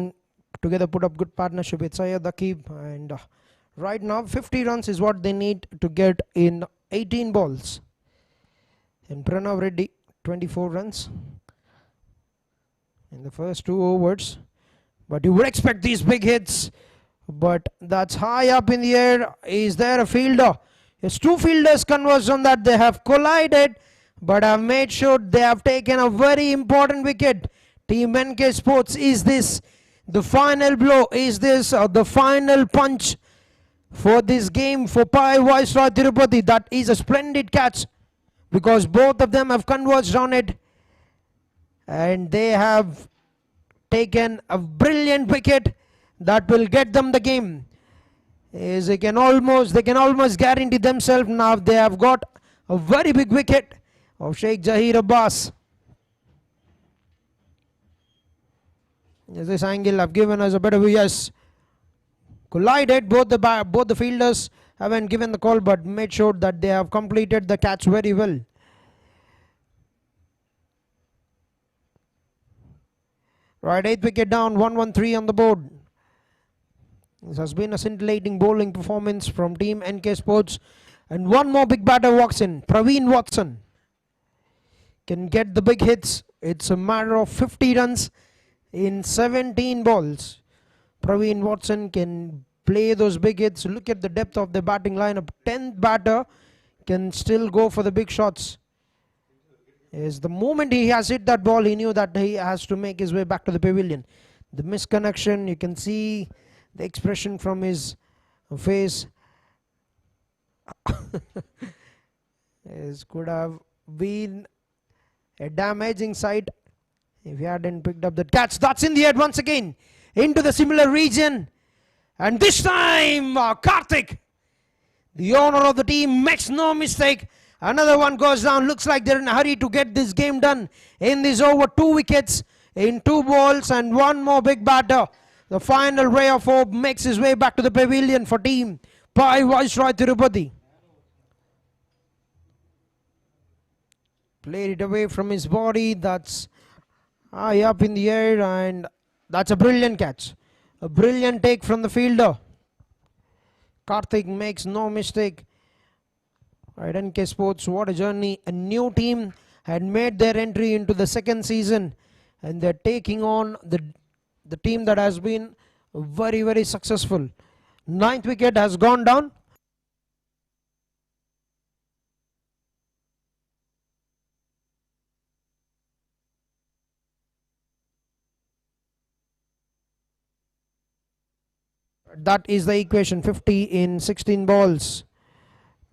together put up good partnership with Syed Akib, and right now 50 runs is what they need to get in 18 balls. And Pranav Reddy 24 runs in the first 2 overs, but you would expect these big hits, but that's high up in the air. Is there a fielder? Yes, 2 fielders converged on that. They have collided, but have made sure they have taken a very important wicket. Team NK Sports, is this the final blow? Is this the final punch for this game for Pai Viceroy Tirupati? That is a splendid catch, because both of them have converged on it, and they have taken a brilliant wicket that will get them the game. They can almost guarantee themselves now. They have got a very big wicket of Sheikh Jahir Abbas. This angle have given us a better view. Yes, collided. Both the fielders haven't given the call, but made sure that they have completed the catch very well. Right, 8th wicket down, 1-1-3 on the board. This has been a scintillating bowling performance from Team NK Sports, and one more big batter walks in. Praveen Watson can get the big hits. It's a matter of 50 runs in 17 balls. Praveen Watson can play those big hits. Look at the depth of the batting lineup. 10th batter can still go for the big shots. Yes, the moment he has hit that ball, he knew that he has to make his way back to the pavilion. The misconnection, you can see the expression from his face. This could have been a damaging sight if he hadn't picked up that catch. That's in the head once again into the similar region, and this time Karthik, the owner of the team, makes no mistake. Another one goes down. Looks like they're in a hurry to get this game done in this over. 2 wickets in 2 balls, and one more big batter. The final ray of hope makes his way back to the pavilion for team Pai Viceroy Tirupati. Played it away from his body. That's high up in the air, and that's a brilliant catch. A brilliant take from the fielder. Karthik makes no mistake. Right, NK Sports, what a journey. A new team had made their entry into the second season, and they're taking on the team that has been very, very successful. 9th wicket has gone down. That is the equation. 50 in 16 balls.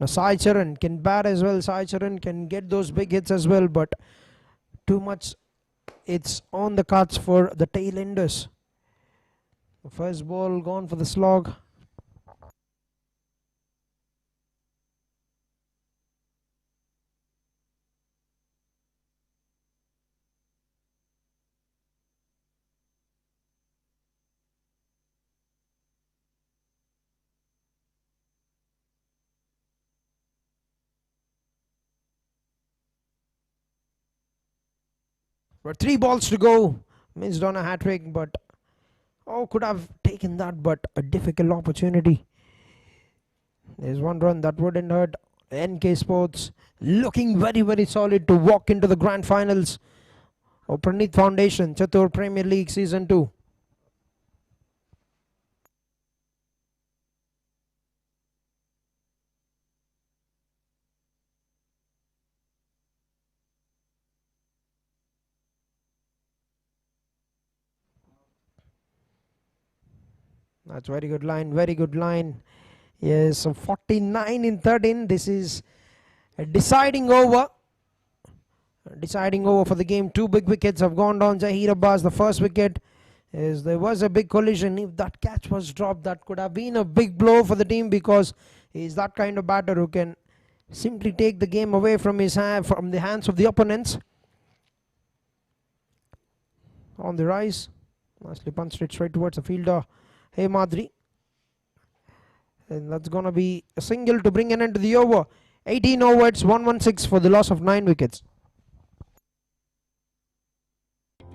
Now Sai Charan can bat as well. Sai Charan can get those big hits as well, but too much, it's on the cards for the tail enders. The first ball gone for the slog. But 3 balls to go. Missed on a hat-trick, but could have taken that, but a difficult opportunity. There's 1 run that wouldn't hurt. NK Sports looking very, very solid to walk into the grand finals of Praneeth Foundation, Chittoor Premier League Season 2. That's very good line, very good line. Yes, so 49 in 13. This is a deciding over. Deciding over for the game. 2 big wickets have gone down. Zaheer Abbas, the first wicket. Is there was a big collision. If that catch was dropped, that could have been a big blow for the team, because he's that kind of batter who can simply take the game away from from the hands of the opponents. On the rise. Nicely punched it straight towards the fielder. Hey Madri. And that's going to be a single to bring an end to the over. 18 overs, 116 for the loss of 9 wickets.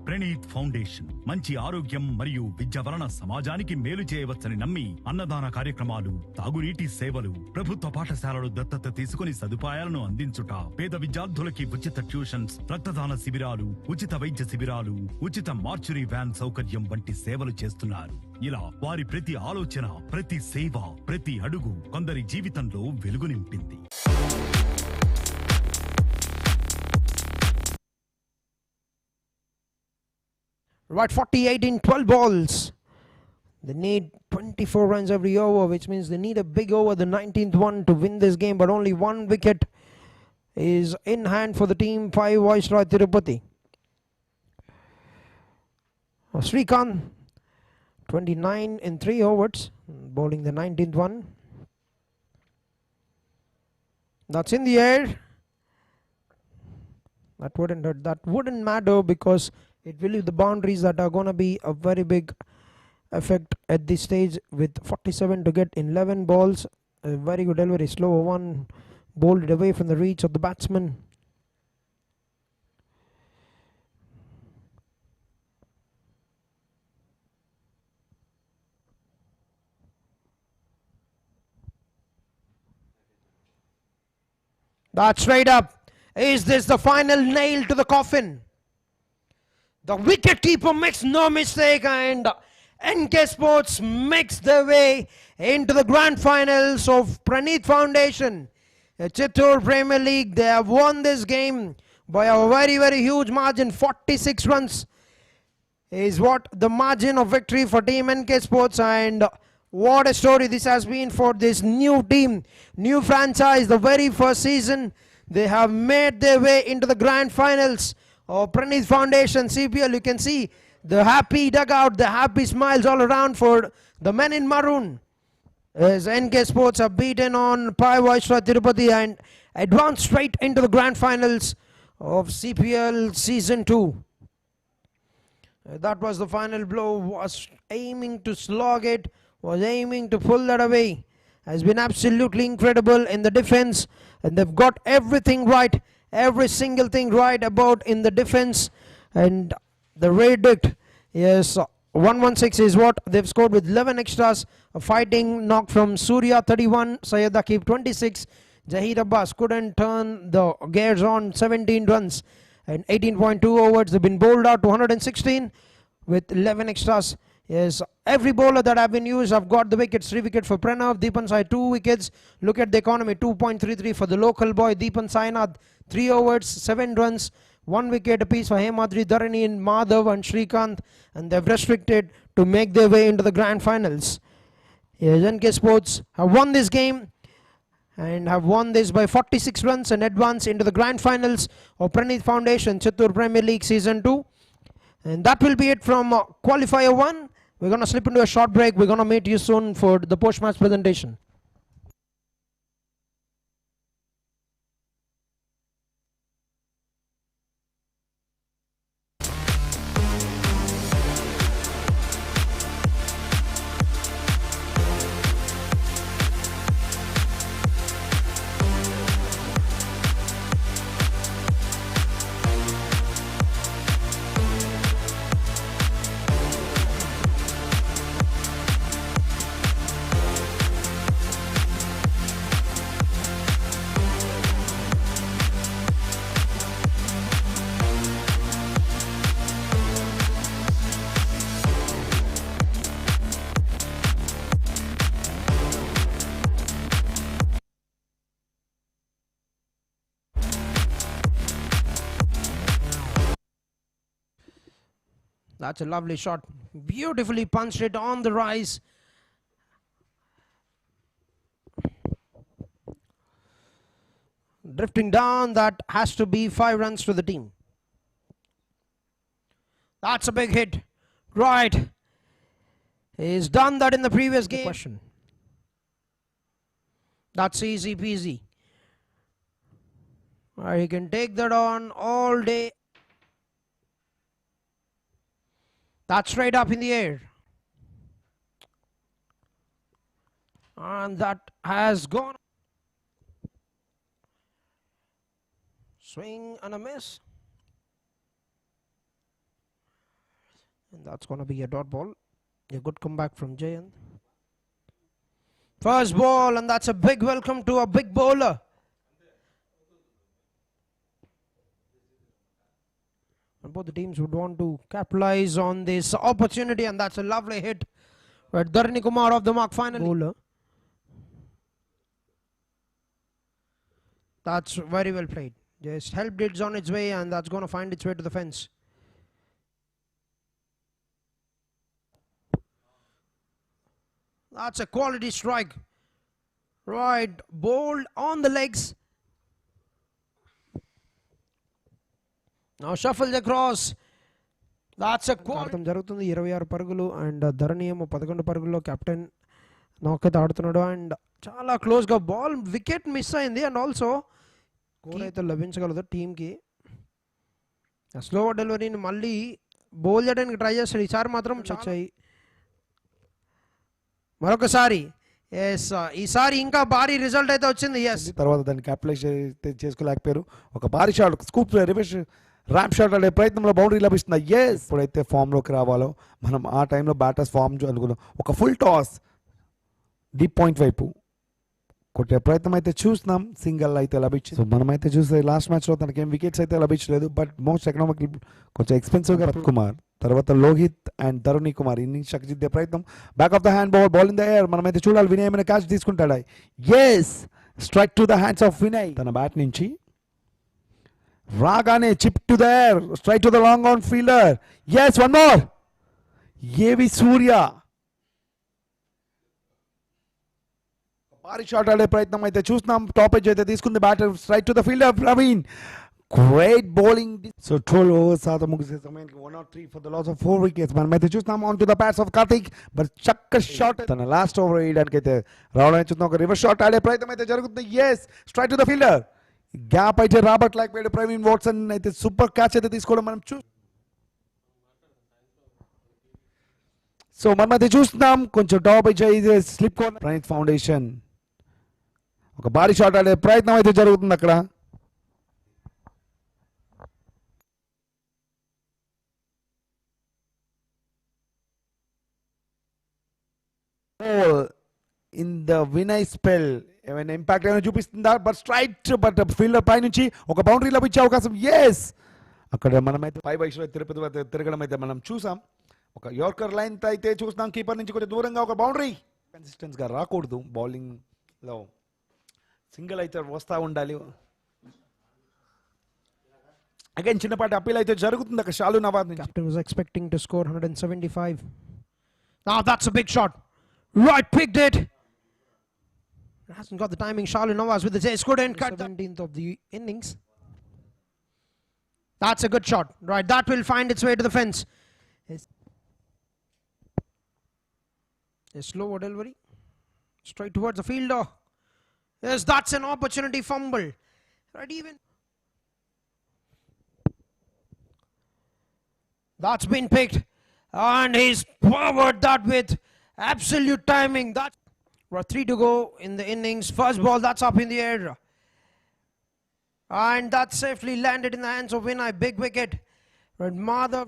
Praneeth foundation మంచి ఆరోగ్యం మరియు విద్య వలన సమాజానికి మేలు చేయవచ్చని నమ్మి అన్నదాన కార్యక్రమాలు, తాగునీటి సేవలు, ప్రభుత్వ పాఠశాలలు దత్తత తీసుకుని సదుపాయాలను అందించుట, పేద విద్యార్థులకి ఉచిత ట్యూషన్స్, రక్తదాన శిబిరాలు, ఉచిత వైద్య శిబిరాలు, ఉచిత మార్చురీ వ్యాన్ సౌకర్యం వంటి సేవలు చేస్తున్నారు. ఇలా వారి ప్రతి ఆలోచన, ప్రతి సేవ, ప్రతి అడుగు కొందరి జీవితంలో వెలుగు నింపింది. Right, 48 in 12 balls. They need 24 runs every over, which means they need a big over, the 19th one, to win this game. But only 1 wicket is in hand for the team, Pai Viceroy Tirupati. Srikanth, 29 in 3 overs, bowling the 19th one. That's in the air. That wouldn't matter, because it will leave the boundaries that are going to be a very big effect at this stage, with 47 to get in 11 balls. A very good delivery, slow one, bowled away from the reach of the batsman. That's straight up. Is this the final nail to the coffin? The wicket-keeper makes no mistake, and NK Sports makes their way into the grand finals of Praneeth Foundation, Chittoor Premier League. They have won this game by a very, very huge margin. 46 runs is what the margin of victory for Team NK Sports, and what a story this has been for this new team, new franchise. The very first season, they have made their way into the grand finals of Praneeth Foundation CPL. You can see the happy dugout, the happy smiles all around for the men in maroon, as NK Sports have beaten on Pai Viceroy Tirupati and advanced straight into the grand finals of CPL Season 2. That was the final blow. Was aiming to slog it, was aiming to pull that away. Has been absolutely incredible in the defense, and they've got everything right. Every single thing right about in the defense, and the verdict, yes, 116 is what they've scored with 11 extras. A fighting knock from Surya 31, Syed Akib 26. Zaheer Abbas couldn't turn the gears on, 17 runs and 18.2 overs. They've been bowled out to 116 with 11 extras. Yes, every bowler that have been used have got the wickets. 3 wickets for Pranav, Deepan Sai 2 wickets. Look at the economy, 2.33 for the local boy Deepan Sainath, 3 overs, 7 runs, 1 wicket apiece for Hemadri, Dharani, and Madhav and Srikanth, and they've restricted to make their way into the grand finals. Yes, NK Sports have won this game and have won this by 46 runs and advance into the grand finals of Praneeth Foundation Chittoor Premier League Season 2. And that will be it from Qualifier 1. We're going to slip into a short break. We're going to meet you soon for the post-match presentation. That's a lovely shot. Beautifully punched it on the rise. Drifting down, that has to be 5 runs to the team. That's a big hit. Right. He's done that in the previous game. Question. That's easy peasy. He can take that on all day. That's straight up in the air. And that has gone. Swing and a miss. And that's going to be a dot ball. A good comeback from Jayant. First ball, and that's a big welcome to a big bowler. And both the teams would want to capitalize on this opportunity, and that's a lovely hit. But Dharani Kumar off the mark finally. Bowler. That's very well played. Just helped it on its way, and that's going to find its way to the fence. That's a quality strike. Right, bowled on the legs. Now shuffles across. That's a quality. జరుగుతుంది 26 పరుగులు and ధరణి ఏమో 11 పరుగుల్లో captain నౌకైతే ఆడుతున్నాడు and చాలా క్లోజ్గా ball wicket miss అయింది and also score అయితే లభించగలదు టీంకి. Slow డెలివరీని మళ్ళీ బౌల్ చేయడానికి ట్రై చేస్తాడు. ఈసారి మాత్రం వచ్చాయి మరొకసారి. ఎస్, ఈసారి ఇంకా భారీ రిజల్ట్ అయితే వచ్చింది. ఎస్, తర్వాత దాన్ని క్యాపిటలైజ్ చేసుకోలేకపోయారు. ఒక భారీ shot scoop reverse ramp shot ఆడే ప్రయత్నంలో బౌండరీ లభిస్తుంది. ఎస్, ఎప్పుడైతే ఫామ్లోకి రావాలో మనం ఆ టైంలో బ్యాటర్స్ ఫామ్ అనుకున్నాం. ఒక ఫుల్ టాస్ డీప్ పాయింట్ వైపు కొట్టే ప్రయత్నం అయితే చూస్తున్నాం. సింగిల్ అయితే లభించింది. సో మనమైతే చూస్తే లాస్ట్ మ్యాచ్లో తనకేం వికెట్స్ అయితే లభించలేదు. బట్ మోస్ట్ ఎకనామిక్ కొంచెం ఎక్స్పెన్సివ్గా కుమార్ తర్వాత లోహిత్ అండ్ ధరణి కుమార్ ఇన్నింగ్స్ చక్కదిద్దే ప్రయత్నం. Back of the hand ball in the air. మనమైతే చూడాలి వినయ్ ఏమైనా క్యాచ్ తీసుకుంటాడా. Yes, strike to the hands of Vinay. తన బ్యాట్ నుంచి రాగానే chip to the air, strike to the long on fielder. Yes, one more. ఏవి సూర్య భారీ షాట్ ఆడే ప్రయత్నం అయితే చూస్తున్నాం. టాప్ ఎడ్జ్ అయితే తీసుకుంది batter. Strike to the fielder Praveen. Great bowling. So 12 overs ఆట ముగిసే సమయానికి 103 for the loss of 4 wickets. మనమైతే చూస్తున్నాం on to the bats of Karthik. But చక్క షాట్ తన లాస్ట్ ఓవర్ వేయడానికి అయితే రావడానికి చూస్తున్నాం. ఒక రివర్స్ షాట్ ఆడే ప్రయత్నం అయితే జరుగుతుంది. Yes, strike to the fielder. Gap అయితే రాబర్ట్ లేకపోయాడు. ప్రవీణ్ వాట్సన్ అయితే సూపర్ క్యాచ్ అయితే తీసుకోవడం మనం సో మనమైతే చూస్తున్నాం. కొంచెం టాప్ ఎడ్జ్ అయితే స్లిప్ కార్నర్. ప్రణీత్ ఫౌండేషన్ ఒక భారీ షాట్ ఆడే ప్రయత్నం అయితే జరుగుతుంది అక్కడ. ఇన్ ద వినయ్ స్పెల్ ఏమైనా ఇంపాక్ట్ ఏమైనా చూపిస్తుందా. బట్ స్ట్రైట్ బట్ ఫీల్డర్ పై నుంచి ఒక బౌండరీ లభించే అవకాశం. ఎస్, అక్కడ మనమైతే పై వైశ్రాయ్ తిరుపతి వద్ద తిరగడం అయితే మనం చూసాం. ఒక యార్కర్ లైన్ అయితే చూస్తున్నాం. కీపర్ నుంచి కొంచెం దూరంగా ఒక బౌండరీ. కన్సిస్టెన్స్గా రాకూడదు బౌలింగ్లో. సింగిల్ అయితే వస్తూ ఉండాలి. అగైన్ చిన్నపాటి అప్పీల్ అయితే జరుగుతుంది అక్కడ షాలు Nawaz. Captain was expecting to score 175. Now that's a big shot. Right, picked it. Hasn't got the timing. Shalu Nawaz with the ace. Couldn't cut 17th of the innings. That's a good shot. Right, that will find its way to the fence. A slow delivery. Straight towards the fielder. Yes, that's an opportunity fumble. Right, even. That's been picked. And he's powered that with absolute timing. That's 3 to go in the innings. First ball, that's up in the air. And that safely landed in the hands of Vinay. Big wicket. Right, Madhav.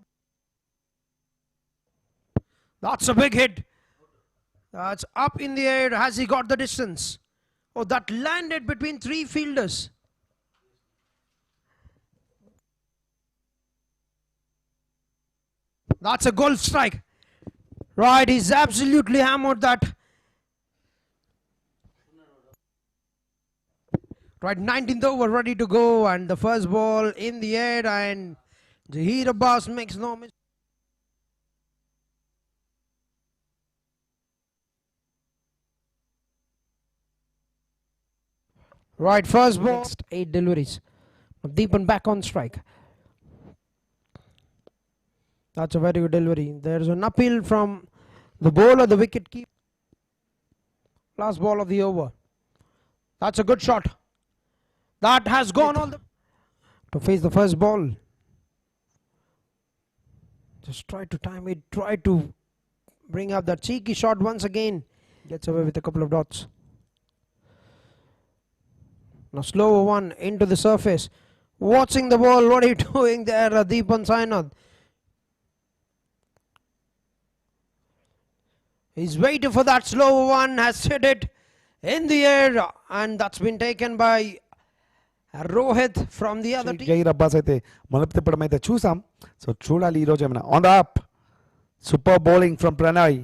That's a big hit. That's up in the air. Has he got the distance? Oh, that landed between 3 fielders. That's a golf strike. Right, he's absolutely hammered that. Right, 19th over, ready to go, and the first ball in the air, and Zahir Abbas makes no mistake. Right, first ball, next 8 deliveries. Deepan back on strike. That's a very good delivery. There's an appeal from the bowler, the wicket keeper. Last ball of the over. That's a good shot. That has gone all the to face the first ball. Just try to time it. Try to bring up that cheeky shot once again. Gets away with a couple of dots. Now slower one into the surface. Watching the ball. What are you doing there, Deepan Sainath? He's waiting for that slower one. Has hit it in the air. And that's been taken by Rohit from the other team. Jair Abbas అయితే మలుపు తిప్పడం అయితే చూసాం. So చూడాలి ఈరోజు ఏమైనా on the up. Super bowling from Pranay.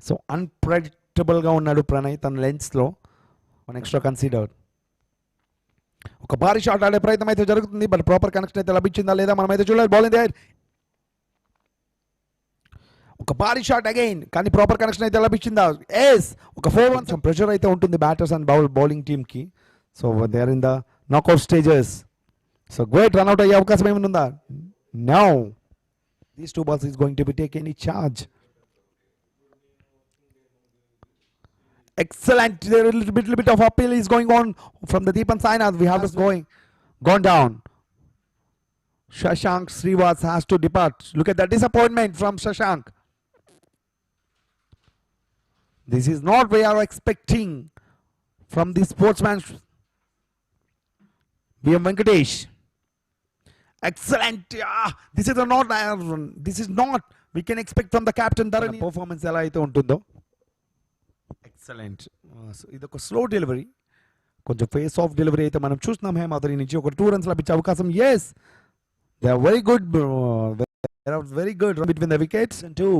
So అన్ప్రెడిక్టబుల్గా ఉన్నాడు ప్రణయ్ తన లెన్స్లో. One extra considered. ఒక భారీ షాట్ ఆడే ప్రయత్నం అయితే జరుగుతుంది. బట్ ప్రాపర్ కనెక్షన్ అయితే లభించిందా లేదా మనం అయితే చూడాలి. Bowling there. ఒక భారీ షాట్ అగైన్ కానీ ప్రాపర్ కనెక్షన్ అయితే లభించిందా? ఎస్. ఒక 4-1 ప్రెషర్ అయితే ఉంటుంది బ్యాటర్స్ అండ్ బౌలింగ్ టీమ్కి. So they are in the knockout stages. So great run out అయ్యే అవకాశం ఏమైనా ఉందా? No. These 2 balls is going to be take any charge. Excellent. There is a little bit of uphill is going on from the Deepan Sainath. We have this gone down. Shashank Srivas has to depart. Look at that disappointment from Shashank. This is not what we are expecting from the sportsman B.M. Venkatesh. Excellent. This is not. This is not. We can expect from the captain Dharani. Performance ఎలా అయితే ఉంటుందో. Excellent. ఇది ఒక slow delivery, కొంచెం face of delivery అయితే మనం చూస్తున్నాం హేమాద్రి నుంచి. ఒక 2 runs లభించే అవకాశం. Yes, they are very good. Very good between the wickets and 2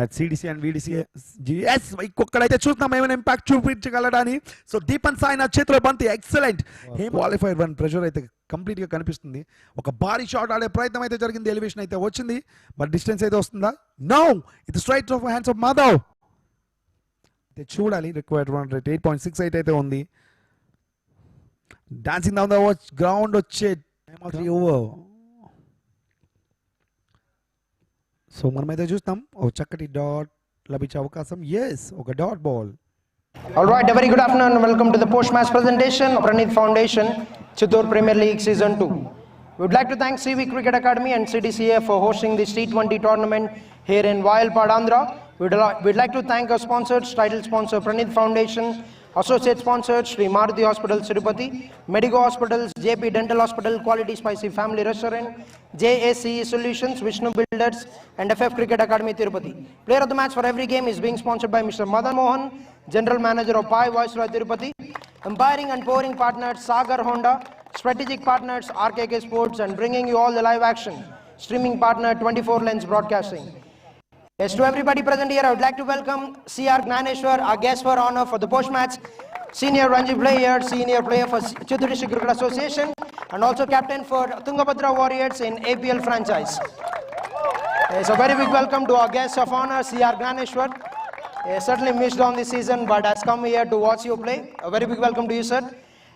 at CDCA and VDCA. Yes, ఇంకొకడైతే చూస్తున్నాం ఏమైనా ఇంపాక్ట్ చూపించగలడని. సో దీపన్ సాయినాథ్ చేతిలో బంతి. ఎక్సలెంట్. క్వాలిఫైర్ 1 ప్రెషర్ అయితే కంప్లీట్గా కనిపిస్తుంది. ఒక భారీ షాట్ ఆడే ప్రయత్నం అయితే జరిగింది. ఎలివేషన్ అయితే వచ్చింది, బట్ డిస్టెన్స్ అయితే వస్తుందా? నో. ఇది straight of hands of Madhav. చూడాలి. రిక్వైర్డ్ రన్ రేట్ 8.68 అయితే ఉంది. డాన్సింగ్ డౌన్ ద గ్రౌండ్ వచ్చే ఓవర్. సో మనమైతే చూస్తాం ఒక చక్కటి డాట్ లభించే అవకాశం. ఎస్, ఒక dot ball. All right, a very good afternoon and welcome to the post-match presentation of Pranith Foundation, Chittoor Premier League Season 2. We would like to thank CV Cricket Academy and CDCA for hosting this T20 tournament here in Vayalapadu, Andhra. We'd like to thank our sponsors, title sponsor Pranith Foundation, associate sponsors Sri Maruti Hospital, Tirupati, Medigo Hospitals, JP Dental Hospital, Quality Spicy Family Restaurant, JACE Solutions, Vishnu Builders, and FF Cricket Academy, Tirupati. Player of the match for every game is being sponsored by Mr. Madan Mohan, General Manager of Pai Viceroy, Tirupati. Umpiring and pouring partners Sagar Honda, strategic partners RKK Sports, and bringing you all the live action. Streaming partner 24 Lens Broadcasting. Yes, to everybody present here, I would like to welcome C.R. Gnaneshwar, our guest for honor for the post-match, senior Ranji player, senior player for Chittoor District Cricket Association, and also captain for Tungabhadra Warriors in APL franchise. Yes, a very big welcome to our guest of honor, C.R. Gnaneshwar. Certainly missed on this season, but has come here to watch you play. A very big welcome to you, sir.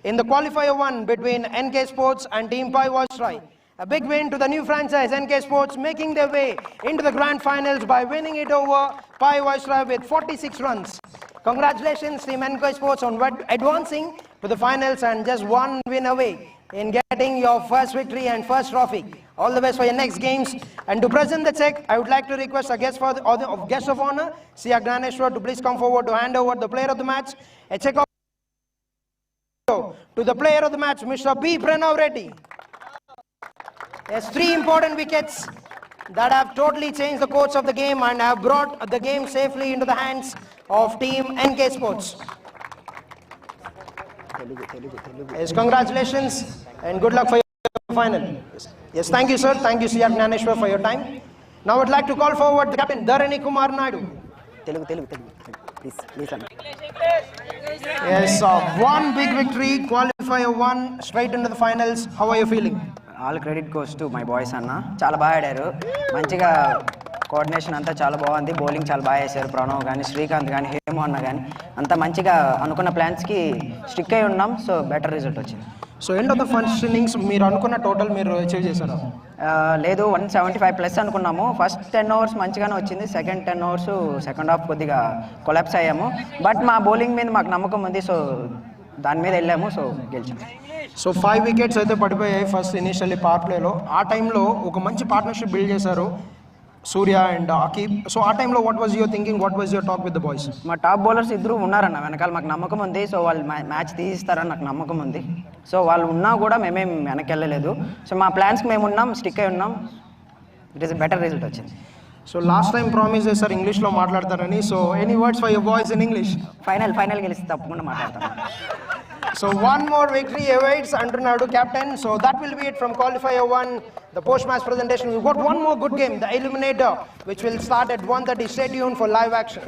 In the Qualifier 1 between NK Sports and Team Pai Viceroy, a big win to the new franchise NK Sports, making their way into the grand finals by winning it over Pai Viceroy with 46 runs. Congratulations Team NK Sports on advancing to the finals and just one win away in getting your first victory and first trophy. All the best for your next games. And to present the check, I would like to request a guest of honor, C.R. Gnaneshwar, to please come forward to hand over the player of the match. A check to the player of the match, Mr. B. Pranav Reddy. Yes, 3 important wickets that have totally changed the course of the game and have brought the game safely into the hands of Team NK Sports. Yes, congratulations and good luck for your final. Yes, thank you, sir. Thank you, C.R. Gnaneshwar, for your time. Now I would like to call forward the captain, Dharani Kumar Naidu. Please. Yes, one big victory, Qualifier 1, straight into the finals. How are you feeling? All credit goes to my boys అన్న. చాలా బాగా ఆడారు, మంచిగా coordination అంతా చాలా బాగుంది. Bowling చాలా బాగా వేశారు. ప్రణవ్ కానీ, శ్రీకాంత్ కానీ, హేమో అన్న కానీ అంతా మంచిగా అనుకున్న ప్లాన్స్కి స్టిక్ అయి ఉన్నాం. సో బెటర్ రిజల్ట్ వచ్చింది. So end of the first innings మీరు అనుకున్న టోటల్ మీరు అచీవ్ చేశారా? లేదు, 175+ అనుకున్నాము. ఫస్ట్ 10 overs మంచిగానే వచ్చింది. సెకండ్ 10 overs సెకండ్ హాఫ్ కొద్దిగా కొలాప్స్ అయ్యాము. బట్ మా బౌలింగ్ మీద మాకు నమ్మకం ఉంది. సో దాని మీద వెళ్ళాము. సో గెలిచాము. సో 5 wickets అయితే పడిపోయాయి ఫస్ట్ ఇనిషియల్లీ పవర్ ప్లేలో. ఆ టైంలో ఒక మంచి పార్ట్నర్షిప్ బిల్డ్ చేశారు సూర్య అండ్ అకీబ్. సో ఆ టైంలో what was your thinking, what was your talk with the boys? మా టాప్ బౌలర్స్ ఇద్దరు ఉన్నారన్న వెనకాల, మాకు నమ్మకం ఉంది. సో వాళ్ళు మ్యాచ్ తీసిస్తారని నాకు నమ్మకం ఉంది. సో వాళ్ళు ఉన్నా కూడా మేమేం వెనక్కి వెళ్ళలేదు. సో మా ప్లాన్స్కి మేము ఉన్నాం, స్టిక్ అయి ఉన్నాం. ఇట్ ఈస్ బెటర్ రిజల్ట్ వచ్చింది. సో లాస్ట్ టైం ప్రామిస్ చేశారు ఇంగ్లీష్లో మాట్లాడతారని. So any words for your boys in English? Final గెలిస్తే తప్పకుండా మాట్లాడతాను. So one more victory awaits Antunadu captain. So that will be it from Qualifier 1, the post-match presentation. We've got one more good game, the Eliminator, which will start at 1:30. Stay tuned for live action.